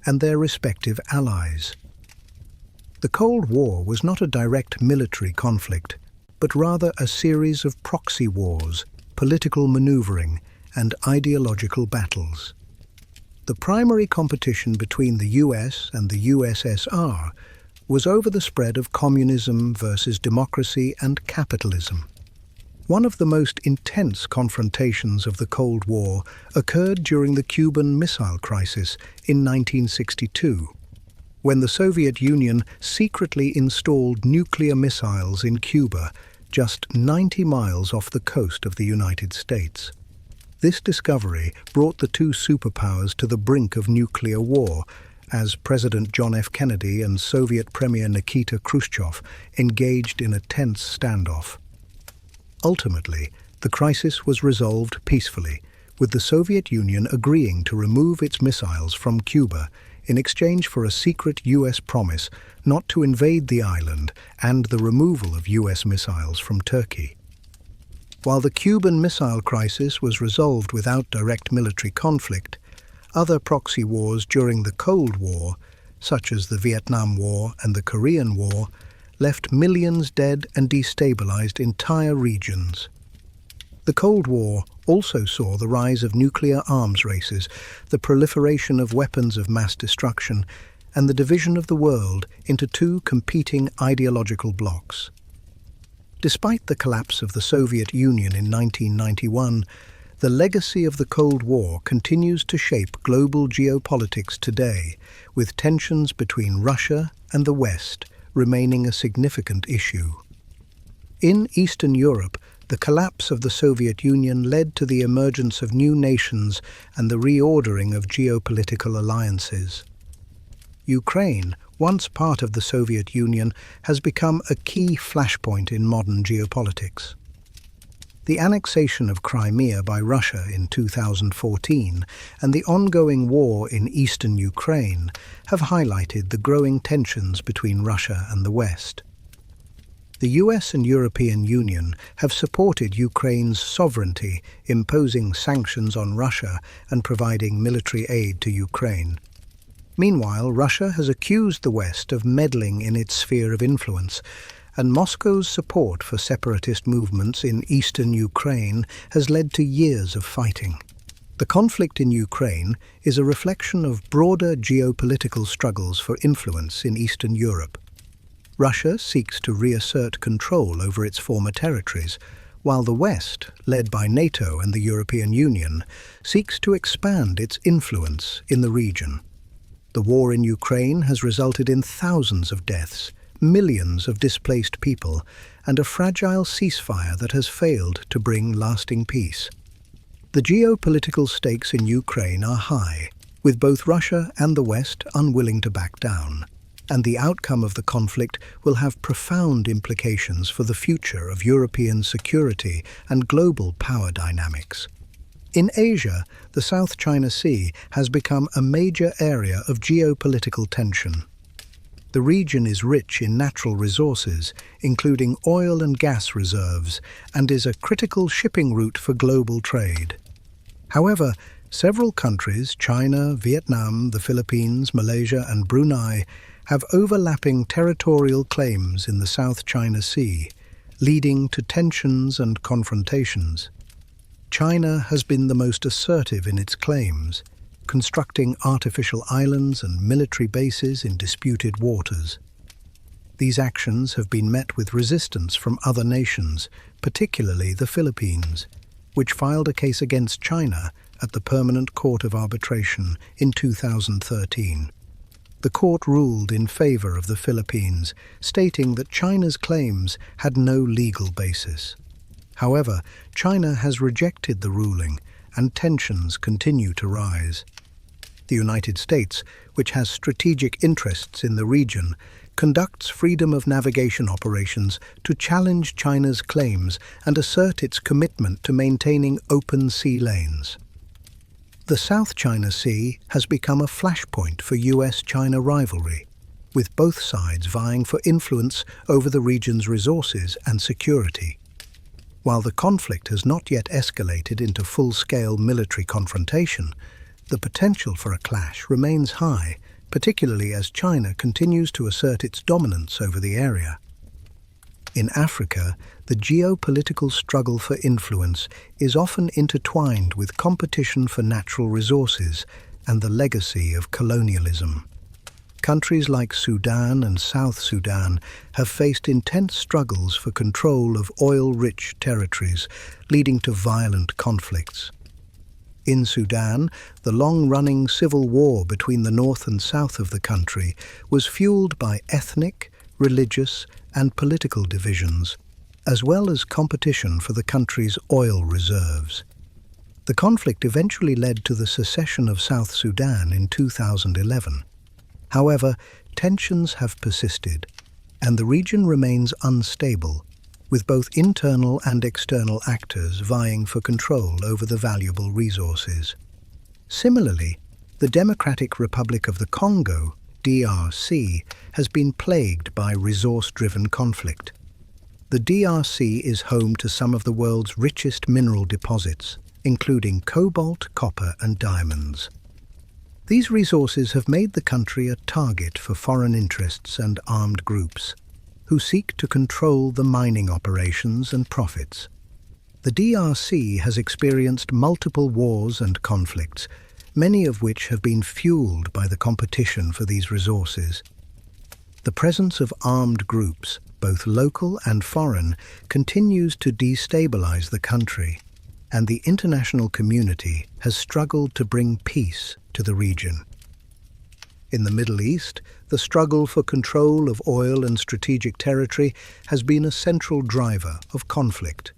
Speaker 1: and their respective allies. The Cold War was not a direct military conflict, but rather a series of proxy wars, political maneuvering, and ideological battles. The primary competition between the US and the USSR was over the spread of communism versus democracy and capitalism. One of the most intense confrontations of the Cold War occurred during the Cuban Missile Crisis in 1962, when the Soviet Union secretly installed nuclear missiles in Cuba, just 90 miles off the coast of the United States. This discovery brought the two superpowers to the brink of nuclear war, as President John F. Kennedy and Soviet Premier Nikita Khrushchev engaged in a tense standoff. Ultimately, the crisis was resolved peacefully, with the Soviet Union agreeing to remove its missiles from Cuba in exchange for a secret US promise not to invade the island and the removal of US missiles from Turkey. While the Cuban Missile Crisis was resolved without direct military conflict, other proxy wars during the Cold War, such as the Vietnam War and the Korean War, left millions dead and destabilized entire regions. The Cold War also saw the rise of nuclear arms races, the proliferation of weapons of mass destruction, and the division of the world into two competing ideological blocs. Despite the collapse of the Soviet Union in 1991, the legacy of the Cold War continues to shape global geopolitics today, with tensions between Russia and the West remaining a significant issue. In Eastern Europe, the collapse of the Soviet Union led to the emergence of new nations and the reordering of geopolitical alliances. Ukraine, once part of the Soviet Union, has become a key flashpoint in modern geopolitics. The annexation of Crimea by Russia in 2014 and the ongoing war in eastern Ukraine have highlighted the growing tensions between Russia and the West. The US and European Union have supported Ukraine's sovereignty, imposing sanctions on Russia and providing military aid to Ukraine. Meanwhile, Russia has accused the West of meddling in its sphere of influence, and Moscow's support for separatist movements in eastern Ukraine has led to years of fighting. The conflict in Ukraine is a reflection of broader geopolitical struggles for influence in Eastern Europe. Russia seeks to reassert control over its former territories, while the West, led by NATO and the European Union, seeks to expand its influence in the region. The war in Ukraine has resulted in thousands of deaths, millions of displaced people, and a fragile ceasefire that has failed to bring lasting peace. The geopolitical stakes in Ukraine are high, with both Russia and the West unwilling to back down, and the outcome of the conflict will have profound implications for the future of European security and global power dynamics. In Asia, the South China Sea has become a major area of geopolitical tension. The region is rich in natural resources, including oil and gas reserves, and is a critical shipping route for global trade. However, several countries, China, Vietnam, the Philippines, Malaysia, and Brunei, have overlapping territorial claims in the South China Sea, leading to tensions and confrontations. China has been the most assertive in its claims, constructing artificial islands and military bases in disputed waters. These actions have been met with resistance from other nations, particularly the Philippines, which filed a case against China at the Permanent Court of Arbitration in 2013. The court ruled in favor of the Philippines, stating that China's claims had no legal basis. However, China has rejected the ruling, and tensions continue to rise. The United States, which has strategic interests in the region, conducts freedom of navigation operations to challenge China's claims and assert its commitment to maintaining open sea lanes. The South China Sea has become a flashpoint for US-China rivalry, with both sides vying for influence over the region's resources and security. While the conflict has not yet escalated into full-scale military confrontation, the potential for a clash remains high, particularly as China continues to assert its dominance over the area. In Africa, the geopolitical struggle for influence is often intertwined with competition for natural resources and the legacy of colonialism. Countries like Sudan and South Sudan have faced intense struggles for control of oil-rich territories, leading to violent conflicts. In Sudan, the long-running civil war between the north and south of the country was fueled by ethnic, religious, and political divisions, as well as competition for the country's oil reserves. The conflict eventually led to the secession of South Sudan in 2011. However, tensions have persisted, and the region remains unstable, with both internal and external actors vying for control over the valuable resources. Similarly, the Democratic Republic of the Congo, DRC, has been plagued by resource-driven conflict. The DRC is home to some of the world's richest mineral deposits, including cobalt, copper, and diamonds. These resources have made the country a target for foreign interests and armed groups, who seek to control the mining operations and profits. The DRC has experienced multiple wars and conflicts, many of which have been fueled by the competition for these resources. The presence of armed groups, both local and foreign, continues to destabilize the country, and the international community has struggled to bring peace to the region. In the Middle East, the struggle for control of oil and strategic territory has been a central driver of conflict.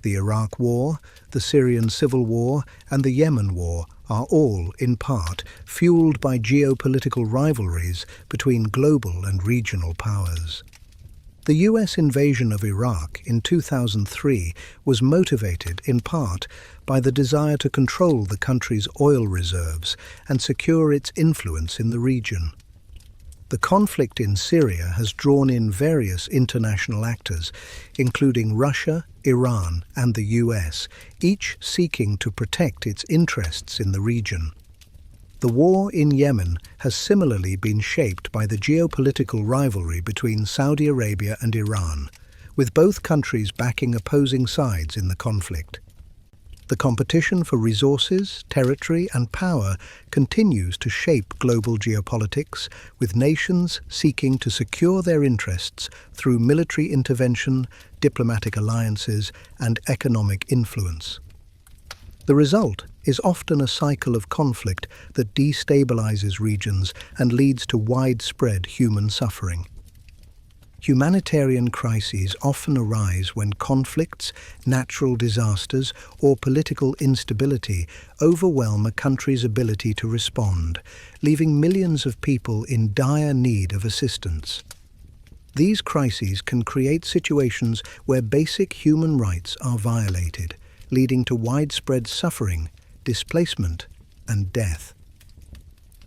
Speaker 1: The Iraq War, the Syrian Civil War, and the Yemen War are all, in part, fueled by geopolitical rivalries between global and regional powers. The US invasion of Iraq in 2003 was motivated, in part, by the desire to control the country's oil reserves and secure its influence in the region. The conflict in Syria has drawn in various international actors, including Russia, Iran, and the US, each seeking to protect its interests in the region. The war in Yemen has similarly been shaped by the geopolitical rivalry between Saudi Arabia and Iran, with both countries backing opposing sides in the conflict. The competition for resources, territory, and power continues to shape global geopolitics, with nations seeking to secure their interests through military intervention, diplomatic alliances, and economic influence. The result is often a cycle of conflict that destabilizes regions and leads to widespread human suffering. Humanitarian crises often arise when conflicts, natural disasters, or political instability overwhelm a country's ability to respond, leaving millions of people in dire need of assistance. These crises can create situations where basic human rights are violated, leading to widespread suffering, displacement, and death.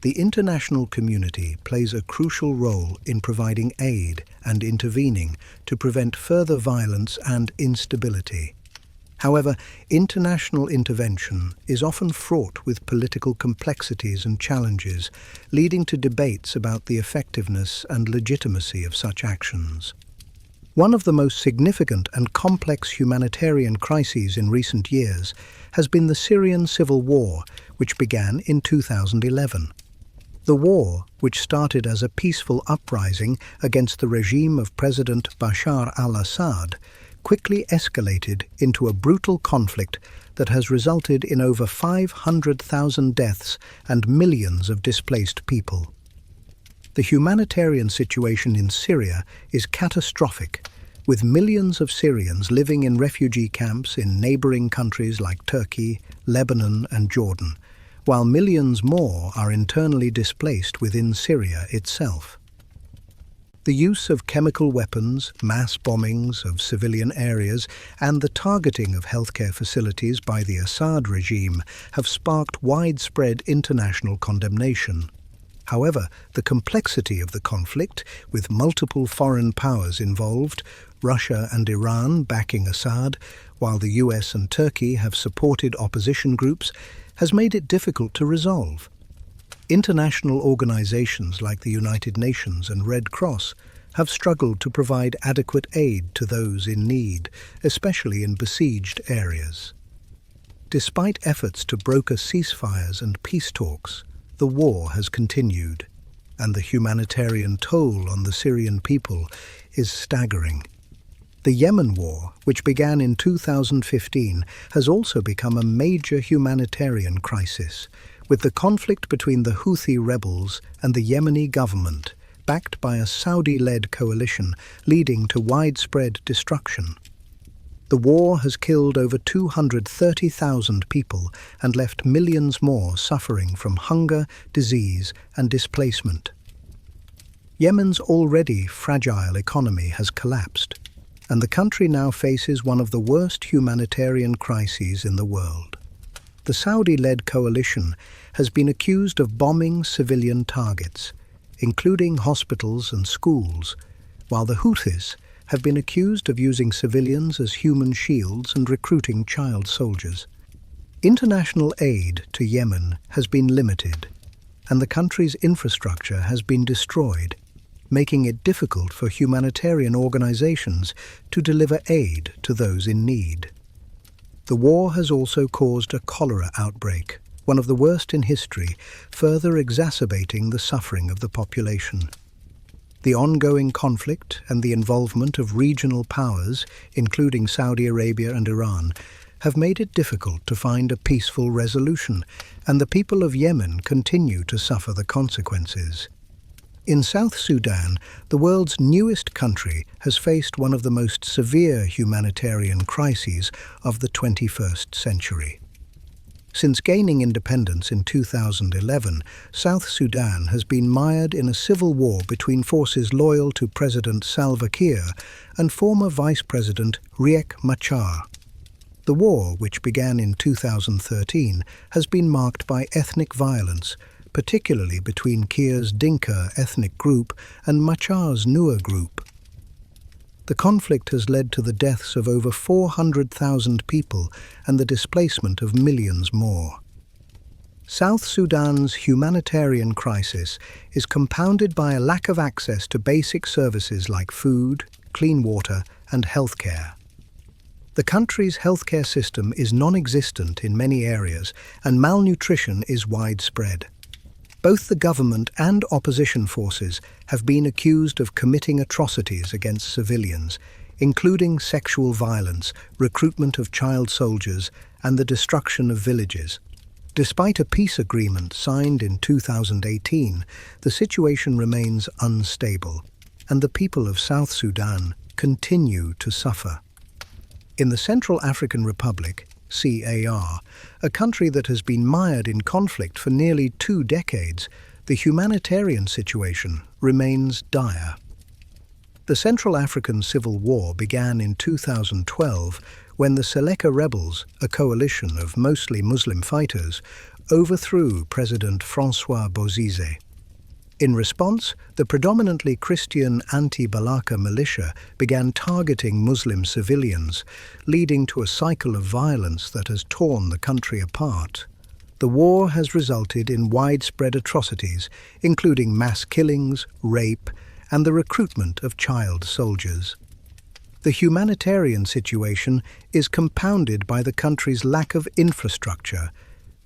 Speaker 1: The international community plays a crucial role in providing aid and intervening to prevent further violence and instability. However, international intervention is often fraught with political complexities and challenges, leading to debates about the effectiveness and legitimacy of such actions. One of the most significant and complex humanitarian crises in recent years has been the Syrian civil war, which began in 2011. The war, which started as a peaceful uprising against the regime of President Bashar al-Assad, quickly escalated into a brutal conflict that has resulted in over 500,000 deaths and millions of displaced people. The humanitarian situation in Syria is catastrophic, with millions of Syrians living in refugee camps in neighboring countries like Turkey, Lebanon, and Jordan, while millions more are internally displaced within Syria itself. The use of chemical weapons, mass bombings of civilian areas, and the targeting of healthcare facilities by the Assad regime have sparked widespread international condemnation. However, the complexity of the conflict, with multiple foreign powers involved, Russia and Iran backing Assad, while the US and Turkey have supported opposition groups, has made it difficult to resolve. International organizations like the United Nations and Red Cross have struggled to provide adequate aid to those in need, especially in besieged areas. Despite efforts to broker ceasefires and peace talks, the war has continued, and the humanitarian toll on the Syrian people is staggering. The Yemen war, which began in 2015, has also become a major humanitarian crisis, with the conflict between the Houthi rebels and the Yemeni government, backed by a Saudi-led coalition, leading to widespread destruction. The war has killed over 230,000 people and left millions more suffering from hunger, disease, and displacement. Yemen's already fragile economy has collapsed, and the country now faces one of the worst humanitarian crises in the world. The Saudi-led coalition has been accused of bombing civilian targets, including hospitals and schools, while the Houthis have been accused of using civilians as human shields and recruiting child soldiers. International aid to Yemen has been limited, and the country's infrastructure has been destroyed, making it difficult for humanitarian organizations to deliver aid to those in need. The war has also caused a cholera outbreak, one of the worst in history, further exacerbating the suffering of the population. The ongoing conflict and the involvement of regional powers, including Saudi Arabia and Iran, have made it difficult to find a peaceful resolution, and the people of Yemen continue to suffer the consequences. In South Sudan, the world's newest country has faced one of the most severe humanitarian crises of the 21st century. Since gaining independence in 2011, South Sudan has been mired in a civil war between forces loyal to President Salva Kiir and former Vice President Riek Machar. The war, which began in 2013, has been marked by ethnic violence, particularly between Kiir's Dinka ethnic group and Machar's Nuer group. The conflict has led to the deaths of over 400,000 people and the displacement of millions more. South Sudan's humanitarian crisis is compounded by a lack of access to basic services like food, clean water, and healthcare. The country's healthcare system is non-existent in many areas, and malnutrition is widespread. Both the government and opposition forces have been accused of committing atrocities against civilians, including sexual violence, recruitment of child soldiers, and the destruction of villages. Despite a peace agreement signed in 2018, the situation remains unstable, and the people of South Sudan continue to suffer. In the Central African Republic, CAR, a country that has been mired in conflict for nearly 2 decades, the humanitarian situation remains dire. The Central African Civil War began in 2012 when the Seleka rebels, a coalition of mostly Muslim fighters, overthrew President François Bozize. In response, the predominantly Christian anti-Balaka militia began targeting Muslim civilians, leading to a cycle of violence that has torn the country apart. The war has resulted in widespread atrocities, including mass killings, rape, and the recruitment of child soldiers. The humanitarian situation is compounded by the country's lack of infrastructure,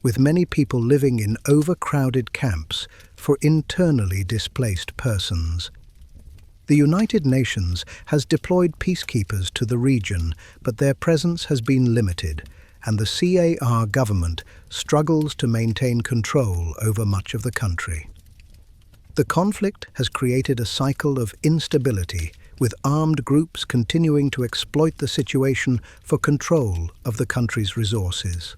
Speaker 1: with many people living in overcrowded camps for internally displaced persons. The United Nations has deployed peacekeepers to the region, but their presence has been limited, and the CAR government struggles to maintain control over much of the country. The conflict has created a cycle of instability, with armed groups continuing to exploit the situation for control of the country's resources.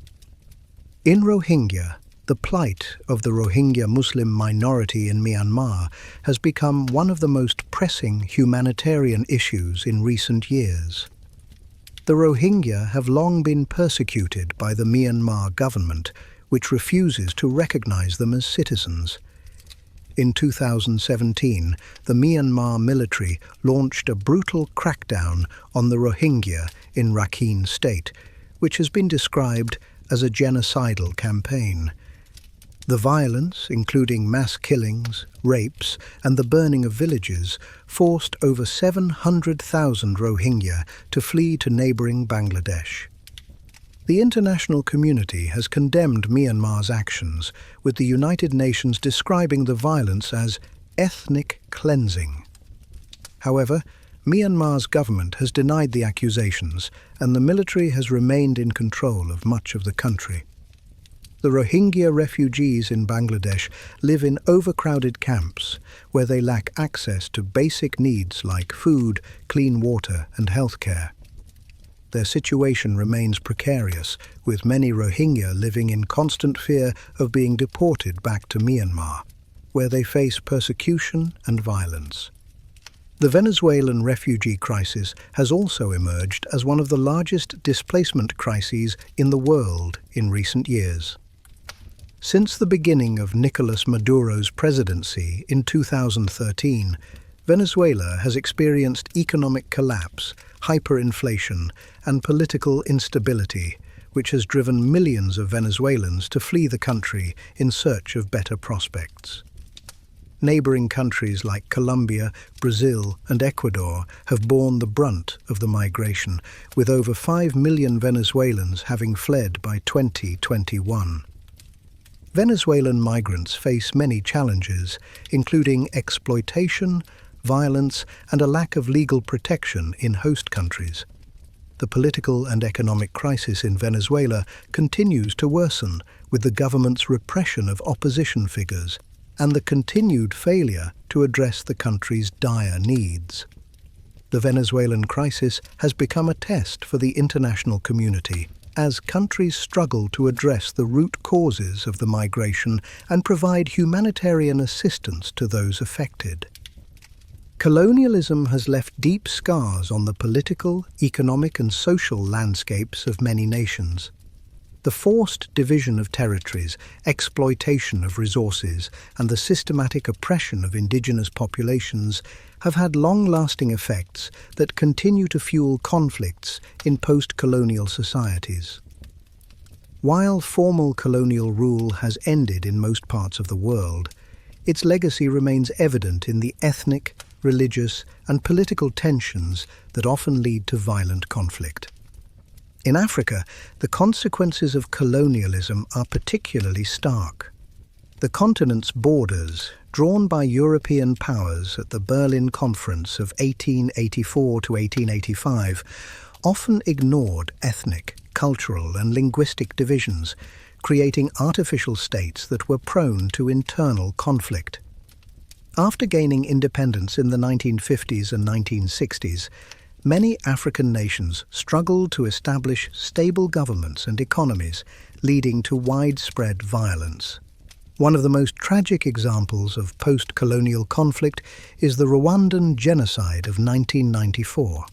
Speaker 1: In Rohingya, the plight of the Rohingya Muslim minority in Myanmar has become one of the most pressing humanitarian issues in recent years. The Rohingya have long been persecuted by the Myanmar government, which refuses to recognize them as citizens. In 2017, the Myanmar military launched a brutal crackdown on the Rohingya in Rakhine State, which has been described as a genocidal campaign. The violence, including mass killings, rapes, and the burning of villages, forced over 700,000 Rohingya to flee to neighboring Bangladesh. The international community has condemned Myanmar's actions, with the United Nations describing the violence as ethnic cleansing. However, Myanmar's government has denied the accusations, and the military has remained in control of much of the country. The Rohingya refugees in Bangladesh live in overcrowded camps where they lack access to basic needs like food, clean water, and healthcare. Their situation remains precarious, with many Rohingya living in constant fear of being deported back to Myanmar, where they face persecution and violence. The Venezuelan refugee crisis has also emerged as one of the largest displacement crises in the world in recent years. Since the beginning of Nicolas Maduro's presidency in 2013, Venezuela has experienced economic collapse, hyperinflation, and political instability, which has driven millions of Venezuelans to flee the country in search of better prospects. Neighboring countries like Colombia, Brazil, and Ecuador have borne the brunt of the migration, with over 5 million Venezuelans having fled by 2021. Venezuelan migrants face many challenges, including exploitation, violence, and a lack of legal protection in host countries. The political and economic crisis in Venezuela continues to worsen, with the government's repression of opposition figures and the continued failure to address the country's dire needs. The Venezuelan crisis has become a test for the international community, as countries struggle to address the root causes of the migration and provide humanitarian assistance to those affected. Colonialism has left deep scars on the political, economic and social landscapes of many nations. The forced division of territories, exploitation of resources, and the systematic oppression of indigenous populations have had long-lasting effects that continue to fuel conflicts in post-colonial societies. While formal colonial rule has ended in most parts of the world, its legacy remains evident in the ethnic, religious, and political tensions that often lead to violent conflict. In Africa, the consequences of colonialism are particularly stark. The continent's borders, drawn by European powers at the Berlin Conference of 1884 to 1885, often ignored ethnic, cultural, and linguistic divisions, creating artificial states that were prone to internal conflict. After gaining independence in the 1950s and 1960s, many African nations struggled to establish stable governments and economies, leading to widespread violence. One of the most tragic examples of post-colonial conflict is the Rwandan genocide of 1994.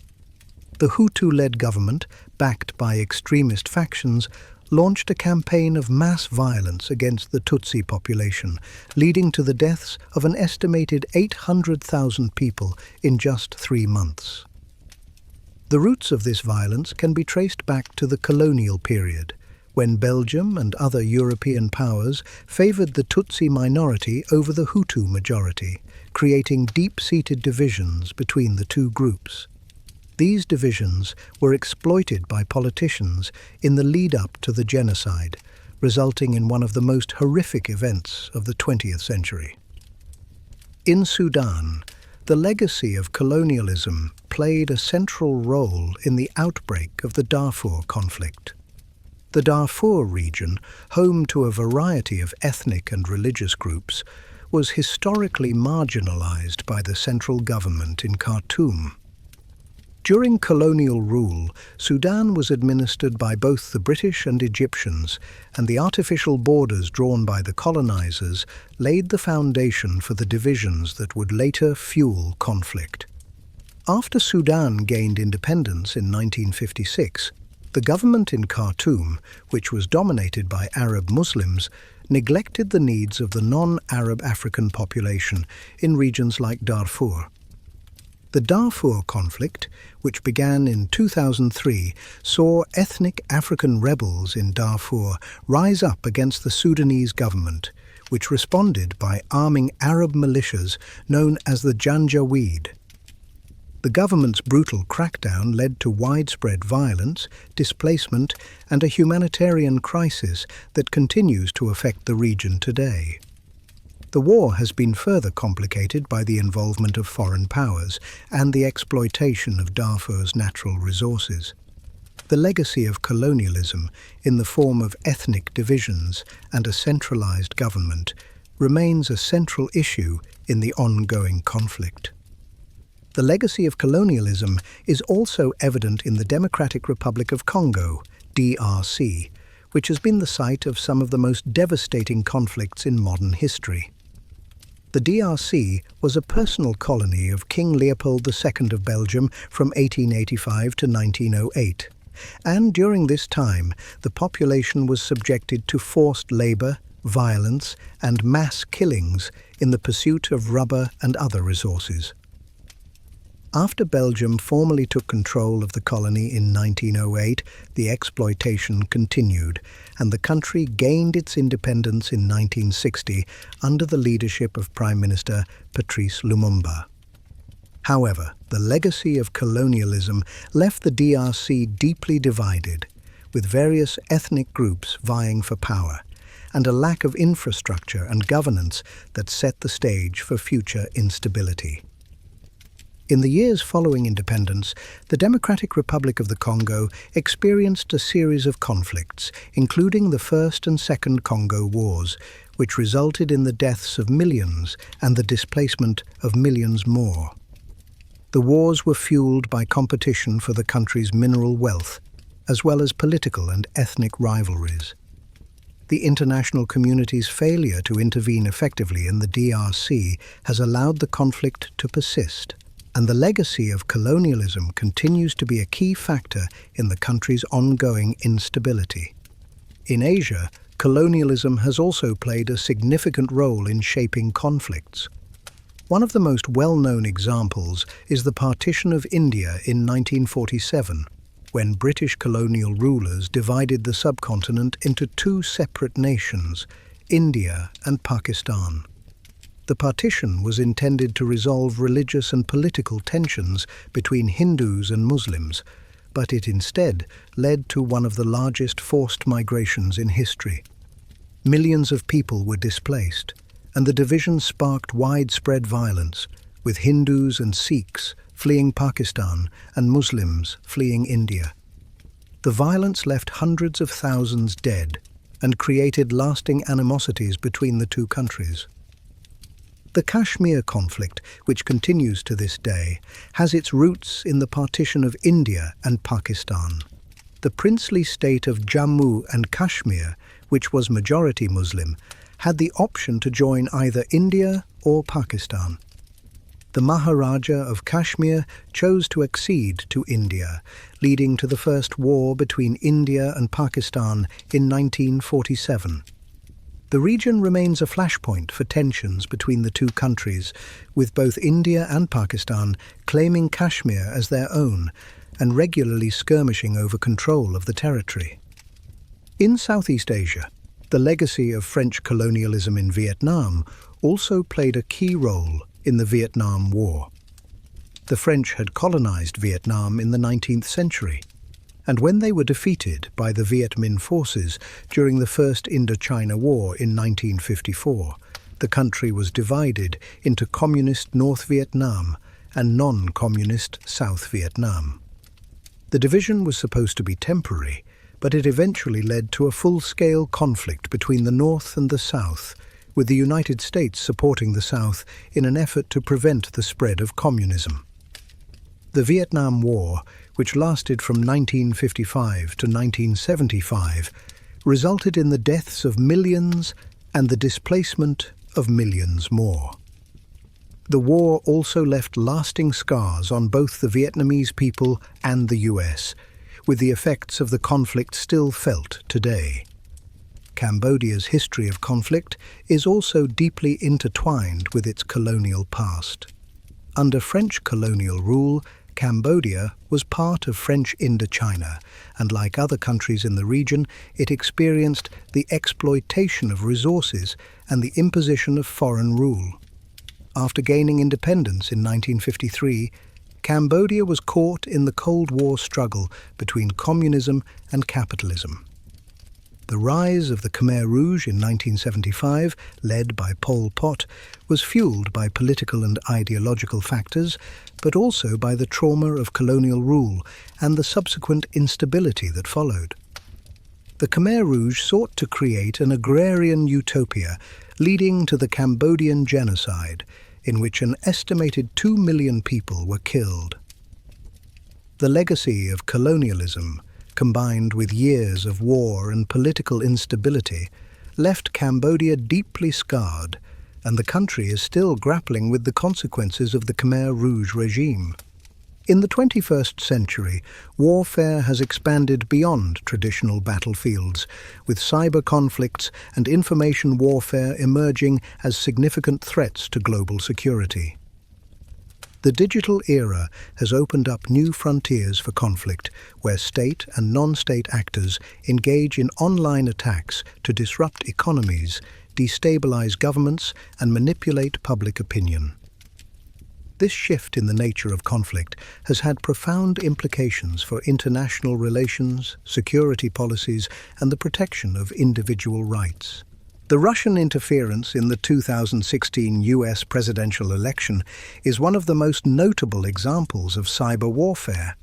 Speaker 1: The Hutu-led government, backed by extremist factions, launched a campaign of mass violence against the Tutsi population, leading to the deaths of an estimated 800,000 people in just 3 months. The roots of this violence can be traced back to the colonial period, when Belgium and other European powers favoured the Tutsi minority over the Hutu majority, creating deep-seated divisions between the two groups. These divisions were exploited by politicians in the lead-up to the genocide, resulting in one of the most horrific events of the 20th century. In Sudan, the legacy of colonialism played a central role in the outbreak of the Darfur conflict. The Darfur region, home to a variety of ethnic and religious groups, was historically marginalized by the central government in Khartoum. During colonial rule, Sudan was administered by both the British and Egyptians, and the artificial borders drawn by the colonizers laid the foundation for the divisions that would later fuel conflict. After Sudan gained independence in 1956, the government in Khartoum, which was dominated by Arab Muslims, neglected the needs of the non-Arab African population in regions like Darfur. The Darfur conflict, which began in 2003, saw ethnic African rebels in Darfur rise up against the Sudanese government, which responded by arming Arab militias known as the Janjaweed. The government's brutal crackdown led to widespread violence, displacement, and a humanitarian crisis that continues to affect the region today. The war has been further complicated by the involvement of foreign powers and the exploitation of Darfur's natural resources. The legacy of colonialism, in the form of ethnic divisions and a centralized government, remains a central issue in the ongoing conflict. The legacy of colonialism is also evident in the Democratic Republic of Congo, DRC, which has been the site of some of the most devastating conflicts in modern history. The DRC was a personal colony of King Leopold II of Belgium from 1885 to 1908, and during this time the population was subjected to forced labour, violence and mass killings in the pursuit of rubber and other resources. After Belgium formally took control of the colony in 1908, the exploitation continued, and the country gained its independence in 1960 under the leadership of Prime Minister Patrice Lumumba. However, the legacy of colonialism left the DRC deeply divided, with various ethnic groups vying for power, and a lack of infrastructure and governance that set the stage for future instability. In the years following independence, the Democratic Republic of the Congo experienced a series of conflicts, including the First and Second Congo Wars, which resulted in the deaths of millions and the displacement of millions more. The wars were fueled by competition for the country's mineral wealth, as well as political and ethnic rivalries. The international community's failure to intervene effectively in the DRC has allowed the conflict to persist, and the legacy of colonialism continues to be a key factor in the country's ongoing instability. In Asia, colonialism has also played a significant role in shaping conflicts. One of the most well-known examples is the partition of India in 1947, when British colonial rulers divided the subcontinent into two separate nations, India and Pakistan. The partition was intended to resolve religious and political tensions between Hindus and Muslims, but it instead led to one of the largest forced migrations in history. Millions of people were displaced, and the division sparked widespread violence, with Hindus and Sikhs fleeing Pakistan and Muslims fleeing India. The violence left hundreds of thousands dead and created lasting animosities between the two countries. The Kashmir conflict, which continues to this day, has its roots in the partition of India and Pakistan. The princely state of Jammu and Kashmir, which was majority Muslim, had the option to join either India or Pakistan. The Maharaja of Kashmir chose to accede to India, leading to the first war between India and Pakistan in 1947. The region remains a flashpoint for tensions between the two countries, with both India and Pakistan claiming Kashmir as their own and regularly skirmishing over control of the territory. In Southeast Asia, the legacy of French colonialism in Vietnam also played a key role in the Vietnam War. The French had colonized Vietnam in the 19th century, and when they were defeated by the Viet Minh forces during the First Indochina War in 1954, the country was divided into communist North Vietnam and non-communist South Vietnam. The division was supposed to be temporary, but it eventually led to a full-scale conflict between the North and the South, with the United States supporting the South in an effort to prevent the spread of communism. The Vietnam War, which lasted from 1955 to 1975, resulted in the deaths of millions and the displacement of millions more. The war also left lasting scars on both the Vietnamese people and the US, with the effects of the conflict still felt today. Cambodia's history of conflict is also deeply intertwined with its colonial past. Under French colonial rule, Cambodia was part of French Indochina, and like other countries in the region, it experienced the exploitation of resources and the imposition of foreign rule. After gaining independence in 1953, Cambodia was caught in the Cold War struggle between communism and capitalism. The rise of the Khmer Rouge in 1975, led by Pol Pot, was fueled by political and ideological factors, but also by the trauma of colonial rule and the subsequent instability that followed. The Khmer Rouge sought to create an agrarian utopia, leading to the Cambodian genocide, in which an estimated 2 million people were killed. The legacy of colonialism, combined with years of war and political instability, left Cambodia deeply scarred, and the country is still grappling with the consequences of the Khmer Rouge regime. In the 21st century, warfare has expanded beyond traditional battlefields, with cyber conflicts and information warfare emerging as significant threats to global security. The digital era has opened up new frontiers for conflict, where state and non-state actors engage in online attacks to disrupt economies, destabilize governments, and manipulate public opinion. This shift in the nature of conflict has had profound implications for international relations, security policies, and the protection of individual rights. The Russian interference in the 2016 US presidential election is one of the most notable examples of cyber warfare.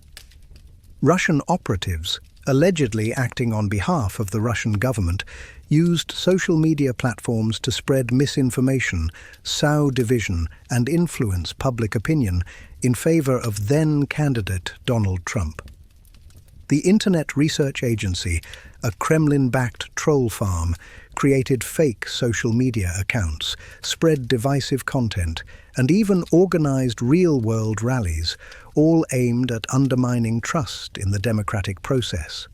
Speaker 1: Russian operatives, allegedly acting on behalf of the Russian government, used social media platforms to spread misinformation, sow division, and influence public opinion in favor of then-candidate Donald Trump. The Internet Research Agency, a Kremlin-backed troll farm, created fake social media accounts, spread divisive content, and even organized real-world rallies, all aimed at undermining trust in the democratic process.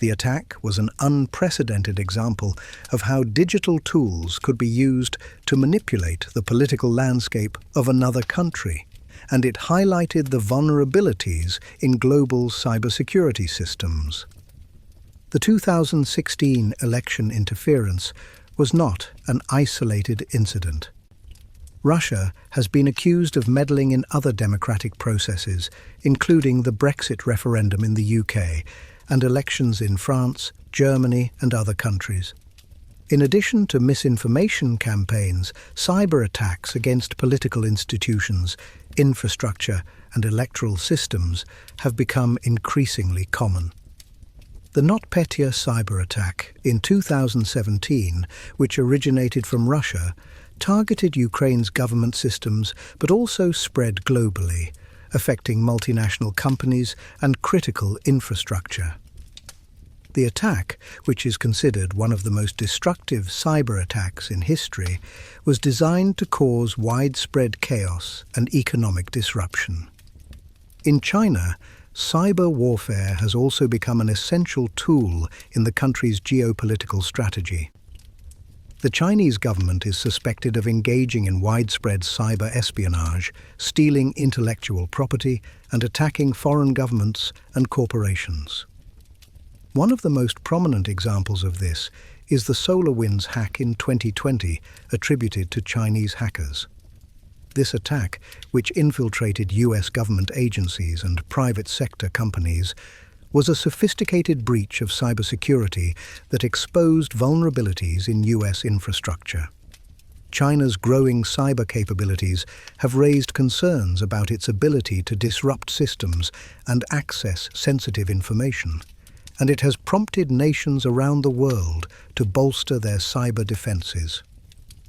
Speaker 1: The attack was an unprecedented example of how digital tools could be used to manipulate the political landscape of another country, and it highlighted the vulnerabilities in global cybersecurity systems. The 2016 election interference was not an isolated incident. Russia has been accused of meddling in other democratic processes, including the Brexit referendum in the UK and elections in France, Germany, and other countries. In addition to misinformation campaigns, cyber attacks against political institutions, infrastructure, and electoral systems have become increasingly common. The NotPetya cyber attack in 2017, which originated from Russia, targeted Ukraine's government systems but also spread globally, affecting multinational companies and critical infrastructure. The attack, which is considered one of the most destructive cyber attacks in history, was designed to cause widespread chaos and economic disruption. In China, cyber warfare has also become an essential tool in the country's geopolitical strategy. The Chinese government is suspected of engaging in widespread cyber espionage, stealing intellectual property, and attacking foreign governments and corporations. One of the most prominent examples of this is the SolarWinds hack in 2020, attributed to Chinese hackers. This attack, which infiltrated US government agencies and private sector companies, was a sophisticated breach of cybersecurity that exposed vulnerabilities in US infrastructure. China's growing cyber capabilities have raised concerns about its ability to disrupt systems and access sensitive information, and it has prompted nations around the world to bolster their cyber defenses.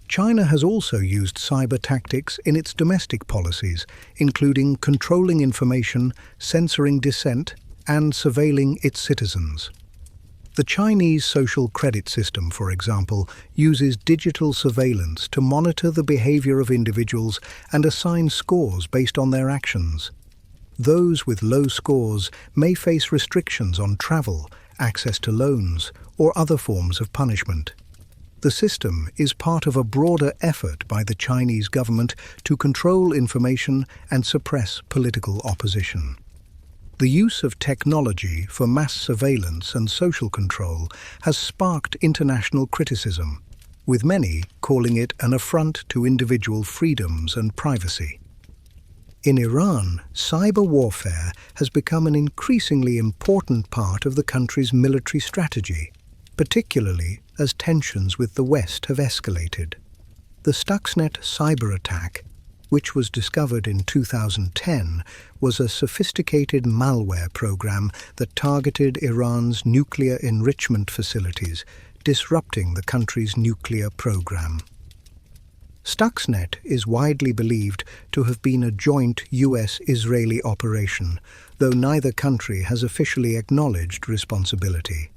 Speaker 1: China has also used cyber tactics in its domestic policies, including controlling information, censoring dissent, and surveilling its citizens. The Chinese social credit system, for example, uses digital surveillance to monitor the behavior of individuals and assign scores based on their actions. Those with low scores may face restrictions on travel, access to loans, or other forms of punishment. The system is part of a broader effort by the Chinese government to control information and suppress political opposition. The use of technology for mass surveillance and social control has sparked international criticism, with many calling it an affront to individual freedoms and privacy. In Iran, cyber warfare has become an increasingly important part of the country's military strategy, particularly as tensions with the West have escalated. The Stuxnet cyber attack, which was discovered in 2010, was a sophisticated malware program that targeted Iran's nuclear enrichment facilities, disrupting the country's nuclear program. Stuxnet is widely believed to have been a joint US-Israeli operation, though neither country has officially acknowledged responsibility.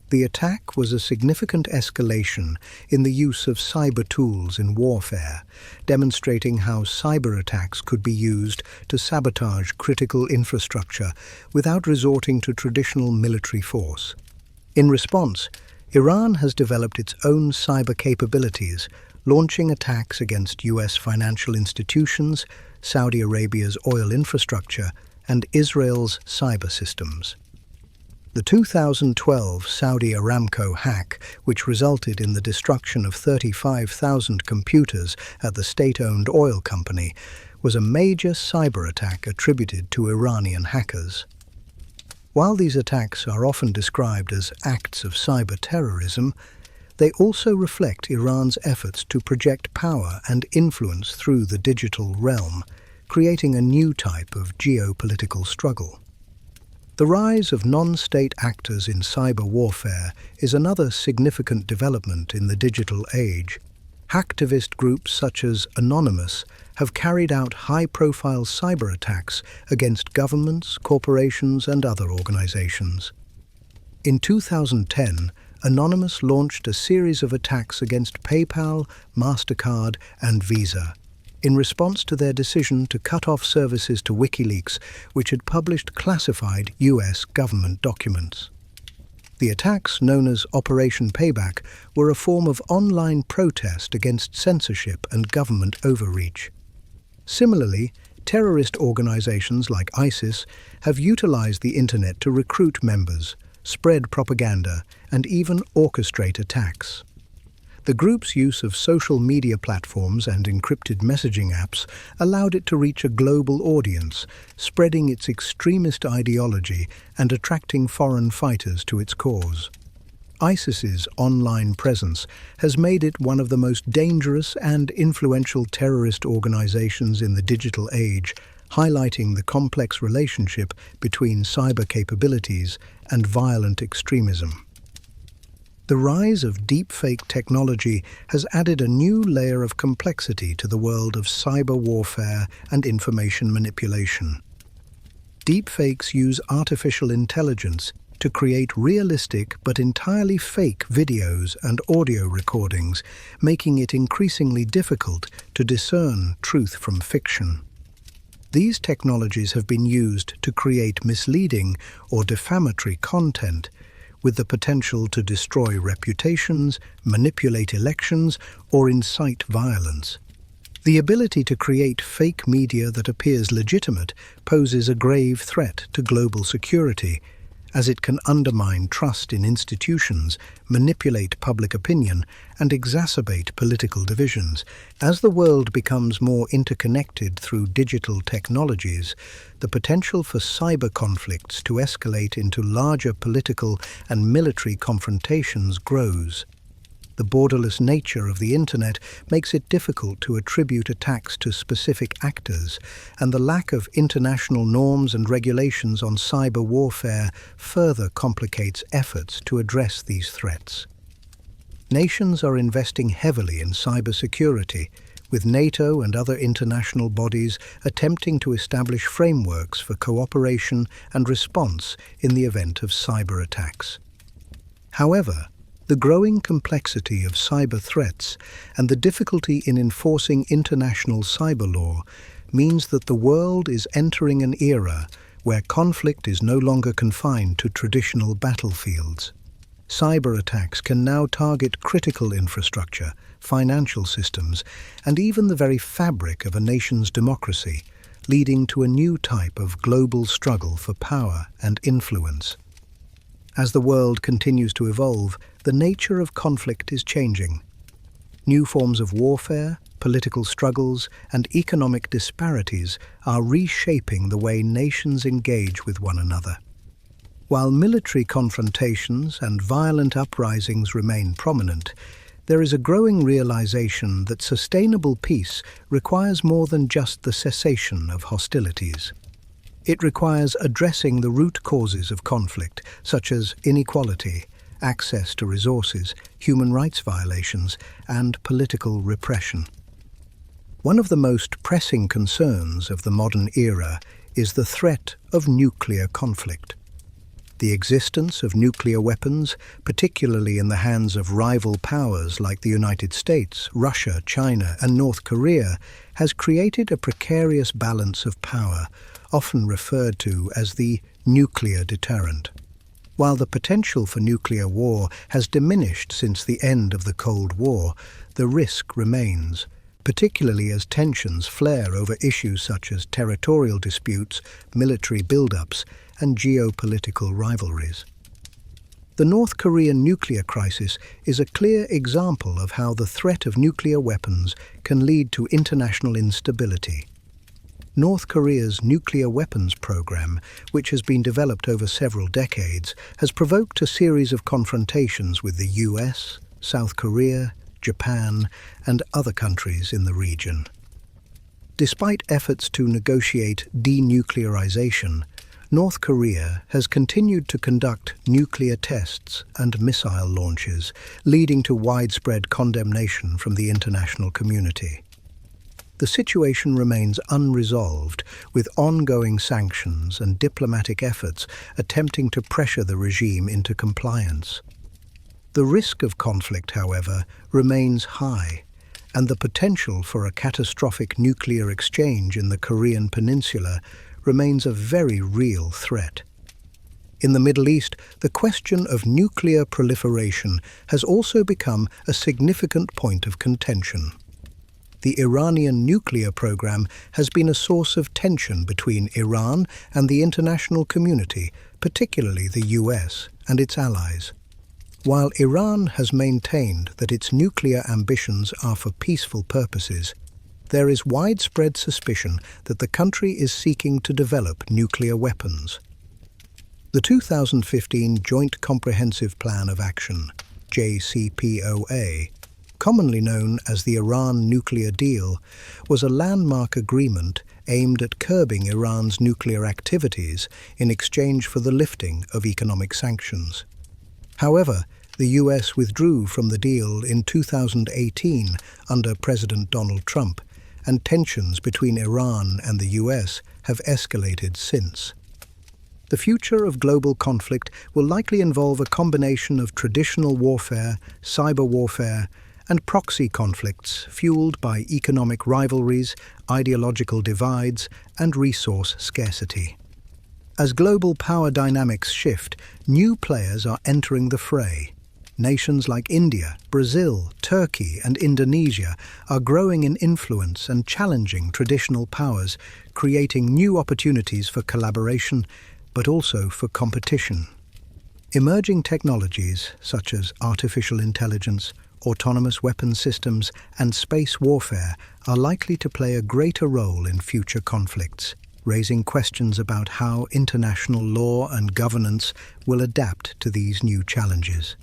Speaker 1: The attack was a significant escalation in the use of cyber tools in warfare, demonstrating how cyber attacks could be used to sabotage critical infrastructure without resorting to traditional military force. In response, Iran has developed its own cyber capabilities, launching attacks against US financial institutions, Saudi Arabia's oil infrastructure, and Israel's cyber systems. The 2012 Saudi Aramco hack, which resulted in the destruction of 35,000 computers at the state-owned oil company, was a major cyber attack attributed to Iranian hackers. While these attacks are often described as acts of cyber terrorism, they also reflect Iran's efforts to project power and influence through the digital realm, creating a new type of geopolitical struggle. The rise of non-state actors in cyber warfare is another significant development in the digital age. Hacktivist groups such as Anonymous have carried out high-profile cyber attacks against governments, corporations, and other organizations. In 2010, Anonymous launched a series of attacks against PayPal, MasterCard, and Visa, in response to their decision to cut off services to WikiLeaks, which had published classified US government documents. The attacks, known as Operation Payback, were a form of online protest against censorship and government overreach. Similarly, terrorist organizations like ISIS have utilized the internet to recruit members, spread propaganda, and even orchestrate attacks. The group's use of social media platforms and encrypted messaging apps allowed it to reach a global audience, spreading its extremist ideology and attracting foreign fighters to its cause. ISIS's online presence has made it one of the most dangerous and influential terrorist organizations in the digital age, highlighting the complex relationship between cyber capabilities and violent extremism. The rise of deepfake technology has added a new layer of complexity to the world of cyber warfare and information manipulation. Deepfakes use artificial intelligence to create realistic but entirely fake videos and audio recordings, making it increasingly difficult to discern truth from fiction. These technologies have been used to create misleading or defamatory content, with the potential to destroy reputations, manipulate elections, or incite violence. The ability to create fake media that appears legitimate poses a grave threat to global security, as it can undermine trust in institutions, manipulate public opinion, and exacerbate political divisions. As the world becomes more interconnected through digital technologies, the potential for cyber conflicts to escalate into larger political and military confrontations grows. The borderless nature of the internet makes it difficult to attribute attacks to specific actors, and the lack of international norms and regulations on cyber warfare further complicates efforts to address these threats. Nations are investing heavily in cybersecurity, with NATO and other international bodies attempting to establish frameworks for cooperation and response in the event of cyber attacks. However, the growing complexity of cyber threats and the difficulty in enforcing international cyber law means that the world is entering an era where conflict is no longer confined to traditional battlefields. Cyber attacks can now target critical infrastructure, financial systems, and even the very fabric of a nation's democracy, leading to a new type of global struggle for power and influence. As the world continues to evolve, the nature of conflict is changing. New forms of warfare, political struggles, and economic disparities are reshaping the way nations engage with one another. While military confrontations and violent uprisings remain prominent, there is a growing realization that sustainable peace requires more than just the cessation of hostilities. It requires addressing the root causes of conflict, such as inequality, access to resources, human rights violations, and political repression. One of the most pressing concerns of the modern era is the threat of nuclear conflict. The existence of nuclear weapons, particularly in the hands of rival powers like the United States, Russia, China, and North Korea, has created a precarious balance of power, often referred to as the nuclear deterrent. While the potential for nuclear war has diminished since the end of the Cold War, the risk remains, particularly as tensions flare over issues such as territorial disputes, military buildups, and geopolitical rivalries. The North Korean nuclear crisis is a clear example of how the threat of nuclear weapons can lead to international instability. North Korea's nuclear weapons program, which has been developed over several decades, has provoked a series of confrontations with the US, South Korea, Japan, and other countries in the region. Despite efforts to negotiate denuclearization, North Korea has continued to conduct nuclear tests and missile launches, leading to widespread condemnation from the international community. The situation remains unresolved, with ongoing sanctions and diplomatic efforts attempting to pressure the regime into compliance. The risk of conflict, however, remains high, and the potential for a catastrophic nuclear exchange in the Korean peninsula remains a very real threat. In the Middle East, the question of nuclear proliferation has also become a significant point of contention. The Iranian nuclear program has been a source of tension between Iran and the international community, particularly the US and its allies. While Iran has maintained that its nuclear ambitions are for peaceful purposes, there is widespread suspicion that the country is seeking to develop nuclear weapons. The 2015 Joint Comprehensive Plan of Action, JCPOA, commonly known as the Iran Nuclear Deal, was a landmark agreement aimed at curbing Iran's nuclear activities in exchange for the lifting of economic sanctions. However, the US withdrew from the deal in 2018 under President Donald Trump, and tensions between Iran and the US have escalated since. The future of global conflict will likely involve a combination of traditional warfare, cyber warfare, and proxy conflicts fueled by economic rivalries, ideological divides, and resource scarcity. As global power dynamics shift, new players are entering the fray. Nations like India, Brazil, Turkey, and Indonesia are growing in influence and challenging traditional powers, creating new opportunities for collaboration, but also for competition. Emerging technologies such as artificial intelligence, autonomous weapon systems, and space warfare are likely to play a greater role in future conflicts, raising questions about how international law and governance will adapt to these new challenges.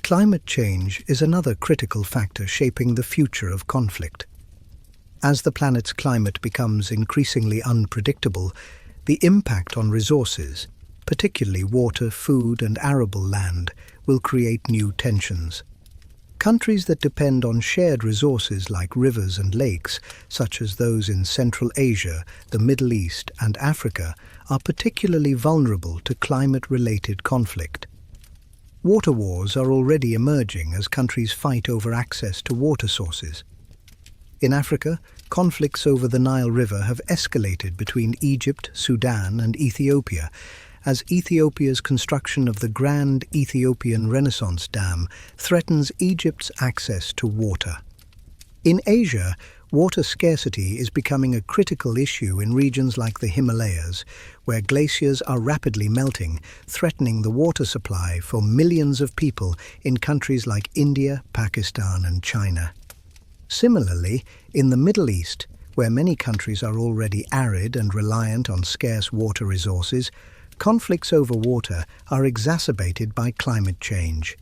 Speaker 1: Climate change is another critical factor shaping the future of conflict. As the planet's climate becomes increasingly unpredictable, the impact on resources, particularly water, food, and arable land, will create new tensions. Countries that depend on shared resources like rivers and lakes, such as those in Central Asia, the Middle East, and Africa, are particularly vulnerable to climate-related conflict. Water wars are already emerging as countries fight over access to water sources. In Africa, conflicts over the Nile River have escalated between Egypt, Sudan, and Ethiopia, as Ethiopia's construction of the Grand Ethiopian Renaissance Dam threatens Egypt's access to water. In Asia, water scarcity is becoming a critical issue in regions like the Himalayas, where glaciers are rapidly melting, threatening the water supply for millions of people in countries like India, Pakistan, and China. Similarly, in the Middle East, where many countries are already arid and reliant on scarce water resources, conflicts over water are exacerbated by climate change.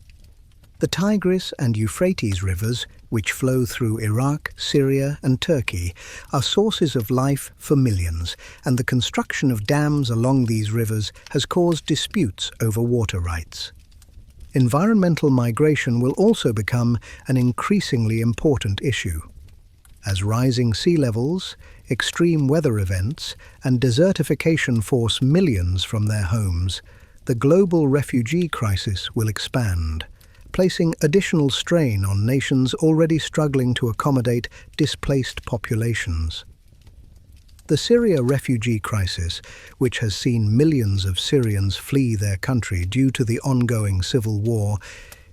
Speaker 1: The Tigris and Euphrates rivers, which flow through Iraq, Syria, and Turkey, are sources of life for millions, and the construction of dams along these rivers has caused disputes over water rights. Environmental migration will also become an increasingly important issue. As rising sea levels, extreme weather events, and desertification force millions from their homes, the global refugee crisis will expand, placing additional strain on nations already struggling to accommodate displaced populations. The Syria refugee crisis, which has seen millions of Syrians flee their country due to the ongoing civil war,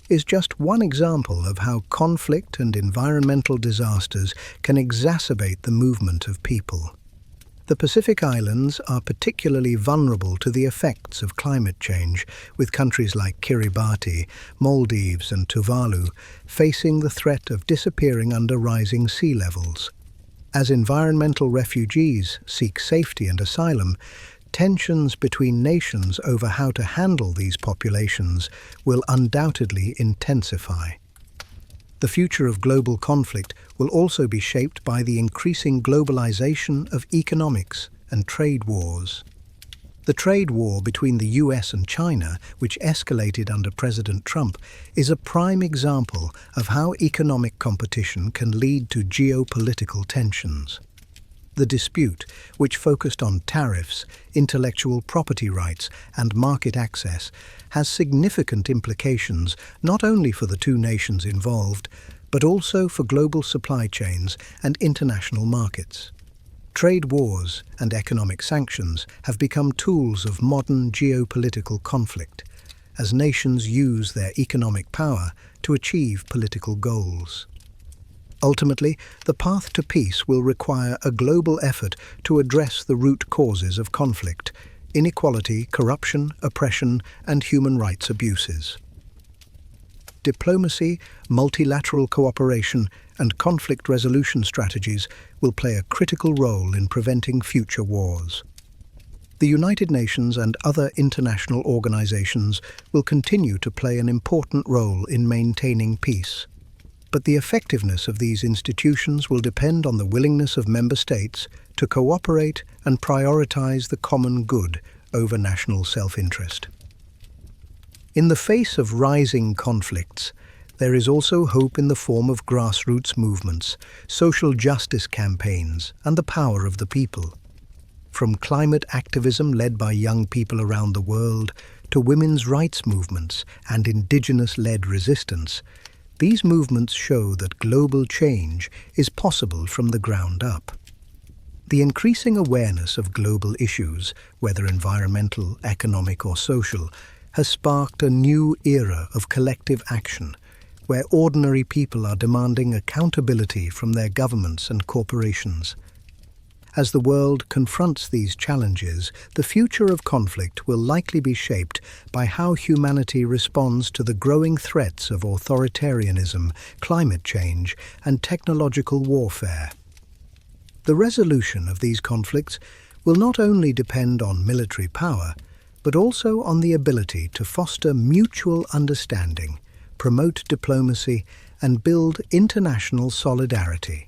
Speaker 1: is just one example of how conflict and environmental disasters can exacerbate the movement of people. The Pacific Islands are particularly vulnerable to the effects of climate change, with countries like Kiribati, Maldives, and Tuvalu facing the threat of disappearing under rising sea levels. As environmental refugees seek safety and asylum, tensions between nations over how to handle these populations will undoubtedly intensify. The future of global conflict will also be shaped by the increasing globalization of economics and trade wars. The trade war between the US and China, which escalated under President Trump, is a prime example of how economic competition can lead to geopolitical tensions. The dispute, which focused on tariffs, intellectual property rights, and market access, has significant implications not only for the two nations involved, but also for global supply chains and international markets. Trade wars and economic sanctions have become tools of modern geopolitical conflict, as nations use their economic power to achieve political goals. Ultimately, the path to peace will require a global effort to address the root causes of conflict: inequality, corruption, oppression, and human rights abuses. Diplomacy, multilateral cooperation, and conflict resolution strategies will play a critical role in preventing future wars. The United Nations and other international organizations will continue to play an important role in maintaining peace. But the effectiveness of these institutions will depend on the willingness of member states to cooperate and prioritize the common good over national self-interest. In the face of rising conflicts, there is also hope in the form of grassroots movements, social justice campaigns, and the power of the people. From climate activism led by young people around the world to women's rights movements and indigenous-led resistance, these movements show that global change is possible from the ground up. The increasing awareness of global issues, whether environmental, economic, or social, has sparked a new era of collective action, where ordinary people are demanding accountability from their governments and corporations. As the world confronts these challenges, the future of conflict will likely be shaped by how humanity responds to the growing threats of authoritarianism, climate change, and technological warfare. The resolution of these conflicts will not only depend on military power, but also on the ability to foster mutual understanding, promote diplomacy, and build international solidarity.